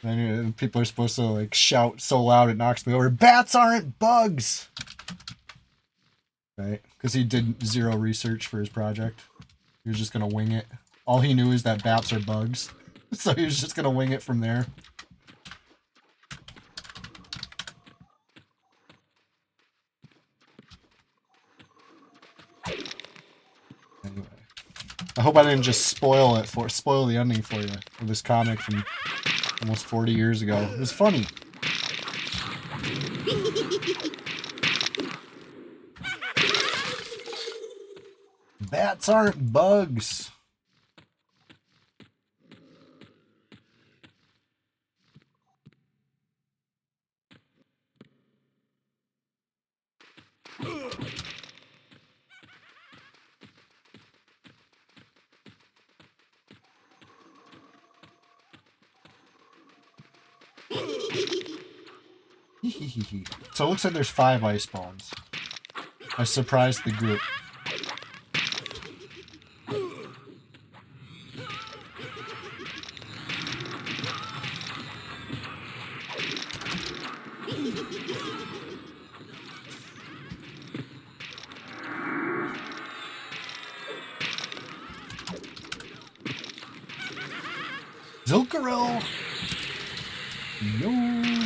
And people are supposed to like shout so loud it knocks me over. Bats aren't bugs! Right? Because he did zero research for his project. He was just gonna wing it. All he knew is that bats are bugs. So he was just gonna wing it from there. Anyway. I hope I didn't just spoil the ending for you of this comic from almost 40 years ago. It was funny. Bats aren't bugs. So it looks like there's 5 ice bombs. I surprised the group. Zilkaril! Yo,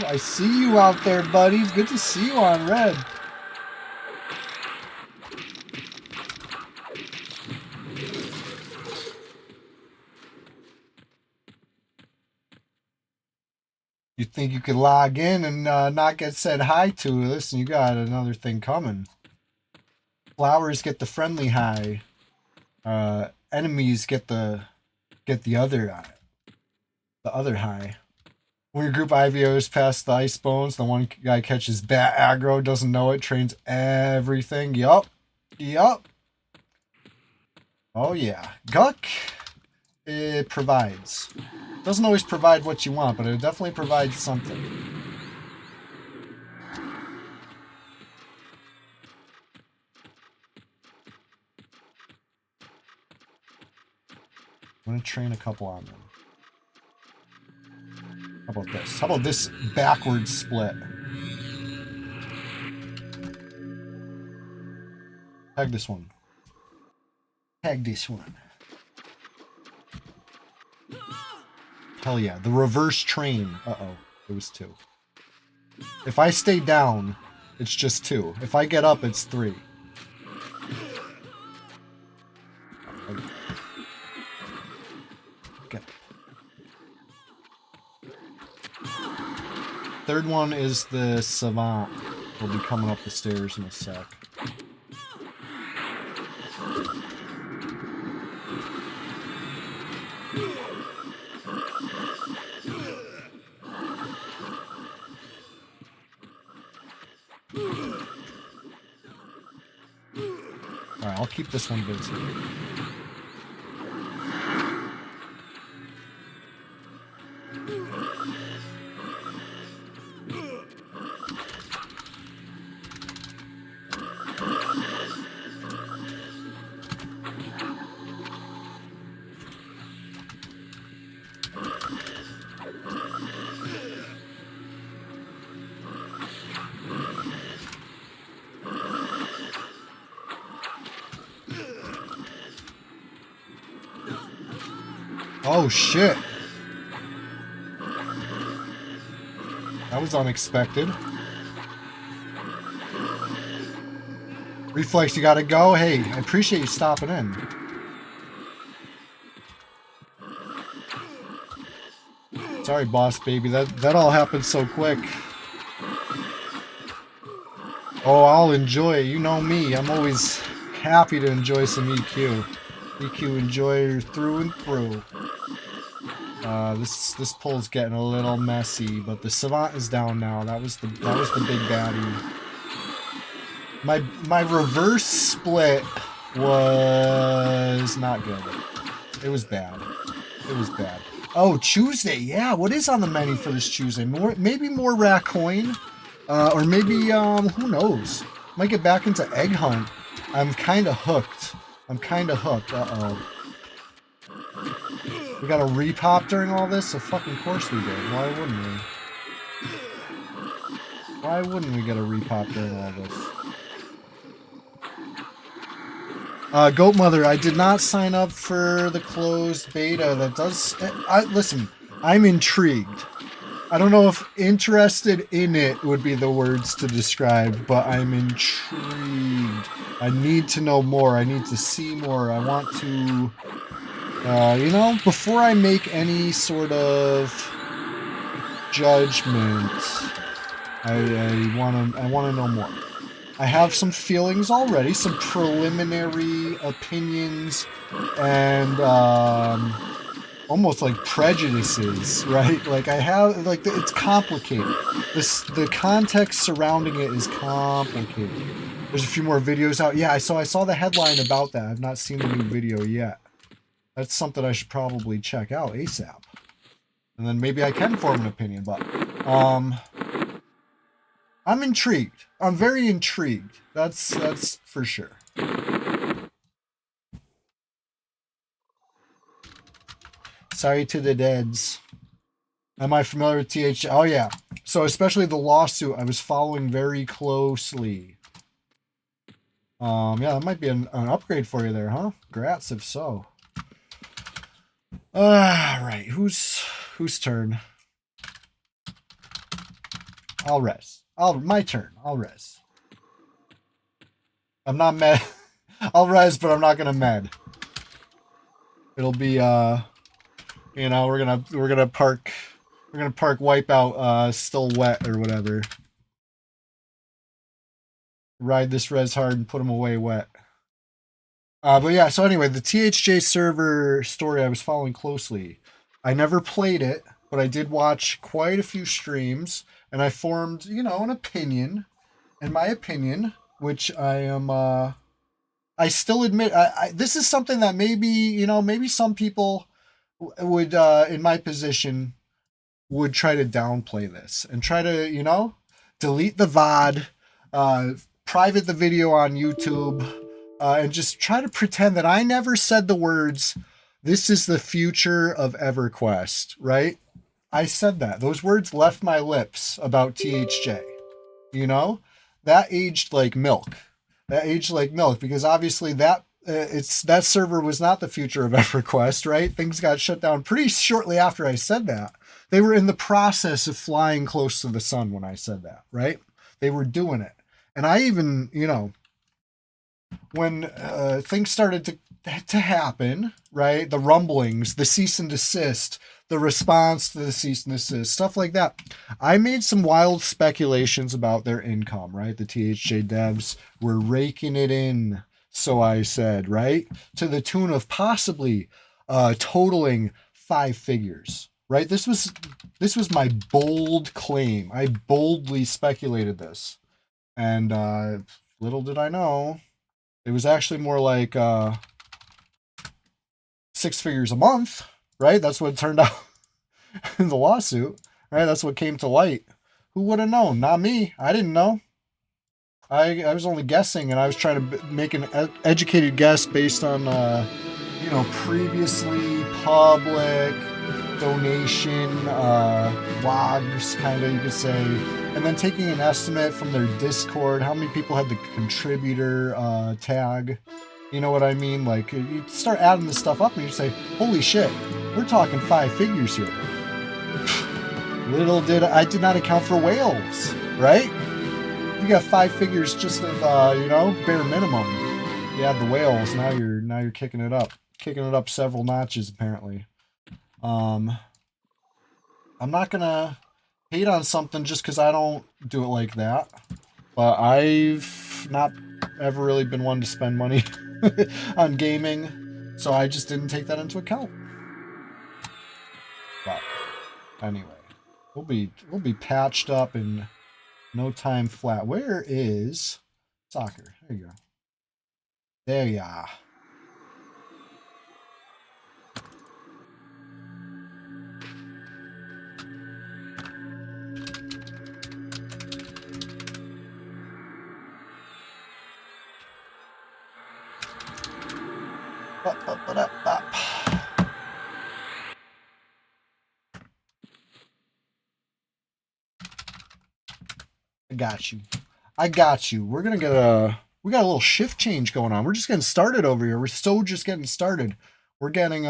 I see you out there, buddy. Good to see you on Red. You think you could log in and not get said hi to? Listen, you got another thing coming. Flowers get the friendly hi. Enemies get the other high. When your group IVOs past the ice bones, the one guy catches bat aggro, doesn't know it, trains everything. Yup. Oh yeah. Guck, it provides. Doesn't always provide what you want, but it definitely provides something. I'm gonna train a couple on them. How about this? How about this backwards split? Tag this one. Tag this one. Hell yeah. The reverse train. Uh-oh. It was 2. If I stay down, it's just 2. If I get up, it's 3. Okay. Third one is the savant. We'll be coming up the stairs in a sec. Alright, I'll keep this one busy. Oh shit. That was unexpected. Reflex, you gotta go? Hey, I appreciate you stopping in. Sorry, boss baby, that all happened so quick. Oh, I'll enjoy it. You know me. I'm always happy to enjoy some EQ. EQ enjoyer through and through. This pull's getting a little messy, but the savant is down now. That was the big baddie. My reverse split was not good. It was bad. It was bad. Oh, Tuesday. Yeah, what is on the menu for this Tuesday? Maybe more Raccoon, or maybe who knows? Might get back into Egg Hunt. I'm kind of hooked. Uh-oh. We got a repop during all this? Of fucking course we did. Why wouldn't we? Why wouldn't we get a repop during all this? Goat Mother, I did not sign up for the closed beta. That does... listen, I'm intrigued. I don't know if interested in it would be the words to describe, but I'm intrigued. I need to know more. I need to see more. I want to... you know, before I make any sort of judgment, I wanna know more. I have some feelings already, some preliminary opinions, and almost like prejudices, right? Like I have, like it's complicated. The context surrounding it is complicated. There's a few more videos out. Yeah, so I saw the headline about that. I've not seen the new video yet. That's something I should probably check out ASAP. And then maybe I can form an opinion, but I'm intrigued. I'm very intrigued. That's for sure. Sorry to the deads. Am I familiar with TH? Oh yeah. So especially the lawsuit, I was following very closely. Yeah, that might be an upgrade for you there, huh? Grats if so. Right. Whose turn? I'll res. My turn. I'll res. I'm not med. I'll res, but I'm not gonna med. It'll be you know, we're gonna park wipeout still wet or whatever. Ride this res hard and put them away wet. But yeah, so anyway, the THJ server story I was following closely. I never played it, but I did watch quite a few streams, and I formed, you know, an opinion. And my opinion, which I am, I still admit, this is something that maybe, you know, maybe some people would, in my position, would try to downplay this and try to, you know, delete the VOD, private the video on YouTube, and just try to pretend that I never said the words, "This is the future of EverQuest," right? I said that. Those words left my lips about THJ. You know? That aged like milk. That aged like milk because obviously that server was not the future of EverQuest, right? Things got shut down pretty shortly after I said that. They were in the process of flying close to the sun when I said that, right? They were doing it. And I even, you know, when things started to happen, right? The rumblings, the cease and desist, the response to the cease and desist, stuff like that. I made some wild speculations about their income, right? The THJ devs were raking it in, so I said, right? To the tune of possibly totaling 5 figures, right? This was my bold claim. I boldly speculated this. And little did I know, it was actually more like 6 figures a month, right? That's what it turned out in the lawsuit, right? That's what came to light. Who would have known? Not me. I didn't know. I was only guessing, and I was trying to make an educated guess based on, you know, previously public donation logs, kind of, you could say, and then taking an estimate from their Discord, how many people had the contributor tag. You know what I mean? Like, you start adding this stuff up and you say, holy shit, we're talking 5 figures here. Little did I did not account for whales, right? You got 5 figures just of, you know, bare minimum. You add the whales, now you're kicking it up several notches apparently. I'm not gonna hate on something just because I don't do it like that, but I've not ever really been one to spend money on gaming, so I just didn't take that into account. But anyway, we'll be patched up in no time flat. Where is soccer? There you go. There you are. got you. I got you. We're gonna get we got a little shift change going on. We're just getting started over here. We're so just getting started. We're getting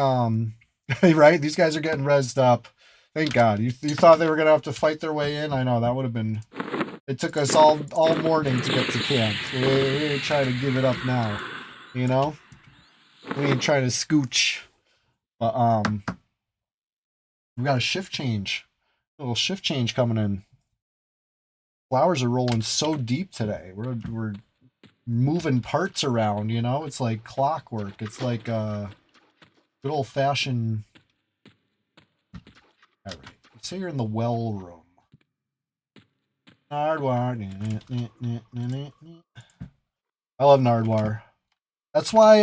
right? These guys are getting rezzed up. Thank God. You thought they were gonna have to fight their way in? I know that would have been. It took us all morning to get to camp. We ain't trying to give it up now, you know. We ain't trying to scooch. But we got a shift change. A little shift change coming in. Flowers are rolling so deep today. We're moving parts around, you know? It's like clockwork. It's like good old fashioned. Alright. Say you're in the well room. Nardwar. I love Nardwar. That's why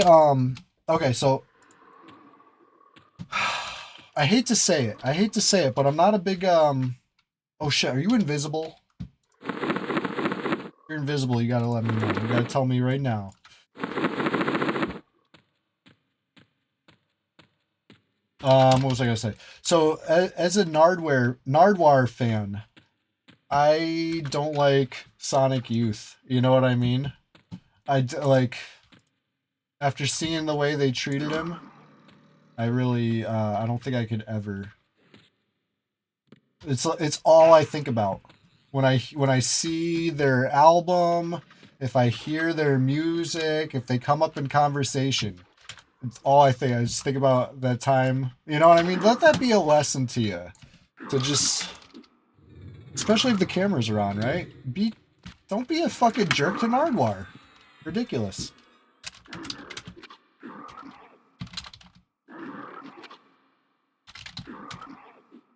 okay, so I hate to say it, but I'm not a big oh shit, are you invisible? If you're invisible, you gotta let me know. You gotta tell me right now. What was I gonna say? So as a Nardwar fan, I don't like Sonic Youth. You know what I mean? Like after seeing the way they treated him, I really I don't think I could ever. It's all I think about when I see their album, if I hear their music, if they come up in conversation. It's all I think. I just think about that time. You know what I mean? Let that be a lesson to you. To just, especially if the cameras are on, right? Don't be a fucking jerk to Nardwar. Ridiculous.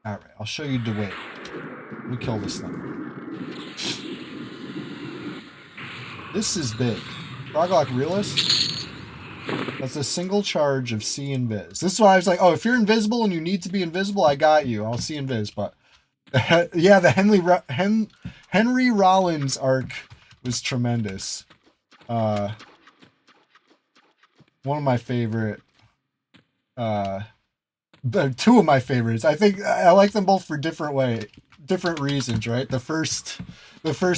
All right, I'll show you the way. Let me kill this thing. This is big. Froglock Realist. That's a single charge of see invis. This is why I was like, oh, if you're invisible and you need to be invisible, I got you. I'll see invis. But yeah, the Henry Rollins arc was tremendous. One of my favorite. Two of my favorites. I think I like them both for different reasons, right? The first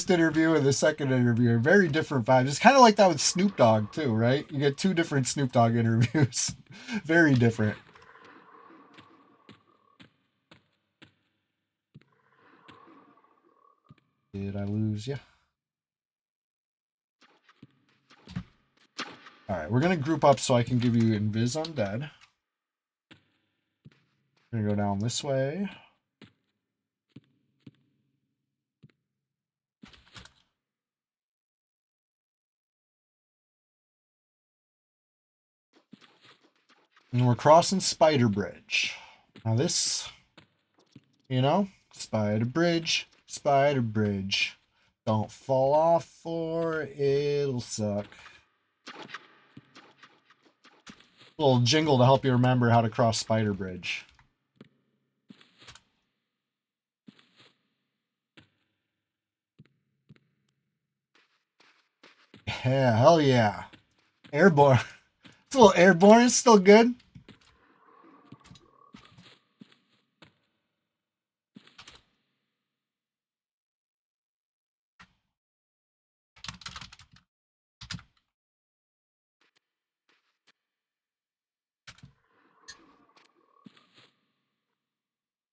interview and the second interview are very different vibes. It's kind of like that with Snoop Dogg too, right? You get two different Snoop Dogg interviews. Very different. Did I lose you? Alright, we're going to group up so I can give you Invis Undead. We're going to go down this way. And we're crossing Spider Bridge. Now this, you know, Spider Bridge. Don't fall off or it'll suck. Little jingle to help you remember how to cross Spider Bridge. Yeah, hell yeah. Airborne. It's a little airborne. It's still good.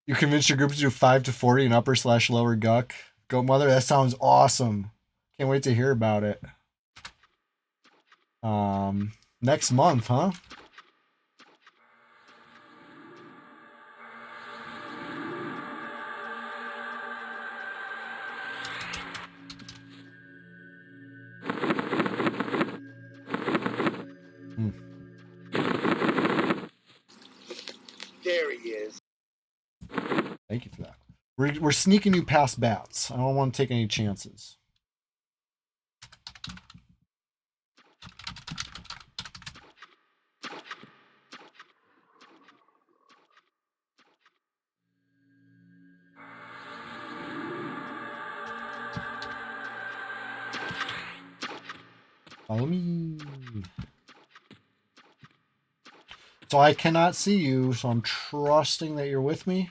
You convinced your group to do 5 to 40 and upper/lower guck. Goat mother, that sounds awesome. Can't wait to hear about it. Next month, huh? There he is. Thank you for that. We're sneaking you past bats. I don't want to take any chances. Follow me. So I cannot see you, so I'm trusting that you're with me.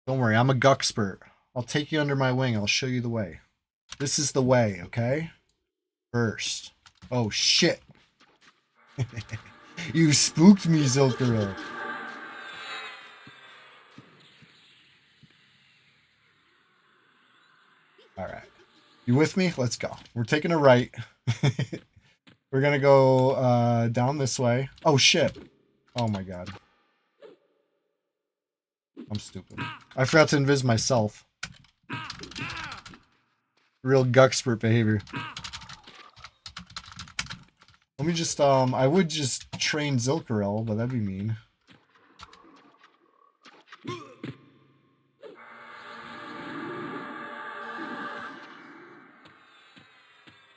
Don't worry, I'm a guckspert. I'll take you under my wing. I'll show you the way. This is the way, okay? First. Oh, shit. You spooked me, Zilkaril. Alright. You with me? Let's go. We're taking a right. We're gonna go down this way. Oh, shit. Oh, my God. I'm stupid. I forgot to invis myself. Real guckspert behavior. Let me just, I would just train Zilkarel, but that'd be mean.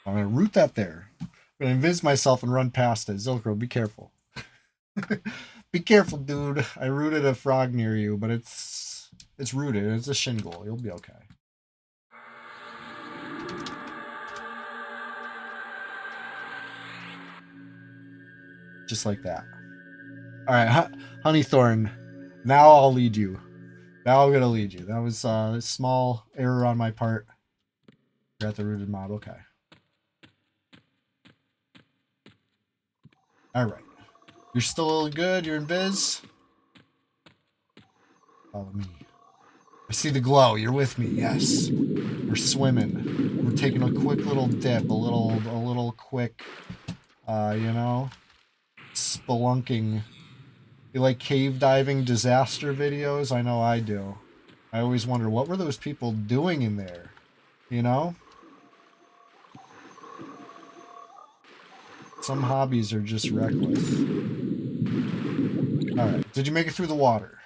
I'm gonna root that there. I'm gonna invis myself and run past it. Zilkarel, be careful. Be careful, dude. I rooted a frog near you, but it's rooted. It's a shingle. You'll be okay. Just like that. All right, Honeythorn. Now I'll lead you. Now I'm gonna lead you. That was a small error on my part. You're at the rooted mob. Okay. All right. You're still good. You're in biz. Follow me. I see the glow. You're with me. Yes. We're swimming. We're taking a quick little dip. A little quick. You know, spelunking. You like cave diving disaster videos? I know I do. I always wonder, what were those people doing in there? You know? Some hobbies are just reckless. Alright, did you make it through the water?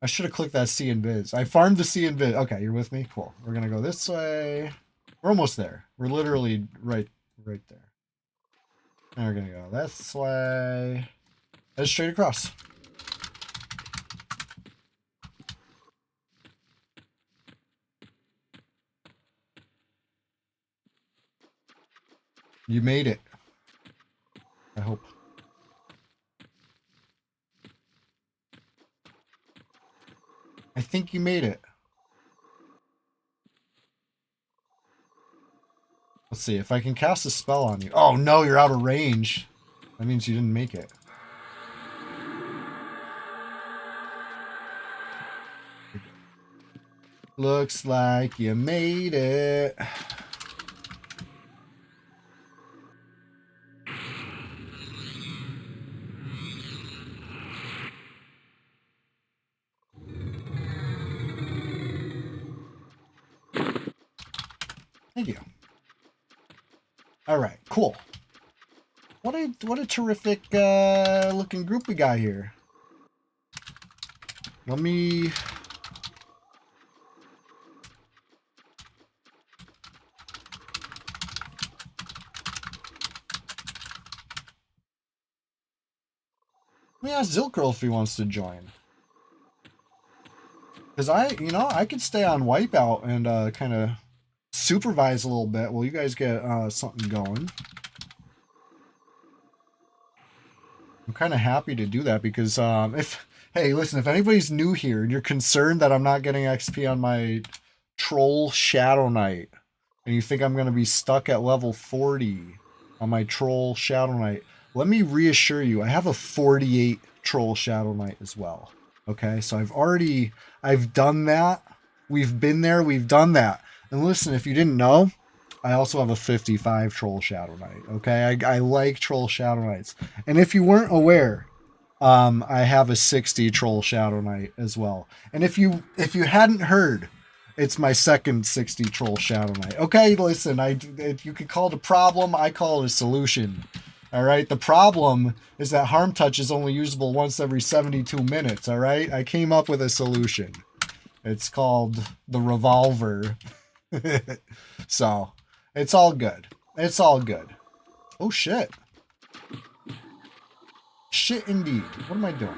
I should have clicked that C and Biz. I farmed the C and Biz. Okay, you're with me? Cool. We're gonna go this way. We're almost there. We're literally right there. And we're gonna go this way. That's straight across. You made it. I hope. I think you made it. Let's see if I can cast a spell on you. Oh no, you're out of range. That means you didn't make it. Looks like you made it. Thank you. All right, cool. What a terrific looking group we got here. Let me ask Zilkerl if he wants to join. Because I could stay on Wipeout and kind of supervise a little bit while you guys get something going. I'm kind of happy to do that because hey, listen, if anybody's new here and you're concerned that I'm not getting XP on my Troll Shadow Knight, and you think I'm going to be stuck at level 40 on my Troll Shadow Knight, let me reassure you, I have a 48 Troll Shadow Knight as well. Okay, so I've done that. We've been there, we've done that. And listen, if you didn't know, I also have a 55 Troll Shadow Knight. Okay, I like Troll Shadow Knights. And if you weren't aware, I have a 60 Troll Shadow Knight as well. And if you hadn't heard, it's my second 60 Troll Shadow Knight. Okay, listen, you can call it a problem, I call it a solution. Alright, the problem is that Harm Touch is only usable once every 72 minutes, alright? I came up with a solution. It's called the Revolver. So, it's all good. It's all good. Oh, shit. Shit indeed. What am I doing?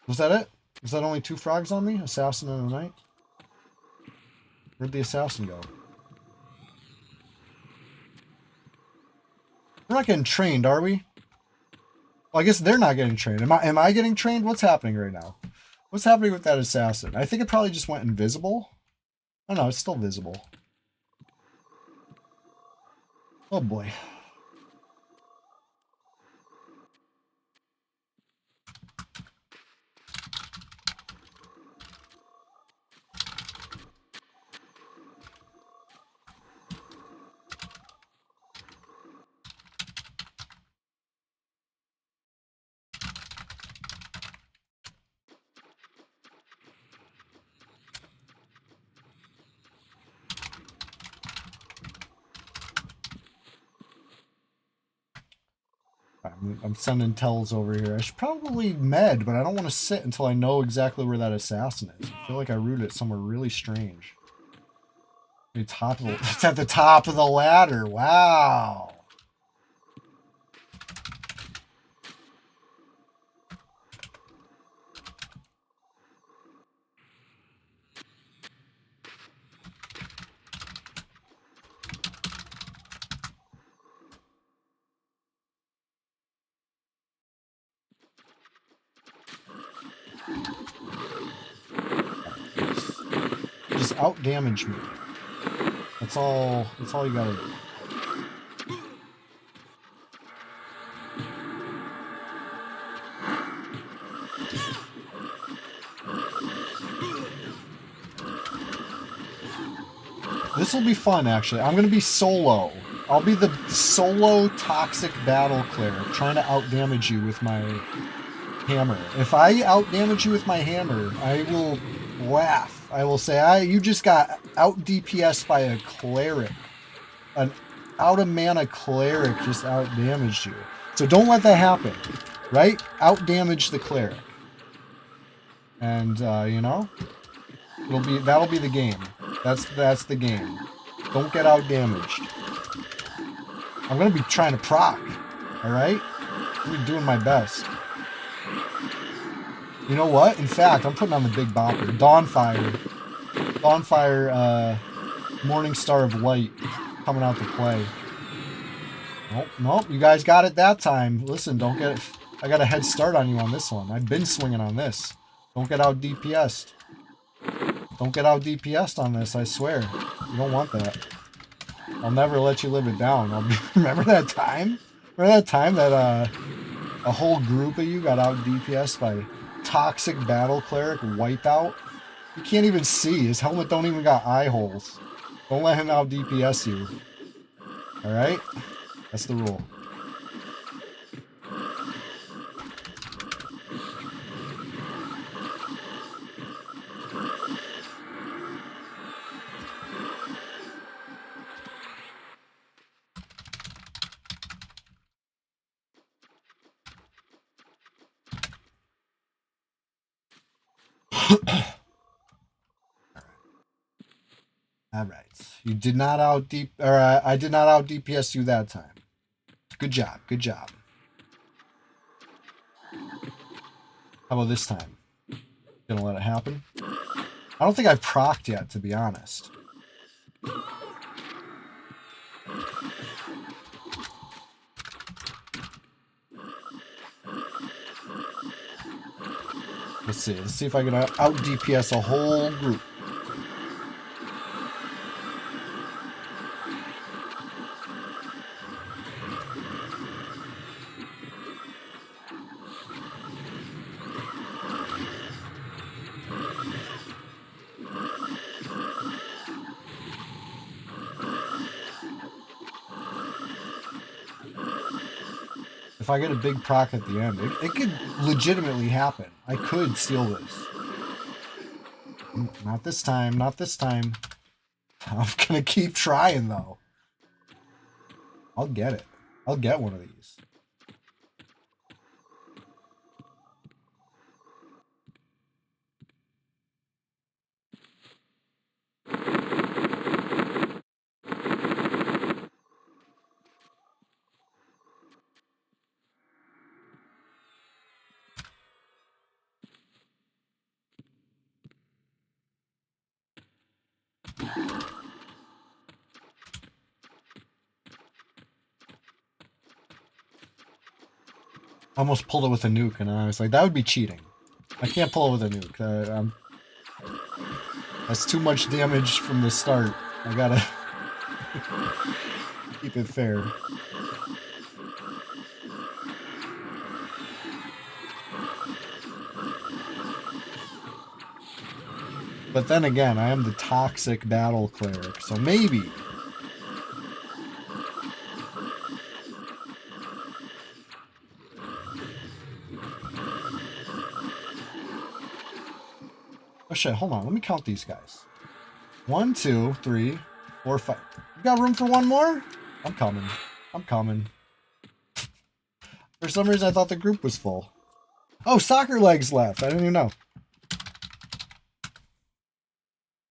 Was that it? Is that only 2 frogs on me? Assassin and a knight? Where'd the assassin go? We're not getting trained, are we? Well, I guess they're not getting trained. Am I getting trained? What's happening right now? What's happening with that assassin? I think it probably just went invisible. Oh no, it's still visible. Oh boy. I'm sending tells over here. I should probably med, but I don't want to sit until I know exactly where that assassin is. I feel like I rooted it somewhere really strange. It's at the top of the ladder. Wow. Just out damage me. That's all you gotta do. This will be fun, actually. I'm gonna be solo. I'll be the solo toxic battle cleric trying to out damage you with my hammer. If I out damage you with my hammer, I will laugh. I will say, you just got out DPS by a cleric. An out of mana cleric just out damaged you. So don't let that happen, right? Out damage the cleric. And you know, that'll be the game. That's the game. Don't get out damaged. I'm gonna be trying to proc. Alright? I'm gonna be doing my best. You know what? In fact, I'm putting on the big bopper. Dawnfire, Morning Star of Light coming out to play. Nope, you guys got it that time. Listen, I got a head start on you on this one. I've been swinging on this. Don't get out DPS'd. Don't get out DPS'd on this, I swear. You don't want that. I'll never let you live it down. Remember that time? Remember that time that a whole group of you got out DPS'd by Toxic Battle Cleric Wipeout? You can't even see. His helmet don't even got eye holes. Don't let him out DPS you. Alright? That's the rule. All right. You did not I did not out DPS you that time. Good job. Good job. How about this time? Gonna let it happen? I don't think I've procced yet, to be honest. Let's see. Let's see if I can out DPS a whole group. If I get a big proc at the end, it could legitimately happen. I could steal this. Not this time, not this time. I'm gonna keep trying, though. I'll get it. I'll get one of these. I almost pulled it with a nuke, and I was like, that would be cheating. I can't pull it with a nuke. That's too much damage from the start. I gotta keep it fair. But then again, I am the toxic battle cleric, so maybe. Oh shit, hold on, let me count these guys. 1, 2, 3, 4, 5. You got room for one more? I'm coming. I'm coming. For some reason, I thought the group was full. Oh, Soccer Legs left. I didn't even know.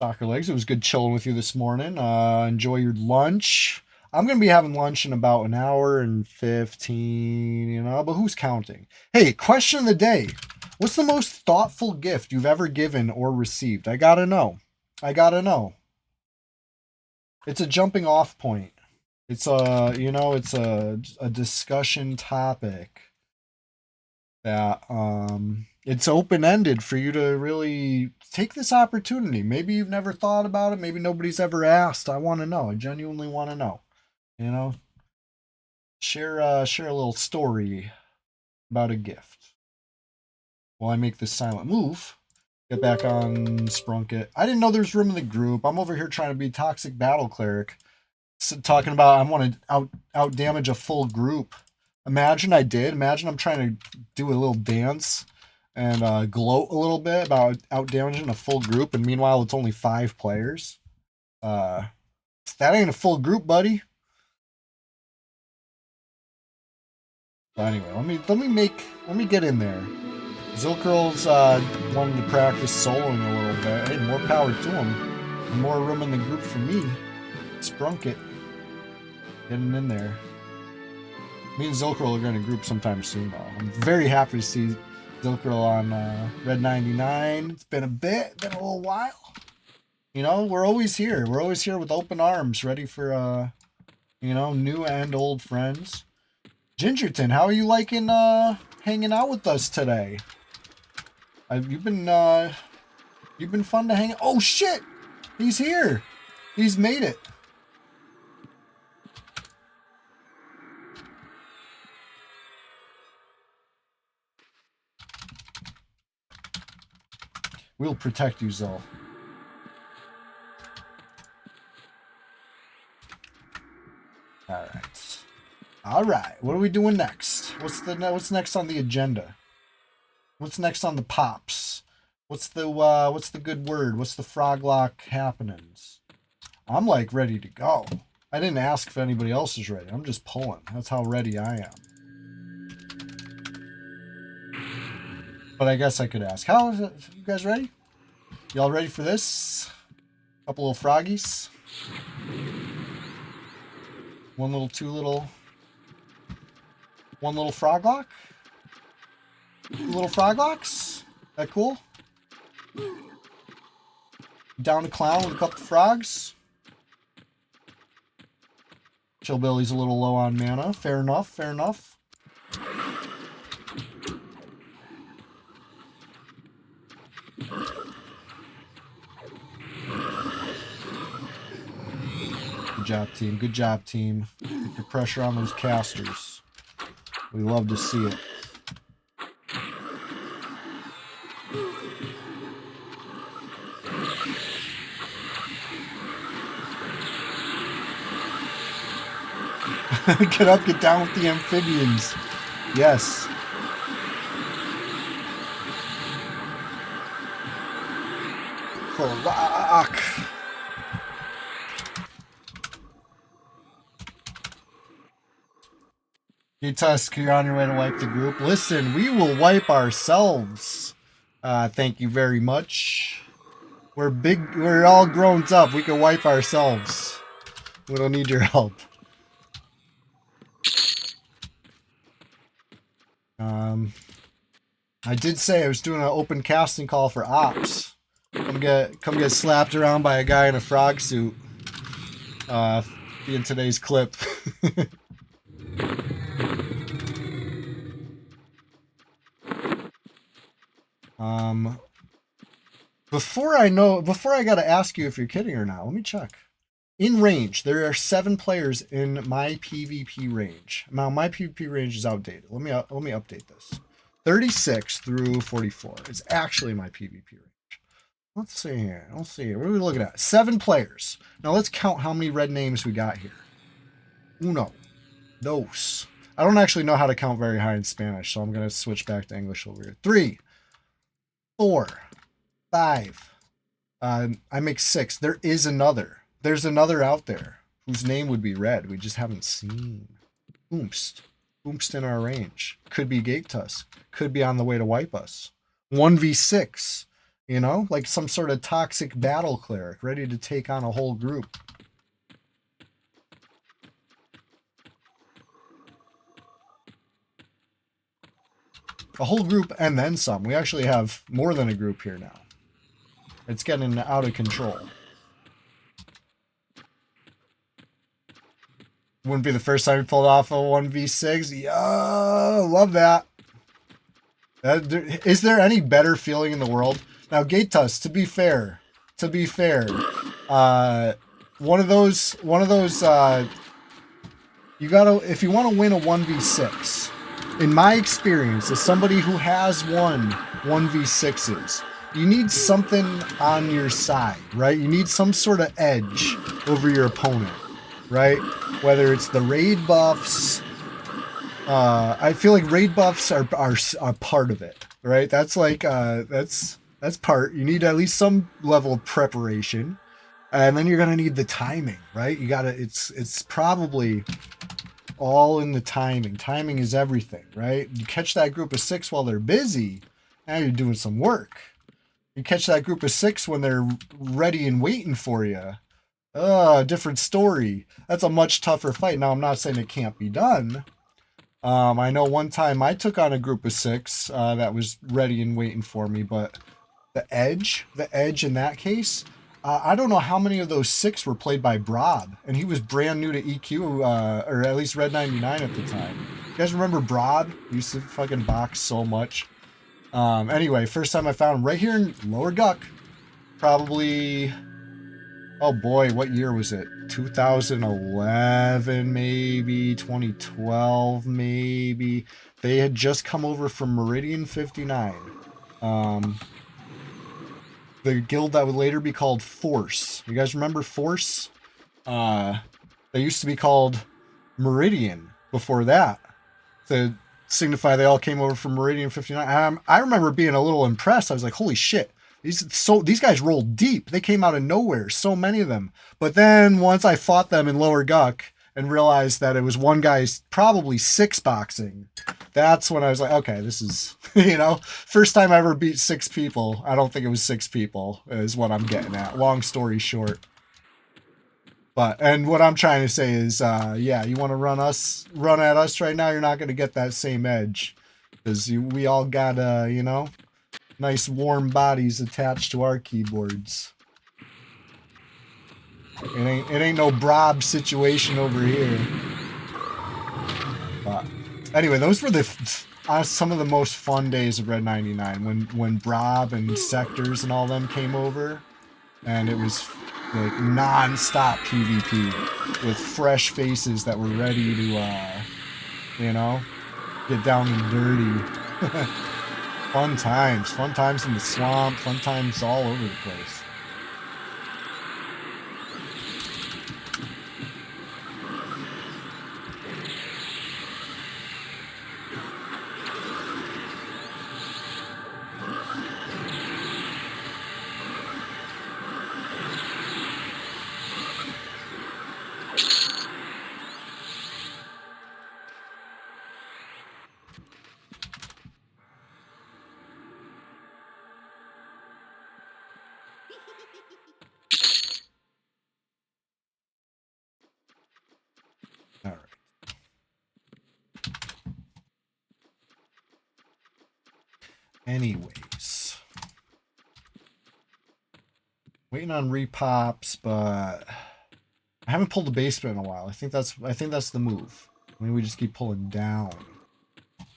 Soccer Legs, it was good chilling with you this morning. Enjoy your lunch. I'm going to be having lunch in about an hour and 15, you know, but who's counting? Hey, question of the day. What's the most thoughtful gift you've ever given or received? I gotta know. I gotta know. It's a jumping off point. It's a, you know, it's a discussion topic that, it's open-ended for you to really take this opportunity. Maybe you've never thought about it. Maybe nobody's ever asked. I want to know. I genuinely want to know. You know, share a little story about a gift. While I make this silent move, get back on Sprunket. I didn't know there was room in the group. I'm over here trying to be toxic battle cleric, talking about I want to out damage a full group. Imagine I did. Imagine I'm trying to do a little dance and gloat a little bit about out damaging a full group, and meanwhile it's only 5 players. That ain't a full group, buddy. But anyway, let me get in there. Zilkerl's wanting to practice soloing a little bit. Hey, more power to him. More room in the group for me. Sprunket. Getting in there. Me and Zilkerl are going to group sometime soon, though. I'm very happy to see Zilkerl on Red 99. It's been a little while. You know, we're always here. We're always here with open arms, ready for, you know, new and old friends. Gingerton, how are you liking hanging out with us today? You've been fun to hang. Oh shit! He's here. He's made it. We'll protect you, Zol. All right. What are we doing next? What's next on the agenda? What's next on the pops? What's the good word? What's the froglock happenings? I'm like ready to go. I didn't ask if anybody else is ready. I'm just pulling. That's how ready I am. But I guess I could ask. How is it? You guys ready? Y'all ready for this? Couple little froggies. One little, two little. One little froglock. 2 little froglocks. That cool? Down to clown with a couple frogs. Chillbilly's a little low on mana. Fair enough, fair enough. Good job, team. Good job, team. Keep the pressure on those casters. We love to see it. Get up, get down with the amphibians. Yes. Rock. You Tusk, you're on your way to wipe the group. Listen, we will wipe ourselves. Thank you very much. We're big. We're all grown up. We can wipe ourselves. We don't need your help. I did say I was doing an open casting call for ops. Come get slapped around by a guy in a frog suit. In today's clip. Before I gotta ask you if you're kidding or not, let me check. In range, there are 7 players in my PvP range. Now my PvP range is outdated. Let me update this. 36 through 44 is actually my PvP range. Let's see here. What are we looking at? 7 players. Now let's count how many red names we got here. Uno. Dos. I don't actually know how to count very high in Spanish, so I'm going to switch back to English over here. 3, 4, 5. I make 6. There is another. There's another out there whose name would be red. We just haven't seen. Oomst. Oomst in our range. Could be Gate Tusk. Could be on the way to wipe us. 1v6. You know, like some sort of toxic battle cleric ready to take on a whole group. A whole group and then some. We actually have more than a group here now. It's getting out of control. Wouldn't be the first time we pulled off a 1v6. Yo, love that. Is there any better feeling in the world? Now, Gate Tusk, to be fair, one of those, you gotta, if you want to win a 1v6, in my experience, as somebody who has won 1v6s, you need something on your side, right? You need some sort of edge over your opponent, right? Whether it's the raid buffs, I feel like raid buffs are part of it, right? That's like, that's part. You need at least some level of preparation. And then you're going to need the timing, right? You got to, it's probably all in the timing. Timing is everything, right? You catch that group of 6 while they're busy, now you're doing some work. You catch that group of 6 when they're ready and waiting for you. Different story. That's a much tougher fight. Now, I'm not saying it can't be done. I know one time I took on a group of 6 that was ready and waiting for me, but the edge in that case, I don't know how many of those 6 were played by Brob, and he was brand new to EQ, or at least Red 99 at the time. You guys remember Brob? He used to fucking box so much. Anyway, first time I found him right here in Lower Guck, probably, oh boy, what year was it? 2011, maybe 2012, maybe. They had just come over from Meridian 59. The guild that would later be called Force. You guys remember Force? They used to be called Meridian before that, to signify they all came over from Meridian 59. I remember being a little impressed. I was like, holy shit. These guys rolled deep. They came out of nowhere, so many of them. But then once I fought them in Lower Guck and realized that it was one guy's probably 6 boxing, that's when I was like, okay, this is, first time I ever beat 6 people. I don't think it was 6 people is what I'm getting at. Long story short. And what I'm trying to say is, yeah, you want to run at us right now, you're not going to get that same edge. Because we all got, nice warm bodies attached to our keyboards. It ain't no Brob situation over here. But anyway, those were some of the most fun days of Red 99 when Brob and Sectors and all them came over, and it was like non-stop PvP with fresh faces that were ready to, get down and dirty. Fun times in the swamp, fun times all over the place. All right. Anyways, waiting on repops, but I haven't pulled the basement in a while. I think that's the move. Maybe we just keep pulling down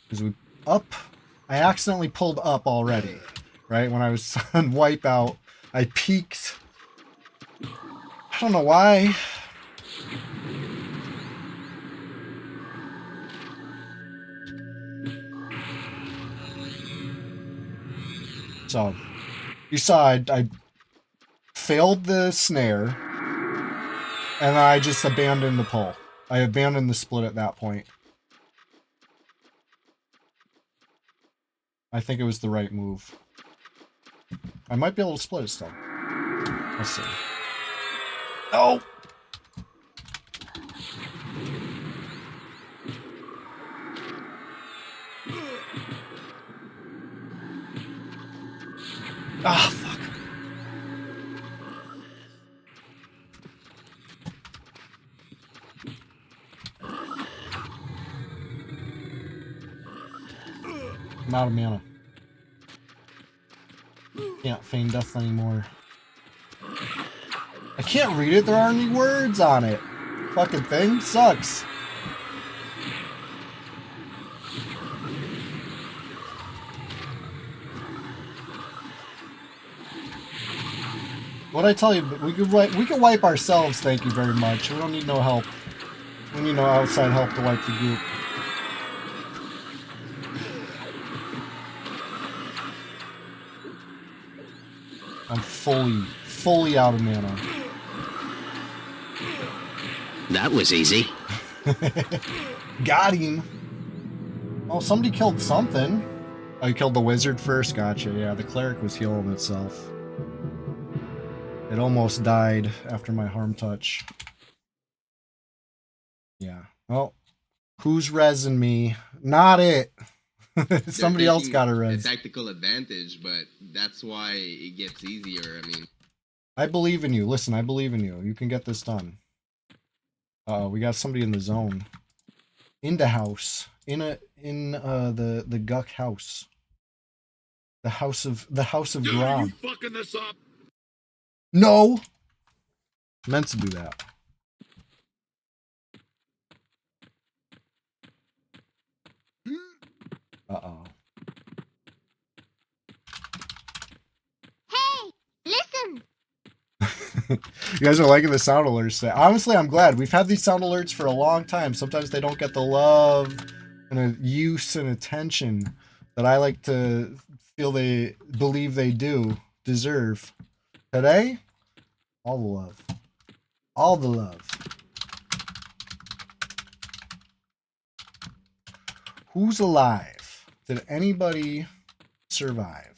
because I accidentally pulled up already. right? When I was on Wipeout, I peeked. I don't know why. So, you saw I failed the snare, and I just abandoned the pull. I abandoned the split at that point. I think it was the right move. I might be able to split it still. Let's see. Oh! Ah, fuck. I'm out of mana. Can't feign death anymore. I can't read it. There aren't any words on it. Fucking thing sucks. What'd I tell you? We could wipe ourselves, thank you very much. We don't need no help. We need no outside help to wipe the group. I'm fully out of mana. That was easy. Got him. Oh, somebody killed something. Oh, you killed the wizard first? Gotcha. Yeah, the cleric was healing itself. It almost died after my harm touch. Yeah. Well, who's rezzing me? Not it. Somebody else got a res. A tactical advantage, but that's why it gets easier. I mean, I believe in you. Listen, I believe in you. You can get this done. Uh-oh, we got somebody in the zone. In the house. In the Guck house. The house of Grom. You fucking this up? No! Meant to do that. Uh-oh. Hey, listen! You guys are liking the sound alerts today. Honestly, I'm glad. We've had these sound alerts for a long time. Sometimes they don't get the love and use and attention that I like to believe they deserve. Today, all the love. All the love. Who's alive? Did anybody survive?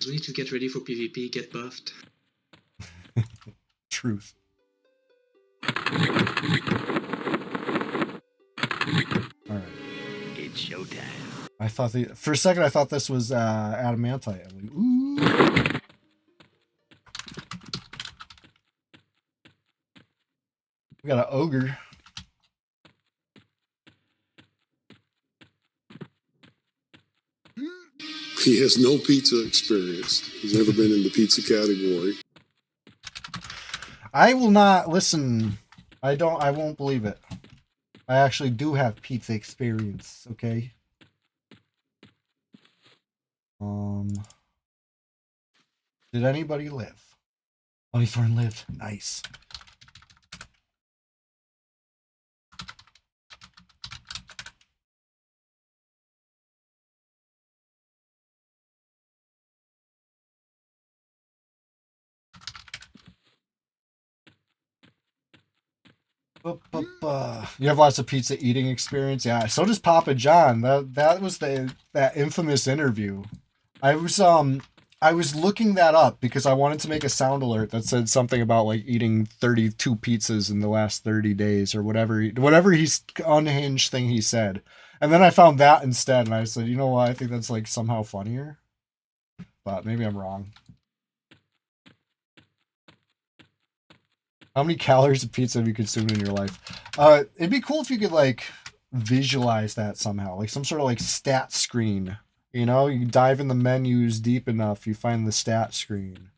We need to get ready for PvP, get buffed. Truth. Alright. It's showtime. I thought for a second I thought this was adamantite. I'm like, ooh. We got an ogre. He has no pizza experience. He's never been in the pizza category. I will not listen. I won't believe it. I actually do have pizza experience, okay? Did anybody live? Honeythorn lived. Nice. You have lots of pizza eating experience, yeah. So does Papa John. That was that infamous interview. I was looking that up because I wanted to make a sound alert that said something about like eating 32 pizzas in the last 30 days or whatever he's unhinged thing he said, and then I found that instead, and I said, you know what? I think that's like somehow funnier, but maybe I'm wrong. How many calories of pizza have you consumed in your life? It'd be cool if you could like visualize that somehow, like some sort of like stat screen. You know, you dive in the menus deep enough, you find the stat screen.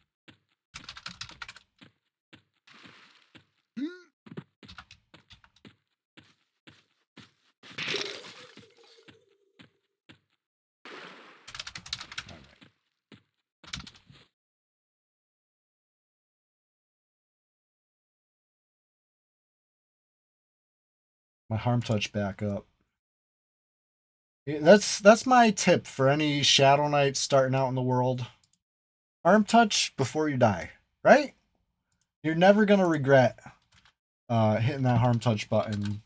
My harm touch back up. That's my tip for any Shadow Knight starting out in the world. Harm touch before you die, right? You're never gonna regret hitting that harm touch button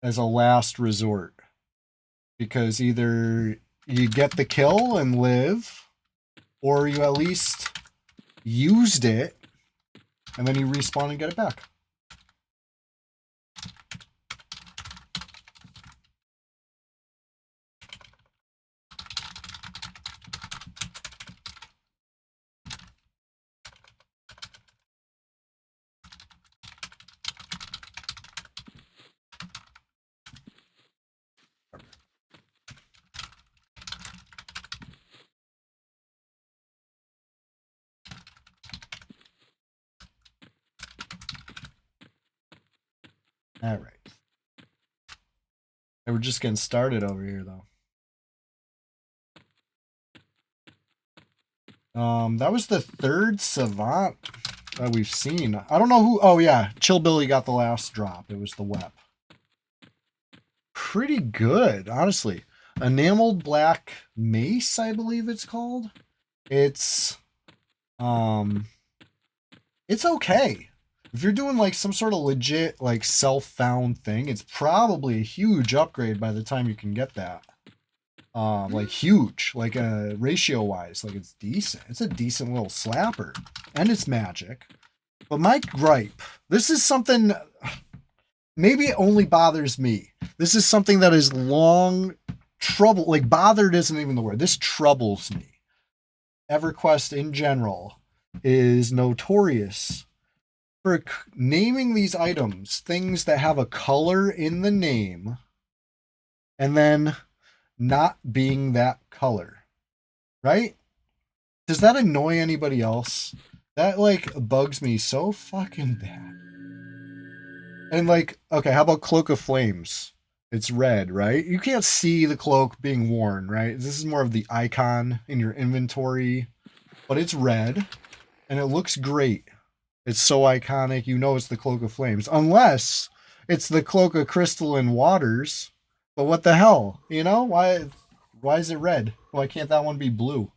as a last resort, because either you get the kill and live, or you at least used it and then you respawn and get it back. All right. And we're just getting started over here, though. That was the third Savant that we've seen. I don't know who. Oh, yeah. Chill Billy got the last drop. It was the Wep. Pretty good, honestly. Enameled Black Mace, I believe it's called. It's okay. If you're doing like some sort of legit like self-found thing, it's probably a huge upgrade by the time you can get that. Like huge, like ratio wise, like it's decent. It's a decent little slapper, and it's magic. But my gripe, this is something, maybe it only bothers me. This is something that is long trouble, like bothered isn't even the word. This troubles me. EverQuest in general is notorious for naming these items things that have a color in the name and then not being that color, right? Does that annoy anybody else? That like bugs me so fucking bad. And like, okay, how about Cloak of Flames? It's red, right? You can't see the cloak being worn, right? This is more of the icon in your inventory, but it's red and it looks great. It's so iconic, you know it's the Cloak of Flames. Unless it's the Cloak of Crystalline Waters. But what the hell? You know? Why is it red? Why can't that one be blue?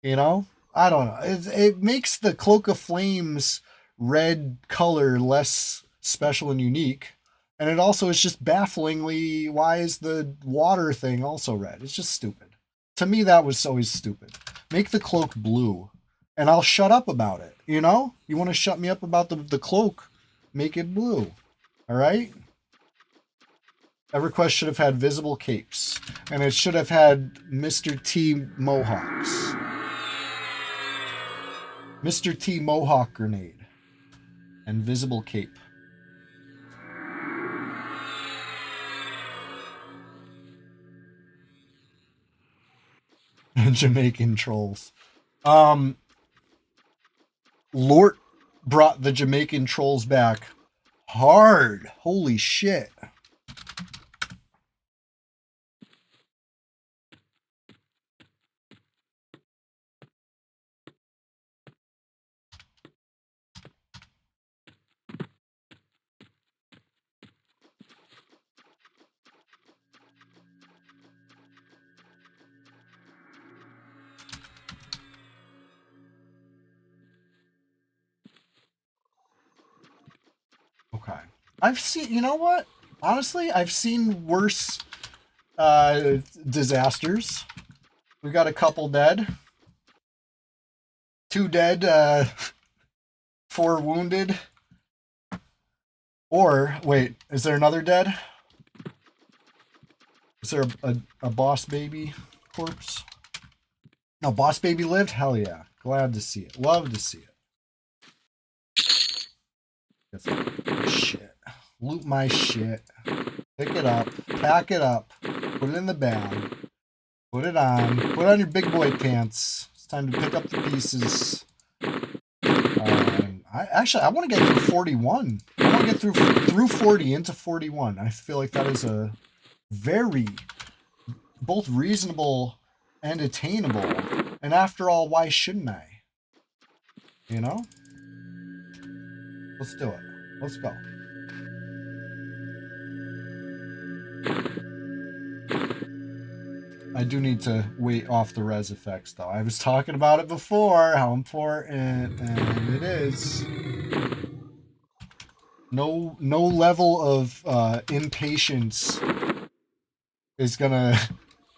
You know? I don't know. It makes the Cloak of Flames red color less special and unique. And it also is just bafflingly, why is the water thing also red? It's just stupid. To me, that was always stupid. Make the cloak blue. And I'll shut up about it, you know? You want to shut me up about the cloak, make it blue, all right? EverQuest should have had visible capes, and it should have had Mr. T Mohawks. Mr. T Mohawk grenade and visible cape. Jamaican trolls. Lort brought the Jamaican trolls back hard. Holy shit. Okay. I've seen, you know what? Honestly, I've seen worse disasters. We got a couple dead. 2 dead, 4 wounded. Or, wait, is there another dead? Is there a boss baby corpse? No, boss baby lived? Hell yeah. Glad to see it. Love to see it. That's shit. Loot my shit. Pick it up. Pack it up. Put it in the bag. Put it on. Put on your big boy pants. It's time to pick up the pieces. I want to get through 41. I want to get through 40 into 41. I feel like that is a very both reasonable and attainable. And after all, why shouldn't I? You know? Let's do it. Let's go. I do need to wait off the res effects, though. I was talking about it before, how important, and it is. No level of impatience is gonna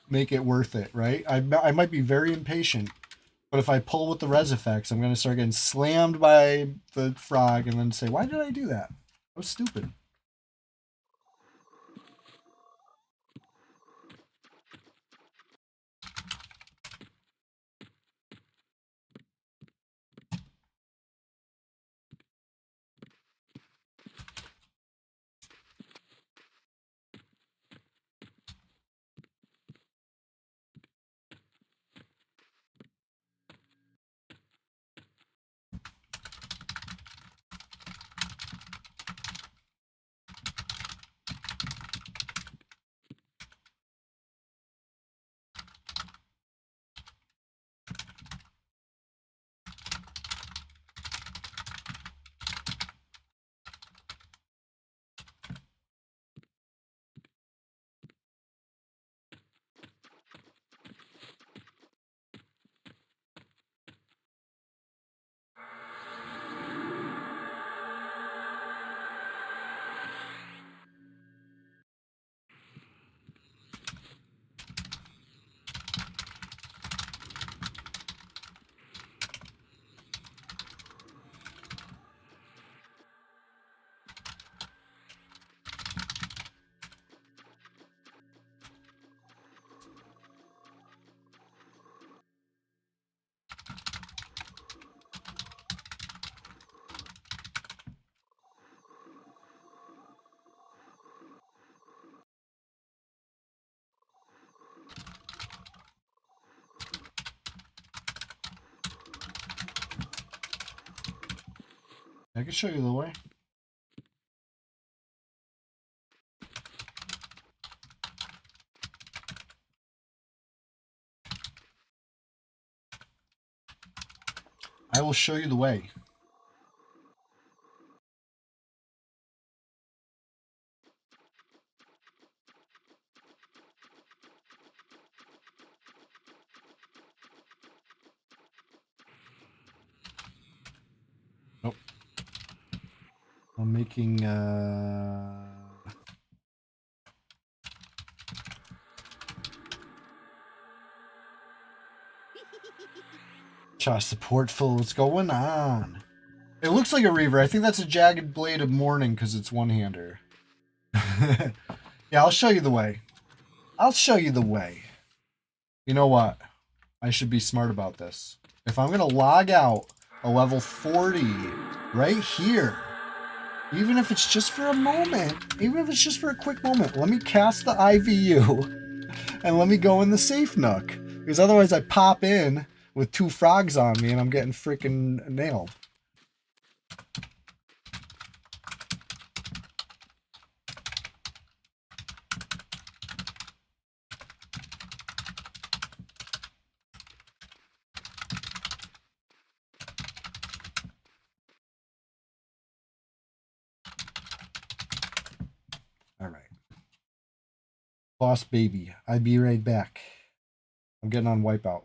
make it worth it, right? I might be very impatient, but if I pull with the res effects, I'm gonna start getting slammed by the frog and then say, why did I do that? That was stupid. I can show you the way. I will show you the way. Nope. I'm making Josh support full. What's going on? It looks like a Reaver. I think that's a Jagged Blade of Morning because it's one-hander. Yeah, I'll show you the way. I'll show you the way. You know what? I should be smart about this. If I'm going to log out a level 40 right here, even if it's just for a moment, even if it's just for a quick moment, let me cast the IVU and let me go in the safe nook. Because otherwise I pop in with 2 frogs on me and I'm getting freaking nailed. All right. Boss baby, I'll be right back. I'm getting on wipeout.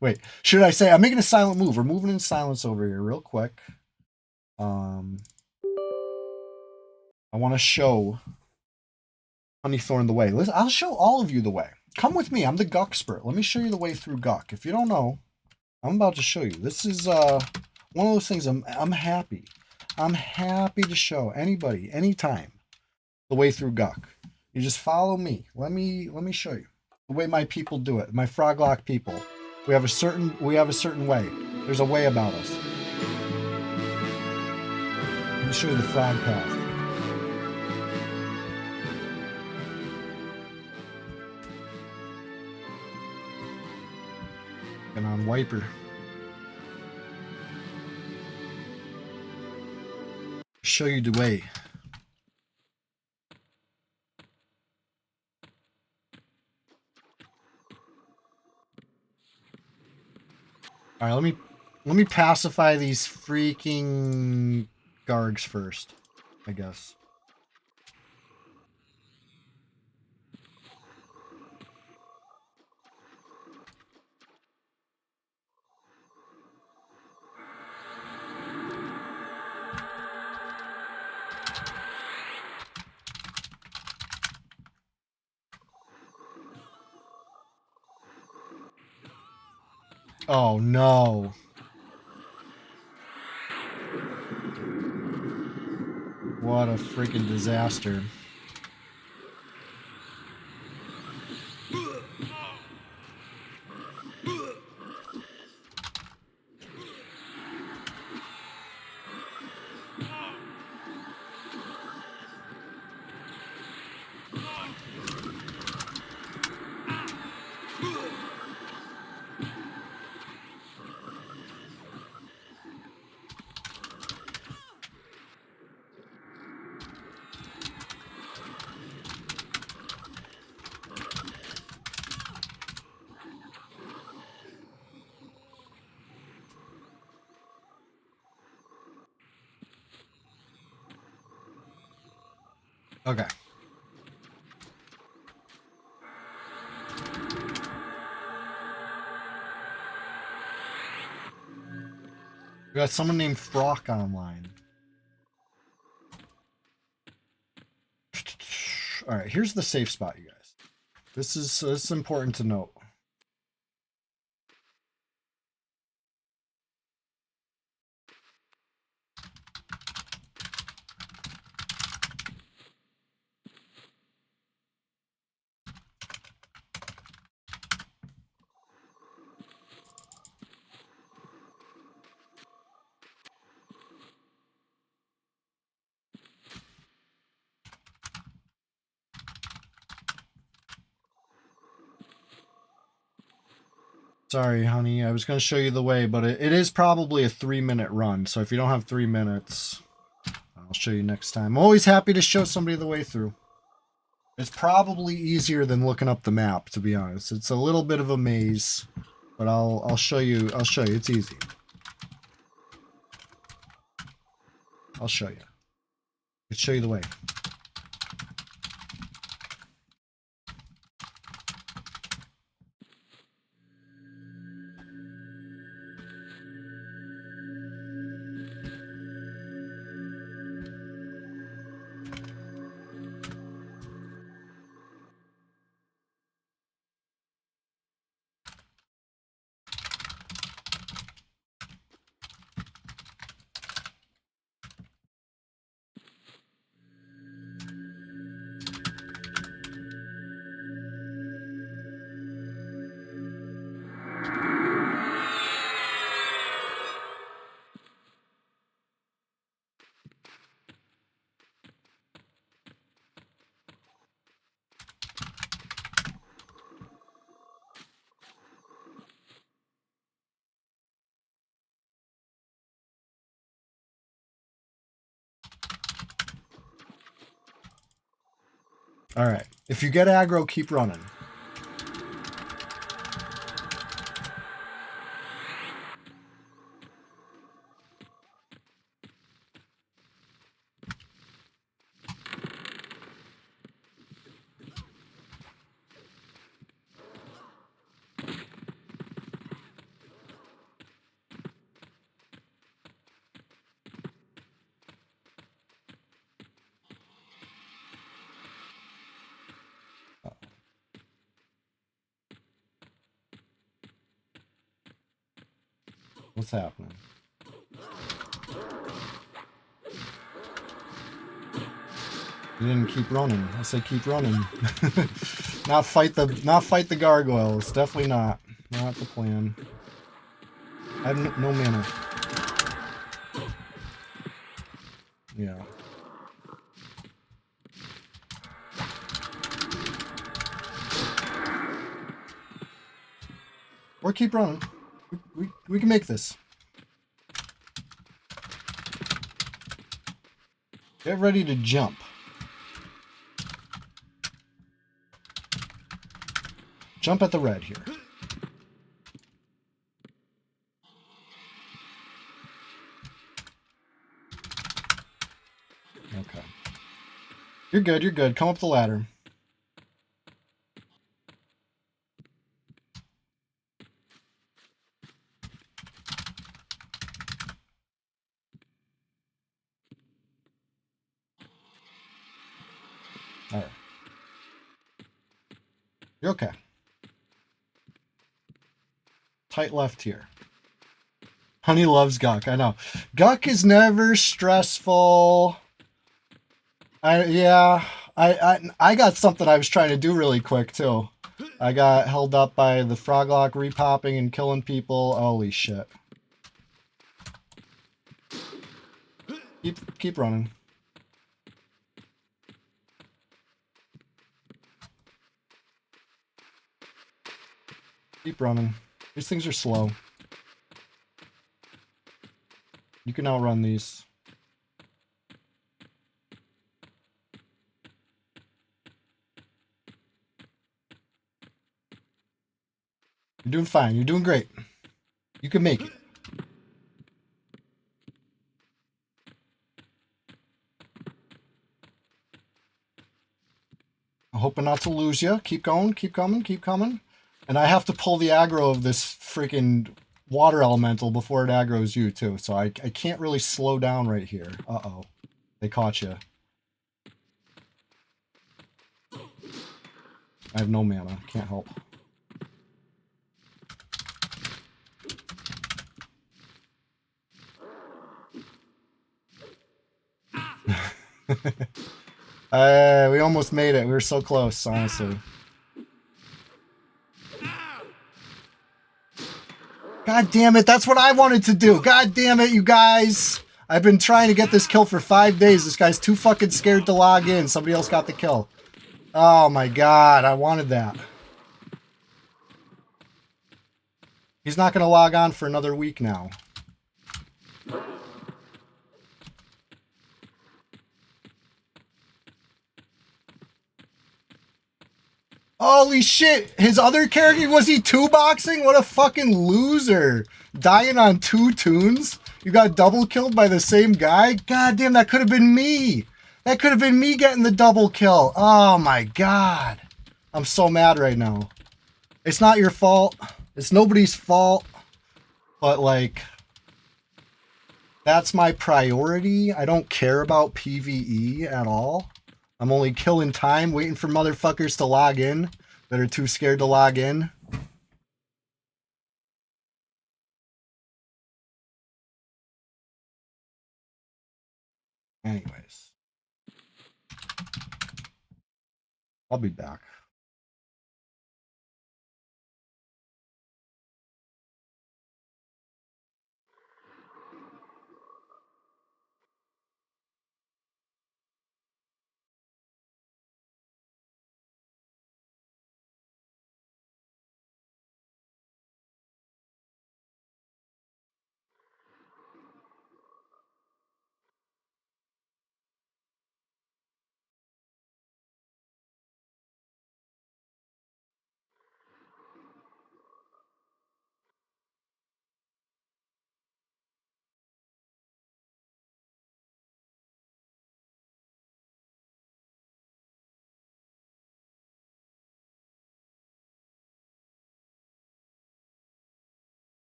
Wait, should I say I'm making a silent move? We're moving in silence over here real quick. I want to show Honeythorn the way. Listen, I'll show all of you the way. Come with me. I'm the Guck expert. Let me show you the way through Guck. If you don't know, I'm about to show you. This is one of those things I'm happy. I'm happy to show anybody, anytime, the way through Guck. You just follow me. Let me show you the way my people do it. My Froglock people. We have a certain way. There's a way about us. Let me show you the frog path. And on Wiper. Show you the way. All right, let me pacify these freaking Gargs first, I guess. Oh no. What a freaking disaster. Okay. We got someone named Frock online. All right, here's the safe spot, you guys. This is important to note. Sorry, honey. I was going to show you the way, but it is probably a 3-minute run. So if you don't have 3 minutes, I'll show you next time. I'm always happy to show somebody the way through. It's probably easier than looking up the map, to be honest. It's a little bit of a maze, but I'll show you. I'll show you. It's easy. I'll show you. Let's show you the way. All right. If you get aggro, keep running. What's happening? You didn't keep running. I said keep running. Not fight the gargoyles. Definitely not. Not the plan. I have no mana. Yeah. Or keep running. We can make this. Get ready to jump. Jump at the red here. Okay. You're good, you're good. Come up the ladder. All right. You're okay. Tight left here. Honey loves Guck. I know. Guck is never stressful. I got something I was trying to do really quick too. I got held up by the Froglock repopping and killing people. Holy shit. Keep running. Keep running. These things are slow. You can outrun these. You're doing fine. You're doing great. You can make it. I'm hoping not to lose you. Keep going. Keep coming. Keep coming. And I have to pull the aggro of this freaking water elemental before it aggroes you too. So I can't really slow down right here. Uh-oh. They caught you. I have no mana. Can't help. We almost made it. We were so close, honestly. God damn it. That's what I wanted to do. God damn it, you guys. I've been trying to get this kill for 5 days. This guy's too fucking scared to log in. Somebody else got the kill. Oh my god. I wanted that. He's not going to log on for another week now. Holy shit! His other character, was he 2-boxing? What a fucking loser. Dying on 2 tunes? You got double killed by the same guy? God damn, that could have been me. That could have been me getting the double kill. Oh my god. I'm so mad right now. It's not your fault. It's nobody's fault. But like, that's my priority. I don't care about PvE at all. I'm only killing time, waiting for motherfuckers to log in that are too scared to log in. Anyways. I'll be back.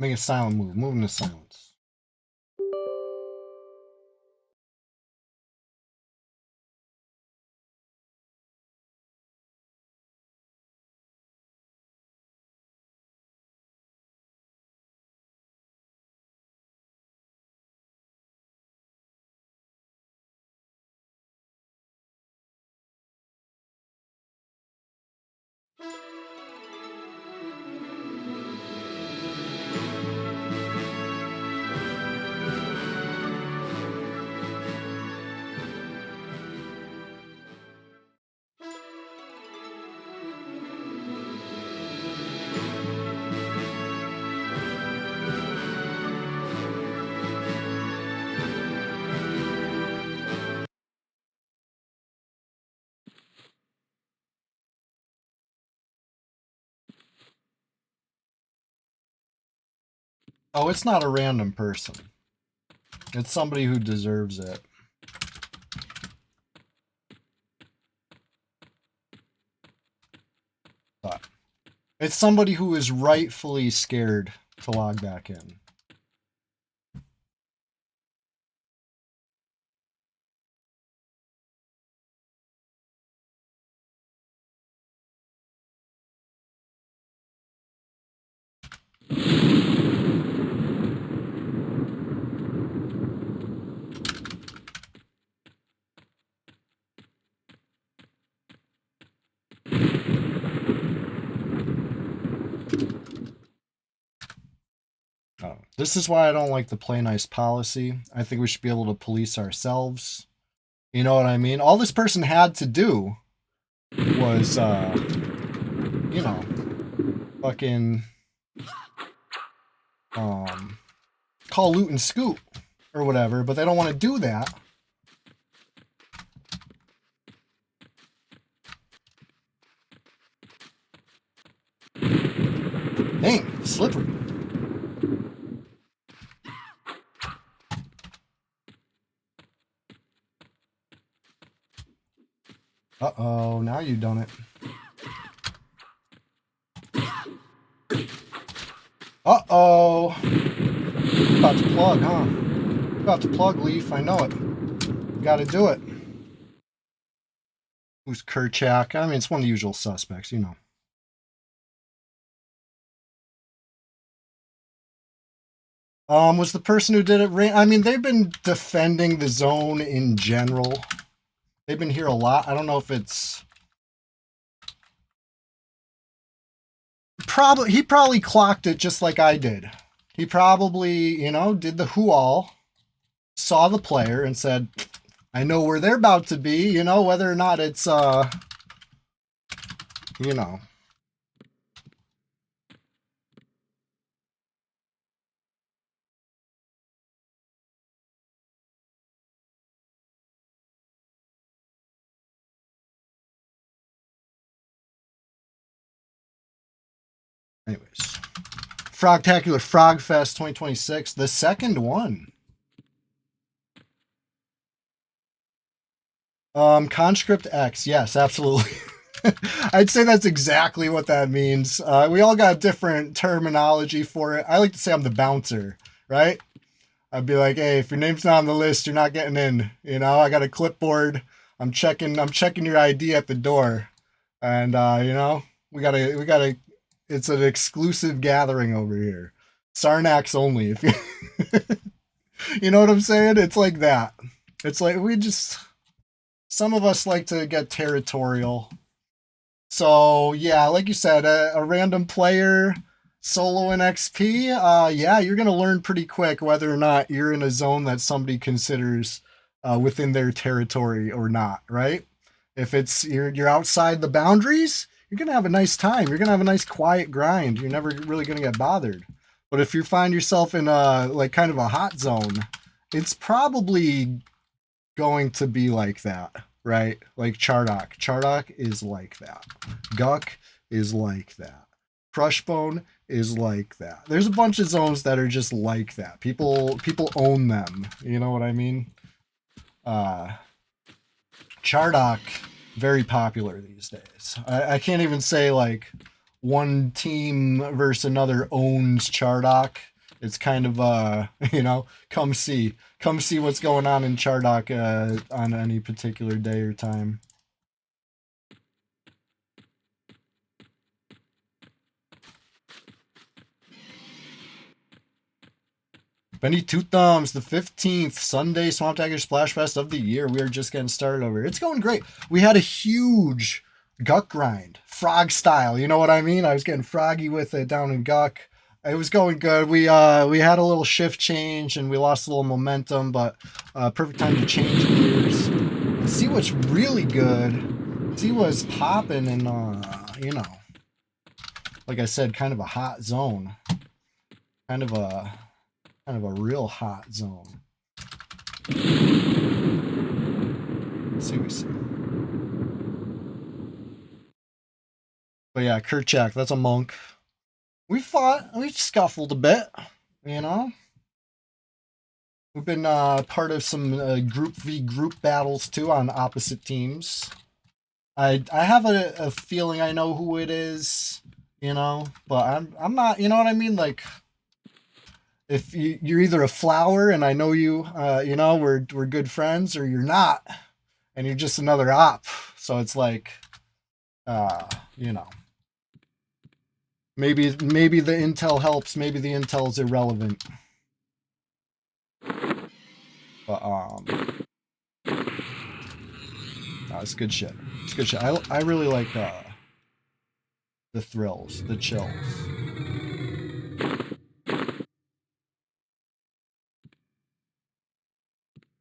Make a silent move. Move into silence. Oh, it's not a random person. It's somebody who deserves it. But it's somebody who is rightfully scared to log back in. This is why I don't like the play nice policy. I think we should be able to police ourselves. You know what I mean? All this person had to do was, you know, fucking, call loot and scoot or whatever, but they don't want to do that. Dang, slippery. Uh-oh, now you've done it. Uh-oh. About to plug, huh? About to plug, Leaf. I know it. Gotta do it. Who's Kerchak? I mean, it's one of the usual suspects, you know. Was the person who did it... I mean, they've been defending the zone in general. They've been here a lot. I don't know if it's... He probably clocked it just like I did. He probably, you know, did the who-all, saw the player, and said, I know where they're about to be, you know, whether or not it's, you know. Anyways. Frogtacular Frogfest 2026, the second one. Conscript X, yes, absolutely. I'd say that's exactly what that means. We all got different terminology for it. I like to say I'm the bouncer, right? I'd be like, hey, if your name's not on the list, you're not getting in. You know, I got a clipboard. I'm checking your ID at the door. And you know, we gotta it's an exclusive gathering over here. Sarnax only. If you you know what I'm saying? It's like that. It's like some of us like to get territorial. So yeah, like you said, a random player solo in XP, yeah, you're gonna learn pretty quick whether or not you're in a zone that somebody considers within their territory or not, right? If it's you're outside the boundaries, you're gonna have a nice time. You're gonna have a nice quiet grind. You're never really gonna get bothered. But if you find yourself in a like kind of a hot zone, it's probably going to be like that, right? Like Chardok. Chardok is like that. Guck is like that. Crushbone is like that. There's a bunch of zones that are just like that. People own them. You know what I mean? Chardok, very popular these days. I can't even say like one team versus another owns Chardock. It's kind of you know, come see what's going on in Chardock on any particular day or time. Benny Two Thumbs, the 15th Sunday SWAMPTACULAR SPLASHFEST of the year. We are just getting started over here. It's going great. We had a huge Guck grind, frog style. You know what I mean? I was getting froggy with it down in Guck. It was going good. We had a little shift change and we lost a little momentum, but perfect time to change gears and see what's really good. See what's popping and you know, like I said, kind of a hot zone. Kind of a real hot zone. Let's see what we see. But yeah, Kerchak, that's a monk. We fought, we scuffled a bit, you know. We've been part of some group v group battles too on opposite teams. I have a feeling I know who it is, you know, but I'm not, you know what I mean? Like, if you're either a flower and I know you, you know, we're good friends, or you're not, and you're just another op. So it's like, you know, maybe the intel helps, maybe the intel's irrelevant. But no, it's good shit. It's good shit. I really like the thrills, the chills.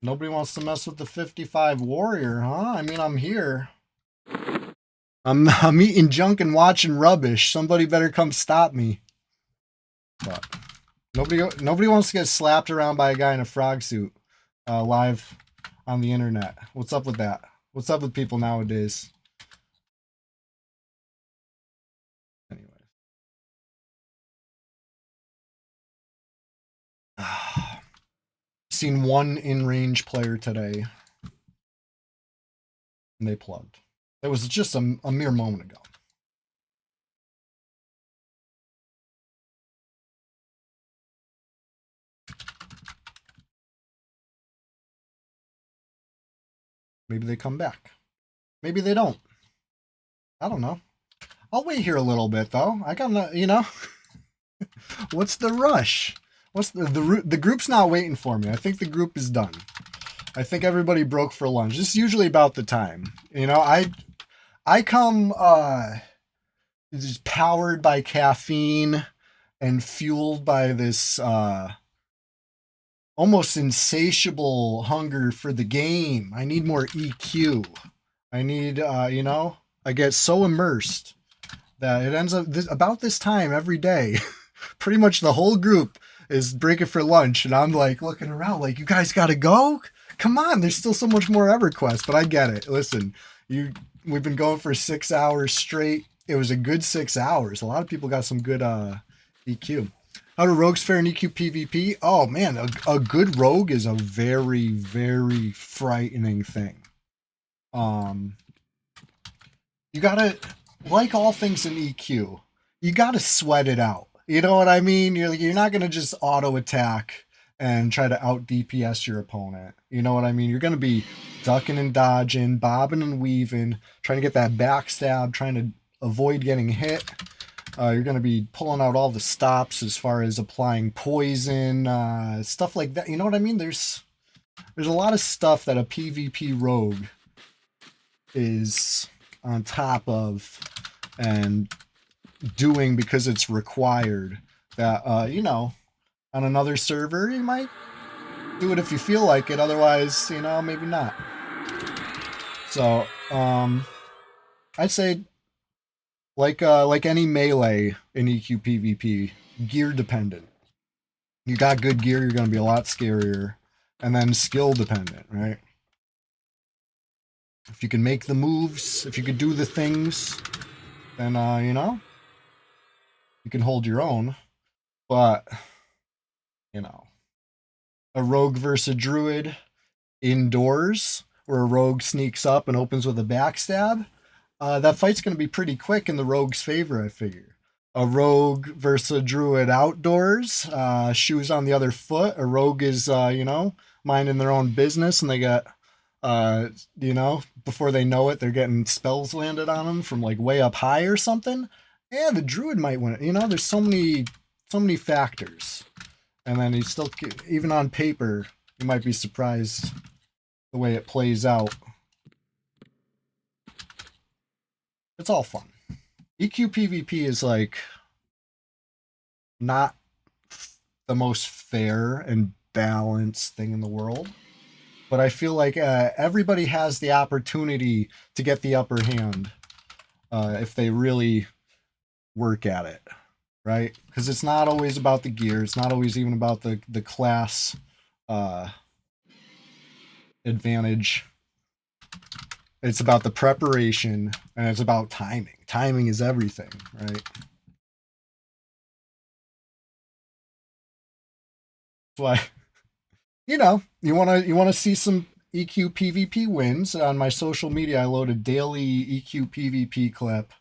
Nobody wants to mess with the 55 warrior, huh? I mean, I'm here. I'm eating junk and watching rubbish. Somebody better come stop me. But nobody wants to get slapped around by a guy in a frog suit live on the internet. What's up with that? What's up with people nowadays? Anyway. Seen one in-range player today. And they plugged. It was just a mere moment ago. Maybe they come back. Maybe they don't. I don't know. I'll wait here a little bit though. I got, you know, what's the rush? What's the group's not waiting for me. I think the group is done. I think everybody broke for lunch. This is usually about the time. You know, I come just powered by caffeine and fueled by this almost insatiable hunger for the game. I need more EQ. I need you know, I get so immersed that it ends up about this time every day. Pretty much the whole group is breaking for lunch, and I'm like looking around like, you guys gotta go? Come on, there's still so much more EverQuest, but I get it. Listen, we've been going for 6 hours straight. It was a good 6 hours. A lot of people got some good EQ. How do rogues fare in EQ PvP? Oh man, a good rogue is a very, very frightening thing. You gotta, like all things in EQ, you gotta sweat it out. You know what I mean? You're not gonna just auto attack and try to out DPS your opponent. You know what I mean? You're gonna be ducking and dodging, bobbing and weaving, trying to get that backstab, trying to avoid getting hit. You're going to be pulling out all the stops as far as applying poison, stuff like that. You know what I mean? There's a lot of stuff that a PvP rogue is on top of and doing because it's required. That, you know, on another server, you might do it if you feel like it. Otherwise, you know, maybe not. So, I'd say, like any melee in EQ PvP, gear dependent. You got good gear, you're going to be a lot scarier. And then skill dependent, right? If you can make the moves, if you can do the things, then, you know, you can hold your own. But, you know, a rogue versus a druid indoors, where a rogue sneaks up and opens with a backstab, That fight's going to be pretty quick in the rogue's favor, I figure. A rogue versus a druid outdoors, shoes on the other foot. A rogue is, minding their own business, and they got, before they know it, they're getting spells landed on them from like way up high or something. Yeah, the druid might win it. There's so many factors. And then he's still, even on paper, you might be surprised the way it plays out. It's all fun. EQ PvP is like not the most fair and balanced thing in the world, but I feel like everybody has the opportunity to get the upper hand if they really work at it, right? Because it's not always about the gear. It's not always even about the class advantage. It's about the preparation, and it's about timing. Timing is everything, right? That's why, you wanna see some EQ PvP wins. On my social media, I load a daily EQ PvP clip,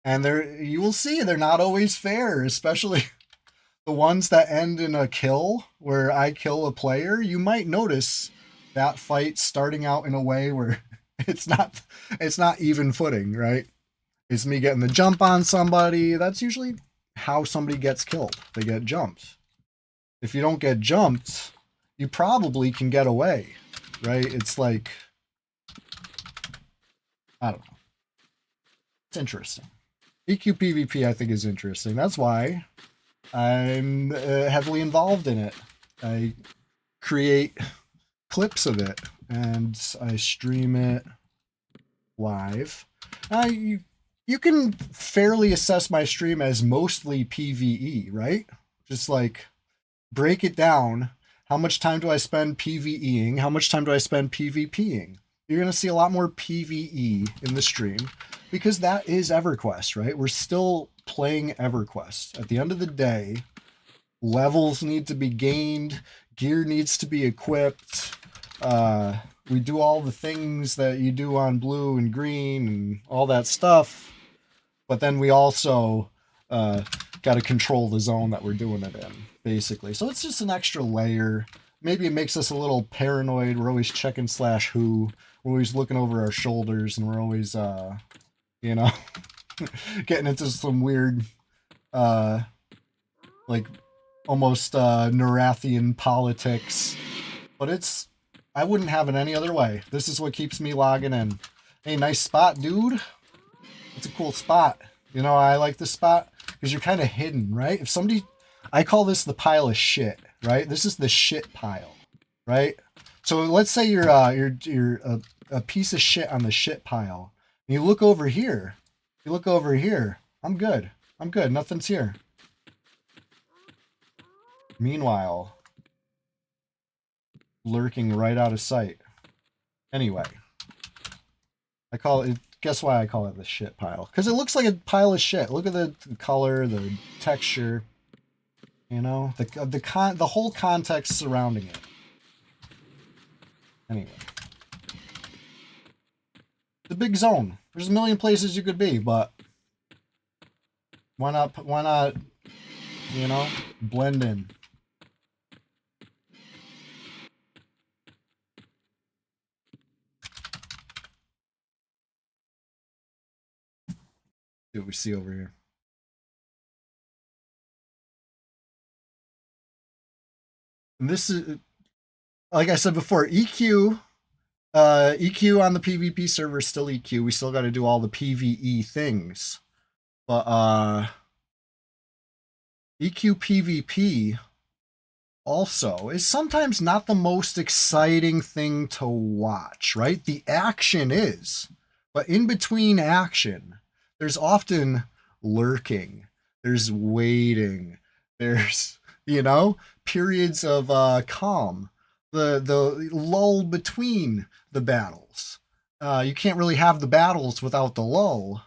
and you will see they're not always fair, especially the ones that end in a kill where I kill a player. You might notice that fight starting out in a way where it's not even footing, right? It's me getting the jump on somebody. That's usually how somebody gets killed. They get jumped. If you don't get jumped, you probably can get away, right? It's like, I don't know. It's interesting. EQ PvP, I think, is interesting. That's why I'm heavily involved in it. I create clips of it, and I stream it live. You can fairly assess my stream as mostly PvE, right? Just like break it down. How much time do I spend PvEing? How much time do I spend PvPing? You're going to see a lot more PvE in the stream because that is EverQuest, right? We're still playing EverQuest. At the end of the day, levels need to be gained, gear needs to be equipped. We do all the things that you do on blue and green and all that stuff, but then we also got to control the zone that we're doing it in, basically. So it's just an extra layer. Maybe it makes us a little paranoid. We're always checking /who. We're always looking over our shoulders, and we're always, getting into some weird, like almost Nerathian politics. But I wouldn't have it any other way. This is what keeps me logging in. Hey, nice spot, dude. It's a cool spot. I like this spot because you're kind of hidden, right? I call this the pile of shit, right? This is the shit pile, right? So let's say you're a piece of shit on the shit pile. And you look over here. I'm good. Nothing's here. Meanwhile, lurking right out of sight. Anyway, I call it. Guess why I call it the shit pile? Because it looks like a pile of shit. Look at the color, the texture. The whole context surrounding it. Anyway, the big zone. There's a million places you could be, but why not? Blend in. See what we see over here. And this is, like I said before, EQ on the PvP server is still EQ. We still got to do all the PvE things. But EQ PvP also is sometimes not the most exciting thing to watch, right? The action is, but in between action, there's often lurking, there's waiting, there's, periods of calm, the lull between the battles. You can't really have the battles without the lull.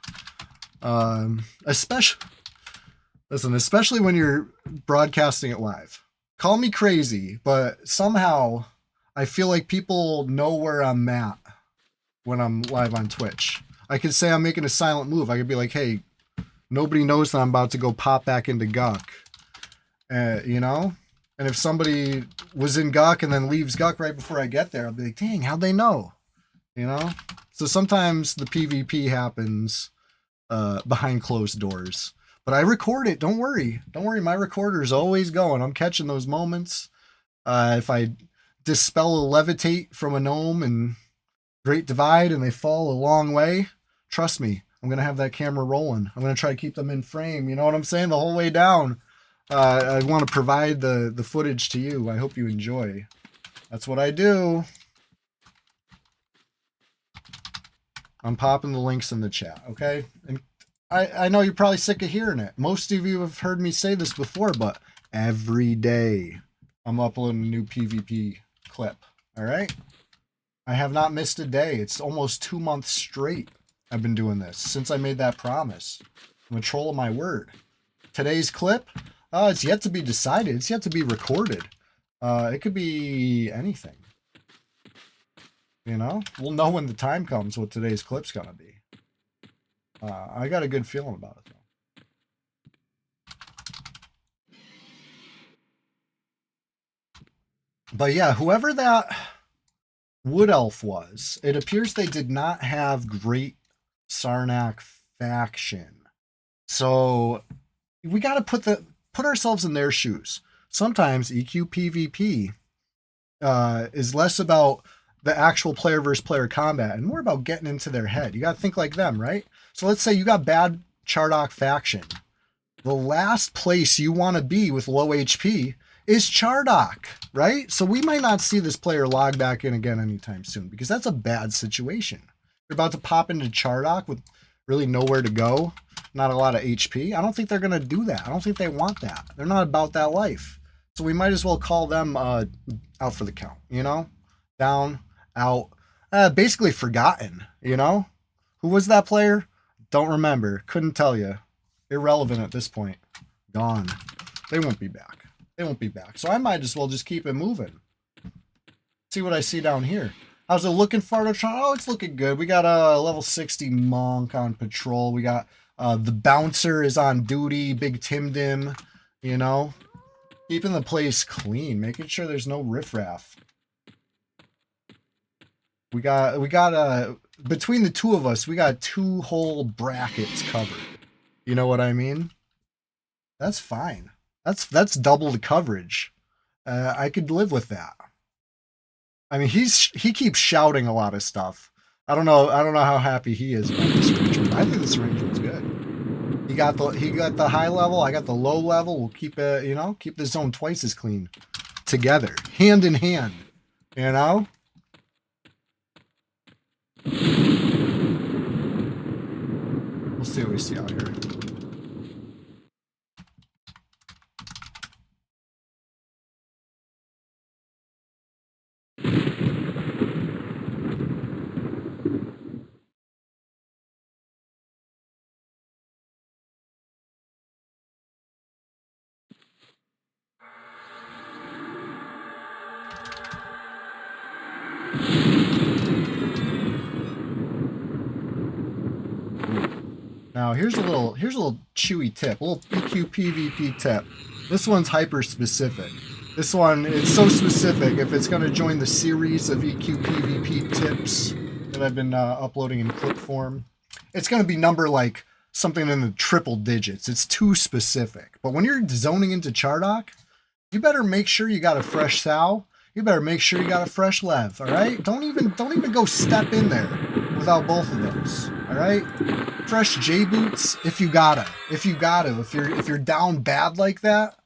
Especially when you're broadcasting it live. Call me crazy, but somehow I feel like people know where I'm at when I'm live on Twitch. I could say I'm making a silent move. I could be like, hey, nobody knows that I'm about to go pop back into Guck. You know? And if somebody was in Guck and then leaves Guck right before I get there, I'll be like, dang, how'd they know? You know? So sometimes the PvP happens behind closed doors. But I record it. Don't worry. Don't worry. My recorder's always going. I'm catching those moments. If I dispel a levitate from a gnome and Great Divide and they fall a long way, trust me, I'm going to have that camera rolling. I'm going to try to keep them in frame. You know what I'm saying? The whole way down. I want to provide the footage to you. I hope you enjoy. That's what I do. I'm popping the links in the chat, okay? And I know you're probably sick of hearing it. Most of you have heard me say this before, but every day I'm uploading a new PvP clip, all right? I have not missed a day. It's almost 2 months straight I've been doing this since I made that promise. I'm a troll of my word. Today's clip, it's yet to be decided. It's yet to be recorded. It could be anything. You know? We'll know when the time comes what today's clip's gonna be. I got a good feeling about it, though. But yeah, whoever that wood elf was, it appears they did not have great Sarnak faction. So we got to put ourselves in their shoes. Sometimes EQ PvP is less about the actual player versus player combat and more about getting into their head. You got to think like them, right? So let's say you got bad Chardock faction. The last place you want to be with low HP is Chardock, right? So we might not see this player log back in again anytime soon because that's a bad situation. You're about to pop into Chardock with really nowhere to go, not a lot of HP. I don't think they're going to do that. I don't think they want that. They're not about that life. So we might as well call them out for the count, you know? Down, out, basically forgotten, you know? Who was that player? Don't remember. Couldn't tell you. Irrelevant at this point. Gone. They won't be back. They won't be back. So I might as well just keep it moving. See what I see down here. How's it looking, Fartotron? Oh, it's looking good. We got a level 60 monk on patrol. We got the bouncer is on duty. Big Timdim, you know. Keeping the place clean. Making sure there's no riffraff. We got between the two of us, we got 2 whole brackets covered. You know what I mean? That's fine. That's double the coverage. I could live with that. I mean, he keeps shouting a lot of stuff. I don't know how happy he is about this arrangement. I think this arrangement's good. He got the high level, I got the low level. We'll keep it, you know, keep the zone twice as clean together, hand in hand, you know? We'll see what we see out here. Now here's a little chewy tip, a little EQ PvP tip. This one's hyper specific. This one, it's so specific. If it's going to join the series of EQ PvP tips that I've been uploading in clip form, it's going to be number like something in the triple digits. It's too specific. But when you're zoning into Chardock, you better make sure you got a fresh Sal. You better make sure you got a fresh Lev. All right? Don't even go step in there without both of those. All right? Fresh J boots if you gotta. If you're down bad like that,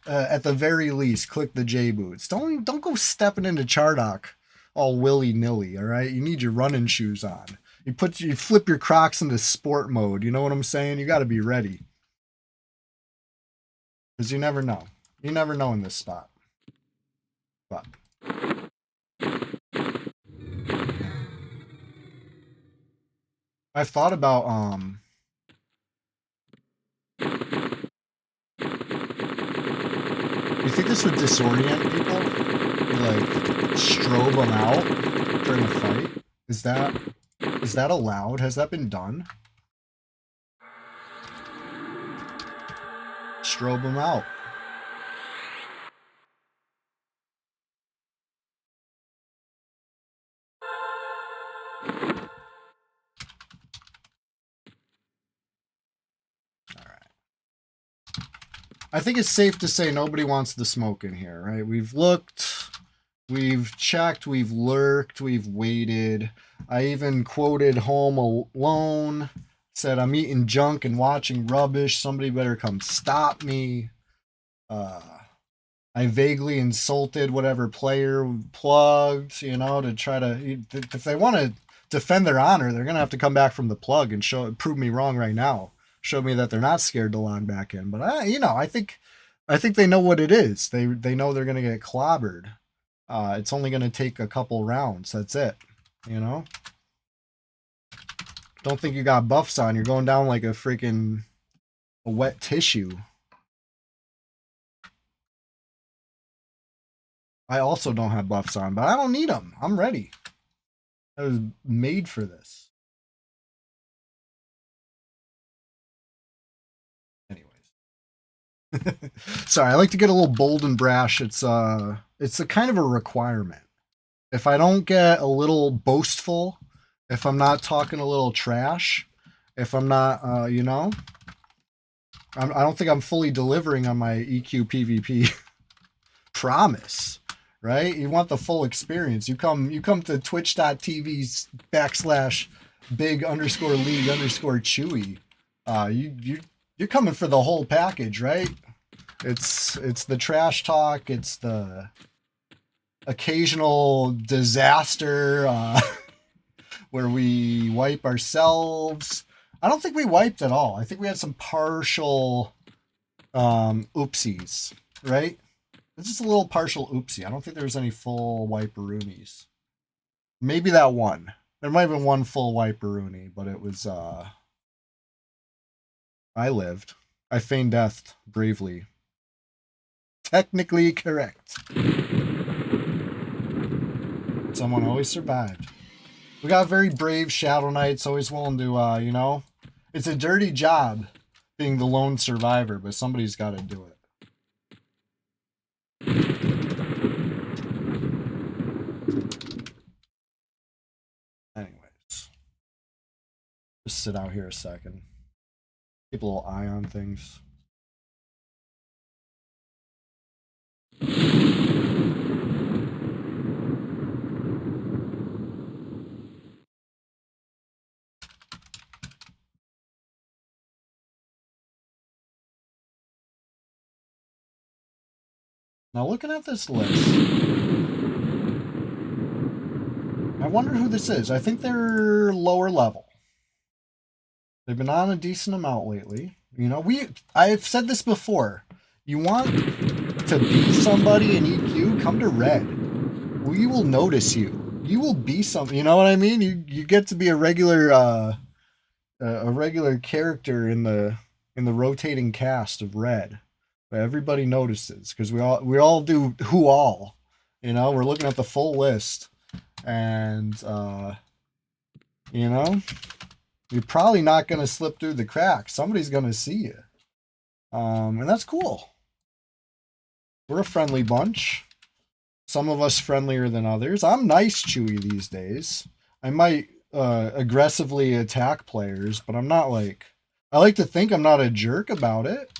at the very least, click the J boots. Don't go stepping into Chardock all willy-nilly. All right? You need your running shoes on. You flip your Crocs into sport mode. You know what I'm saying? You got to be ready. Because you never know. You never know in this spot. But I've thought about you think this would disorient people? You like strobe them out during a fight? Is that Is that allowed? Has that been done? Strobe them out. I think it's safe to say nobody wants the smoke in here, right? We've looked, we've checked, we've lurked, we've waited. I even quoted Home Alone, said I'm eating junk and watching rubbish. Somebody better come stop me. I vaguely insulted whatever player plugged, you know, to try to, if they want to defend their honor, they're going to have to come back from the plug and prove me wrong right now. Show me that they're not scared to log back in. But I think they know what it is. They know they're gonna get clobbered. It's only gonna take a couple rounds. That's it. You know. Don't think you got buffs on. You're going down like a freaking wet tissue. I also don't have buffs on, but I don't need them. I'm ready. I was made for this. Sorry, I like to get a little bold and brash. It's a kind of a requirement. If I don't get a little boastful, if I'm not talking a little trash, if I'm not, you know, I don't think I'm fully delivering on my EQ PvP promise, right? You want the full experience. You come to twitch.tv/big_league_chewy. You're coming for the whole package, right? It's the trash talk. It's the occasional disaster where we wipe ourselves. I don't think we wiped at all. I think we had some partial oopsies, right? It's just a little partial oopsie. I don't think there was any full wiperoonies. Maybe that one. There might have been one full wiperoony, but it was I lived. I feigned death bravely. Technically correct. Someone always survived. We got very brave Shadow Knights, always willing to, you know, it's a dirty job being the lone survivor, but somebody's got to do it. Anyways, just sit out here a second. Keep a little eye on things. Now looking at this list, I wonder who this is. I think they're lower level. They've been on a decent amount lately. You know, I've said this before. You want to beat somebody in EQ, come to red. We will notice you. You will be something. You know what I mean? You get to be a regular character in the rotating cast of red. But everybody notices because we all do who all. You know, we're looking at the full list, and you know, you're probably not going to slip through the cracks. Somebody's going to see you, and that's cool. We're a friendly bunch. Some of us friendlier than others. I'm nice, Chewy, these days. I might aggressively attack players, but I'm not like. I like to think I'm not a jerk about it.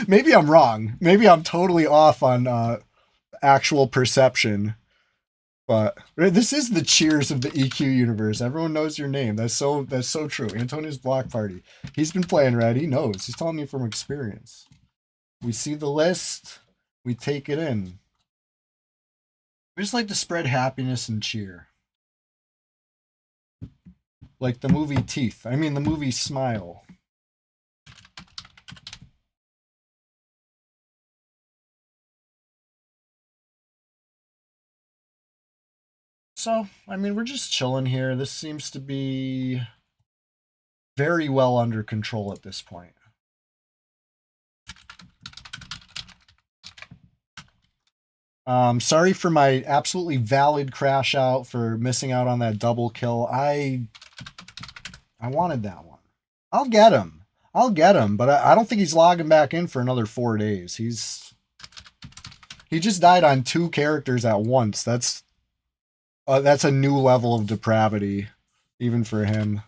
Maybe I'm wrong. Maybe I'm totally off on actual perception. But this is the cheers of the EQ universe. Everyone knows your name. That's so true. Antonio's Block Party. He's been playing red. He knows. He's telling me from experience. We see the list. We take it in. We just like to spread happiness and cheer. Like the movie Teeth. I mean the movie Smile. So, I mean, we're just chilling here. This seems to be very well under control at this point. Sorry for my absolutely valid crash out for missing out on that double kill. I wanted that one. I'll get him. But I don't think he's logging back in for another 4 days. He just died on 2 characters at once. That's a new level of depravity, even for him.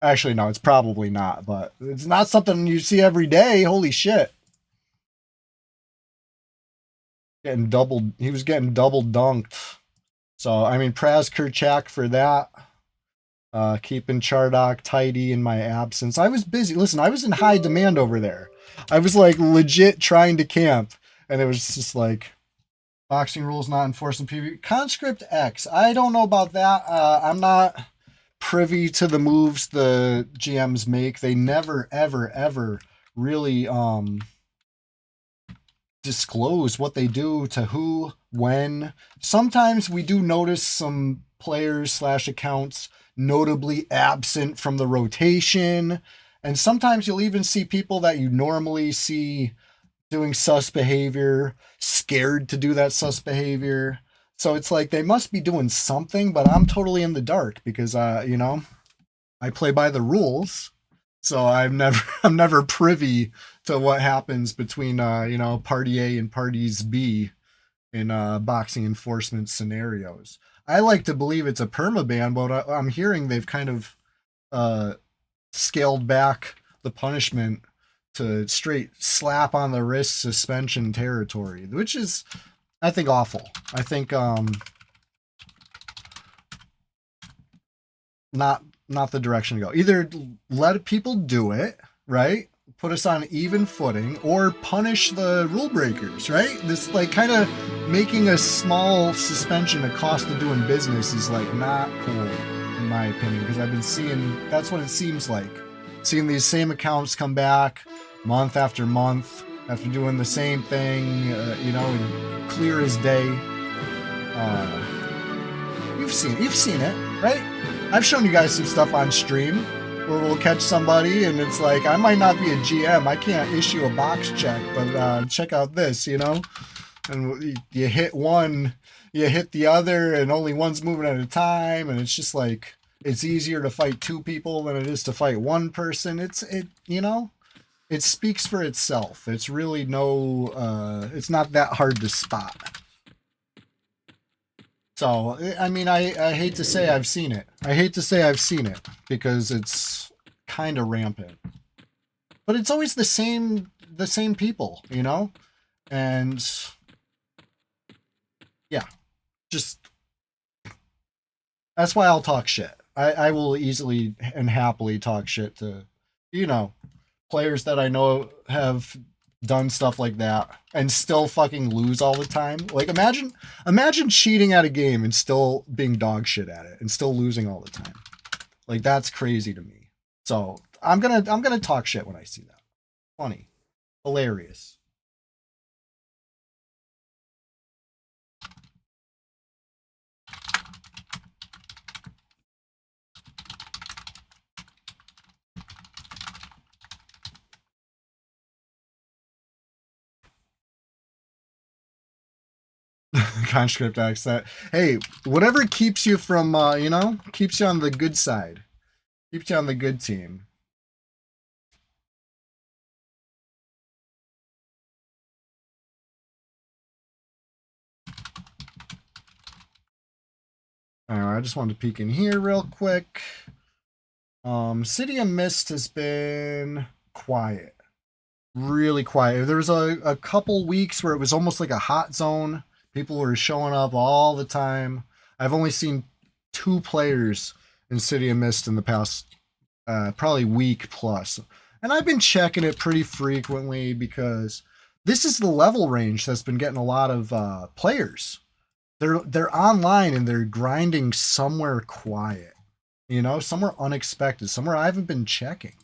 Actually, no, it's probably not, but it's not something you see every day. Holy shit. He was getting double dunked. So, I mean, Praz Kerchak for that. Keeping Chardock tidy in my absence. I was busy. Listen, I was in high demand over there. I was like legit trying to camp, and it was just like boxing rules not enforced in PvP. Conscript X. I don't know about that. I'm not privy to the moves the GMs make. They never, ever, ever really disclose what they do to who, when. Sometimes we do notice some players / accounts notably absent from the rotation, and sometimes you'll even see people that you normally see doing sus behavior scared to do that sus behavior. So it's like they must be doing something, but I'm totally in the dark because you know, I play by the rules. So I'm never privy to what happens between you know, party A and parties B in boxing enforcement scenarios. I like to believe it's a permaban, but I'm hearing they've kind of scaled back the punishment to straight slap on the wrist suspension territory, which is, I think, awful. I think not the direction to go. Either let people do it, right? Put us on even footing, or punish the rule breakers, right? This like kind of making a small suspension a cost of doing business is like not cool in my opinion, because I've been seeing that's what it seems like. Seeing these same accounts come back month after month after doing the same thing, you know, and clear as day. You've seen it, right? I've shown you guys some stuff on stream where we'll catch somebody and it's like, I might not be a GM, I can't issue a box check, but check out this, you know? And you hit one, you hit the other, and only one's moving at a time, and it's just like, it's easier to fight 2 people than it is to fight 1 person. You know, it speaks for itself. It's really it's not that hard to spot. So, I mean, I hate to say I've seen it. Because it's kind of rampant. But it's always the same people, you know? And yeah, just that's why I'll talk shit. I will easily and happily talk shit to, you know, players that I know have done stuff like that and still fucking lose all the time. Like imagine cheating at a game and still being dog shit at it and still losing all the time. Like that's crazy to me. So I'm gonna talk shit when I see that. Funny, hilarious. Conscript accent. Hey, whatever keeps you from, you know, keeps you on the good side. Keeps you on the good team. I just wanted to peek in here real quick. City of Mist has been quiet. Really quiet. There was a couple weeks where it was almost like a hot zone. People were showing up all the time. I've only seen 2 players in City of Mist in the past probably week plus. And I've been checking it pretty frequently because this is the level range that's been getting a lot of players. They're online and they're grinding somewhere quiet. You know, somewhere unexpected, somewhere I haven't been checking.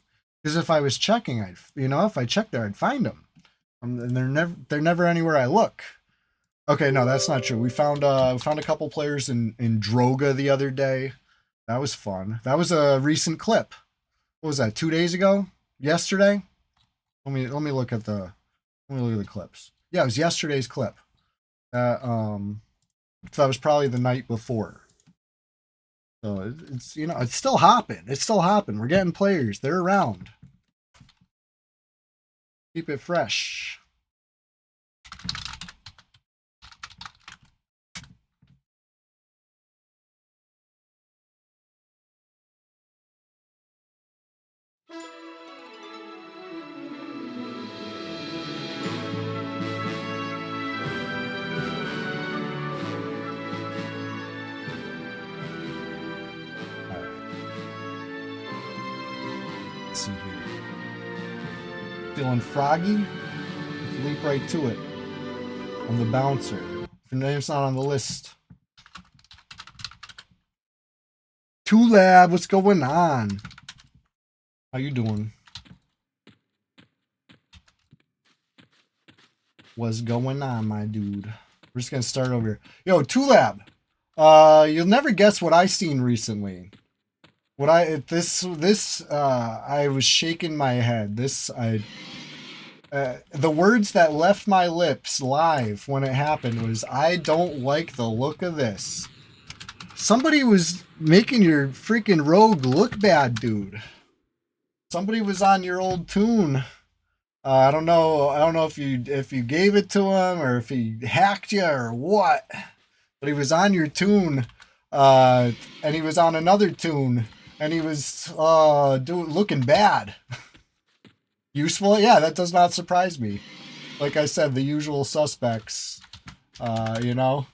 Because if I was checking, if I checked there, I'd find them. And they're never anywhere I look. Okay, no, that's not true. We found a couple players in Droga the other day. That was fun. That was a recent clip. What was that? 2 days ago? Yesterday? Let me look at the clips. Yeah, it was yesterday's clip. So that was probably the night before. So it's, you know, it's still hopping. It's still hopping. We're getting players. They're around. Keep it fresh. Let's see here. Feeling froggy? Leap right to it. I'm the bouncer. If your name's not on the list. Lab, what's going on? How you doing? What's going on, my dude? We're just gonna start over here. Yo, Lab. You'll never guess what I seen recently. What I was shaking my head. The words that left my lips live when it happened was, I don't like the look of this. Somebody was making your freaking rogue look bad, dude. Somebody was on your old tune. I don't know if you gave it to him or if he hacked you or what. But he was on your tune, and he was on another tune, and he was looking bad. Useful? Yeah, that does not surprise me. Like I said, the usual suspects, you know,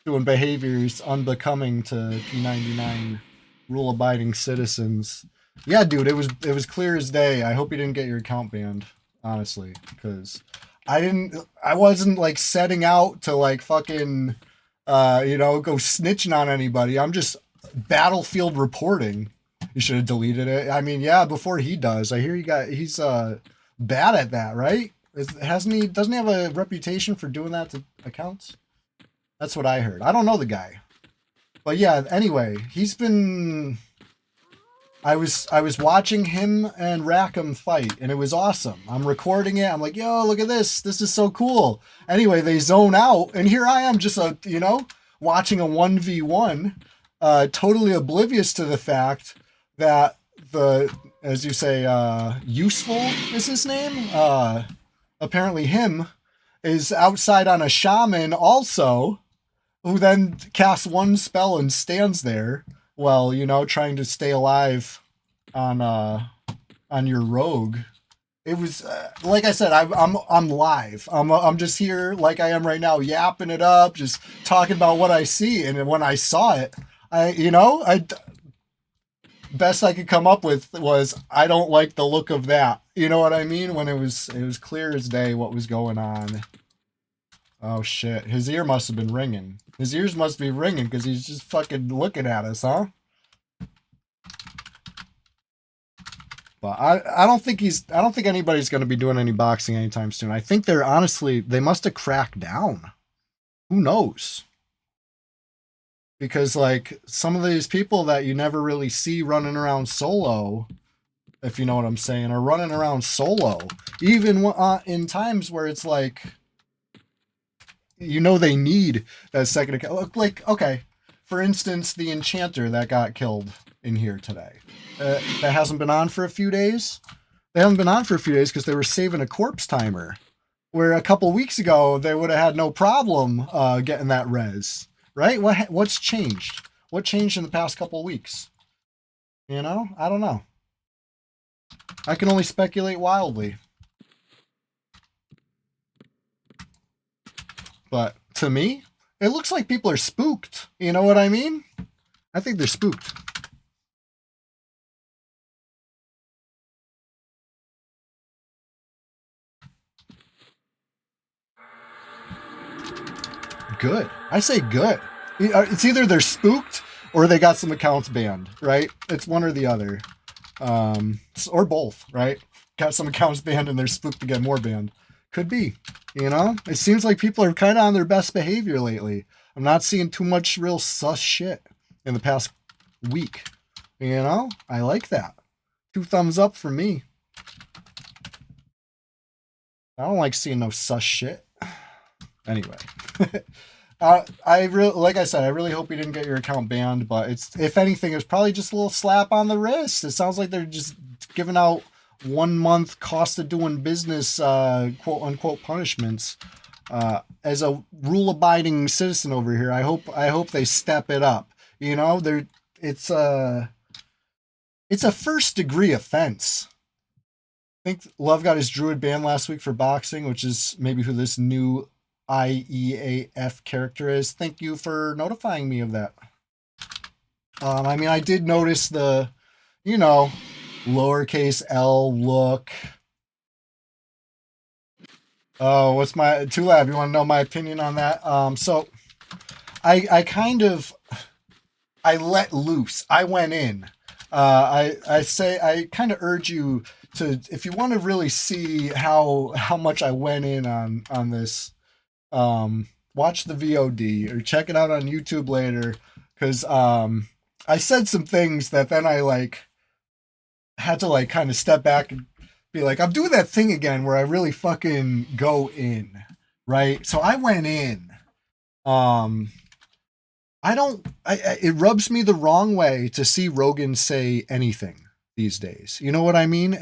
doing behaviors unbecoming to P99 rule-abiding citizens. Yeah, dude, it was clear as day. I hope you didn't get your account banned, honestly, because I wasn't like setting out to like fucking, you know, go snitching on anybody. I'm just battlefield reporting. You should have deleted it. I mean, yeah, before he does. I hear he's bad at that, right? Doesn't he have a reputation for doing that to accounts? That's what I heard. I don't know the guy. But yeah, anyway, I was watching him and Rackham fight, and it was awesome. I'm recording it. I'm like, yo, look at this. This is so cool. Anyway, they zone out, and here I am just, you know, watching a 1v1, totally oblivious to the fact that as you say, Useful is his name? Apparently him is outside on a shaman also, who then casts one spell and stands there while, you know, trying to stay alive on your rogue. It was like I said, I'm live. I'm just here like I am right now, yapping it up, just talking about what I see. And when I saw it, best I could come up with was, I don't like the look of that. You know what I mean? When it was clear as day what was going on. Oh shit, his ear must have been ringing. His ears must be ringing because he's just fucking looking at us, huh? But I don't think anybody's going to be doing any boxing anytime soon. I think they must have cracked down. Who knows? Because like some of these people that you never really see running around solo, if you know what I'm saying, are running around solo, even in times where it's like, you know, they need that second account. Like, okay, for instance, the enchanter that got killed in here today, that hasn't been on for a few days. They haven't been on for a few days because they were saving a corpse timer, where a couple weeks ago they would have had no problem getting that res. Right? What's changed? What changed in the past couple of weeks? You know? I don't know. I can only speculate wildly. But to me, it looks like people are spooked. You know what I mean? I think they're spooked. Good. I say good. It's either they're spooked or they got some accounts banned, right? It's one or the other. Or both, right? Got some accounts banned and they're spooked to get more banned. Could be, you know? It seems like people are kind of on their best behavior lately. I'm not seeing too much real sus shit in the past week. You know? I like that. 2 thumbs up for me. I don't like seeing no sus shit. Anyway. Like I said, I really hope you didn't get your account banned, but if anything, it's probably just a little slap on the wrist. It sounds like they're just giving out 1 month cost of doing business, quote unquote punishments. As a rule abiding citizen over here, I hope they step it up. You know, it's a first degree offense. I think Love got his druid banned last week for boxing, which is maybe who this new IEAF character is. Thank you for notifying me of that. I mean, I did notice the, lowercase L look. Oh, what's my Tulab? You want to know my opinion on that? So I let loose. I went in. I kind of urge you to, if you want to really see how much I went in on this, watch the VOD or check it out on YouTube later, because I said some things that then I had to kind of step back and be like, I'm doing that thing again where I really fucking go in, right? So I went in. It rubs me the wrong way to see Rogan say anything these days. You know what I mean?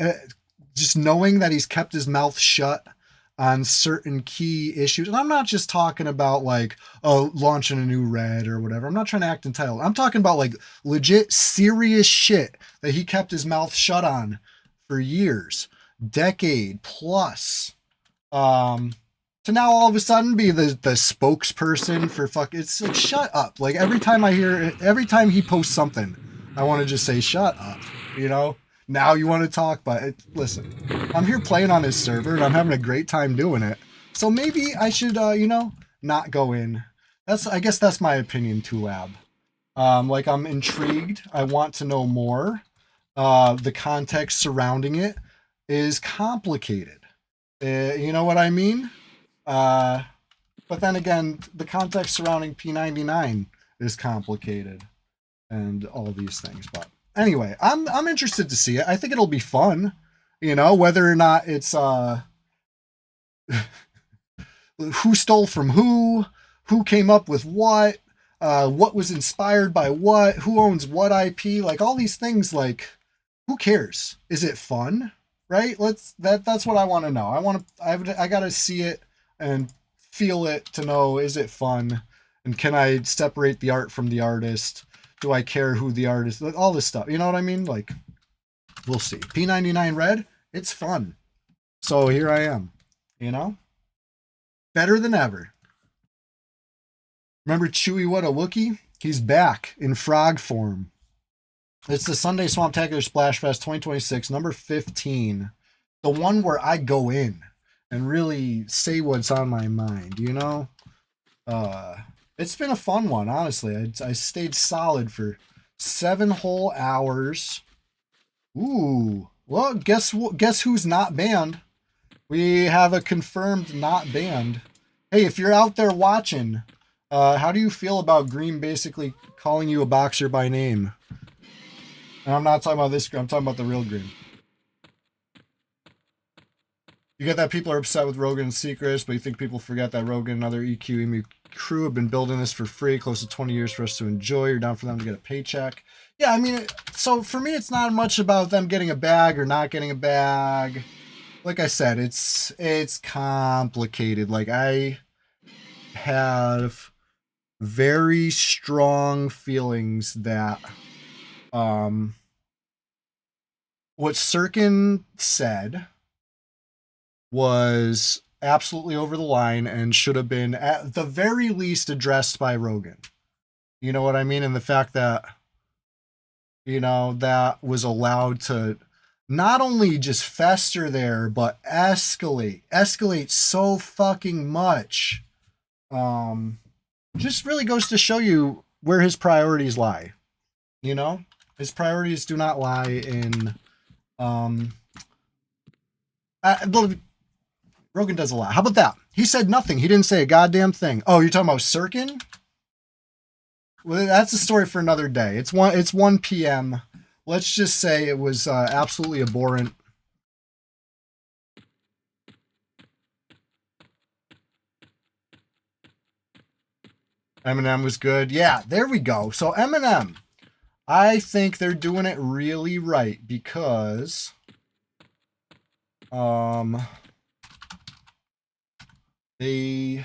Just knowing that he's kept his mouth shut on certain key issues. And I'm not just talking about launching a new red or whatever. I'm not trying to act entitled. I'm talking about legit serious shit that he kept his mouth shut on for years, decade plus. To now all of a sudden be the spokesperson for it's like, shut up. Every time he posts something, I want to just say, shut up, Now you want to talk, but listen, I'm here playing on his server and I'm having a great time doing it. So maybe I should, not go in. I guess that's my opinion, Tulab. I'm intrigued. I want to know more. The context surrounding it is complicated. You know what I mean? But then again, the context surrounding P99 is complicated and all these things. But anyway, I'm interested to see it. I think it'll be fun, whether or not it's who stole from who came up with what was inspired by what, who owns what IP, all these things, who cares? Is it fun? Right? That's what I want to know. I got to see it and feel it to know, is it fun? And can I separate the art from the artist? Do I care who the artist, all this stuff, you know what I mean? We'll see. P99 Red, it's fun. So here I am, better than ever. Remember Chewy What a Wookie? He's back in frog form. It's the Sunday SWAMPTACULAR SPLASHFEST 2026, number 15. The one where I go in and really say what's on my mind, It's been a fun one, honestly. I stayed solid for 7 whole hours. Ooh. Well, guess who's not banned? We have a confirmed not banned. Hey, if you're out there watching, how do you feel about Green basically calling you a boxer by name? And I'm not talking about this Green, I'm talking about the real Green. You get that people are upset with Rogan's secrets, but you think people forget that Rogan and other EQ EMU crew have been building this for free, close to 20 years for us to enjoy. You're down for them to get a paycheck. Yeah, I mean, so for me, it's not much about them getting a bag or not getting a bag. Like I said, it's complicated. I have very strong feelings that what Sirkin said was absolutely over the line and should have been at the very least addressed by Rogan. You know what I mean? And the fact that, that was allowed to not only just fester there, but escalate so fucking much. Just really goes to show you where his priorities lie. His priorities do not lie in, Rogan does a lot. How about that? He said nothing. He didn't say a goddamn thing. Oh, you're talking about Sirkin? Well, that's a story for another day. It's 1 p.m. Let's just say it was absolutely abhorrent. Eminem was good. Yeah, there we go. So Eminem, I think they're doing it really right because they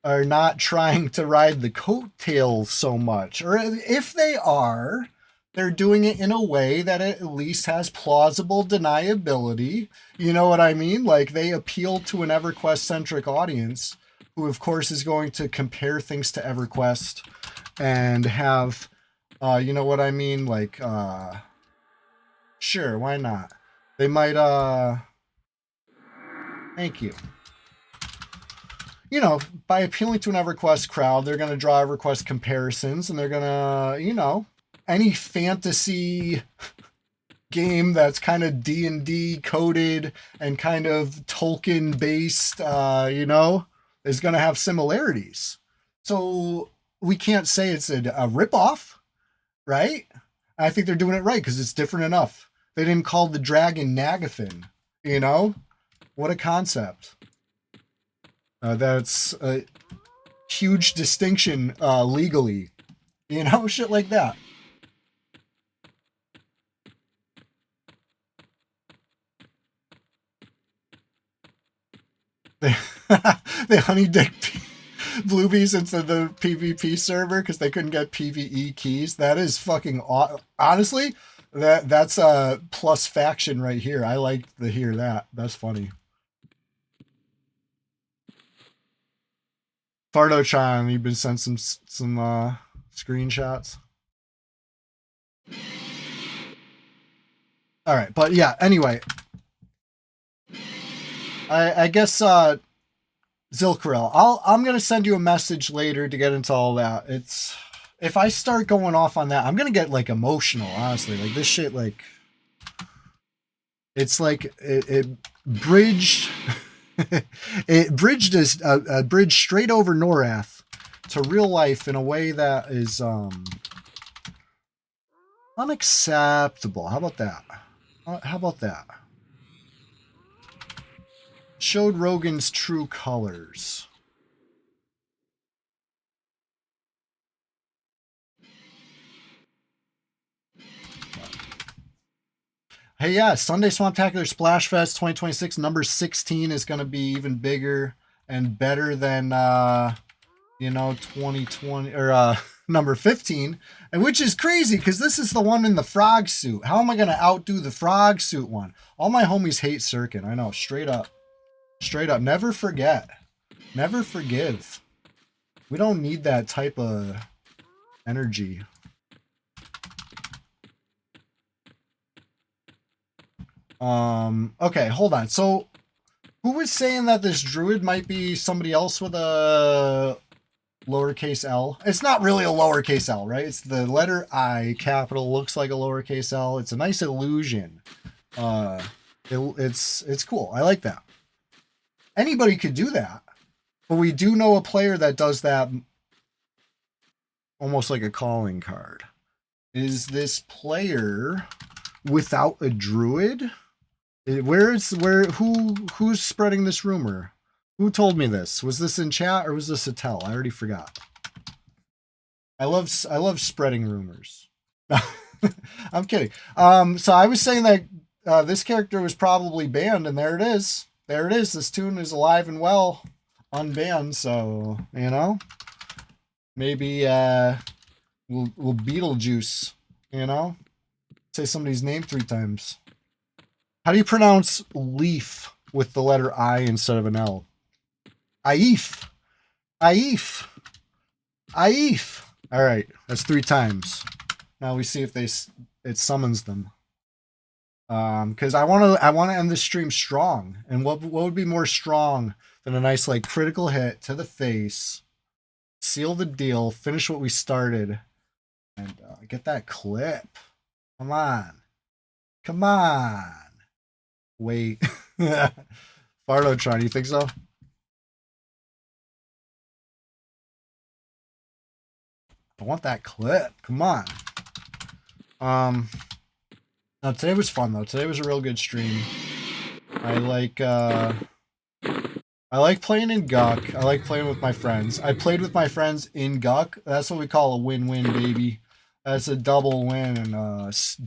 are not trying to ride the coattails so much. Or if they are, they're doing it in a way that it at least has plausible deniability. You know what I mean? Like they appeal to an EverQuest-centric audience who, of course, is going to compare things to EverQuest and have, you know what I mean? Like, sure, why not? They might, thank you. You know, by appealing to an EverQuest crowd, they're going to draw EverQuest comparisons, and they're going to, you know, any fantasy game that's kind of D&D coded and kind of Tolkien based, you know, is going to have similarities. So we can't say it's a ripoff, right? I think they're doing it right because it's different enough. They didn't call the dragon Nagathon, you know? What a concept. That's a huge distinction legally, you know, shit like that. They honey dick Bluebees into the PvP server because they couldn't get PvE keys. That is fucking honestly, that's a plus faction right here. I like to hear that. That's funny. Fardotron, you've been sent some screenshots. All right, but yeah. Anyway, I guess Zilkarel, I'm gonna send you a message later to get into all that. It's if I start going off on that, I'm gonna get like emotional. Honestly, like this shit, like it's like it bridged. It bridged a bridge straight over Norath to real life in a way that is unacceptable. How about that? How about that? Showed Rogan's true colors. Hey, yeah, Sunday Swamptacular Splashfest 2026 number 16 is going to be even bigger and better than, you know, 2020 or number 15, and which is crazy because this is the one in the frog suit. How am I going to outdo the frog suit one? All my homies hate Sirkin. I know, straight up. Straight up. Never forget. Never forgive. We don't need that type of energy. Okay, hold on. So who was saying that this druid might be somebody else with a lowercase L? It's not really a lowercase L, right? It's the letter I, capital, looks like a lowercase L. It's a nice illusion. It's cool. I like that. Anybody could do that. But we do know a player that does that almost like a calling card. Is this player without a druid? Who's spreading this rumor? Who told me this? Was this in chat or was this a tell? I already forgot. I love spreading rumors. I'm kidding. So I was saying that this character was probably banned, and there it is. There it is. This tune is alive and well, unbanned. So you know, maybe we'll Beetlejuice. You know, say somebody's name 3 times. How do you pronounce leaf with the letter I instead of an L? Aif. Aif. Aif. All right, that's 3 times. Now we see if it summons them. Because I want to end this stream strong, and what would be more strong than a nice like critical hit to the face, seal the deal, finish what we started, and get that clip. Come on, come on. Wait, Fardotron, you think so? I want that clip. Come on. No, today was fun though. Today was a real good stream. I I like playing in Guck. I like playing with my friends. I played with my friends in Guck. That's what we call a win-win, baby. That's a double win. And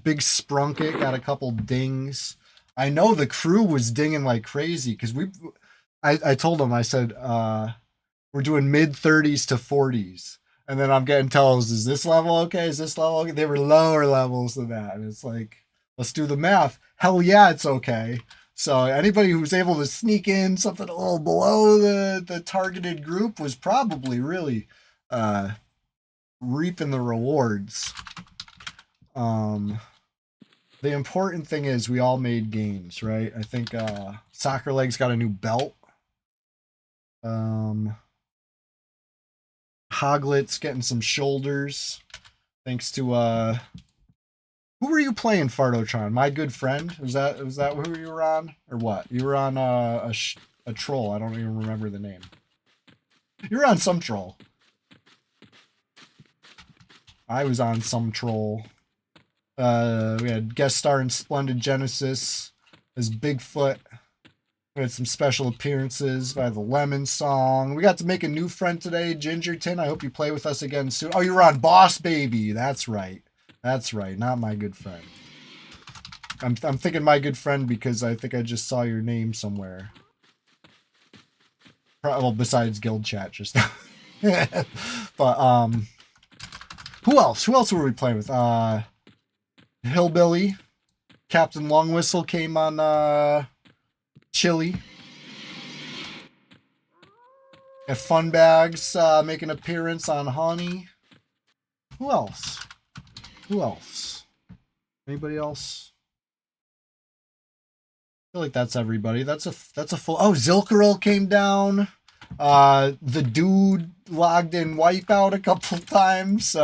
big Sprunket got a couple dings. I know the crew was dinging like crazy because I told them, I said, we're doing mid-30s to 40s. And then I'm getting tells, is this level okay? Is this level okay? They were lower levels than that. And it's like, let's do the math. Hell yeah, it's okay. So anybody who was able to sneak in something a little below the targeted group was probably really reaping the rewards. The important thing is we all made gains, right? I think Soccer Legs got a new belt. Hoglet's getting some shoulders. Thanks to who were you playing, Fardotron? My good friend? Was that who you were on? Or what? You were on a troll. I don't even remember the name. You were on some troll. I was on some troll. We had guest star in Splendid Genesis as Bigfoot. We had some special appearances by the Lemon Song. We got to make a new friend today, Gingerton. I hope you play with us again soon. Oh, you were on Boss Baby. That's right. That's right. Not my good friend. I'm thinking my good friend because I think I just saw your name somewhere. Well, besides guild chat just now. But who else? Who else were we playing with? Hillbilly. Captain Long Whistle came on Chili. Got Fun Bags make an appearance on Honey. Who else? Who else? Anybody else? I feel like that's everybody. That's a full. Oh, Zilkaril came down. The dude logged in Wipeout a couple times.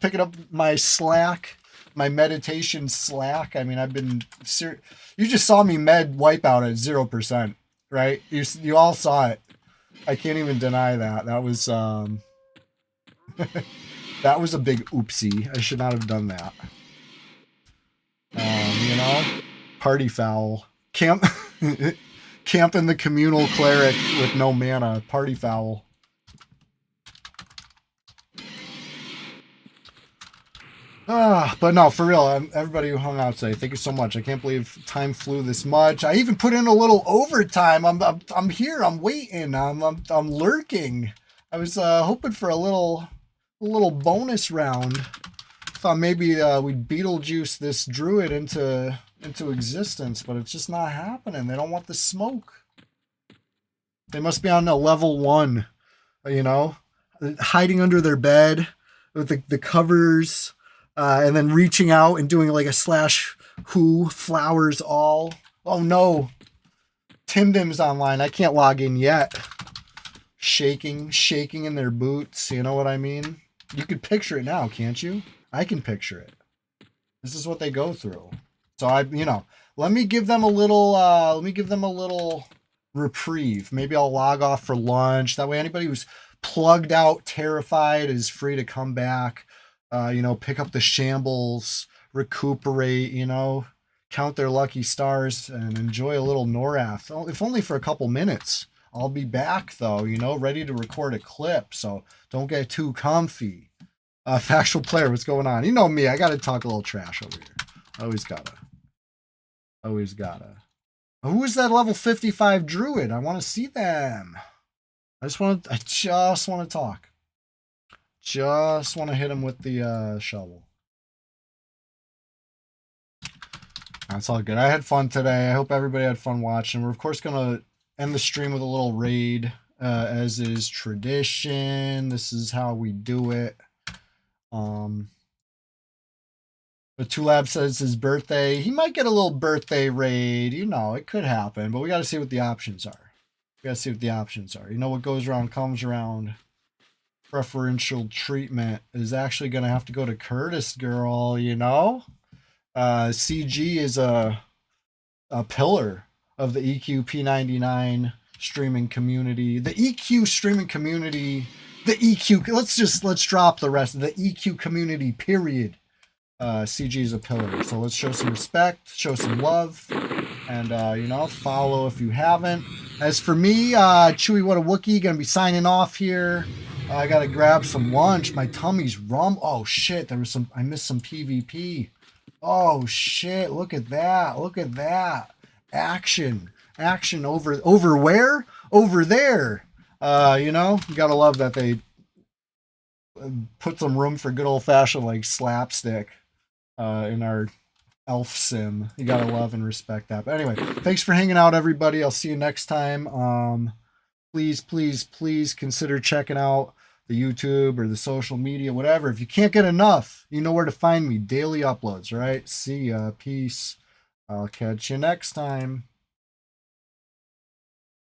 Picking up my Slack, my meditation Slack. I mean, I've been you just saw me med Wipeout at 0%, right? You all saw it. I can't even deny that. That was that was a big oopsie. I should not have done that. You know, party foul. Camp in the communal cleric with no mana. Party foul. But no, for real, everybody who hung out today, thank you so much. I can't believe time flew this much. I even put in a little overtime. I'm here. I'm waiting. I'm lurking. I was hoping for a little bonus round. Thought maybe we'd Beetlejuice this druid into existence, but it's just not happening. They don't want the smoke. They must be on a level 1, you know, hiding under their bed with the covers. And then reaching out and doing like a /who flowers all. Oh no. Timdim's online. I can't log in yet. Shaking in their boots. You know what I mean? You could picture it now, can't you? I can picture it. This is what they go through. So let me give them a little reprieve. Maybe I'll log off for lunch. That way anybody who's plugged out, terrified is free to come back. Pick up the shambles, recuperate, count their lucky stars and enjoy a little Norath. If only for a couple minutes. I'll be back though, ready to record a clip. So don't get too comfy. Factual player, what's going on? You know me, I got to talk a little trash over here. Always gotta. Who is that level 55 druid? I want to see them. I just want to talk. Just want to hit him with the shovel. That's all good. I had fun today. I hope everybody had fun watching. We're, of course, going to end the stream with a little raid, as is tradition. This is how we do it. But Tulab says his birthday. He might get a little birthday raid. It could happen. But we got to see what the options are. What goes around comes around. Preferential treatment is actually going to have to go to Curtis Girl, CG is a pillar of the EQ P99 streaming community. The EQ streaming community, the EQ, let's drop the rest of the EQ community, period. CG is a pillar. So let's show some respect, show some love, and, follow if you haven't. As for me, Chewy What a Wookie, gonna be signing off here. I gotta grab some lunch. My tummy's oh shit, there was I missed some PvP. Oh shit, look at that. Look at that. Action. Action over where? Over there. You know, you gotta love that they put some room for good old fashioned like slapstick in our elf sim. You gotta love and respect that. But anyway, thanks for hanging out, everybody. I'll see you next time. Please consider checking out the YouTube or the social media, whatever. If you can't get enough, you know where to find me. Daily uploads, right? See ya. Peace. I'll catch you next time.